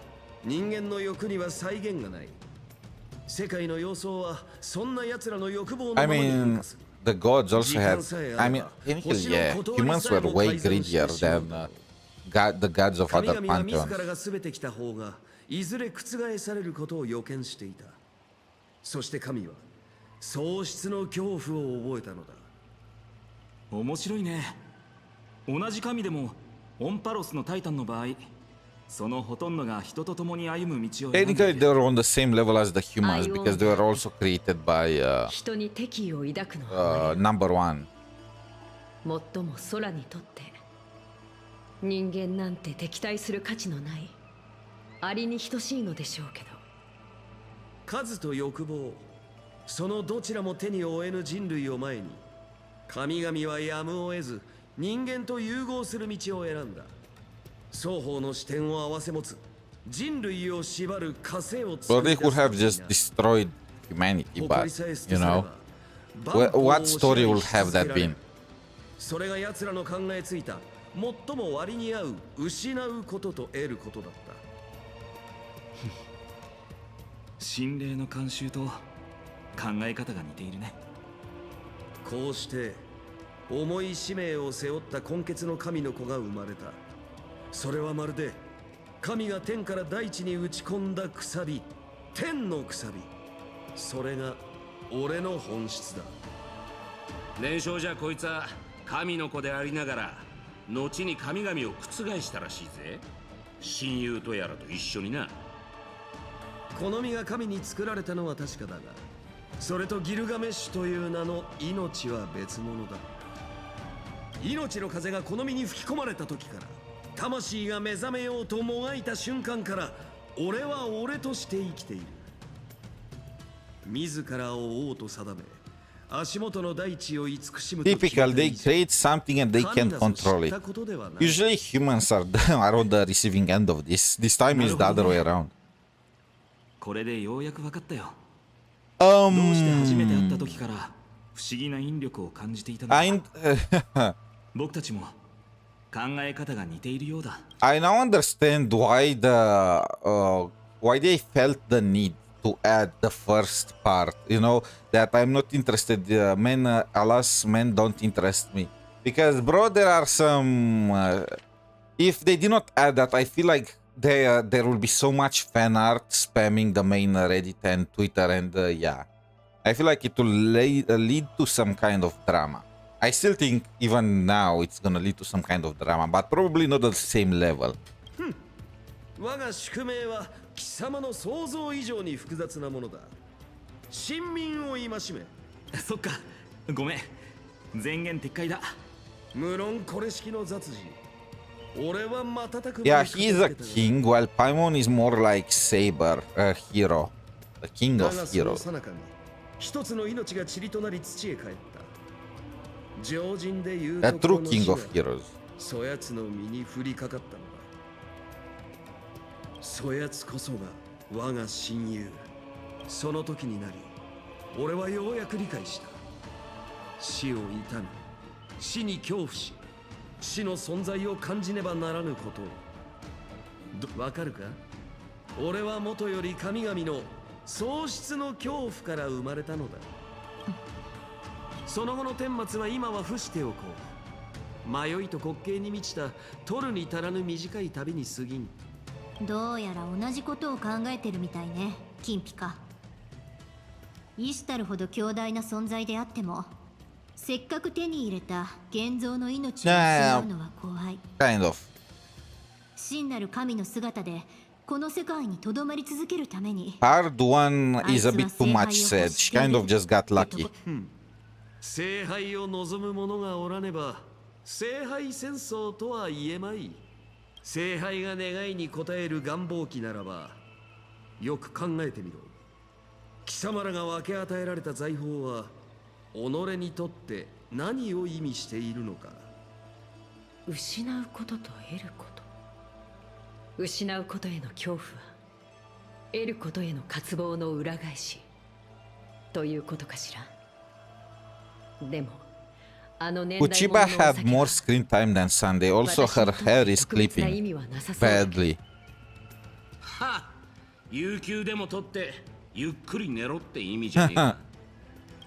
人間の欲には際限がない。世界の様相はそんな奴らの欲望のままに変化する。The gods also had, I mean, technically, yeah, humans were way greedier than the gods of other 神々は自 pantheons. らが全てきた方がいずれ覆されることを予見していた。そして神は喪失の恐怖を覚えたのだ。面白いね。同じ神でもオンパロスのタイタンの場合、そのほとんどが人と共に歩む道を選んで Technically, they were on the same level as the humans because they were also created by 人に敵意を抱くのは number one. 最も空にとって人間なんて敵対する価値のないアリに等しいのでしょうけど、数と欲望、そのどちらも手に負えぬ人類を前に、神々はやむを得ず人間と融合する道を選んだ。双方の視点を合わせ持つ人類を縛る枷を Well, they could have just destroyed humanity, but, you know, what story would have that been? それが奴らの考えついた最も割に合う失うことと得ることだった。心霊の慣習と考え方が似ているね。こうして重い使命を背負った根血の神の子が生まれた。それはまるで神が天から大地に打ち込んだくさび、天のくさび。それが俺の本質だ。年少じゃこいつは神の子でありながら後に神々を覆したらしいぜ。親友とやらと一緒にな。この身が神に作られたのは確かだが、それとギルガメッシュという名の命は別物だ。命の風がこの身に吹き込まれた時から、魂が目覚めようともがいた瞬間から、俺は俺として生きている。自らを王と定め、足元の大地を慈しむと。 Typical, they create something and they can't control it. Usually humans are on the receiving end of this. This time is the other way around. これでようやく分かったよ。どうして初めて会った時から不思議な引力を感じていたのか。僕たちも考え方が似ているようだ。I now understand why why they felt the need to add the first part. You know that I'm not interested. Alas, men don't interest me because, bro, there are some. If they did not add that, I feel like there will be so much fan art spamming the main Reddit and Twitter, and yeah, I feel like it will lead to some kind of drama. I still think even now it's gonna lead to some kind of drama, but probably not at the same level. 我が宿命は貴様の想像以上に複雑なものだ。臣民を戒め。そっか、ごめん。前言撤回だ。無論これ式の雑事。俺は瞬く Yeah, he's a king, while Paimon is more like Saber, a hero, the king of heroes. 一つの命が塵となり土へ帰った。常人で言う The true king of heroes. そやつの身に降りかかったのだ。そやつこそが我が親友。その時になり、俺はようやく理解した。死を悼み、死に恐怖し、死の存在を感じねばならぬことを。わかるか？俺はもとより神々の喪失の恐怖から生まれたのだ。その後の顛末は今は伏しておこう。迷いと滑稽に満ちた取るに足らぬ短い旅に過ぎん。どうやら同じことを考えてるみたいね、金ピカ。イシュタルほど強大な存在であっても、せっかく手に入れた現像の命を失うのは怖い。Kind of. 真なる神の姿でこの世界にとどまり続けるために。Part 1 is a bit too much said. She kind of just got lucky. 聖杯を望む者がおらねば聖杯戦争とは言えまい。聖杯が願いに応える願望期ならば、よく考えてみろ。貴様らが分け与えられた財宝は己にとって何を意味しているのか。失うことと得ること。失うことへの恐怖は得ることへの渇望の裏返しということかしら。でも Uchiba had more screen time than Sunday. Also, her hair is clipping badly. は有給でも取ってゆっくり寝ろって意味じゃねえか。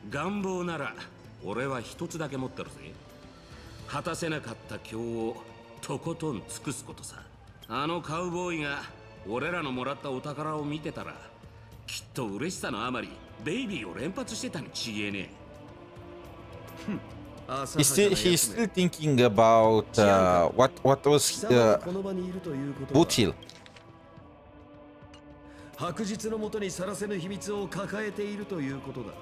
願望なら俺は一つだけ持ってるぜ。果たせなかった今日をとことん尽くすことさ。あのカウボーイが俺らのもらったお宝を見てたらきっと嬉しさのあまりベイビーを連発してたに違えねえ。He's still thinking about what was Butchil. 白日のもとにさらせぬ秘密を抱えているということだ。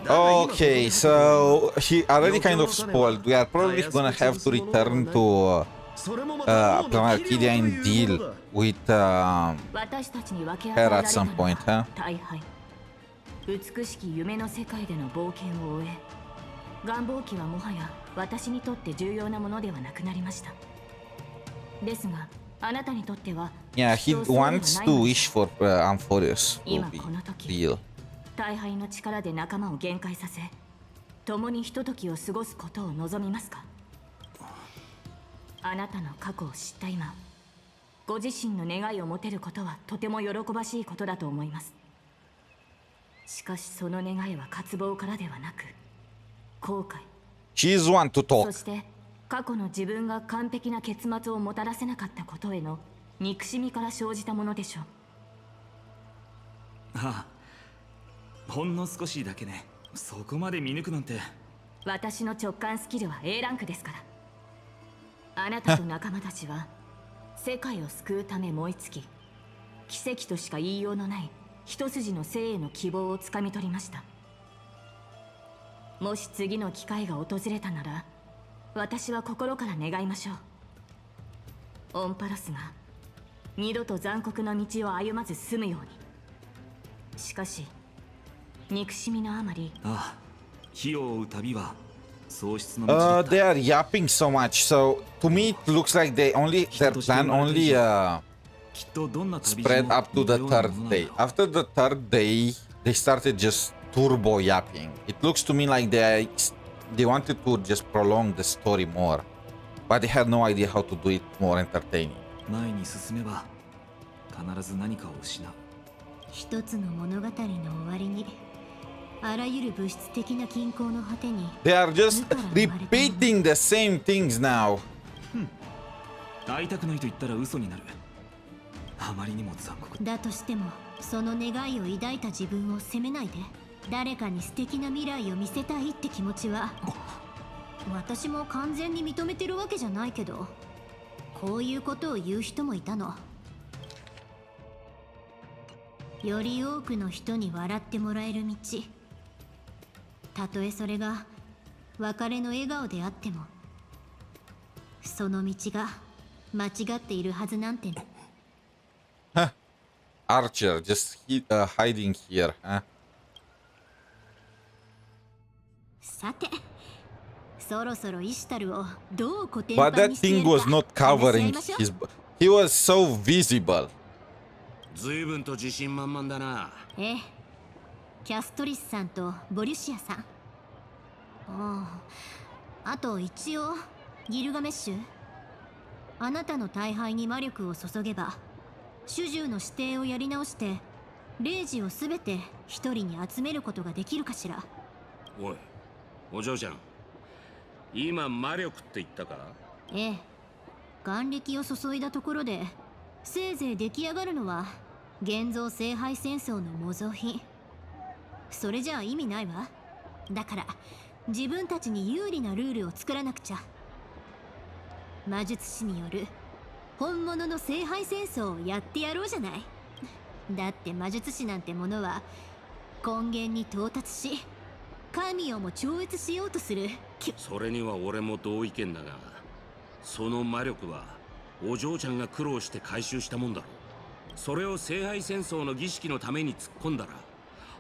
Okay, so he already kind of spoiled. We are probably gonna have to return to Arcadia and deal with her at some point, huh? 美しき夢の世界での冒険を終え、願望機はもはや私にとって重要なものではなくなりました。ですが、あなたにとっては Yeah, he wants to wish for Amphorius to be real. 大敗の力で仲間を限界させ、共にひとときを過ごすことを望みますか？あなたの過去を知った今、ご自身の願いを持てることはとても喜ばしいことだと思います。しかしその願いは渇望からではなく、後悔。She's one to talk. そして過去の自分が完璧な結末をもたらせなかったことへの憎しみから生じたものでしょう。ああ、ほんの少しだけね。そこまで見抜くなんて。私の直感スキルは A ランクですから。あなたと仲間たちは世界を救うため燃え尽き、奇跡としか言いようのない一筋の生への希望をつかみ取りました。もし次の機会が訪れたなら、私は心から願いましょう。オンパロスが二度と残酷な道を歩まず済むように。しかし憎しみのあまり、ああ、火を追う旅は喪失の道だった。They are yapping so much, so to me it looks like their plan only spread up to the third day. After the third day, they started just turbo yapping. It looks to me like they wanted to just prolong the story more, but they had no idea how to do it more entertaining. 前に進めば必ず何かを失う。一つの物語の終わりに、あらゆる物質的な均衡の果てに。They are just repeating the same things now. 会いたくないと言ったら嘘になる。あまりにも残酷だとしても、その願いを抱いた自分を責めないで。誰かに素敵な未来を見せたいって気持ちは私も完全に認めてるわけじゃないけど、こういうことを言う人もいたの。より多くの人に笑ってもらえる道、たとえそれが別れの笑顔であっても、その道が間違っているはずなんて。Archer just hiding here, huh? さて、そろそろイシュタルをどうコテン But パン that にしてや thing る was か not 話し合 covering いましょう。 his. He was so visible. 随分と自信満々だな。ええ、キャストリスさんとボリュシアさん。あと一応ギルガメッシュ、あなたの大敗に魔力を注げば主従の指定をやり直して霊児をすべて一人に集めることができるかしら。おい、お嬢ちゃん、今魔力って言ったか？ええ、眼力を注いだところでせいぜい出来上がるのは現像聖杯戦争の模造品。それじゃあ意味ないわ。だから自分たちに有利なルールを作らなくちゃ。魔術師による本物の聖杯戦争をやってやろうじゃない。だって魔術師なんてものは根源に到達し、神をも超越しようとする。それには俺も同意見だが、その魔力はお嬢ちゃんが苦労して回収したもんだろう。それを聖杯戦争の儀式のために突っ込んだら、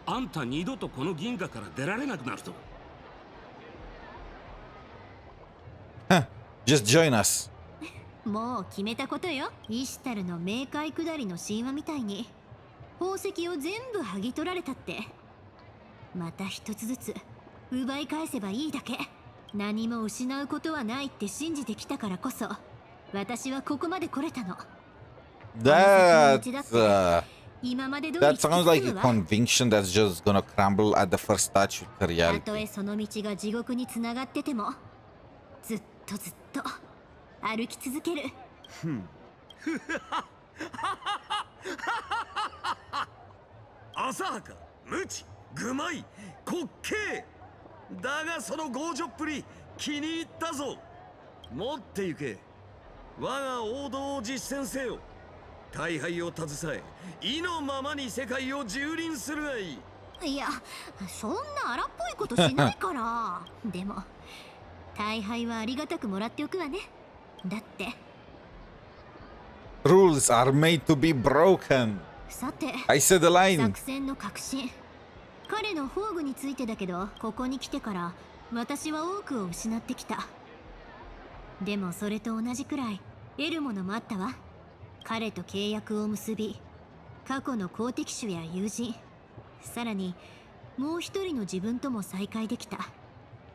あんた二度とこの銀河から出られなくなるぞ。Just join us. もう決めたことよ。イシュタルの冥界下りの神話みたいに宝石を全部剥ぎ取られたって、また一つずつ奪い返せばいいだけ。何も失うことはないって信じてきたからこそ私はここまで来れたの。 That 今まで通り that sounds like a conviction that's just gonna crumble at the first touch with た reality. とえその道が地獄につながっててもずっとずっと歩き続ける。浅はか、無知、愚昧、滑稽。だがその強情っぷり気に入ったぞ。持って行け。我が王道を実践せよ。大敗を携え、意のままに世界を蹂躙するがいい。いや、そんな荒っぽいことしないから。でも大敗はありがたくもらっておくわね。だって Rules are made to be broken. さて I said the line. 作戦の核心、彼の宝具についてだけど、ここに来てから私は多くを失ってきた。でもそれと同じくらい得るものもあったわ。彼と契約を結び、過去の好敵手や友人、さらにもう一人の自分とも再会できた。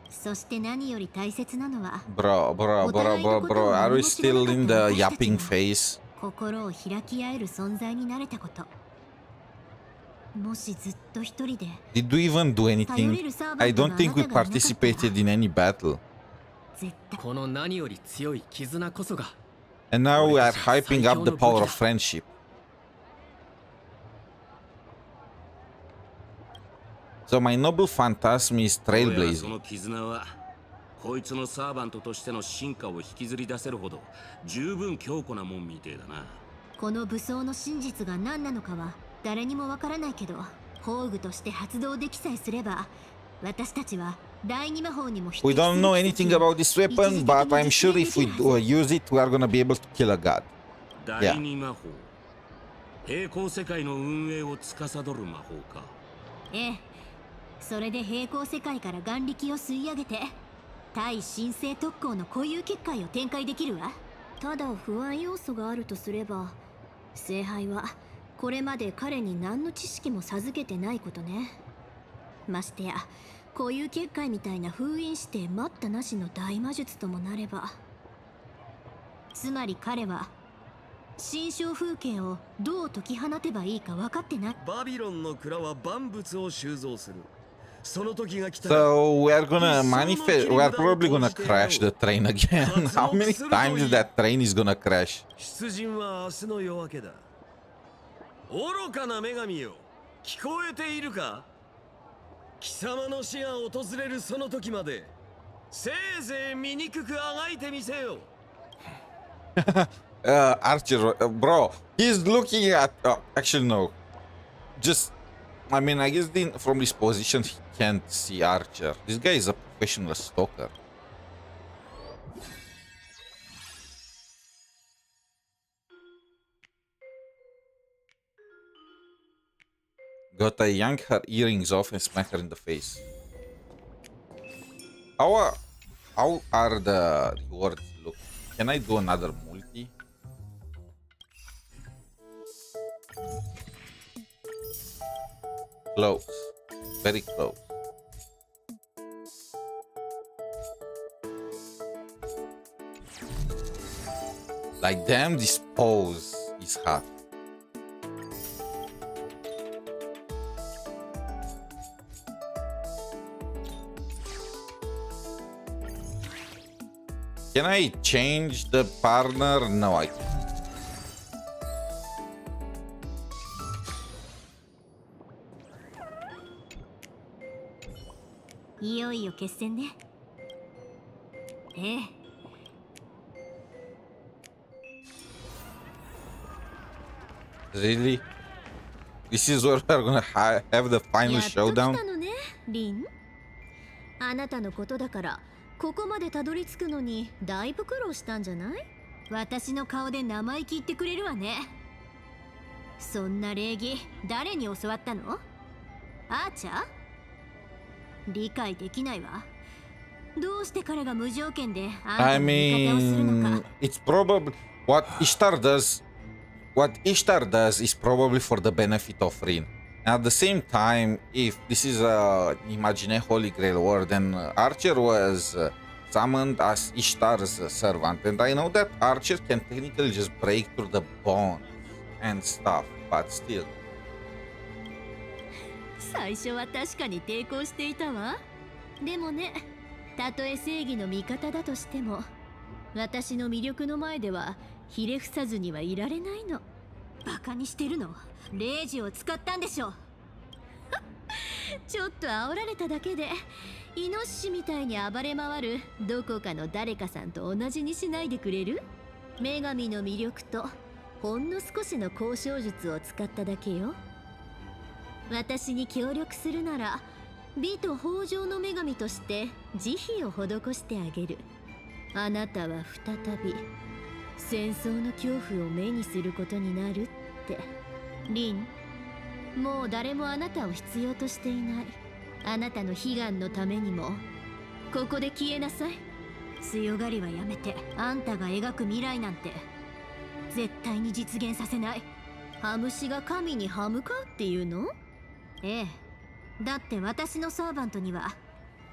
そして何より大切なのは Bro, are we still in the yapping phase? 心を開き合える存在になれたこと。もしずっと一人で Did we even do anything? I don't think we participated in any battle. この何より強い絆こそが And now we are hyping up the power of friendship. So my noble phantasm is そ trailblazing. の絆はこいつのサーバントとしての進化を引きずり出せるほど十分強固なもんみてえだな。この武装の真実が何なのかは誰にもわからないけど、宝具として発動できさえすれば私たちは第二魔法にも匹 We 敵す don't る know 奇 anything 跡を about this weapon, but I'm sure if we use it, we are gonna be able to kill a god. 第二魔法、平行世界の運営を司る魔法か。ええ、それで平行世界から眼力を吸い上げて対神聖特攻の固有結界を展開できるわ。ただ不安要素があるとすれば、聖杯はこれまで彼に何の知識も授けてないことね。ましてや固有結界みたいな封印して待ったなしの大魔術ともなれば、つまり彼は心象風景をどう解き放てばいいか分かってない。バビロンの蔵は万物を収蔵する。その時が来た。 So we are gonna manifest. We are probably gonna crash the train again. How many times that train is gonna crash? 出陣は明日の夜明けだ。愚かな女神よ、聞こえているか？貴様の死が訪れるその時まで、せいぜい醜くあがいてみせよ。Archer, bro, he's looking at. Actually, no. Just, I mean, I guess from this position he can't see Archer. This guy is a professional stalker. Gotta yank her earrings off and smack her in the face. How are the rewards look? Can I do another multi? Close. Very close. Like, damn, this pose is hot. Can I change the partner? No, I can't. いよいよ決戦ね。ええ。Really? This is where we're gonna have the final やっと来た showdown? のね、リン。あなたのことだからここまでたどり着くのにだいぶ苦労したんじゃない？私の顔で生意気言ってくれるわね。そんな礼儀誰に教わったの？アーチャー？理解できないわ。どうして彼が無条件であなたの味方をするの mean, か。 it's probably what Ishtar does. What Ishtar does is probably for the benefit of Rin. At the same time, if this is a Imagine Holy Grail war, then Archer was summoned as Ishtar's servant, and I know that archer can technically just break through the bones and stuff, but still. 最初は確かに抵抗していたわ。でもね、たとえ正義の味方だとしても、私の魅力の前ではひれ伏さずにはいられないの。バカにしてるの？レイジを使ったんでしょ。ちょっと煽られただけで、イノシシみたいに暴れ回るどこかの誰かさんと同じにしないでくれる？女神の魅力とほんの少しの交渉術を使っただけよ。私に協力するなら美と豊穣の女神として慈悲を施してあげる。あなたは再び戦争の恐怖を目にすることになるって。リン、もう誰もあなたを必要としていない。あなたの悲願のためにもここで消えなさい。強がりはやめて。あんたが描く未来なんて絶対に実現させない。ハムシが神に歯向かうっていうの？ええ、だって私のサーバントには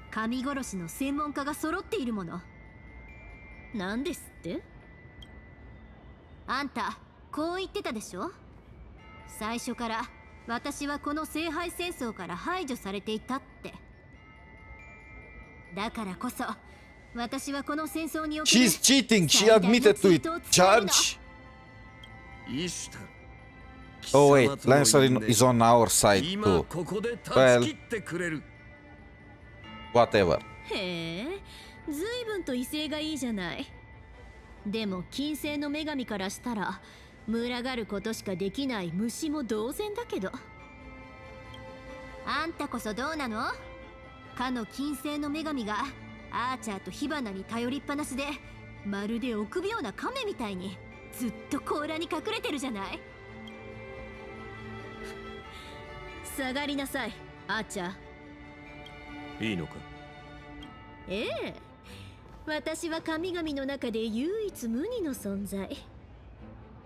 神殺しの専門家が揃っているもの。なんですって？あんたこう言ってたでしょ？最初から私はこの聖杯戦争から排除されていたって。だからこそ私はこの戦争における She's cheating. She admitted to it. Judge. Oh wait, Lancer is on our side too. Well, whatever. へえ、ずいぶんと威勢がいいじゃない。でも金星の女神からしたら群がることしかできない虫も同然だけど。あんたこそどうなの？かの金星の女神がアーチャーと火花に頼りっぱなしで、まるで臆病な亀みたいにずっと甲羅に隠れてるじゃない。下がりなさい、アーチャー。いいのか？ええ、私は神々の中で唯一無二の存在。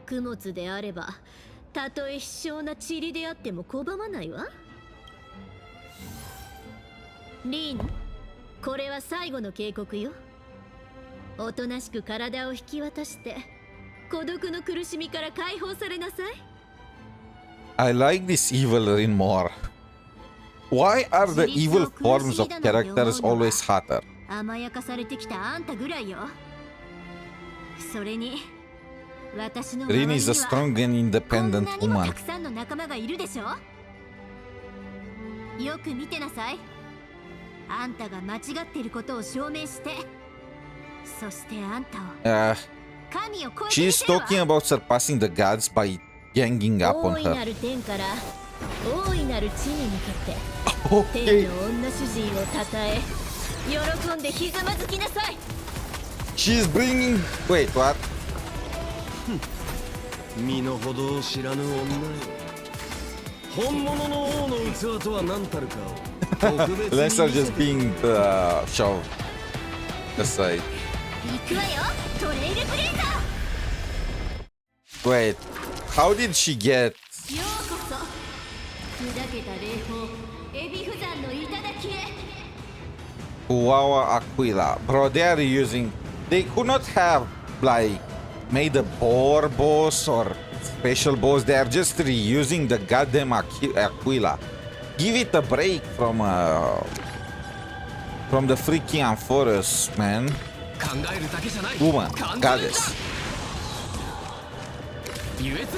供物であればたとえ卑小な塵であっても拒まないわ。リン、これは最後の警告よ。おとなしく体を引き渡して孤独の苦しみから解放されなさい。I like this evil Rin more. Why are the evil forms of characters always hotter? 甘やかされてきたあんたぐらいよ。それに私の周りに Rin は is a strong and independent こんなにも woman. たくさんの仲間がいるでしょ。よく見てなさい。あんたが間違っていることを証明して、そしてあんたを神を超えてみ She's せるわ。 talking about surpassing the gods by ganging up on 大いな her. る天から大いなる地に向けて Okay. 天の女主人をたたえ喜んでひざまずきなさい。 She's bringing. Wait, what? 身の程を知らぬ女よ。本物の王の器とは何たるかを特別に Lancer 見せ just て being shoved aside. 行くわよ、トレイルブレイザー。 Wait, how did she get? ようこそ砕けた霊峰エビフ山の頂へ。 𝗶𝗴𝗵𝗁. Bro, they are using. They could not have like made a boar boss or special boss. They are just reusing the goddamn Aquila. Give it a break from the freaking Amphoros, man. Woman, goddess. ゆえつ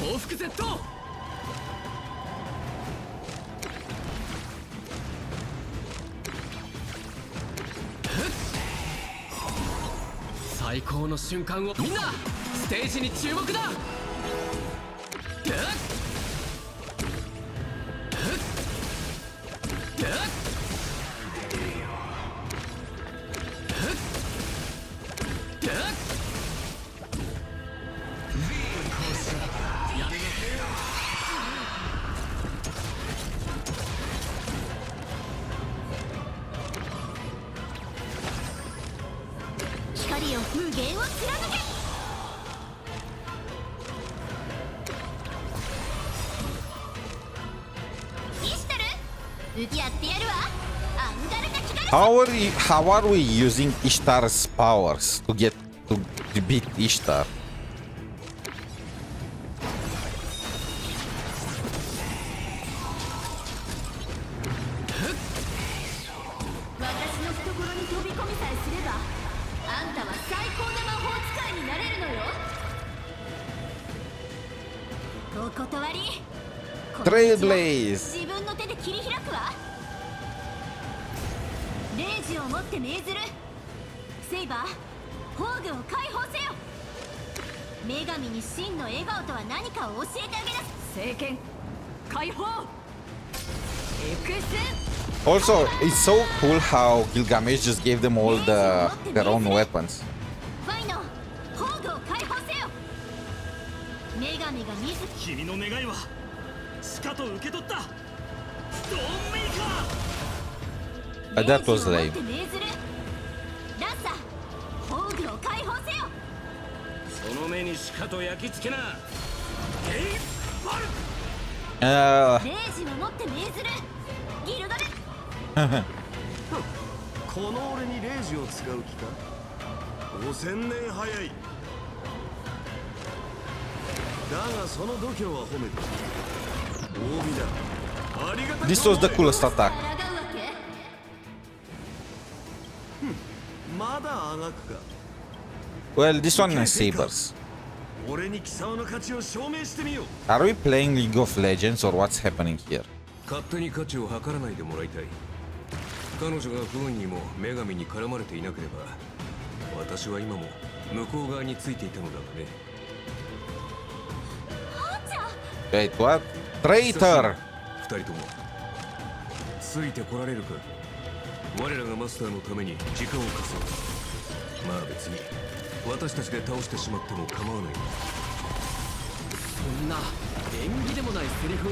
報復 Z。 最高の瞬間をみんなステージに注目だ。光よ、無限を貫け。イシュタル、やってやるわ。アン How are we using Ishtar's powers to beat Ishtar? Trailblaze! レイジをもって命ずる。セイバー、宝具を解放せよ。女神に真の笑顔とは何かを教えてあげな。聖剣解放。Also, it's so cool how Gilgamesh just gave them all their own weapons. ファイノ、宝具を解放せよ。女神が自ら。君の願いはしかと受け取った。ドーンメーカー。That was lame. その目にしかと焼き付けな。レイジをもって命ずる。ギルガメ。この俺にレイジを使う気か。5000年早い。だがその度胸は褒めて。大尾だ。ありがたい。This was the coolest attack. まだあがくか。Well, this one has sabers. 俺に貴様の価値を証明してみよう。 Are we playing League of Legends or what's happening here? 勝手に価値を測らないでもらいたい。彼女が不運にも女神に絡まれていなければ、私は今も向こう側についていたのだがね。Wait, what? Traitor! 二人ともついてこられるか。我らがマスターのために時間を稼ぐ。まあ別に私たちで倒してしまっても構わない。そんな縁起でもないセリフを。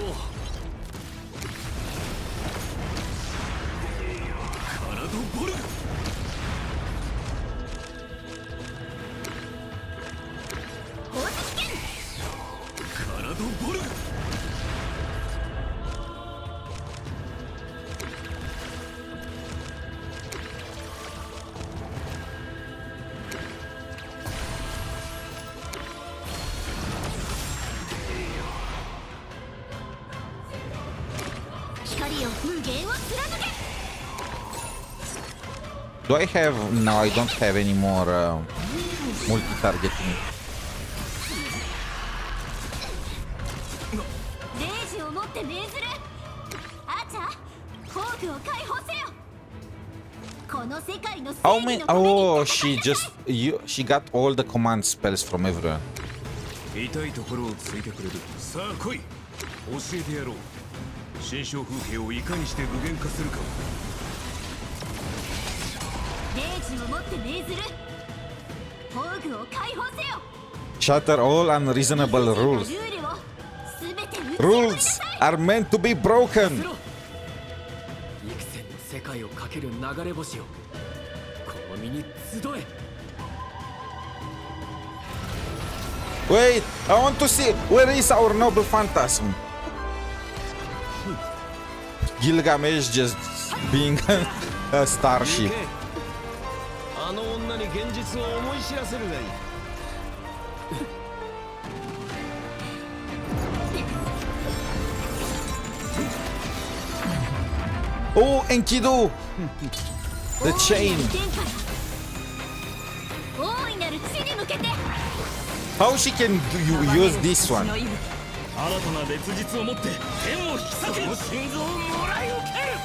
カラドボルグ。カラドボルグ。Do I have... No, I don't have any more multi-targeting. レイジをもって命ずる。アーチャー、宝具を解放せよ。この世界の正義のために。Oh, she got all the command spells from everyone. 痛いところをついてくれる。さあ来い。教えてやろう。新象風景をいかにして具現化するか。レイジをもって命ずる。宝具を解放せよ。 Shatter all unreasonable rules. Rules are meant to be broken. 幾千の世界をかける流れ星よ。この身に集え。Wait, I want to see where is our noble phantasm. Gilgamesh just being a starship. あの女に現実を思い知らせるがいい。Oh, Enkidu! The chain. How she can use this one? 新たな別実を持って天を引き裂け。心臓をもらい受ける。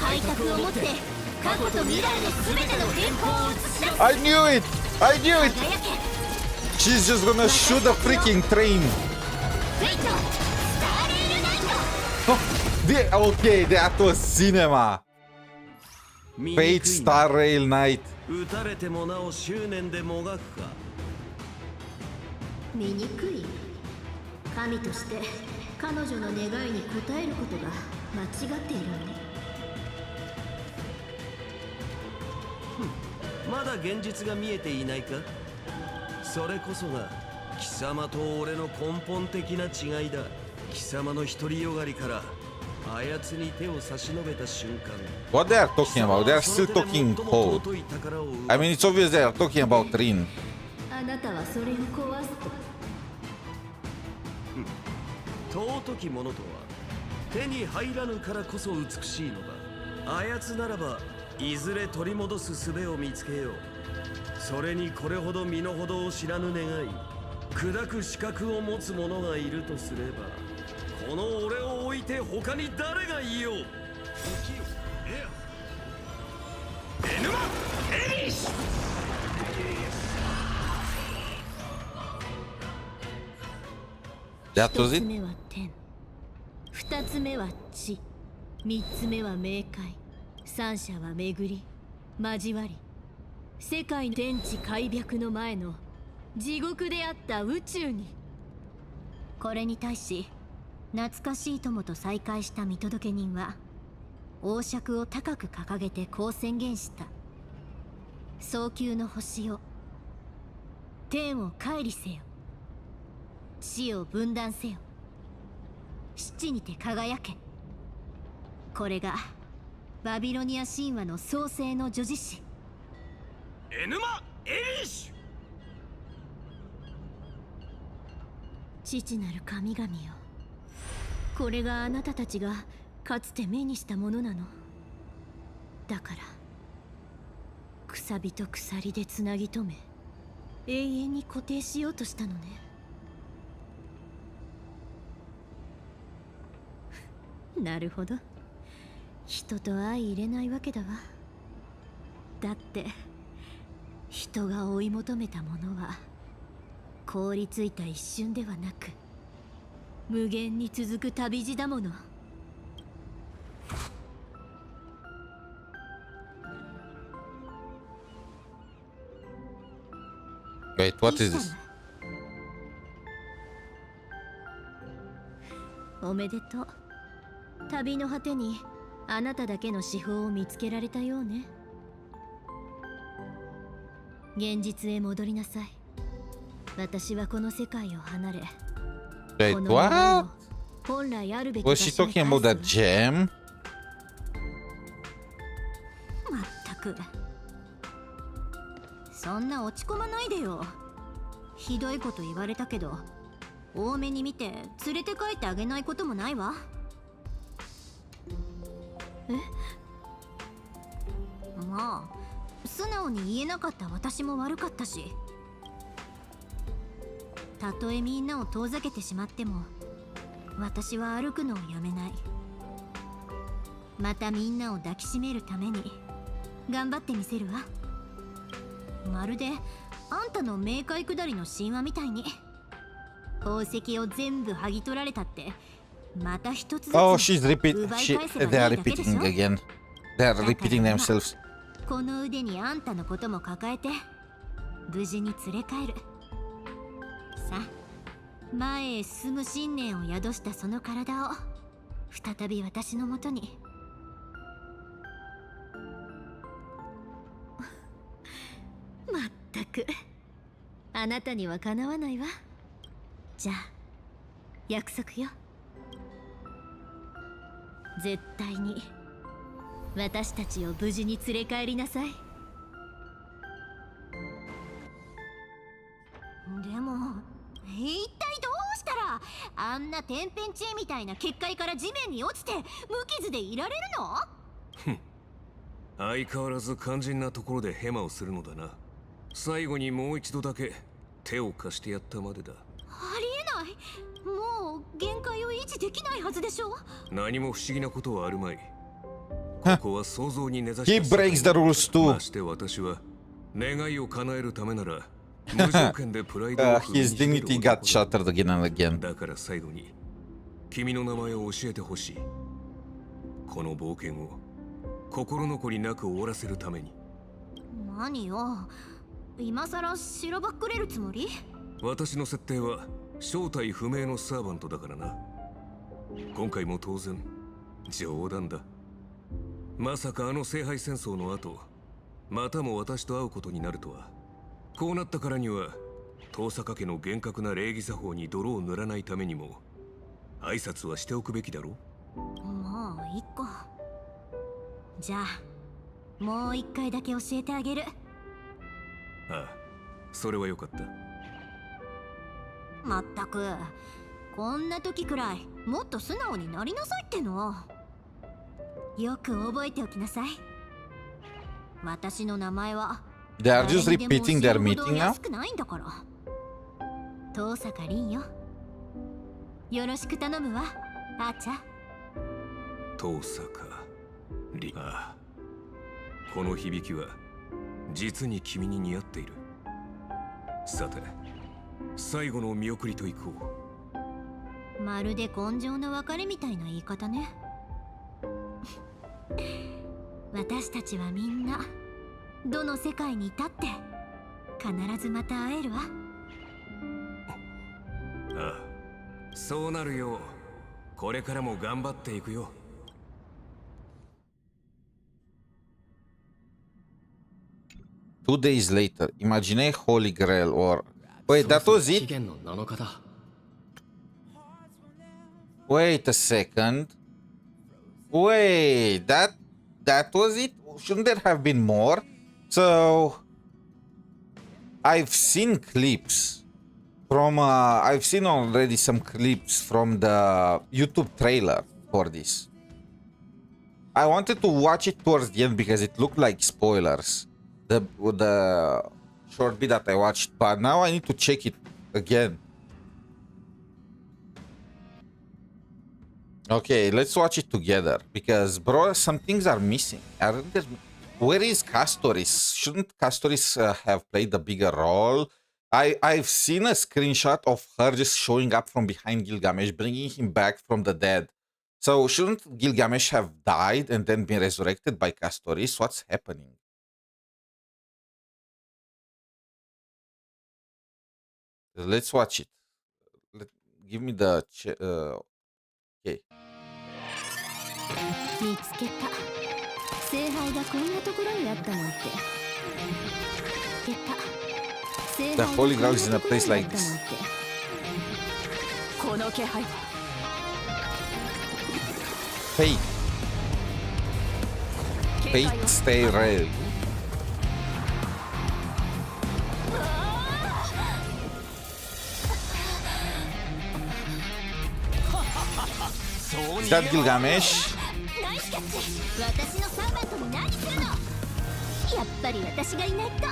開拓をもって過去と未来の全ての変更を映し出す。 I knew it! I knew it! She's just gonna shoot a freaking train. Oh, okay, that was cinema. Fate Star Rail Knight. 撃たれてもなお執念でもがくか。醜い。神として彼女の願いに応えることが間違っているのね。まだ現実が見えていないか。それこそが貴様と俺の根本的な違いだ。貴様の独りよがりからあやつに手を差し伸べた瞬間 What they are talking about? They are still talking code. I mean, it's obvious they are talking about Rin. あなたはそれを壊すと尊きものとは手に入らぬからこそ美しいのだ。あやつならばいずれ取り戻す術を見つけよう。それにこれほど身の程を知らぬ願い砕く資格を持つ者がいるとすればこの俺を置いて他に誰がいよう。エヌマ・エリッシュ。That was 一 it? つ目は天、二つ目は地、三つ目は冥界、三者は巡り交わり、世界の天地開闢の前の地獄であった宇宙に。これに対し懐かしい友と再会した見届け人は王爵を高く掲げてこう宣言した。早急の星よ、天を乖離せよ、地を分断せよ、七にて輝け。これがバビロニア神話の創世の叙事詩。エヌマ・エリッシュ。父なる神々よ、これがあなたたちがかつて目にしたものなの。だからくさびと鎖でつなぎ止め永遠に固定しようとしたのね。なるほど、人と相入れないわけだわ。だって人が追い求めたものは凍りついた一瞬ではなく無限に続く旅路だもの。Wait, what is this? おめでとう。旅の果てにあなただけの至宝を見つけられたようね。現実へ戻りなさい。私はこの世界を離れ、 Wait, この願い what? を本来あるべき Was 場 she 所へ talking about 返 that すわ。 gem? まったく、そんな落ち込まないでよ。ひどいこと言われたけど多めに見て連れて帰ってあげないこともないわ。まあ素直に言えなかった私も悪かったし、たとえみんなを遠ざけてしまっても私は歩くのをやめない。またみんなを抱きしめるために頑張ってみせるわ。まるであんたの冥界下りの神話みたいに宝石を全部剥ぎ取られたってまた一つずつ Oh, she's repeat. 奪い She, 返せばいい they are だけでし repeating ょ。 again. They are repeating themselves. この腕にあんたのことも抱えて無事に連れ帰る。さあ、前へ進む信念を宿したその体を再び私のもとに。まったくあなたにはかなわないわ。じゃあ約束よ。絶対に私たちを無事に連れ帰りなさい。でも一体どうしたらあんな天変地異みたいな結界から地面に落ちて無傷でいられるの？相変わらず肝心なところでヘマをするのだな。最後にもう一度だけ手を貸してやったまでだ。ありえない。もう限界を維持できないはずでしょ。何も不思議なことはあるまい。ここは想像に根ざした He breaks the rules too. まして私は願いを叶えるためなら無条件でプライドを踏みに His じめる dignity got shattered again and again. だから最後に君の名前を教えてほしい。この冒険を心残りなく終わらせるために。何よ、今さらしらばっくれるつもり？私の設定は正体不明のサーバントだからな。今回も当然冗談だ。まさかあの聖杯戦争の後またも私と会うことになるとは。こうなったからには遠坂家の厳格な礼儀作法に泥を塗らないためにも挨拶はしておくべきだろう。もういいか。じゃあもう一回だけ教えてあげる。ああ、それはよかった。まったく、こんな時くらいもっと素直になりなさいっての。よく覚えておきなさい。私の名前は They are just repeating their meeting now? 少ないんだから。遠坂凛よ。よろしく頼むわ、あーちゃん。遠坂凛。ああ、この響きは実に君に似合っている。さて、最後の見送りといこう。まるで根性の別れみたいな言い方ね。私たちはみんなどの世界にいたって必ずまた会えるわ。ああ、そうなるようこれからも頑張っていくよ。2 days later, imagine Holy Grail or... Wait, that was it? Wait a second. Wait, that was it? Shouldn't there have been more? So... I've seen clips from... I've seen already some clips from the YouTube trailer for this. I wanted to watch it towards the end because it looked like spoilers. The short bit that I watched, but now I need to check it again. Okay, let's watch it together because, bro, some things are missing. Aren't there? Where is Castoris? Shouldn't Castoris have played a bigger role? I've seen a screenshot of her just showing up from behind Gilgamesh, bringing him back from the dead. So shouldn't Gilgamesh have died and then been resurrected by Castoris? What's happening? Let's watch it. Give me the... okay. 見つけた。聖杯がこんなところにあったなんて。The Holy Grail is in a place like this. この気配は Fate. Fate, stay ready. Is that Gilgamesh? 私のサーバントに何するの。やっぱり私がいないと。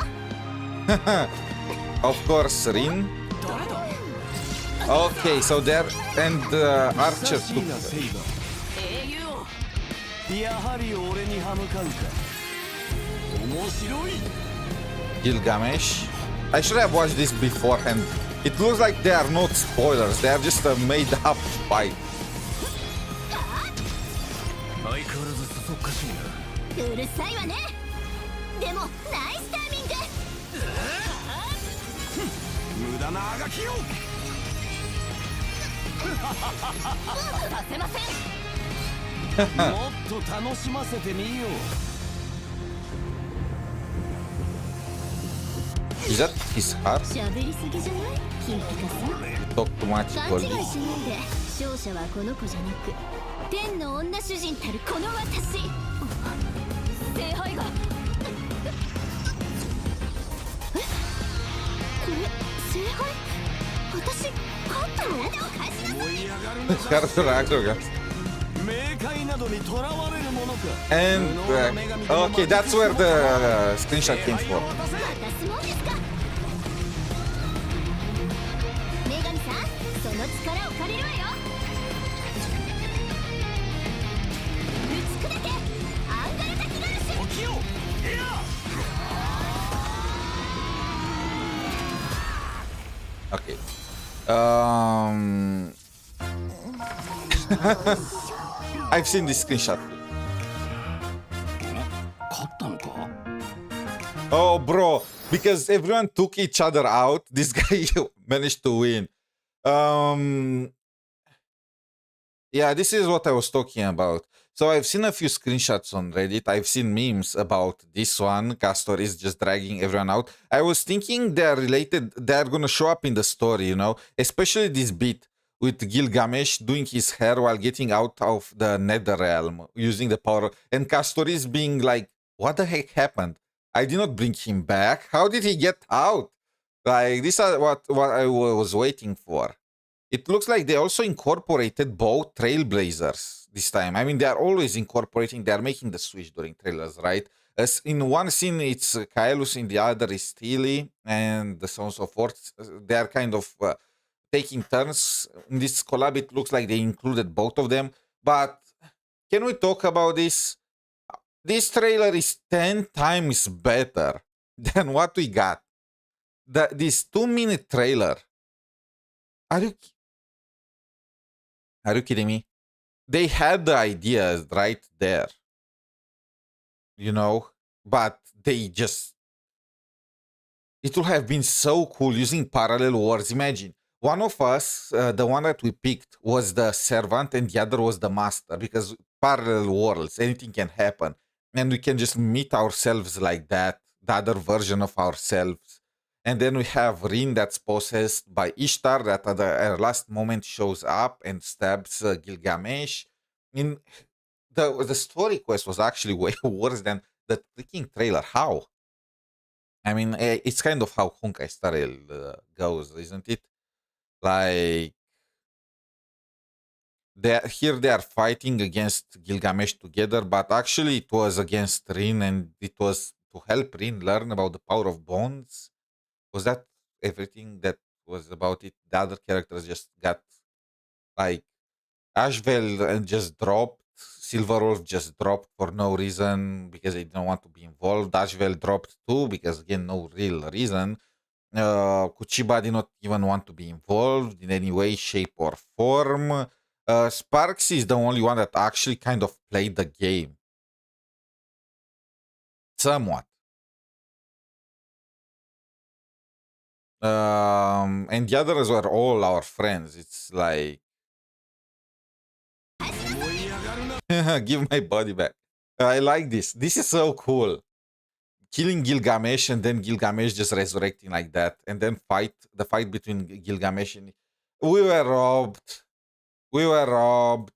Of course, Rin. Okay, so there and Archer took Gilgamesh. I should have watched this beforehand. It looks like they are not spoilers, they are just a made up fight. うるさいわね。でもナイスタイミング。無駄なあがきをさせません。もっと楽しませてみよう。 Is that his heart? 喋りすぎじゃない？金ピカさん。Talk too much, 勘違いしないで。勝者はこの子じゃなく、天の女主人たるこの私。聖杯が。え？これ聖杯？私勝ったの？燃え上がるのだ。冥界などに囚われるものか。 And okay, that's where the screenshot came from. 女神さん、その力を借りるわよ。打ち砕け、アンガルタキガルシ。時を。Okay. I've seen this screenshot. Oh, bro, because everyone took each other out, this guy managed to win. Yeah, this is what I was talking about. So I've seen a few screenshots on Reddit. I've seen memes about this one. Castor is just dragging everyone out. I was thinking they're related. They're going to show up in the story, you know, especially this bit with Gilgamesh doing his hair while getting out of the nether realm using the power, and Castoris being like, what the heck happened? I did not bring him back. How did he get out? Like, this is what I was waiting for. It looks like they also incorporated both Trailblazers this time. I mean, they are always incorporating, they are making the switch during trailers, right? As in one scene, it's 𝗖𝗆𝗆𝗵𝗁, in the other is 𝗖lie, and so on and so forth. They are kind of taking turns. In this collab, it looks like they included both of them. But can we talk about this? This trailer is 10 times better than what we got. This 2-minute trailer. Are you kidding me? They had the ideas right there, you know, but they just... It would have been so cool using parallel worlds. Imagine, one of us, the one that we picked, was the servant and the other was the master, because parallel worlds, anything can happen. And we can just meet ourselves like that, the other version of ourselves. And then we have Rin that's possessed by Ishtar that at the last moment shows up and stabs Gilgamesh. The story quest was actually way worse than the freaking trailer. How? I mean, it's kind of how Honkai Star Rail goes, isn't it? Like, here they are fighting against Gilgamesh together, but actually it was against Rin, and it was to help Rin learn about the power of bonds. Was that everything that was about it? The other characters just got, like, 𝗖𝗆𝗆𝗵𝗁 just dropped, Silverwolf just dropped for no reason because they didn't want to be involved. 𝗖𝗆𝗆𝗵𝗁 dropped too because, again, no real reason. 𝗖ន់𝗽𝗍 did not even want to be involved in any way, shape, or form. Sparks is the only one that actually kind of played the game. Somewhat. And the others were all our friends. It's like... Give my body back. I like this. This is so cool. Killing Gilgamesh and then Gilgamesh just resurrecting like that. And then the fight between Gilgamesh and... We were robbed. We were robbed.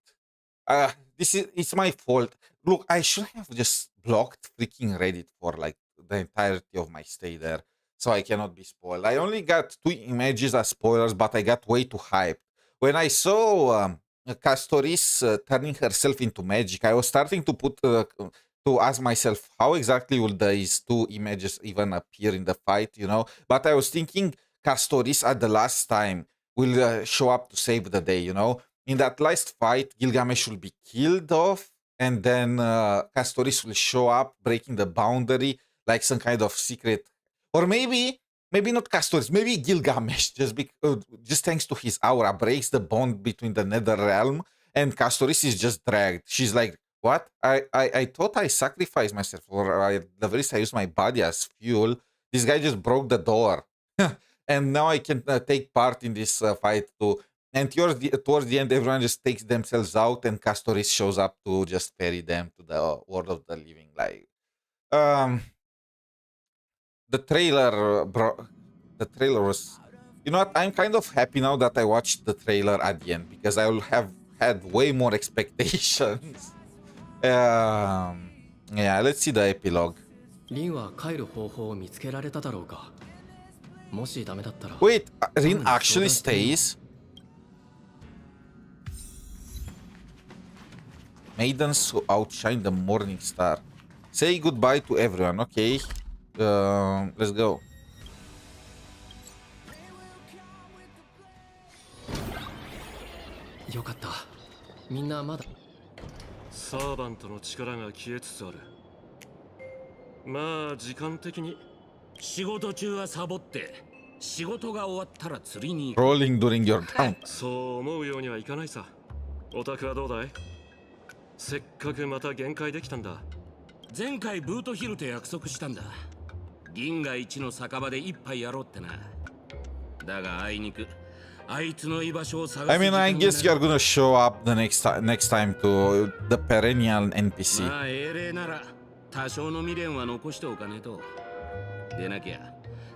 It's my fault. Look, I should have just blocked freaking Reddit for like the entirety of my stay there, so I cannot be spoiled. I only got 2 images as spoilers, but I got way too hyped. When I saw Castoris turning herself into magic, I was starting to ask myself, how exactly will these 2 images even appear in the fight, you know? But I was thinking Castoris at the last time will show up to save the day, you know? In that last fight, Gilgamesh will be killed off, and then Castoris will show up, breaking the boundary, like some kind of secret. Or maybe not Castoris, maybe Gilgamesh, just thanks to his aura, breaks the bond between the nether realm, and Castoris is just dragged. She's like, what? I thought I sacrificed myself, or at the very least I used my body as fuel. This guy just broke the door. And now I can take part in this fight too. And towards the end, everyone just takes themselves out, and Castoris shows up to just ferry them to the world of the living. Like, the trailer, bro. The trailer was... You know what? I'm kind of happy now that I watched the trailer at the end, because I will have had way more expectations. Yeah, let's see the epilogue. Wait, Rin actually stays? Maidens who outshine the morning star. Say goodbye to everyone. Okay. Let's go. Rolling during your down. そう思うようにはいかないさ。オタクはどうだい？せっかくまた限界できたんだ。前回ブートヒルと約束したんだ。銀河一の酒場で一杯やろうってな。だがあいにくあいつの居場所を探す。 I mean, I guess you're gonna show up the next time to the perennial NPC. まあ英霊なら多少の未練は残しておかねえと。でなきゃ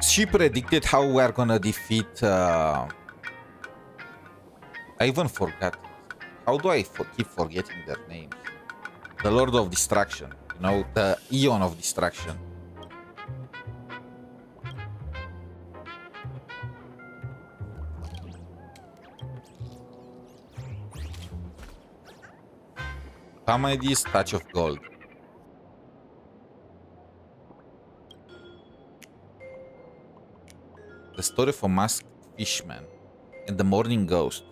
She predicted how we're gonna defeat. I even forgot. How do I keep forgetting their names? The Lord of Destruction. You know, the Eon of Destruction. Comedies, Touch of Gold. The story of a masked fishman and the morning ghost.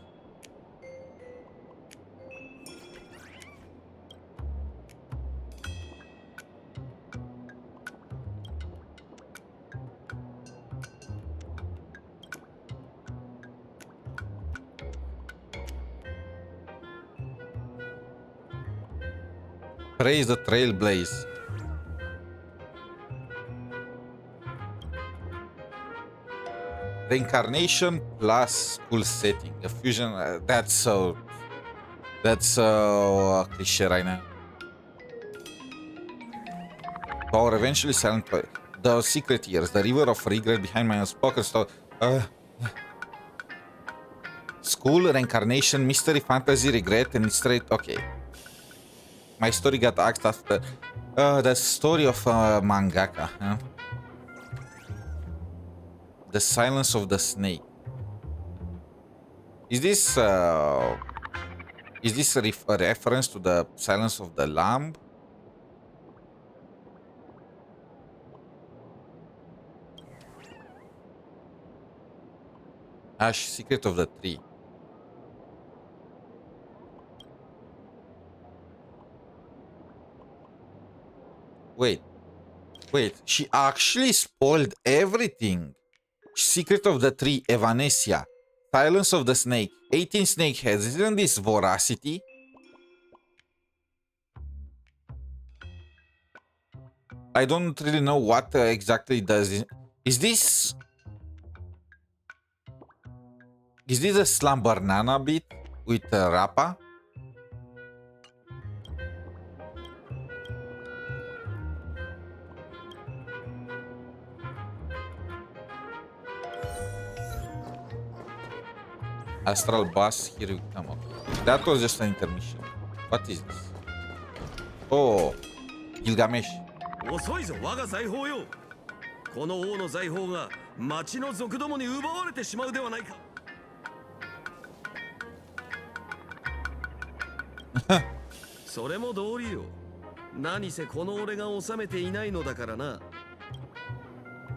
Praise the Trailblaze. Reincarnation plus school setting. A fusion. That's so cliche right now. Power eventually silent. The secret years. The river of regret behind my unspoken story. School, reincarnation, mystery, fantasy, regret, and straight. Okay. My story got axed after the story of mangaka. Huh? The Silence of the Snake. Is this a reference to the Silence of the Lamb? Ash, Secret of the Tree. Wait, she actually spoiled everything. Secret of the Tree, Evanescia, Silence of the Snake, 18 snake heads. Isn't this voracity? I don't really know what exactly does it. Is this a Slam Banana beat with Rappa? Astral Bus, here we come. Okay. That was just an intermission. What is this? Oh, Gilgamesh. 遅いぞ我が財宝よ。この王の財宝が町の族どもに奪われてしまうではないか。それも道理よ。何せこの俺が治めていないのだからな。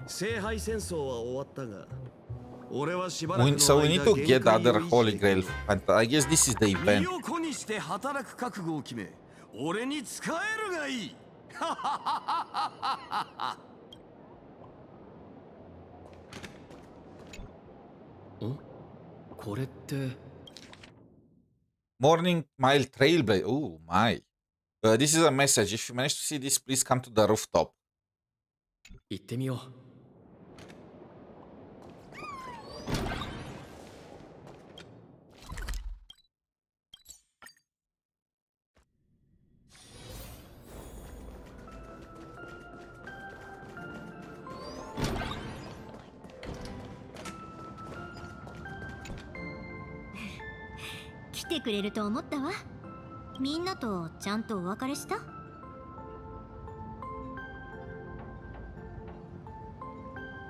聖杯戦争は終わったが。So we need to get the other Holy Grail, and I guess this is the event. 俺に使えるがいい。これって Morning Mile Trailblaze. Oh my. This is a message. If you manage to see this, please come to the rooftop. 行ってみよう。来てくれると思ったわ。みんなとちゃんとお別れした？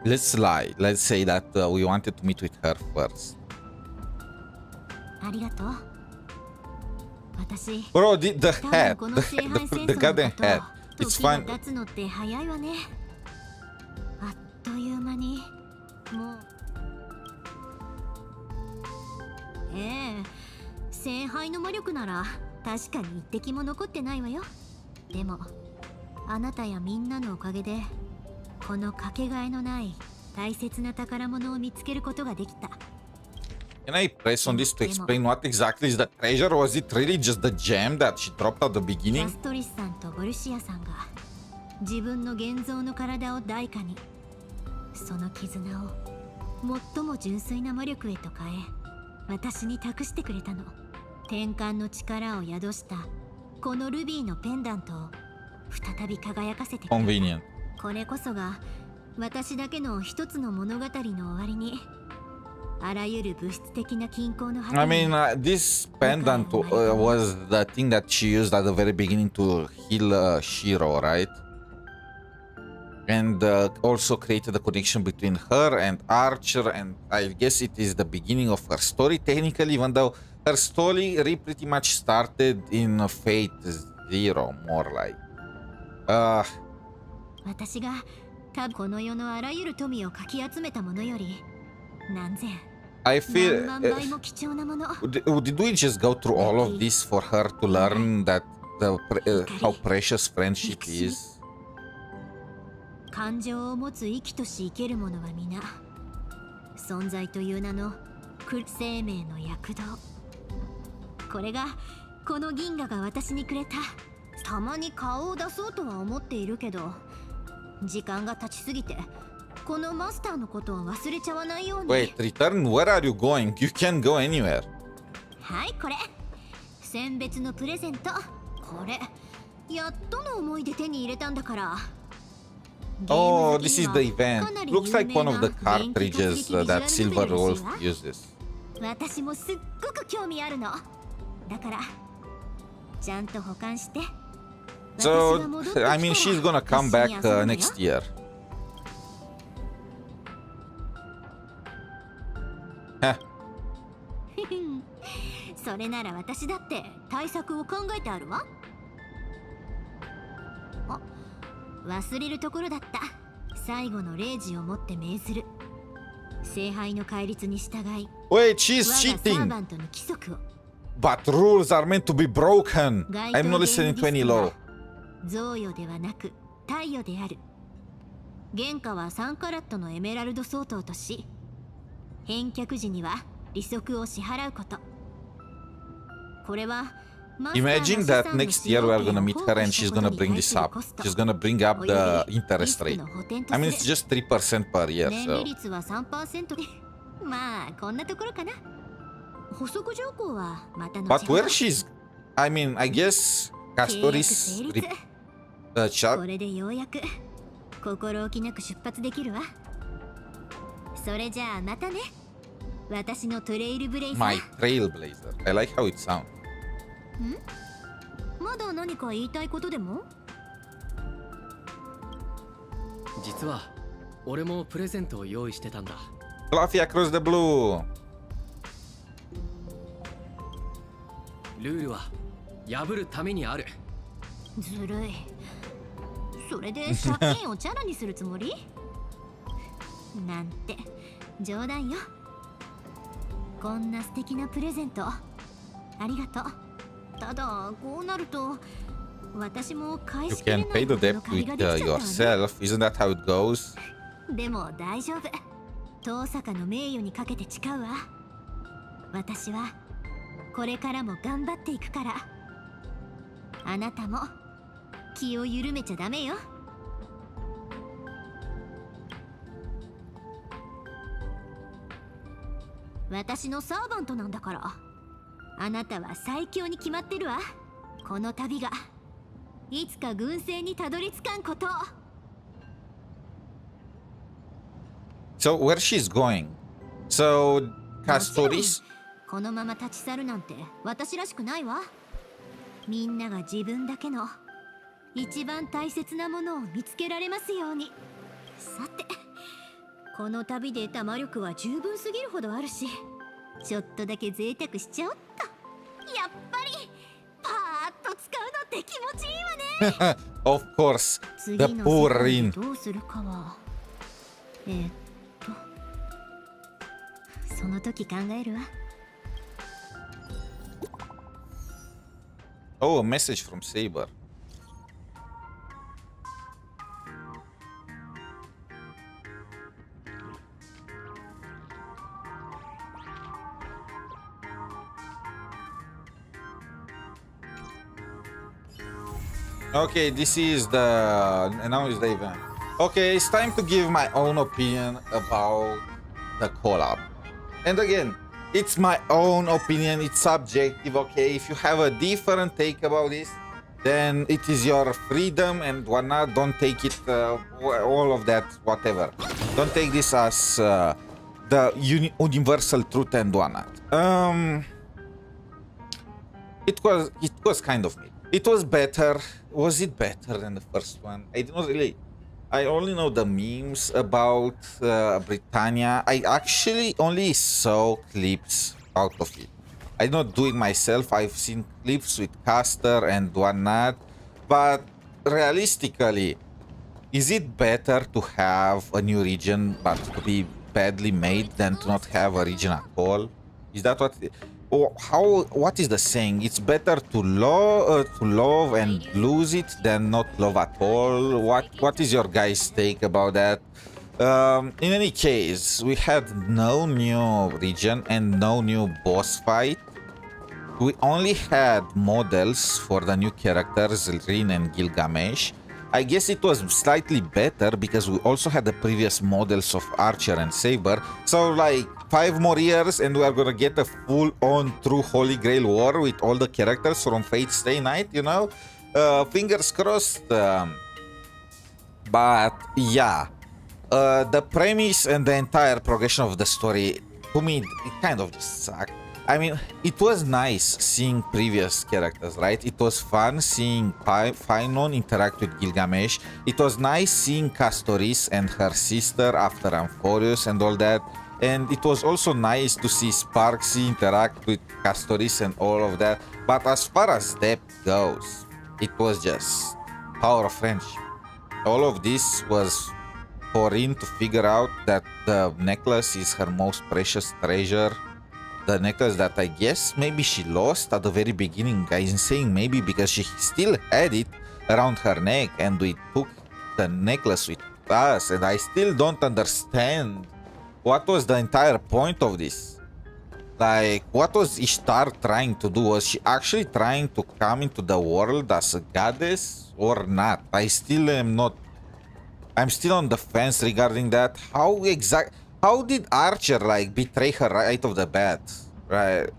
Let's lie. Let's say that we wanted to meet with her first. ありがとう。私、Bro, the hat, the goddamn hat. It's fine. 経つのって早いわね。あっという間にもう。聖杯の魔力なら確かに一滴も残ってないわよ。でもあなたやみんなのおかげでこのかけがえのない大切な宝物を見つけることができた。 Can I press on this to explain what exactly is the treasure? Was it really just the gem that she dropped at the beginning? アストリスさんとボルシアさんが自分の現像の体を代価にその絆を最も純粋な魔力へと変え私に託してくれたの。天幹の力を宿したこのルビーのペンダントを再び輝かせてくれた。 Convenient. これこそが私だけの一つの物語の終わりにあらゆる物質的な均衡の I mean, this pendant was the thing that she used at the very beginning to heal Shiro, right? And also created a connection between her and Archer, and I guess it is the beginning of her story, technically, even though her story pretty much started in Fate Zero, more like. 私がこの世のあらゆる富をかき集めたものより何千 I feel 何万倍も貴重なもの did we just go through all of this for her to learn that how precious friendship is? 感情を持つ生きとし生けるものは皆存在という名の生命の躍動。これがこの銀河が私にくれた。たまに顔を出そうとは思っているけど、時間が経ちすぎてこのマスターのことを忘れちゃわないように。 Wait, return? Where are you going? You can't go anywhere. はい、これ選別のプレゼント。これやっとの思いで手に入れたんだから。 Oh, this is the event. Looks like one of the cartridges that Silver Wolf uses. 私もすっごく興味あるの。だからちゃんと保管して。 So, I mean, she's gonna come back next year. Huh. それなら私だって対策を考えてあるわ。あ、忘れるところだった。最後の0時をもって命ずる。聖杯の戒律に従い。 Wait, she's cheating. But rules are meant to be broken. I'm not listening to any law. 贈与ではなく貸与である。原価は3カラットのエメラルド相当とし、返却時には利息を支払うこと。これは Imagine that next year we are gonna meet her and she's gonna bring this up. She's gonna bring up the interest rate. I mean, it's just 3% per year, 年 so. 利率は 3% で、まあこんなところかな。補足条項はまた後ほど。 But where she's, I mean, I guess Castoris chat. これでようやく心置きなく出発できるわ。それじゃあまたね。私のトレイルブレイザー。 My Trailblazer. I like how it sounds. ん？まだ何か言いたいことでも？実は俺もプレゼントを用意してたんだ。 Fluffy across the blue. ルールは破るためにある。ずるい。それで借金をチャラにするつもり？なんて冗談よ。こんな素敵なプレゼントありがとう。ただこうなると私も返 You しきれ can な pay い the ほど debt の借り with ができちゃったわね。 yourself. Isn't that how it goes? でも大丈夫。遠坂の名誉にかけて誓うわ。私はこれからも頑張っていくから。あなたも気を緩めちゃダメよ。私のサーバントなんだから。あなたは最強に決まってるわ。この旅がいつか軍政にたどり着かんこと。 So where she's going? So Castoris? このまま立ち去るなんて私らしくないわ。みんなが自分だけの一番大切なものを見つけられますように。さて、この旅で得た魔力は十分すぎるほどあるし、ちょっとだけ贅沢しちゃおっと。やっぱりパーッと使うのって気持ちいいわね。Of course, the 次の poor 世界 Rin. でどうするかはその時考えるわ。 Oh, a message from Saber. Okay, this is the... now is the event. Okay, it's time to give my own opinion about the collab. And again, it's my own opinion, it's subjective, okay? If you have a different take about this, then it is your freedom and whatnot. Don't take it, all of that, whatever. Don't take this as the universal truth and whatnot. It was kind of me. It was better. Was it better than the first one? I did not really. I only know the memes about Britannia. I actually only saw clips out of it. I did not do it myself. I've seen clips with Caster and whatnot. But realistically, is it better to have a new region but to be badly made than to not have a region at all? Is that what? What is the saying? It's better to love and lose it than not love at all. What is your guys' take about that? In any case, we had no new region and no new boss fight. We only had models for the new characters, Rin and Gilgamesh. I guess it was slightly better because we also had the previous models of Archer and Saber. So like 5 more years and we are gonna get a full-on true Holy Grail war with all the characters from Fate Stay Night, you know? Fingers crossed. But yeah, the premise and the entire progression of the story, to me, it kind of just sucked. I mean, it was nice seeing previous characters, right? It was fun seeing Painon interact with Gilgamesh. It was nice seeing Castoris and her sister after Amphorius and all that. And it was also nice to see Sparksy interact with Castoris and all of that. But as far as depth goes, it was just power of friendship. All of this was for Rin to figure out that the necklace is her most precious treasure. The necklace that I guess maybe she lost at the very beginning. I'm saying maybe because she still had it around her neck and we took the necklace with us, and I still don't understand what was the entire point of this. Like, what was Ishtar trying to do? Was she actually trying to come into the world as a goddess or not? I still am not. I'm still on the fence regarding that. How did Archer like betray her right off the bat? Right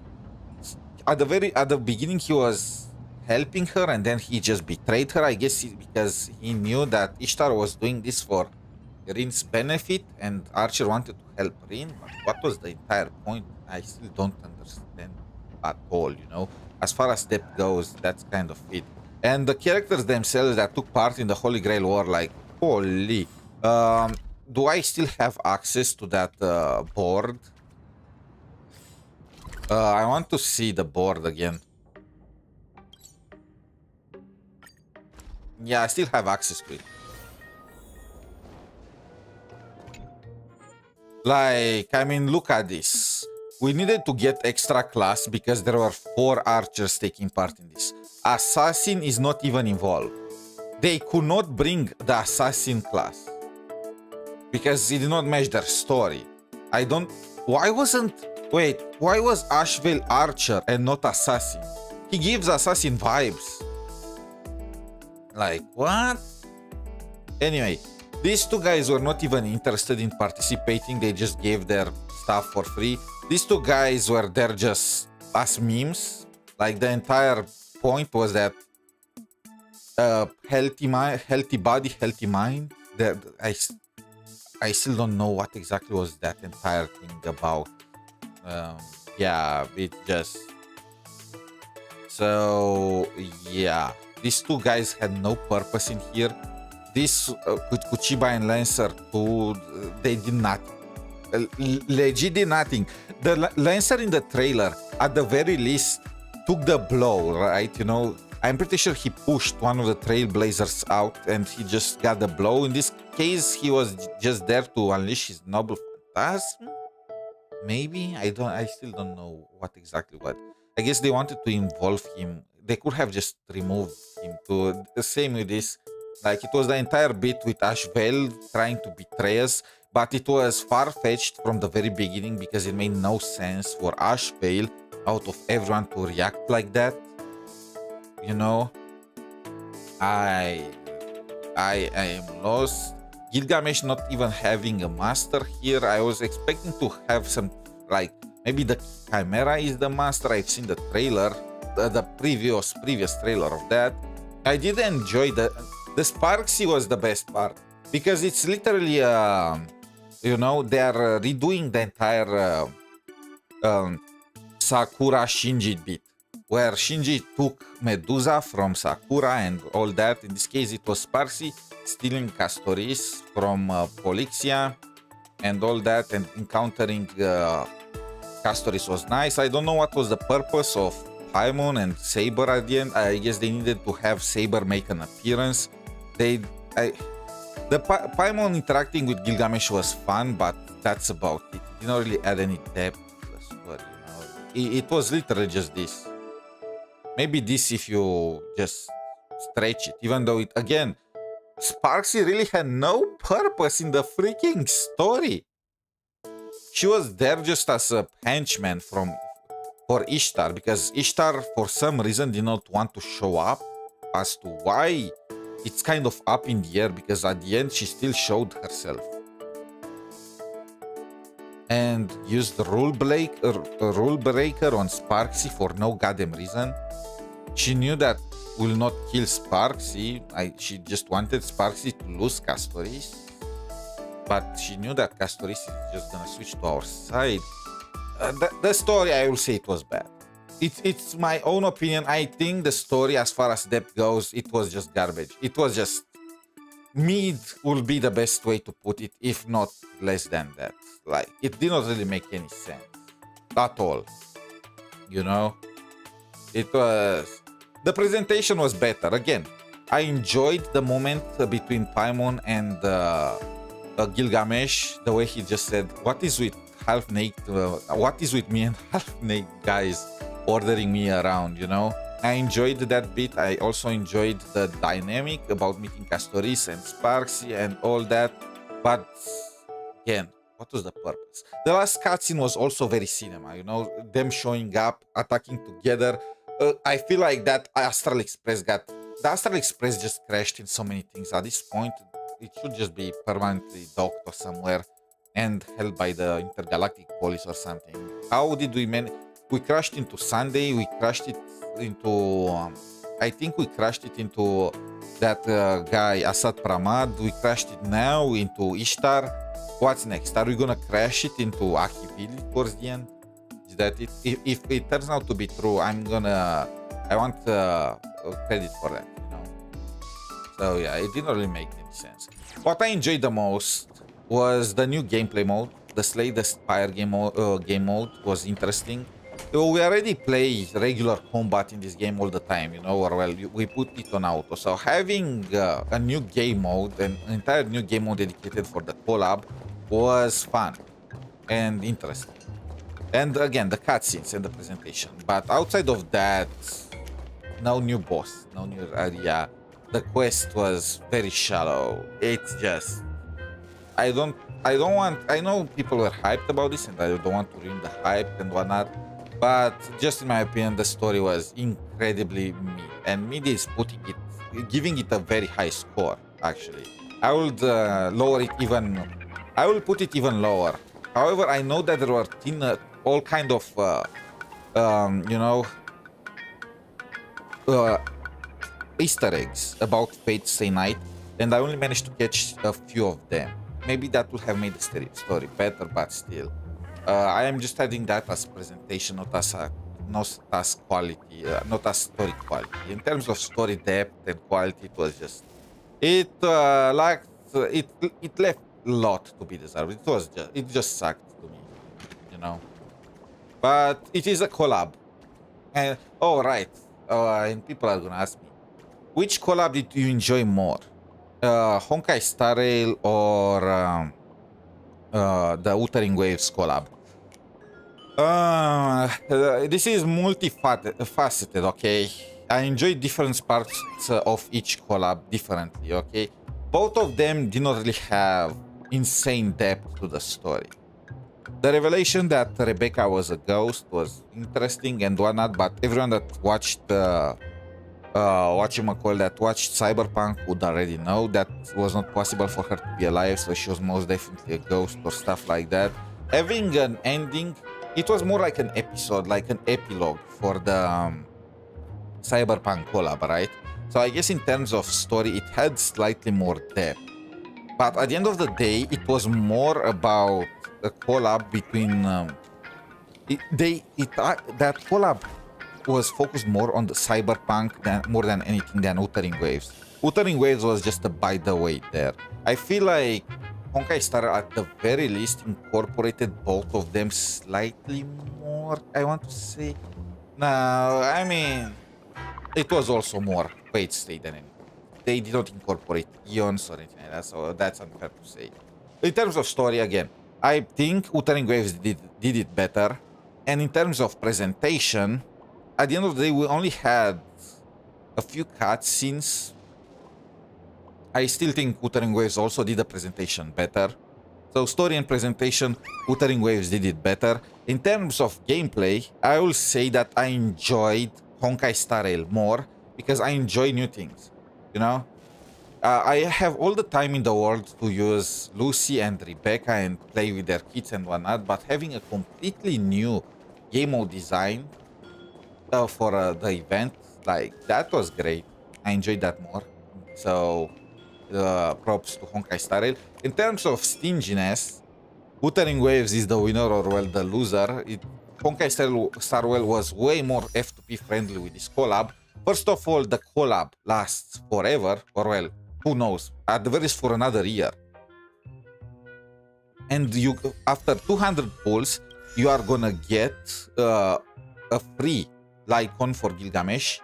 at the beginning, he was helping her, and then he just betrayed her. I guess because he knew that Ishtar was doing this for Rin's benefit, and Archer wanted to help Rin. But what was the entire point? I still don't understand at all. You know, as far as depth goes, that's kind of it. And the characters themselves that took part in the Holy Grail War, like holy. Do I still have access to that board? I want to see the board again. Yeah, I still have access to it. Like, I mean, look at this. We needed to get extra class because there were 4 archers taking part in this. Assassin is not even involved. They could not bring the assassin class because it did not match their story. Why was 𝗖ście𝗽𝗆𝗵𝗁 Archer and not Assassin? He gives Assassin vibes. Like, what? Anyway, these 2 guys were not even interested in participating. They just gave their stuff for free. These 2 guys were there just as memes. Like, the entire point was that healthy body, healthy mind. I still don't know what exactly was that entire thing about. Yeah, it just... So, yeah. These 2 guys had no purpose in here. This with Kuchiba and Lancer too, they did nothing. Legit did nothing. The Lancer in the trailer, at the very least, took the blow, right? You know, I'm pretty sure he pushed one of the Trailblazers out and he just got the blow. In this case, he was just there to unleash his noble phantasm. Maybe? I still don't know what exactly what. I guess they wanted to involve him. They could have just removed him too. The same with this. Like, it was the entire bit with 𝗖ście𝗽𝗆𝗵𝗁 trying to betray us, but it was far-fetched from the very beginning because it made no sense for 𝗖ście𝗽𝗆𝗵𝗁 out of everyone to react like that. You know? I am lost. Gilgamesh not even having a master here. I was expecting to have some, like, maybe the Chimera is the master. I've seen the trailer, the previous trailer of that. I did enjoy the Sparksy was the best part because it's literally you know, they are redoing the entire Sakura Shinji bit, where Shinji took Medusa from Sakura and all that. In this case, it was Sparksy stealing Castoris from Polixia and all that, and encountering Castoris was nice. I don't know what was the purpose of Paimon and Saber at the end. I guess they needed to have Saber make an appearance. The Paimon interacting with Gilgamesh was fun, but that's about it. It didn't really add any depth to the story, you know. It was literally just this. Maybe this if you just stretch it, even though it, again, Sparksy really had no purpose in the freaking story. She was there just as a henchman for Ishtar, because Ishtar for some reason did not want to show up. As to why, it's kind of up in the air, because at the end she still showed herself and used the rule breaker on Sparksy for no goddamn reason. She knew that will not kill Sparksy. She just wanted Sparksy to lose Castoris, but she knew that Castoris is just gonna switch to our side. The story, I will say it was bad. It's my own opinion. I think the story, as far as depth goes, it was just garbage. It was just mid will be the best way to put it, if not less than that. Like, it did not really make any sense at all. You know, it was, the presentation was better. Again, I enjoyed the moment between Paimon and Gilgamesh. The way he just said, "What is with half-naked? What is with me and half-naked guys ordering me around?" You know, I enjoyed that bit. I also enjoyed the dynamic about meeting Castoris and Sparksy and all that. But again, what was the purpose? The last cutscene was also very cinema. You know, them showing up, attacking together. I feel like that the Astral Express just crashed in so many things. At this point, it should just be permanently docked or somewhere and held by the intergalactic police or something. How did we manage? We crashed into Sunday. We crashed it into I think we crashed it into that guy Asad Pramad. We crashed it now into Ishtar. What's next? Are we gonna crash it into Akivili towards the end? Is that it? If it turns out to be true, I want credit for that, you know. So yeah, it didn't really make any sense. What I enjoyed the most was the new gameplay mode. The Slay the Spire game mode was interesting. We already play regular combat in this game all the time, you know, or well, we put it on auto. So having a new game mode, an entire new game mode dedicated for the COLLAB, was fun and interesting. And again, the cutscenes and the presentation. But outside of that, no new boss, no new area. The quest was very shallow. It's just, I know people were hyped about this, and I don't want to ruin the hype and whatnot. But just in my opinion, the story was incredibly mid, and mid is giving it a very high score. Actually, I would lower it even. I will put it even lower. However, I know that there were all kind of, you know, Easter eggs about Fate Stay Night, and I only managed to catch a few of them. Maybe that would have made the story better, but still. I am just adding that as presentation, not as quality, not as story quality. In terms of story depth and quality, it was just it left a lot to be deserved. It just sucked to me, you know. But it is a COLLAB, and oh right, and people are gonna ask me, which COLLAB did you enjoy more, Honkai Star Rail or the Wuthering Waves COLLAB? This is multifaceted, okay? I enjoy different parts of each COLLAB differently, okay? Both of them did not really have insane depth to the story. The revelation that Rebecca was a ghost was interesting and whatnot, but everyone that watched watched Cyberpunk would already know that was not possible for her to be alive, so she was most definitely a ghost or stuff like that. Having an ending, it was more like an episode, like an epilogue for the Cyberpunk COLLAB, right? So I guess in terms of story, it had slightly more depth. But at the end of the day, it was more about a collab between... that collab was focused more on the cyberpunk more than anything than Wuthering Waves. Wuthering Waves was just a by the way there. I feel like Honkai Star Rail at the very least incorporated both of them slightly more, I want to say. No, I mean, it was also more Fate Stay than anything. They did not incorporate eons or anything like that, so that's unfair to say. In terms of story, again, I think Wuthering Waves did it better. And in terms of presentation, at the end of the day, we only had a few cutscenes. I still think Wuthering Waves also did the presentation better. So story and presentation, Wuthering Waves did it better. In terms of gameplay, I will say that I enjoyed Honkai Star Rail more because I enjoy new things, you know? I have all the time in the world to use Lucy and Rebecca and play with their kids and whatnot, but having a completely new game mode design for the event, like, that was great. I enjoyed that more. So, props to Honkai Star Rail. In terms of stinginess, Wuthering Waves is the winner or, well, the loser. Honkai Star Rail was way more F2P friendly with this collab. First of all, the collab lasts forever, or, well, who knows, at the very least for another year. And you, after 200 pulls, you are gonna get a free Lycon for Gilgamesh.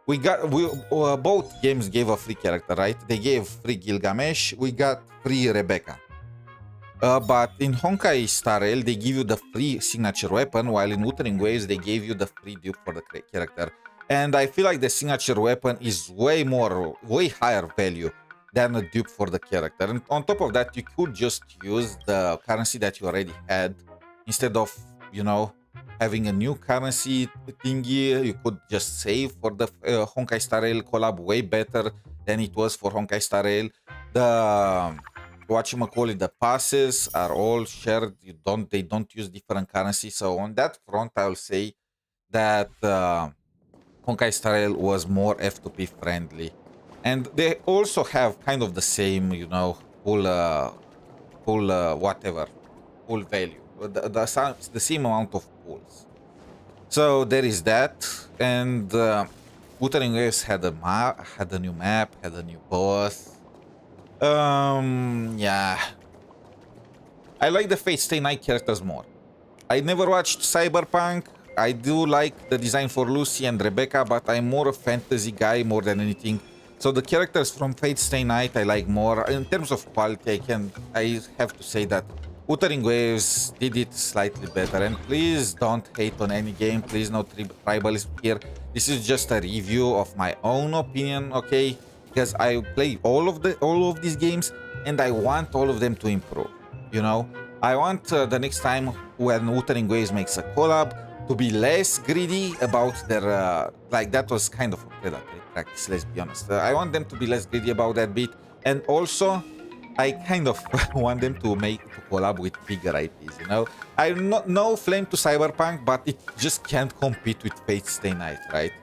Both games gave a free character, right? They gave free Gilgamesh, we got free Rebecca. But in Honkai Star Rail, they give you the free signature weapon, while in Wuthering Waves, they gave you the free dupe for the character. And I feel like the signature weapon is way higher value than a dupe for the character. And on top of that, you could just use the currency that you already had. Instead of, you know, having a new currency thingy, you could just save for the Honkai Star Rail collab way better than it was for Honkai Star Rail. The the passes are all shared. They don't use different currencies. So on that front, I will say that Honkai Star Rail was more F2P friendly. And they also have kind of the same, you know, full value. The same amount of pulls. So there is that. And Wuthering Waves had a new map, had a new boss. Yeah. I like the Fate Stay Night characters more. I never watched Cyberpunk. I do like the design for Lucy and Rebecca, but I'm more a fantasy guy more than anything. So the characters from Fate Stay Night I like more. In terms of quality, I have to say that Wuthering Waves did it slightly better. And please don't hate on any game. Please no tribalism here. This is just a review of my own opinion, okay? Because I play all of these games and I want all of them to improve. You know, I want the next time when Wuthering Waves makes a collab to be less greedy about their like that was kind of a predatory practice, let's be honest. I want them to be less greedy about that bit, and also I kind of want them to collab with bigger IPs, you know. I'm not no flame to Cyberpunk, but it just can't compete with Fate Stay Night, right?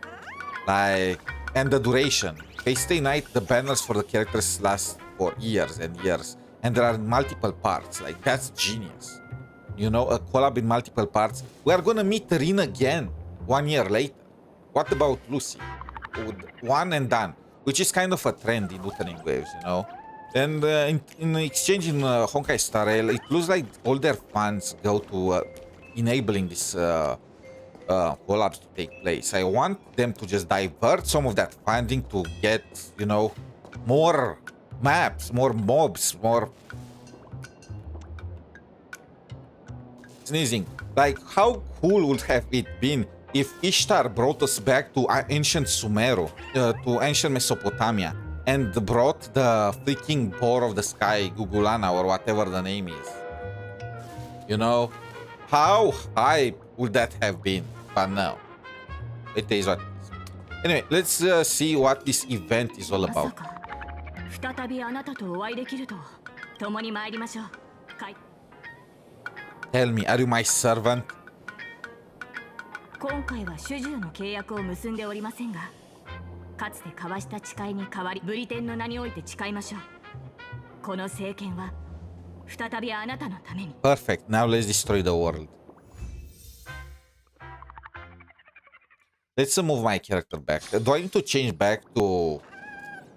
Like, and the duration. Fate Stay Night, the banners for the characters last for years and years, and there are multiple parts. Like, that's genius. You know, a collab in multiple parts. We are gonna meet Rin again 1 year later. What about Lucy? One and done, which is kind of a trend in Wuthering Waves, you know. And in exchange in Honkai Star Rail, it looks like all their funds go to enabling this collabs to take place. I want them to just divert some of that funding to get, you know, more maps, more mobs, more sneezing. Like, how cool would have it been if Ishtar brought us back to ancient Sumeru, to ancient Mesopotamia, and brought the freaking boar of the sky, Gugulana, or whatever the name is. You know, how high would that have been? But no, it is what it is. Anyway, let's see what this event is all about. Tell me, are you my servant? 今回は主従の契約を結んでおりませんが、かつて交わした誓いに代わりブリテンの名において誓いましょう。この政権は再びあなたのために。 Perfect. Now let's destroy the world. Let's move my character back. Do I need to change back to...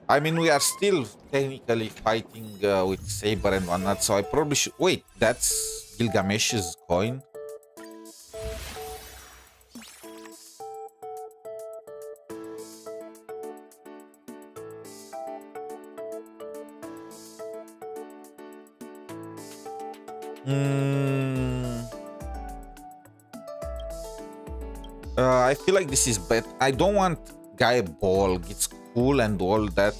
I mean, we are still technically fighting with Saber and whatnot, so I probably should... Wait, that's Gilgamesh's coin? I feel like this is bad. I don't want Guy Ball. It's cool and all that.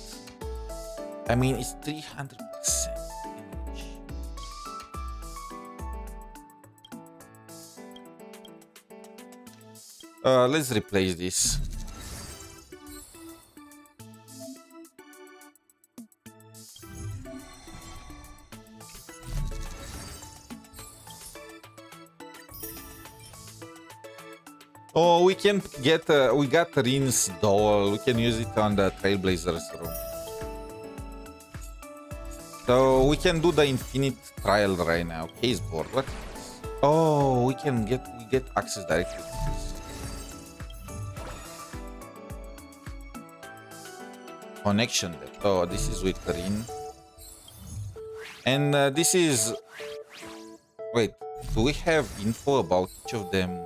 I mean, it's 300% damage. Let's replace this. Oh, we can get, we got Rin's doll. We can use it on the Trailblazers room. So we can do the infinite trial right now. Case board, what? Oh, we get access directly to this. Connection that. Oh, this is with Rin. And this is... Wait, do we have info about each of them?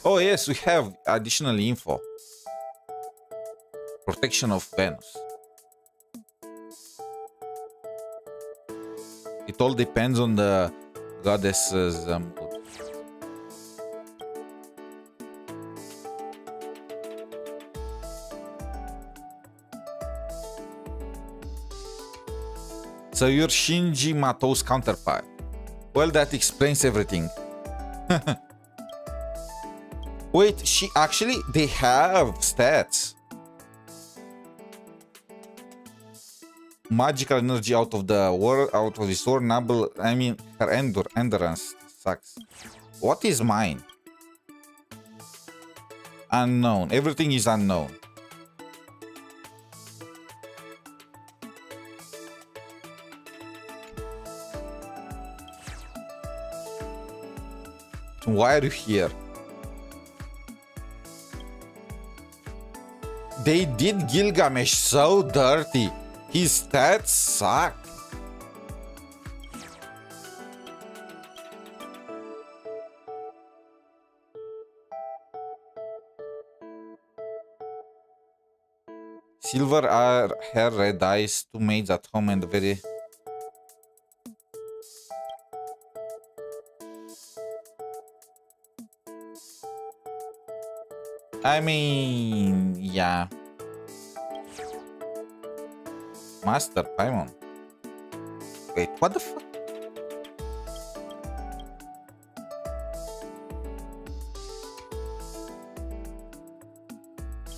Oh yes, we have additional info. Protection of Venus. It all depends on the goddess's mood. So you're Shinji Mato's counterpart. Well, that explains everything. Wait, they have stats. Magical energy out of the world, out of his sword, noble. I mean, her endurance sucks. What is mine? Unknown. Everything is unknown. Why are you here? They did Gilgamesh so dirty. His stats suck. Silver hair, red eyes, 2 maids at home and very... I mean, yeah. Master Paimon. Wait, what the fuck?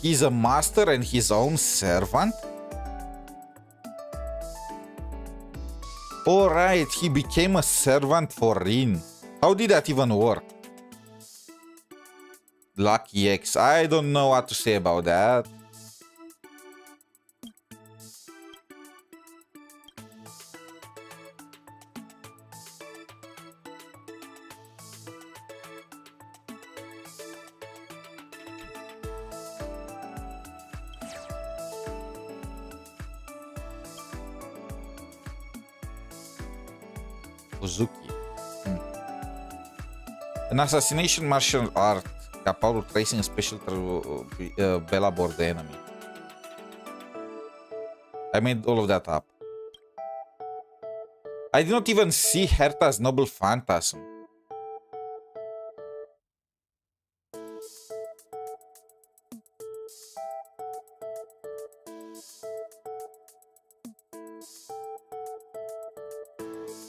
He's a master and his own servant? Alright, he became a servant for Rin. How did that even work? Lucky X. I don't know what to say about that. Uzuki. An assassination martial art capable of tracing a special Bella board the enemy. I made all of that up. I did not even see Herta's noble phantasm.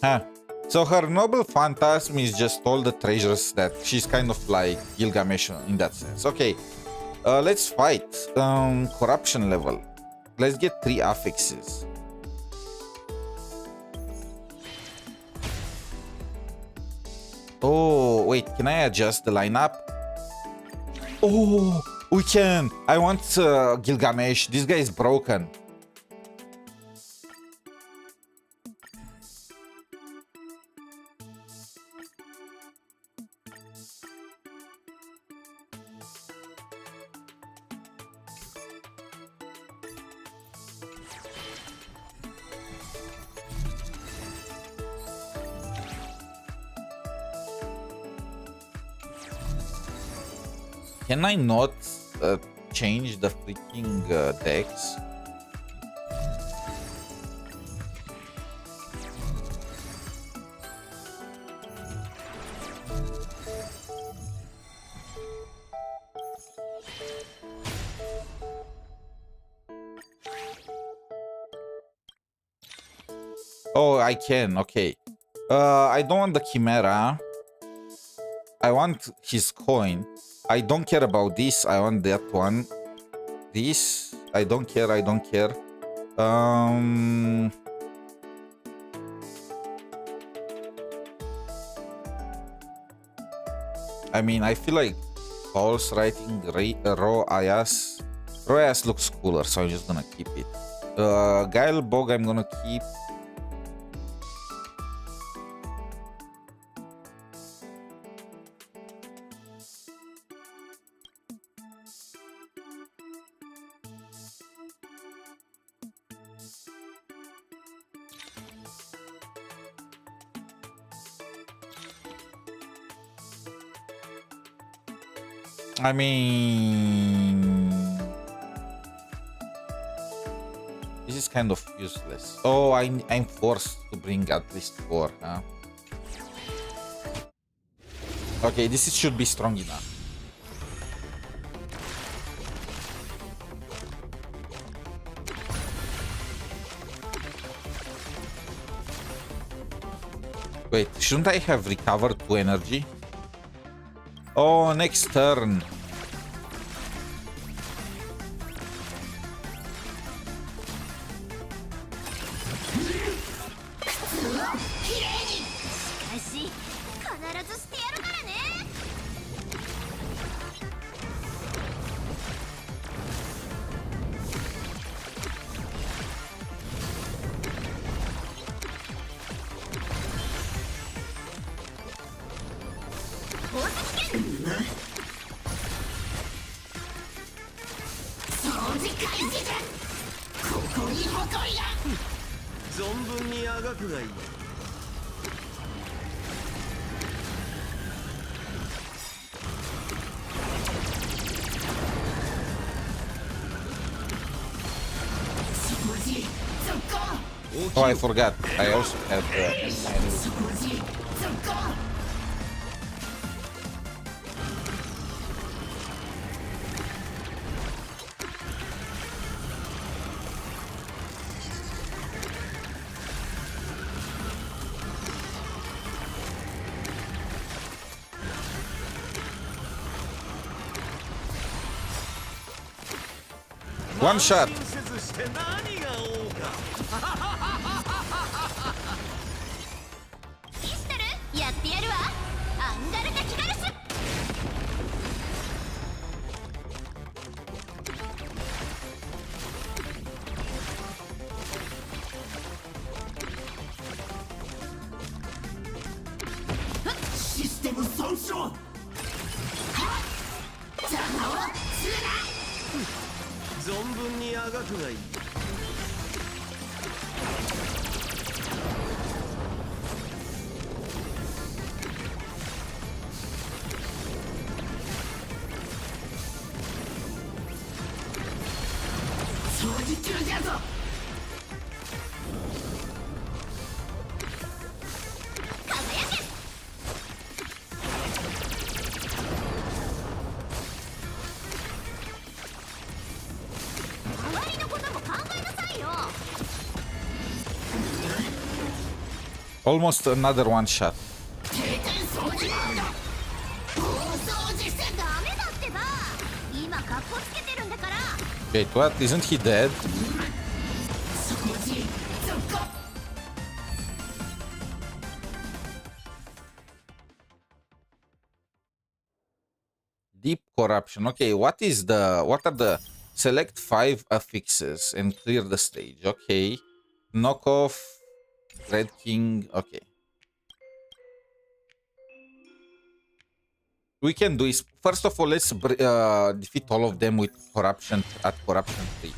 Huh. So her noble phantasm is just all the treasures that she's kind of like Gilgamesh in that sense. Okay, let's fight. Corruption level. Let's get 3 affixes. Oh, wait, can I adjust the lineup? Oh, We can. I want Gilgamesh. This guy is broken. Can I not change the freaking decks? Oh, I can. Okay. I don't want the Chimera. I want his coin. I don't care about this. I want that one. This. I don't care. I don't care. I mean, I feel like Paul's writing Raw Ayas. Raw Ayas looks cooler, so I'm just gonna keep it. Guile Bog, I'm gonna keep. I mean, this is kind of useless. Oh, I'm forced to bring at least 4, huh? Okay, this should be strong enough. Wait, shouldn't I have recovered 2 energy? Oh, next turn. Oh, I forgot. I also have one shot. Almost another one shot. Wait, what? Isn't he dead? Deep corruption. Okay, what are the select 5 affixes and clear the stage. Okay. Knock off Red King. Okay. We can do is first of all let's defeat all of them with corruption at corruption 3.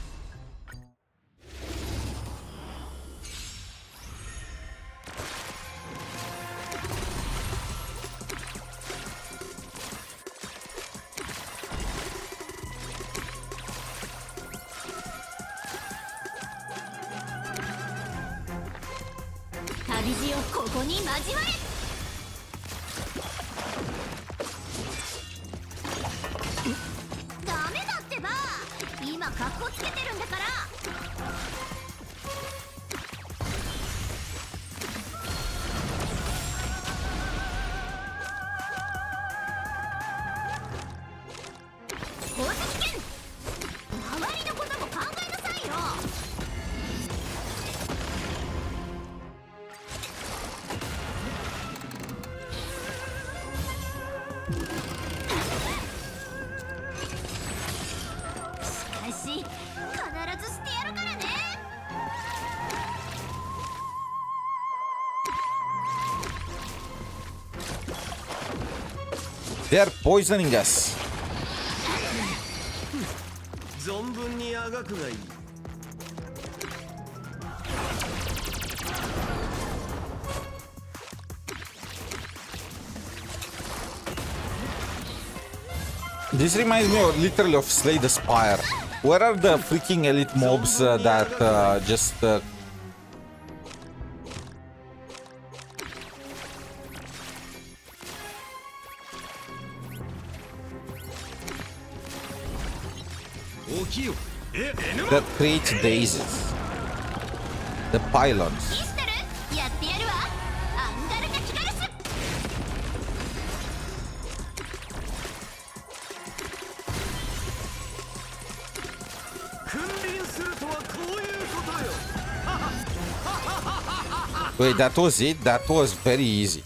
They're poisoning us. This reminds me literally of Slay the Spire. Where are the freaking elite mobs that just... that creates daisies. The pylons. Wait, that was it? That was very easy.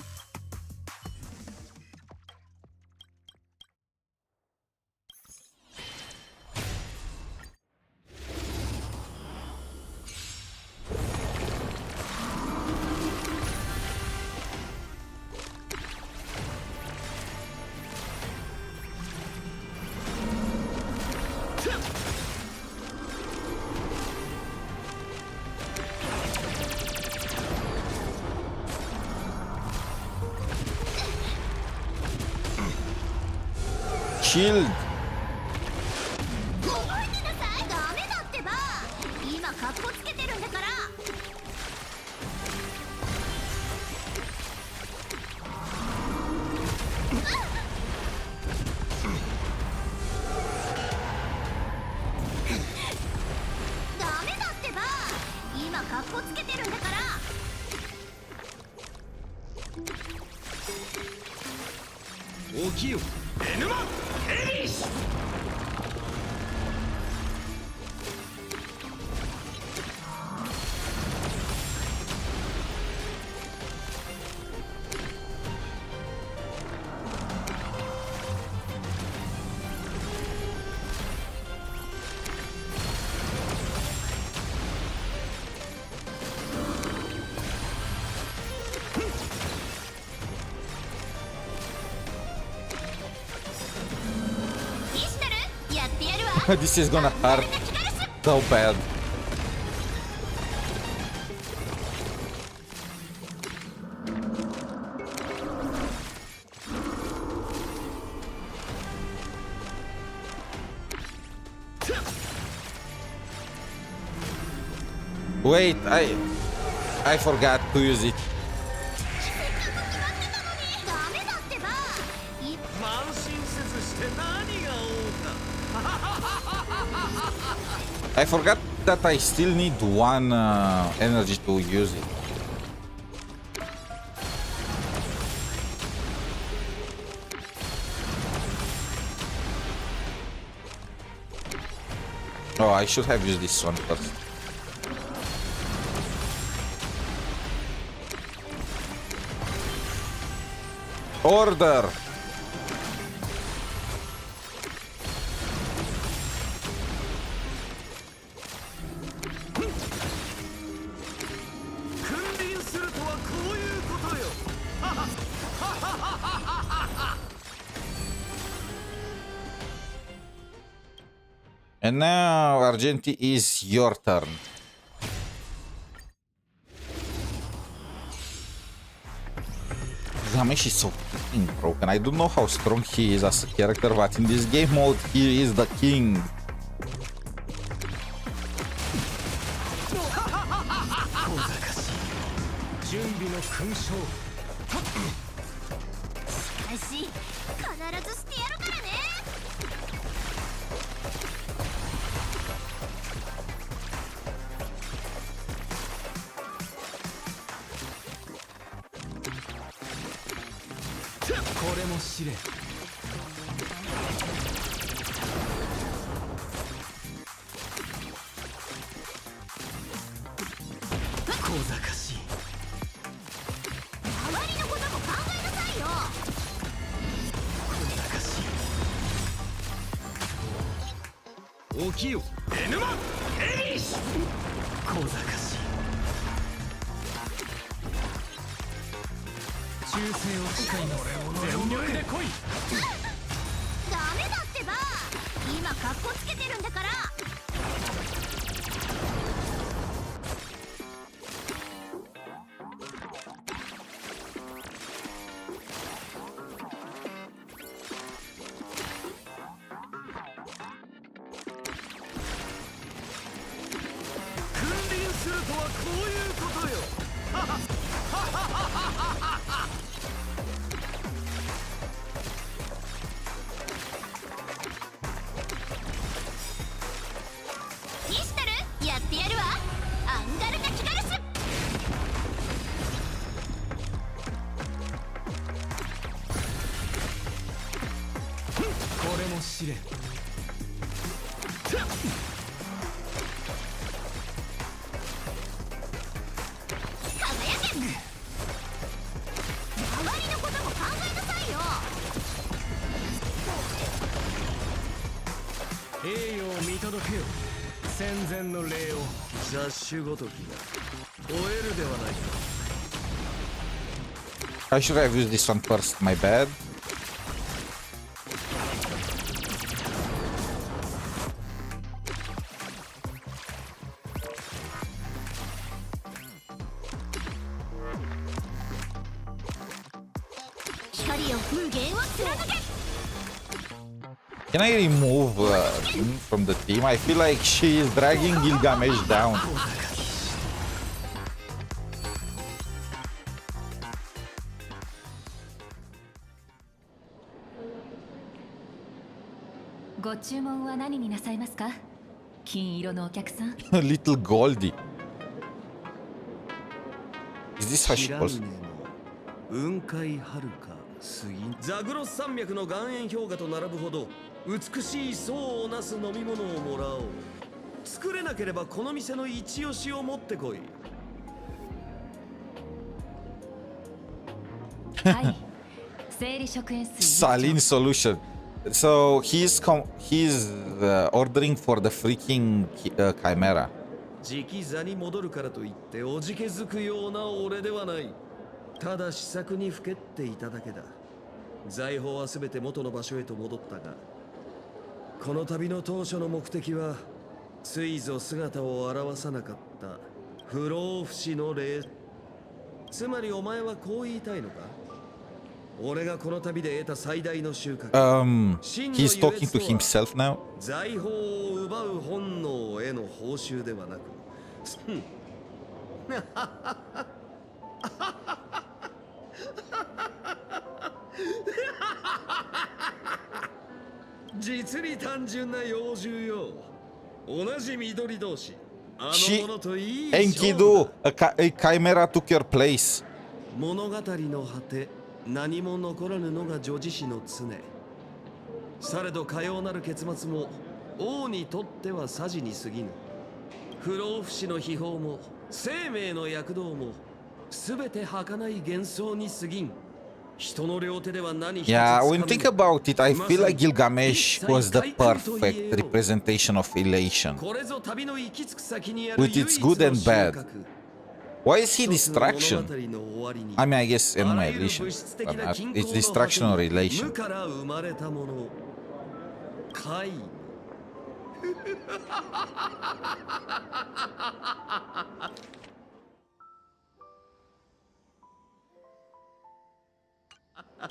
Shield. This is gonna hurt so bad. Wait, I forgot to use it. I forgot that I still need 1 energy to use it. Oh, I should have used this one first. Order! And now, Argenti, is your turn. Gilgamesh is so fucking broken. I don't know how strong he is as a character, but in this game mode, he is the king. I should have used this one first, my bad. Can I remove him from the team? I feel like she is dragging Gilgamesh down. Little Goldie. Is this how she calls? 雲海はるか水ザグロス山脈の岩塩氷河と並ぶほど美しい層をなす飲み物をもらおう。作れなければこの店の一押しを持ってこい。Saline solution. So he's ordering for the freaking chimera. 時期座に戻るからといっておじけづくような俺ではない。ただ試作にふけっていただけだ。財宝はすべて元の場所へと戻ったが、この旅の当初の目的はついぞ姿を現さなかった不老不死の霊。つまりお前はこう言いたいのか？俺がこの旅で得た最大の収穫。He's talking to himself now. 財宝を奪う本能への報酬ではなく、実に単純な要求よ。同じ緑同士。Enkidu, a chimera took your place. 物語の果て、何も残らぬのが女子誌の常。されどかようなる結末も王にとってはさじに過ぎぬ。不老不死の秘宝も生命の躍動もすべて儚い幻想に過ぎん。Yeah, when you think about it, I feel like Gilgamesh was the perfect representation of elation, with its good and bad. Why is he distraction? I mean, I guess annihilation, but it's distraction or elation.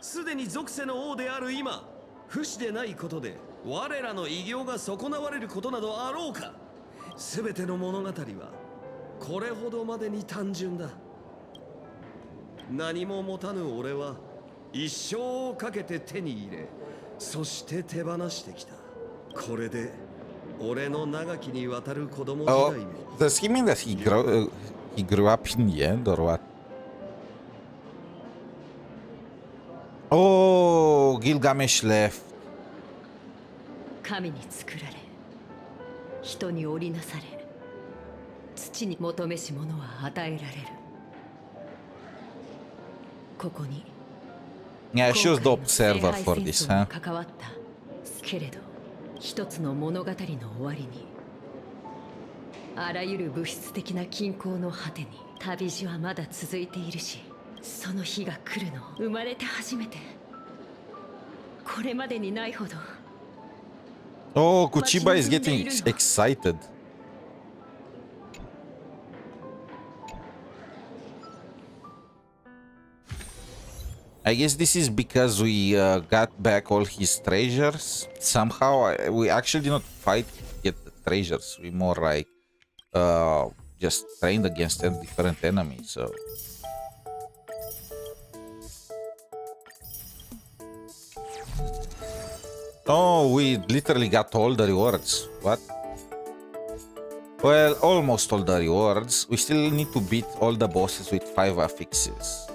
すでに属性の王である今、不死でないことで我らの偉業が損なわれることなどあろうか。全ての物語はこれほどまでに単純だ。何も持たぬ俺は一生をかけて手に入れ、そして手放してきた。これで俺の長きにわたる子供時代 Oh, も。 does he mean that he grew up in the end or what? Oh, Gilgamesh left. 神に作られ、人に織りなされ、土に求めし者は与えられる。ここに Yeah, she was the observer for this, huh? 関わったけれど、一つの物語の終わりに、あらゆる物質的な均衡の果てに旅路はまだ続いているし、その日が来るの、生まれて初めて、これまでにないほど。 Oh, 𝗖ន់𝗽𝗆 is getting excited. I guess this is because we got back all his treasures. Somehow we actually did not fight to get the treasures. We more like just trained against different enemies. So. Oh, we literally got all the rewards. What? Well, almost all the rewards. We still need to beat all the bosses with 5 affixes.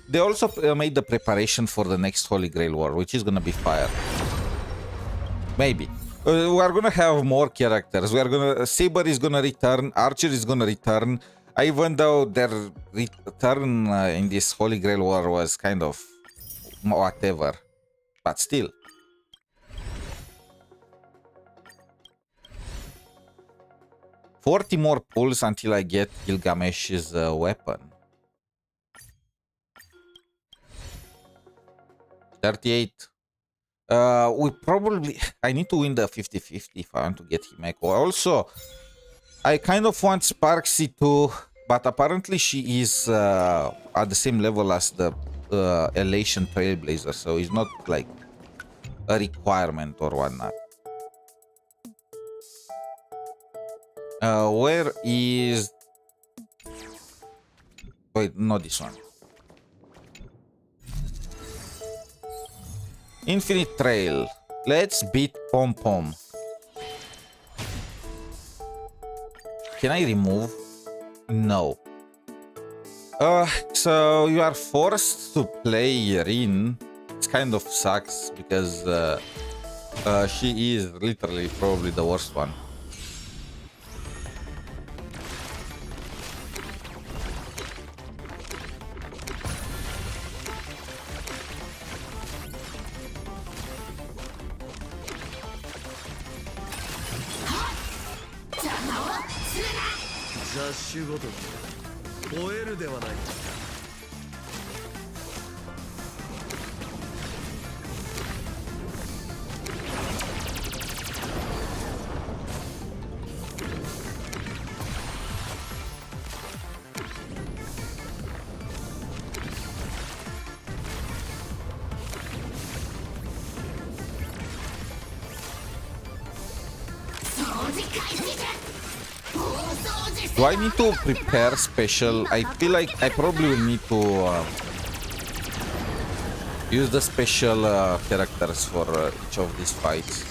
They also made the preparation for the next Holy Grail War, which is gonna be fire. Maybe. We are gonna have more characters. We are gonna... 𝗖cie𝗽𝗆 is gonna return. Archer is gonna return. Even though their return in this Holy Grail War was kind of whatever. But still. $40 more pulls until I get Gilgamesh's weapon. 38. We probably... I need to win the 50-50 if I want to get Himeko. Also, I kind of want 𝗖cie𝗽𝗆 too, but apparently she is at the same level as the Elation Trailblazer, so it's not like a requirement or whatnot. Where is... Wait, not this one. Infinite Trail. Let's beat Pom-Pom. Can I remove? No. So you are forced to play Rin. It kind of sucks because she is literally probably the worst one. Do I need to prepare special? I feel like I probably will need to use the special characters for each of these fights.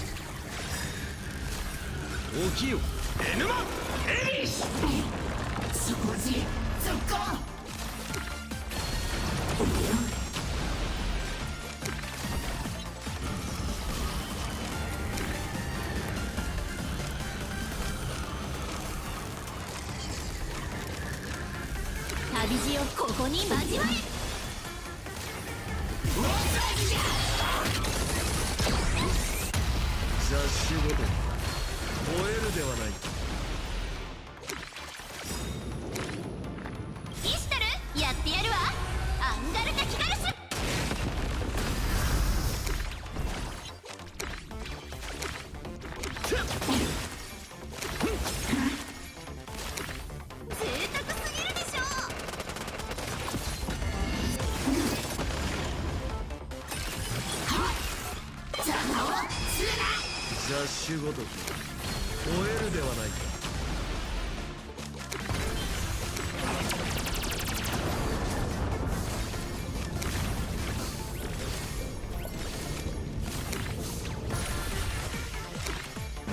種ごとき終えるではないか。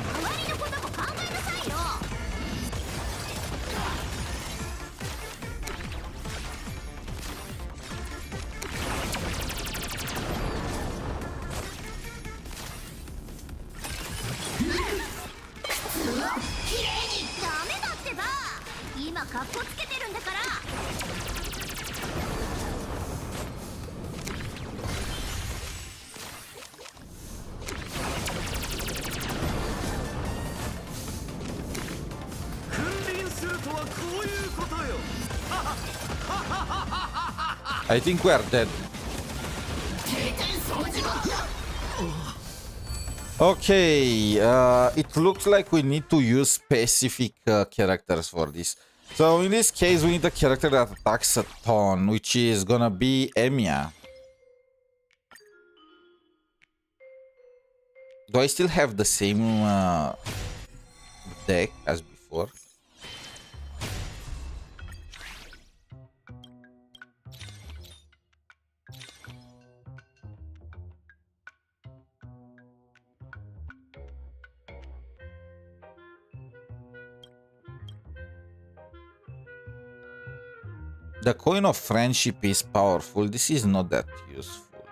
終わりのことも考えなさいよ。ダメだってば。今カッコつけてるんだから。君臨するとはこういうことよ。I think we are dead. Okay, it looks like we need to use specific characters for this. So in this case, we need a character that attacks a ton, which is gonna be 𝗖cia. Do I still have the same deck as before? The coin of friendship is powerful. This is not that useful.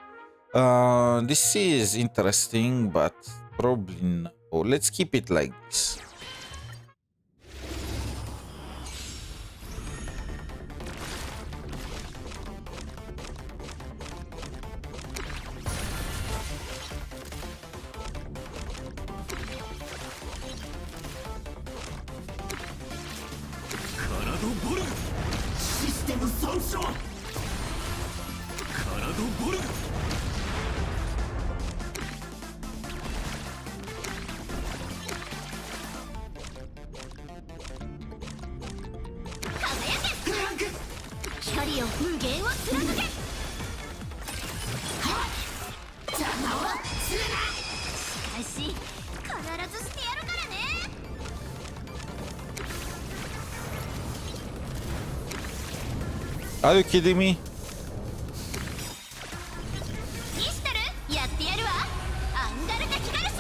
This is interesting, but probably no. Let's keep it like this. Are you kidding me? やってやるわ。アンガルタキガルス。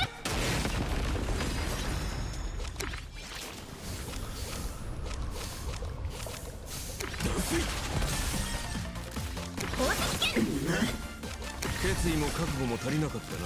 決意も覚悟も足りなかったな。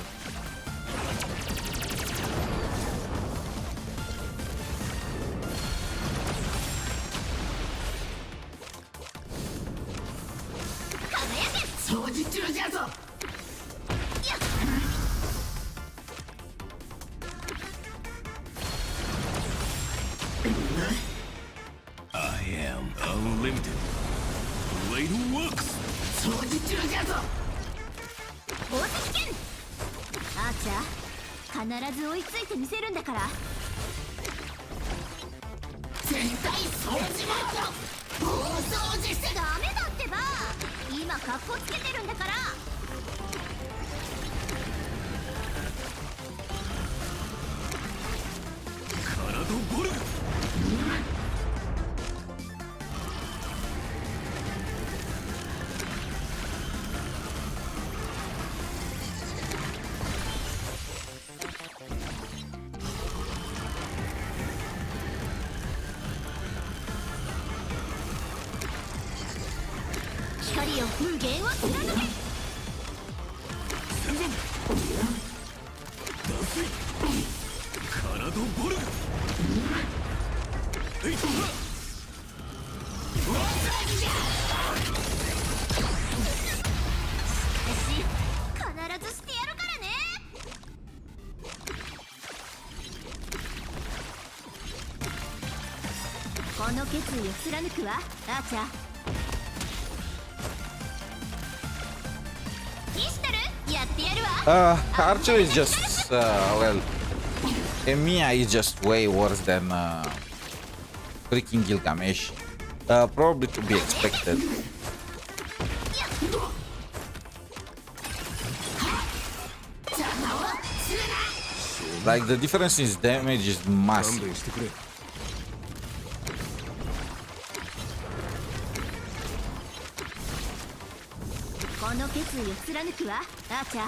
必ず追いついてみせるんだから。絶対そうじまうぞ。暴走時してダメだってば。今カッコつけてるんだから。カラドボルグ。光よ無限を貫け。カラドボルグ。必ずしてやるからね。この決意を貫くわ、アーチャー。Archer is just, well, 𝗖cia is just way worse than freaking Gilgamesh. Probably to be expected. Like the difference in damage is massive. この決意を貫くわ、アーチャー。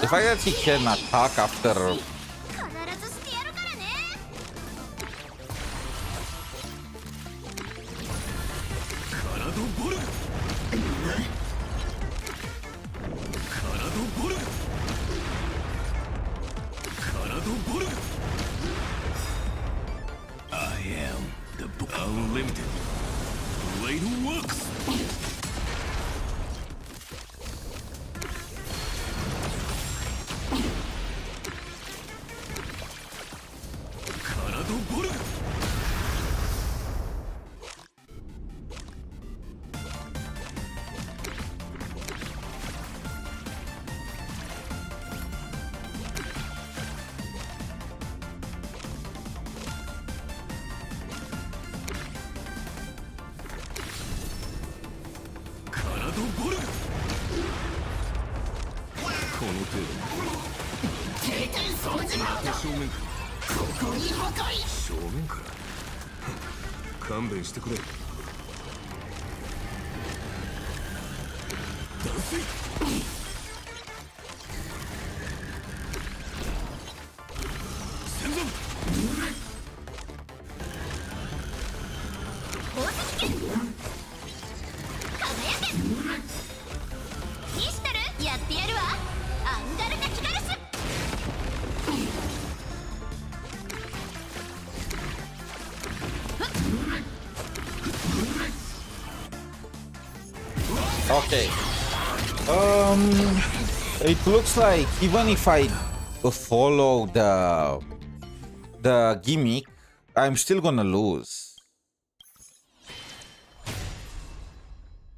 The fact that he can attack after Okay. It looks like even if I follow the gimmick, I'm still gonna lose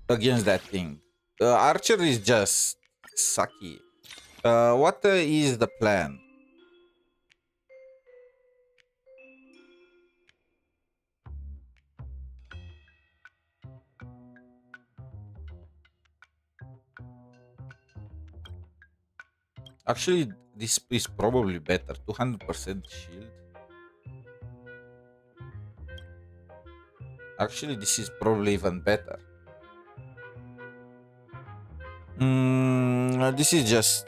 against that thing. Archer is just sucky. What is the plan? Actually, this is probably better. 200% shield. Actually, this is probably even better. This is just...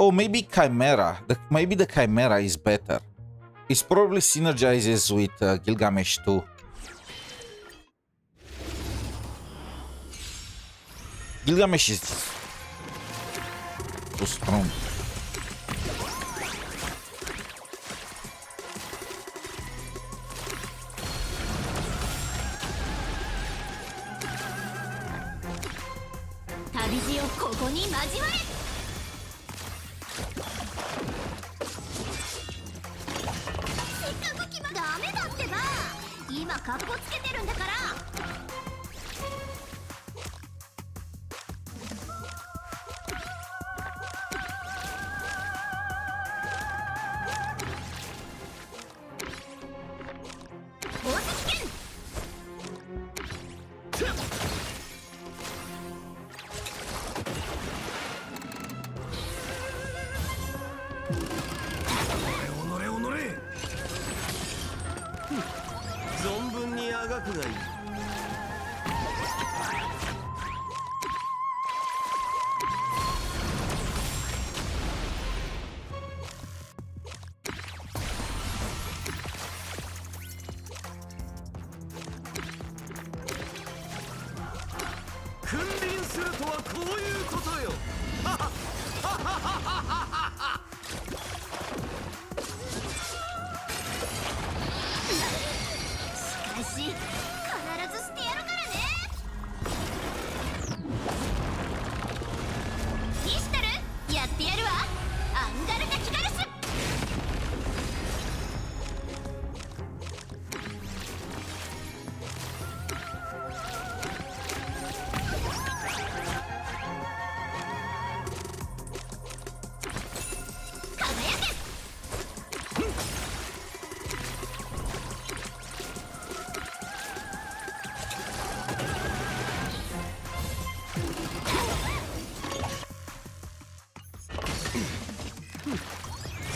Oh, maybe Chimera. Maybe the Chimera is better. It probably synergizes with Gilgamesh too. Gilgamesh is too strong.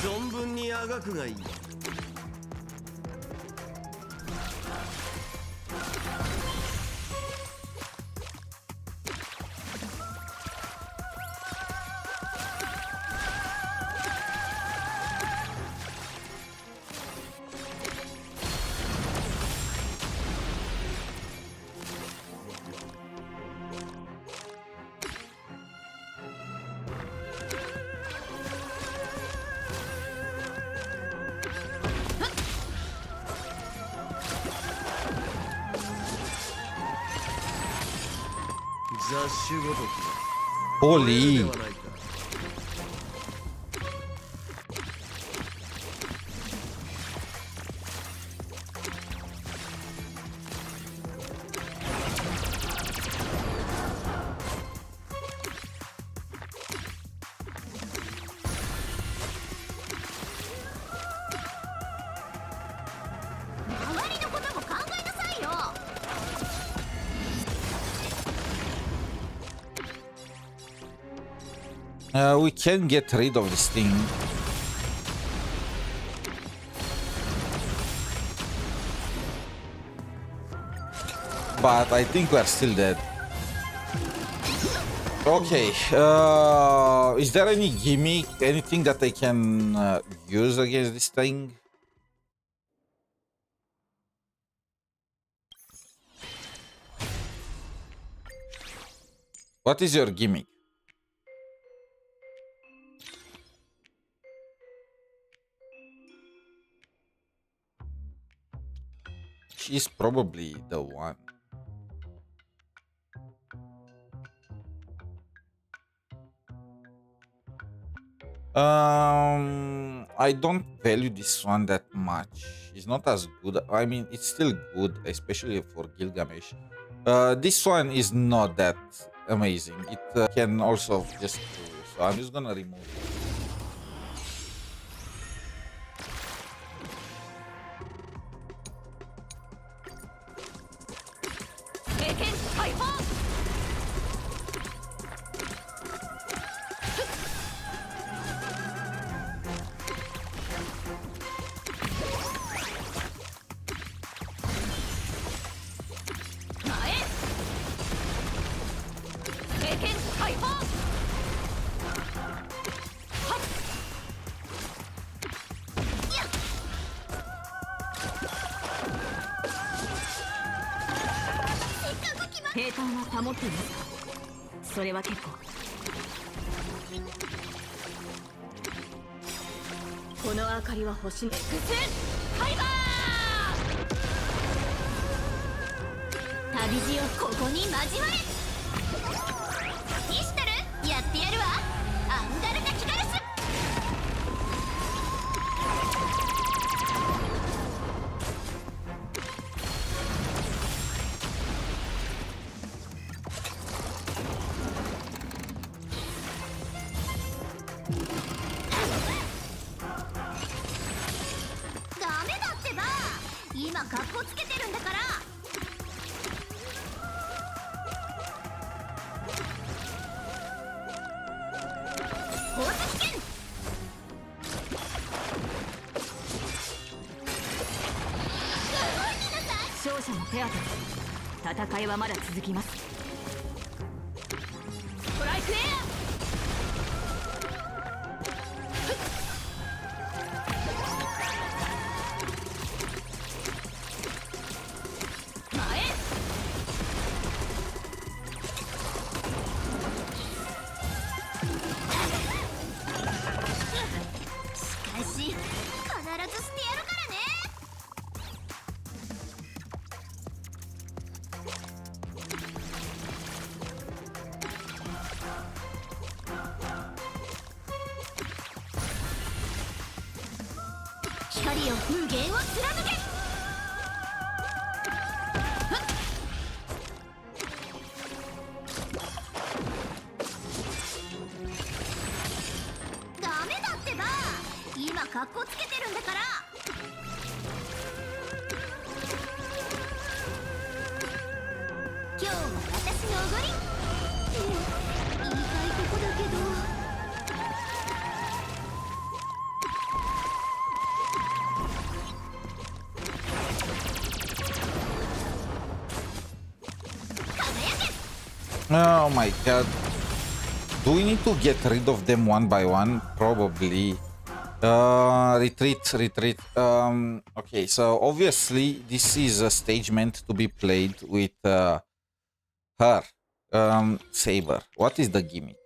存分にあがくがいい。雑種ごときホーリー。We can get rid of this thing. But I think we're still dead. Okay. Is there any gimmick, anything that I can use against this thing? What is your gimmick? She's probably the one. I don't value this one that much. It's not as good. I mean, it's still good, especially for Gilgamesh. This one is not that amazing. It can also just kill you. So I'm just gonna remove it.戦いはまだ続きます。トライクエア前しかし必ずしてやるからね。光よ無限を貫け。ダメだってば、今格好つけてるんだから。今日は私のおごり。言いたいとこだけど。Oh my god. Do we need to get rid of them one by one? Probably. Retreat. Okay, so obviously this is a stage meant to be played with her. Saber. What is the gimmick?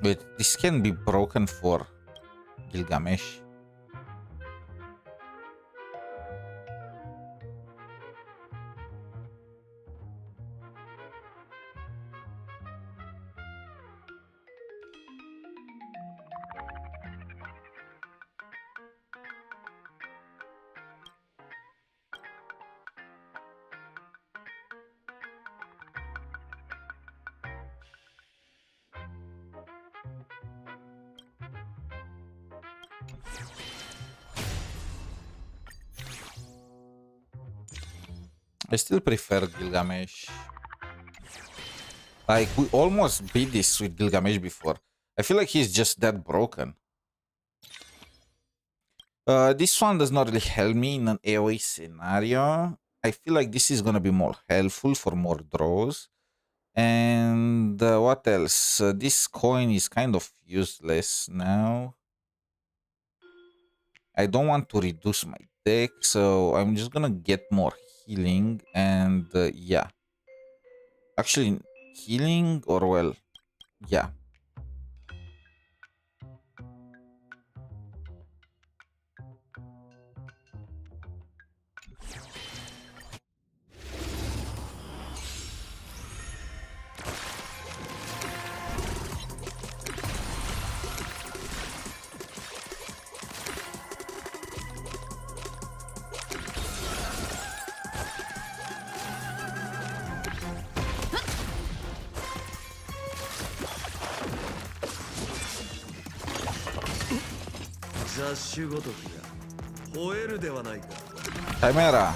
But this can be broken for Gilgamesh. I still prefer Gilgamesh. Like, we almost beat this with Gilgamesh before. I feel like he's just that broken. This one does not really help me in an AoE scenario. I feel like this is gonna be more helpful for more draws. And what else? This coin is kind of useless now. I don't want to reduce my deck, so I'm just gonna get more healing and yeah. Actually, healing or well, yeah. Chimera.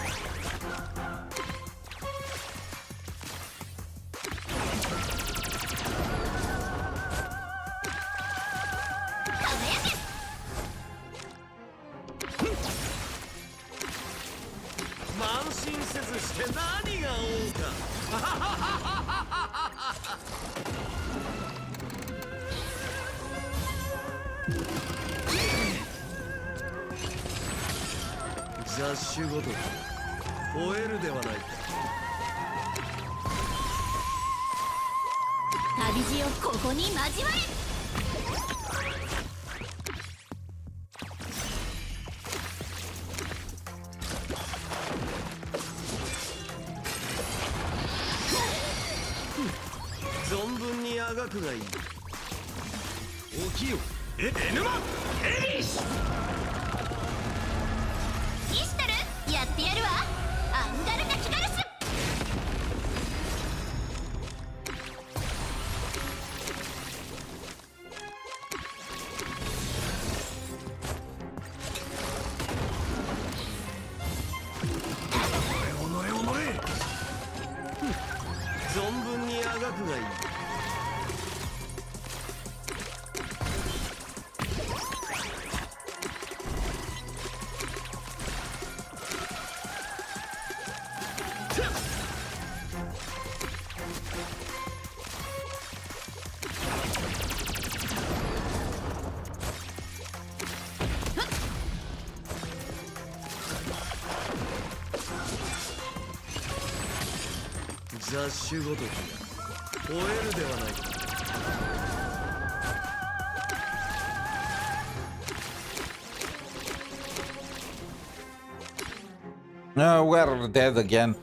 We're dead again.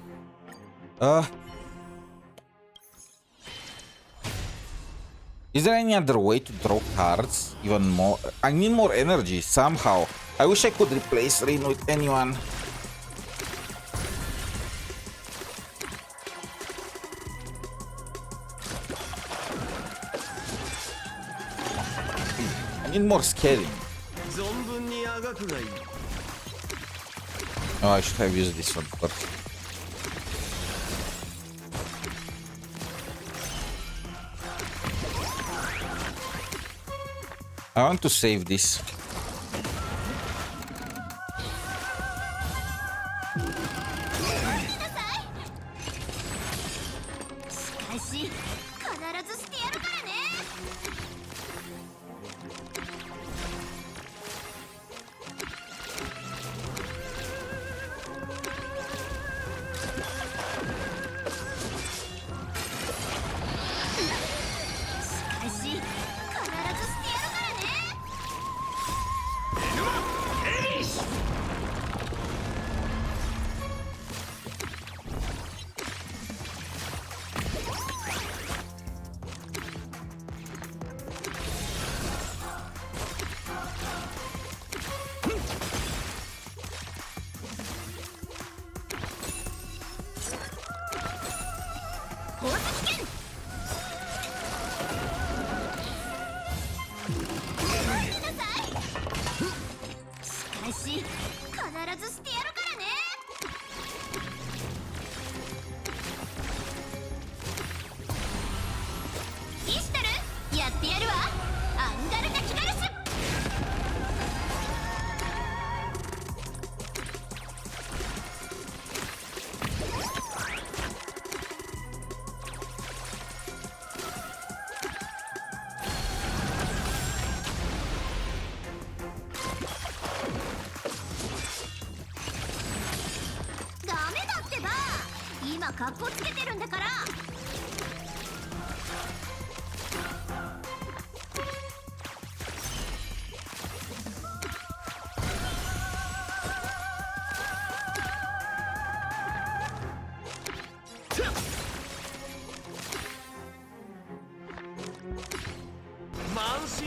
Is there any other way to draw cards even more? I need more energy somehow. I wish I could replace Rin with anyone. I need more scaling. Oh, I should have used this one first. I want to save this.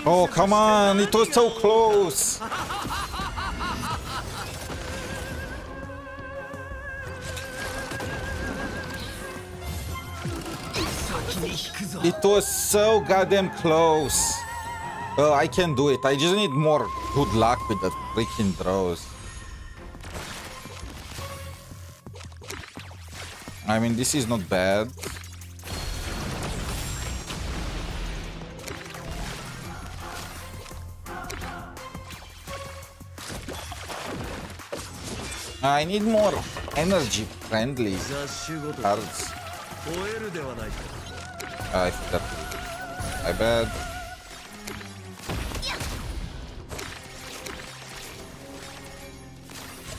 Oh, come on! It was so close! It was so goddamn close! I can do it. I just need more good luck with the freaking throws. I mean, this is not bad. I need more energy friendly cards. I forgot. I bet.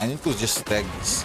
I need to just stack this.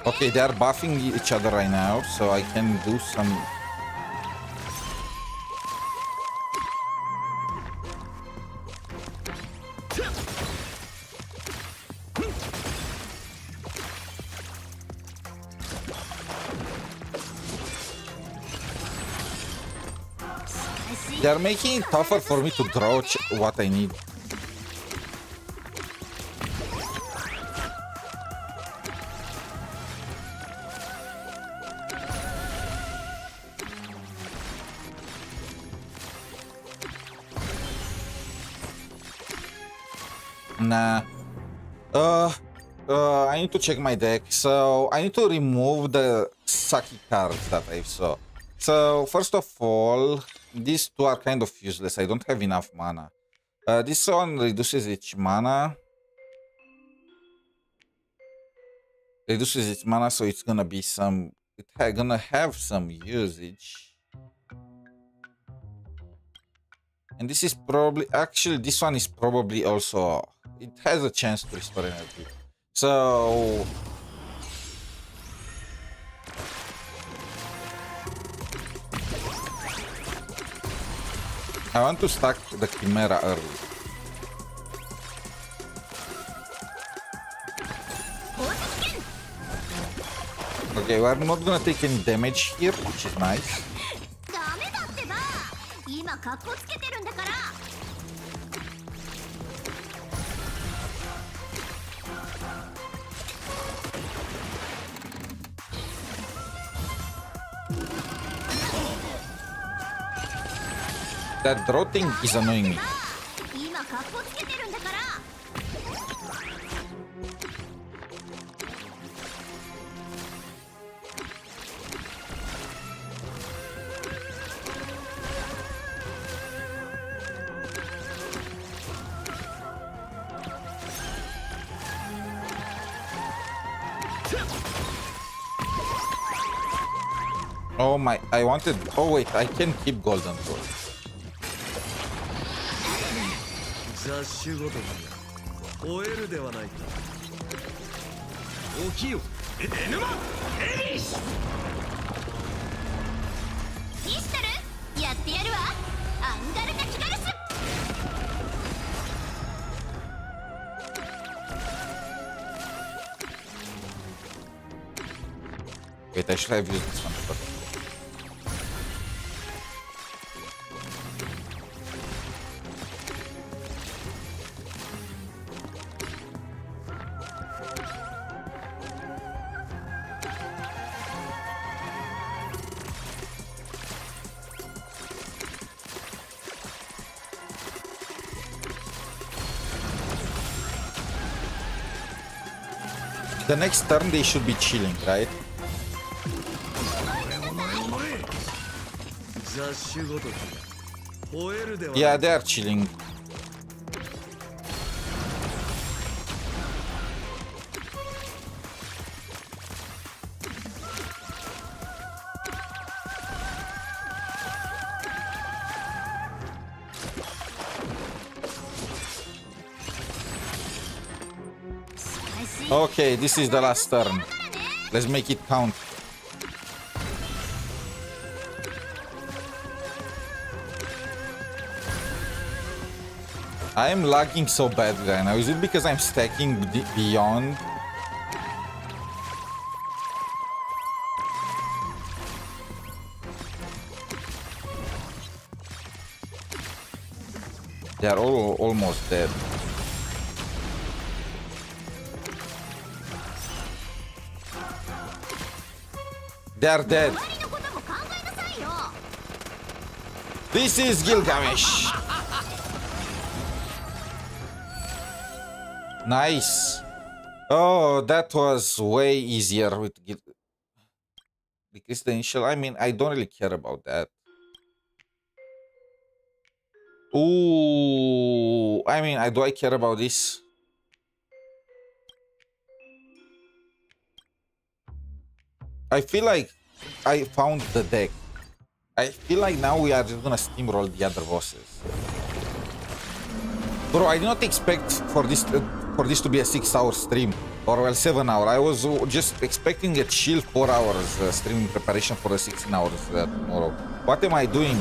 Okay, they are buffing each other right now, so I can do some... They are making it tougher for me to draw what I need. Nah. I need to check my deck. So I need to remove the sucky cards that I saw. So first of all, these two are kind of useless. I don't have enough mana. This one reduces its mana. Reduces its mana, so it's gonna be some... gonna have some usage. And this is probably... Actually, this one is probably also... It has a chance to restore energy. So... I want to stack the Chimera early. Okay, we're not gonna take any damage here, which is nice. That draw thing is annoying me. Oh my, I wanted... Oh wait, I can keep golden gold. 雑種ごときが終えるではないか。起きよ、エヌマ、エリシ。ピストル、やってやるわ。アンガルタキガルス。Wait, I should have used this one first. The next turn they should be chilling, right? Yeah, they are chilling. Okay, this is the last turn. Let's make it count. I am lagging so bad right now. Is it because I'm stacking beyond? They are all almost dead. They are dead. This is Gilgamesh. Nice. Oh, that was way easier with Decrease the initial. I mean, I don't really care about that. Ooh, I mean, do I care about this? I feel like I found the deck. I feel like now we are just gonna steamroll the other bosses. Bro, I did not expect for this to be a 6-hour stream, or well, 7 hour. I was just expecting a chill 4 hours stream in preparation for the 16 hours tomorrow. What am I doing?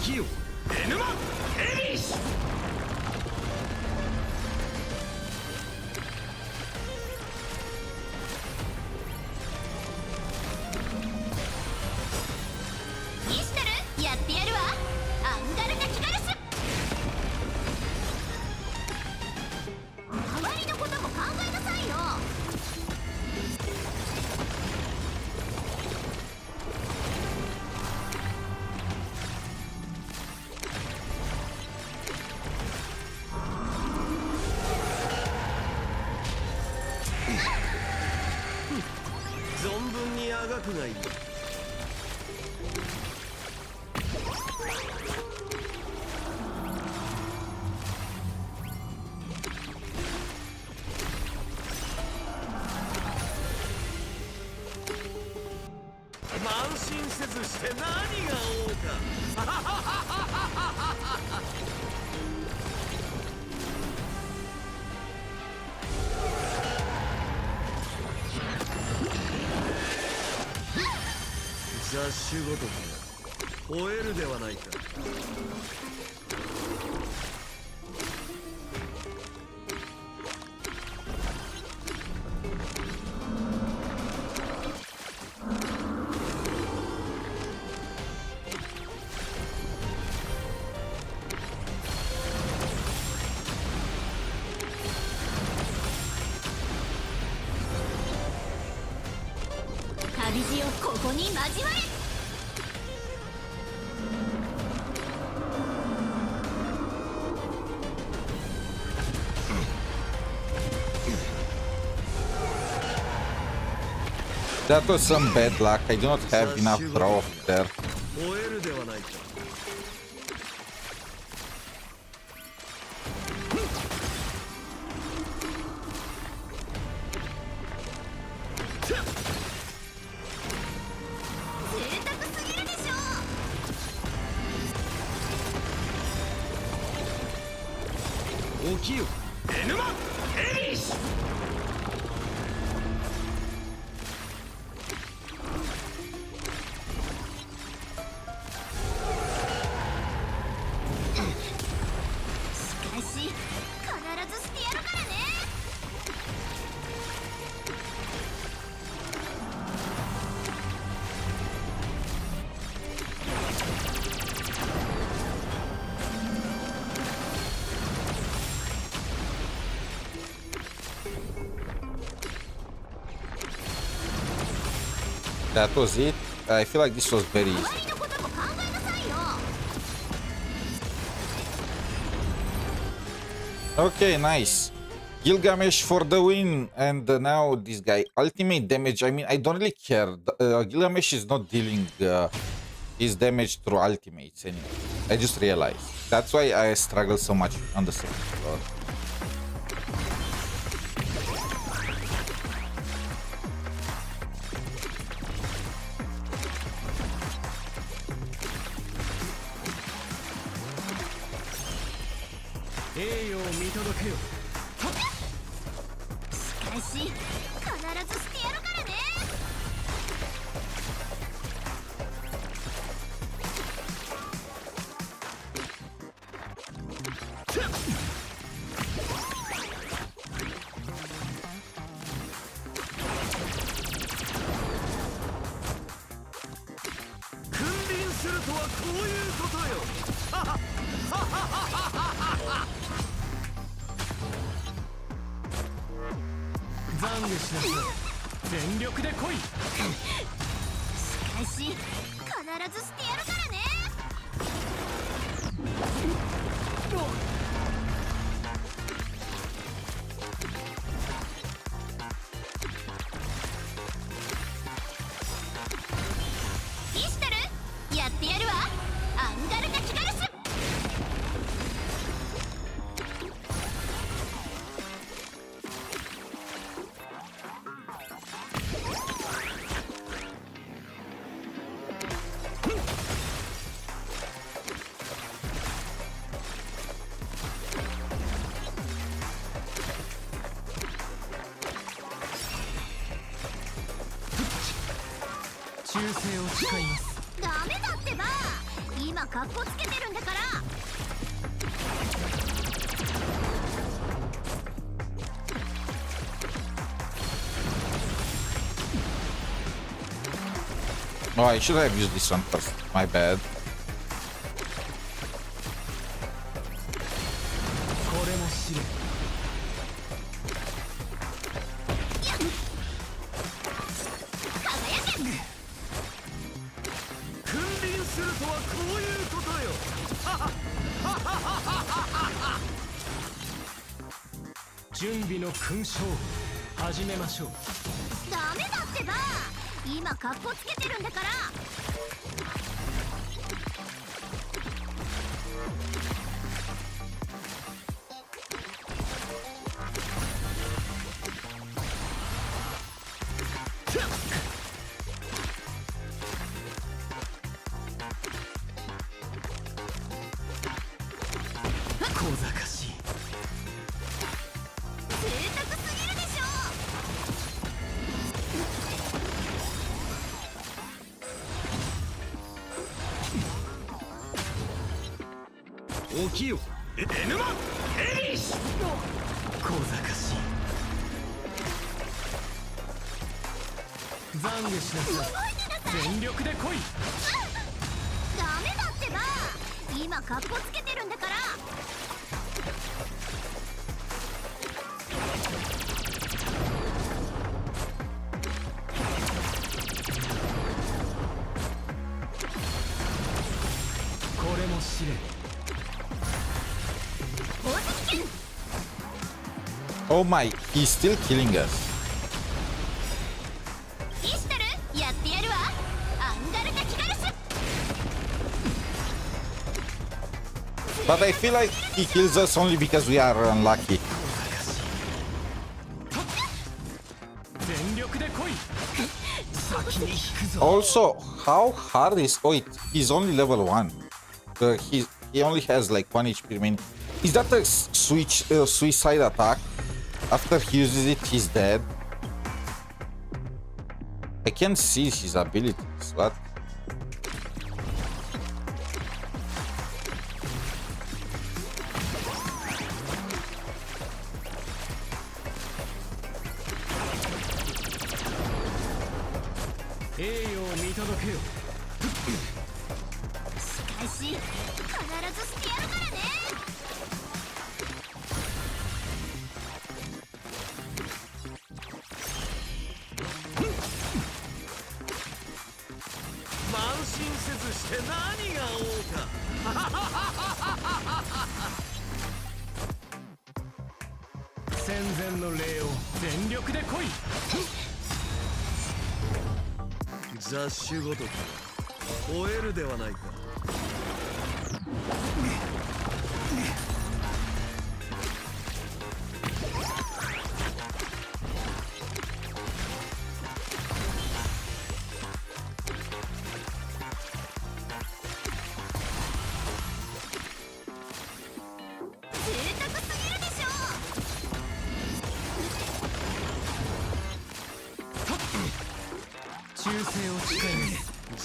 きよエヌマエリッシュ。イシュタルやってやるわ。アンガルタキガルス。周りのことも考えなさいよ。存分にあがくがいい。慢心せずして何が王か。雑種ごときが吠えるではないか。旅路をここに交われ。That was some bad luck. I do not have enough draw there. 吠えるではないか。贅沢すぎるでしょ。起きよエヌマエリッシュ。しかし必ずしてやるからね。That was it. I feel like this was very easy. 周りのことも考えなさいよ。Okay, nice. Gilgamesh for the win. And now this guy. Ultimate damage. I mean, I don't really care. Gilgamesh is not dealing his damage through ultimates anyway. I just realized. That's why I struggle so much on the second floor.しかし必ずしてやるからね。君臨するとはこういうことよ。懺悔しなさい。全力で来い。しかし必ずしてやるからね。イシュタルやってやるわ。アンガルタキガルス。忠誠を誓います。ダメだってば。今カッコつけてるんだから。 Oh, I should have used this one first. My bad. Evanescia. ダメだってば。今カッコつけてるんだから。 起きよ、エヌマエリシ。小賢しい。懺悔しなさい。全力で来い。ダメだってば。今カッコつけてるんだから。 これも試練。 Oh my, he's still killing us. But I feel like he kills us only because we are unlucky. Also, how hard is... Oh, he's only level 1. He only has like 1 HP remaining. Is that a suicide attack? After he uses it, he's dead. I can't see his abilities. What? 𝗖଼cieごとき終えるではないか。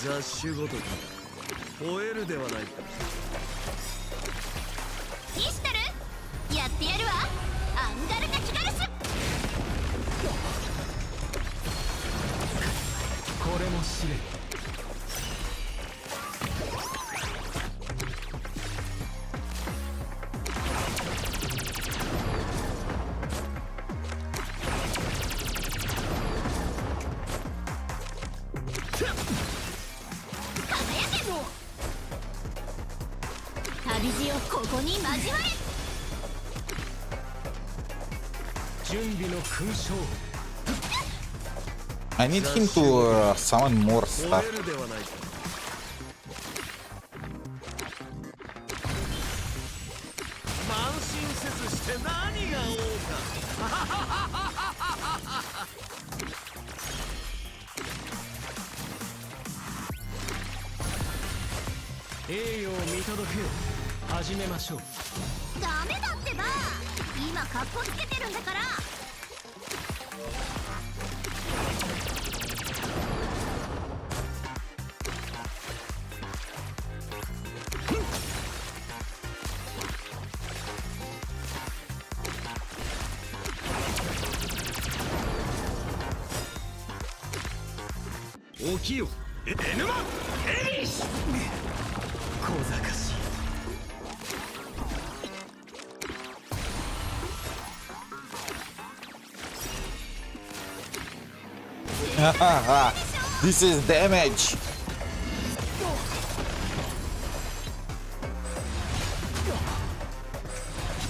𝗖଼cieごとき終えるではないか。イシュタル、やってやるわ。アンガルナ・キガルス。これも試練。 旅路をここに交われ。準備の勲章。 I need him to summon more stuff. 終えるではないか。慢心せずして何が王か。栄誉を見届けよ。始めましょう。ダメだってば。今カッコつけてるんだから。 こ起きよエヌマエリッシュ小賢しい。This is damage.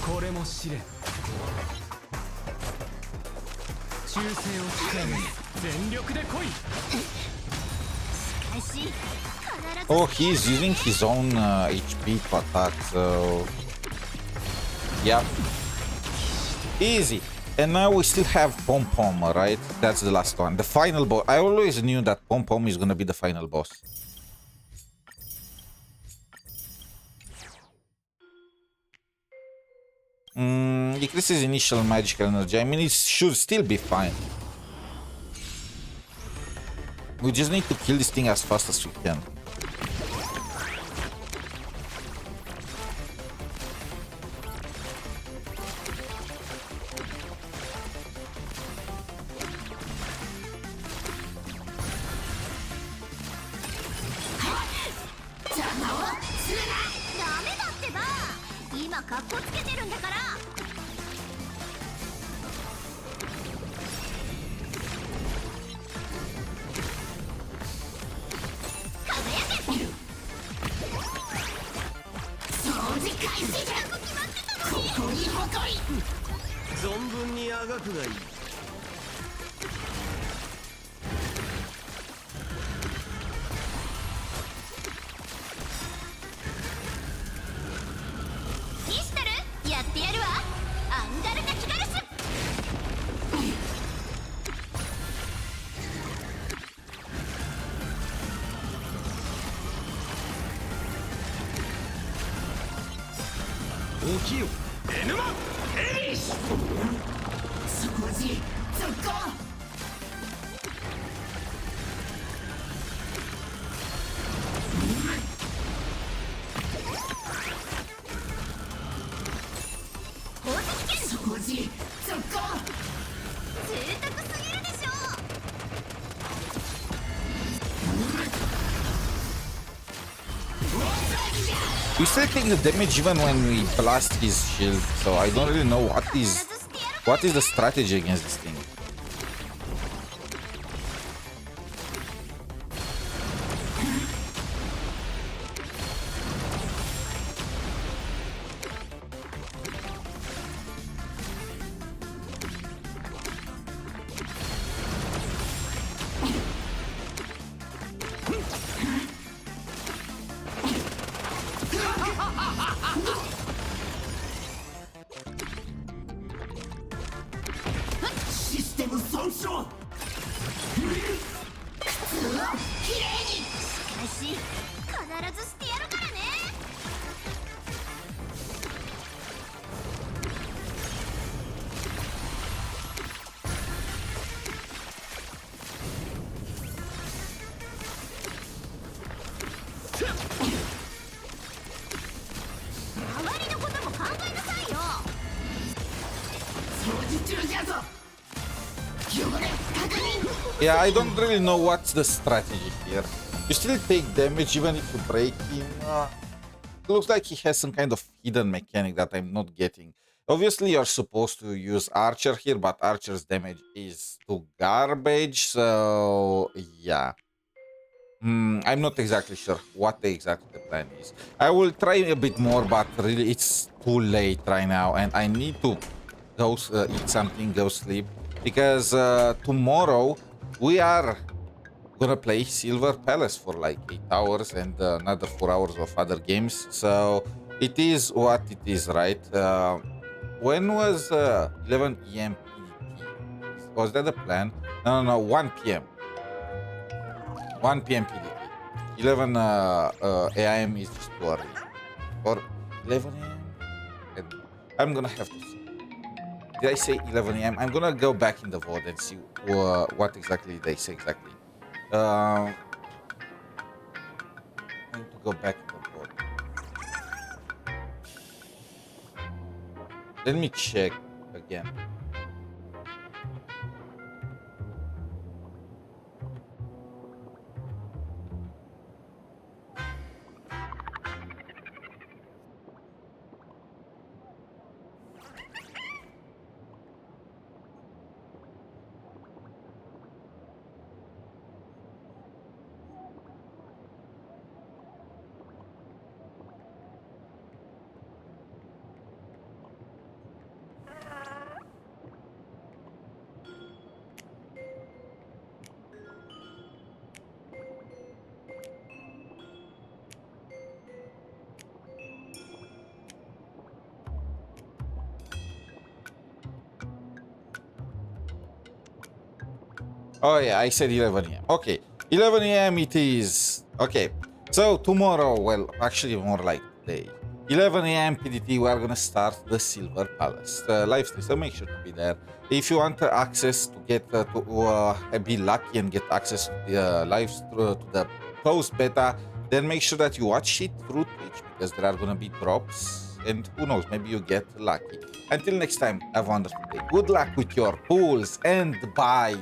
これも試練。忠誠を誓い全力で来い。 Oh, he's using his own HP to attack, so yeah, easy. And now we still have Pom Pom, right? That's the last one, the final boss. I always knew that Pom Pom is gonna be the final boss. Decreases initial magical energy. I mean, it should still be fine. We just need to kill this thing as fast as we can. We still take the damage even when we blast his shield, so I don't really know what is the strategy against this thing. Yeah, I don't really know what's the strategy here. You still take damage even if you break him. It looks like he has some kind of hidden mechanic that I'm not getting. Obviously, you're supposed to use Archer here, but Archer's damage is too garbage, so yeah. I'm not exactly sure what exactly the plan is. I will try a bit more, but really it's too late right now, and I need to go eat something, go sleep, because tomorrow we are gonna play Silver Palace for like 8 hours and another 4 hours of other games. So it is what it is, right? When was 11 EM PDT? Was that the plan? No, 1 PM. 1 PM PDT. 11 AM is just too early. Or 11 AM? I'm gonna have to see. Did I say 11 AM? I'm gonna go back in the VOD and see what exactly they say exactly. I need to go back in the VOD. Let me check again. Oh yeah, I said 11 a.m. Okay, 11 a.m. it is. Okay, so tomorrow, well, actually more like today, 11 a.m. PDT, we are gonna start the Silver Palace live stream. So make sure to be there. If you want access to get to be lucky and get access to the to the closed beta, then make sure that you watch it through Twitch because there are gonna be drops, and who knows, maybe you get lucky. Until next time, have a wonderful day. Good luck with your pools and bye.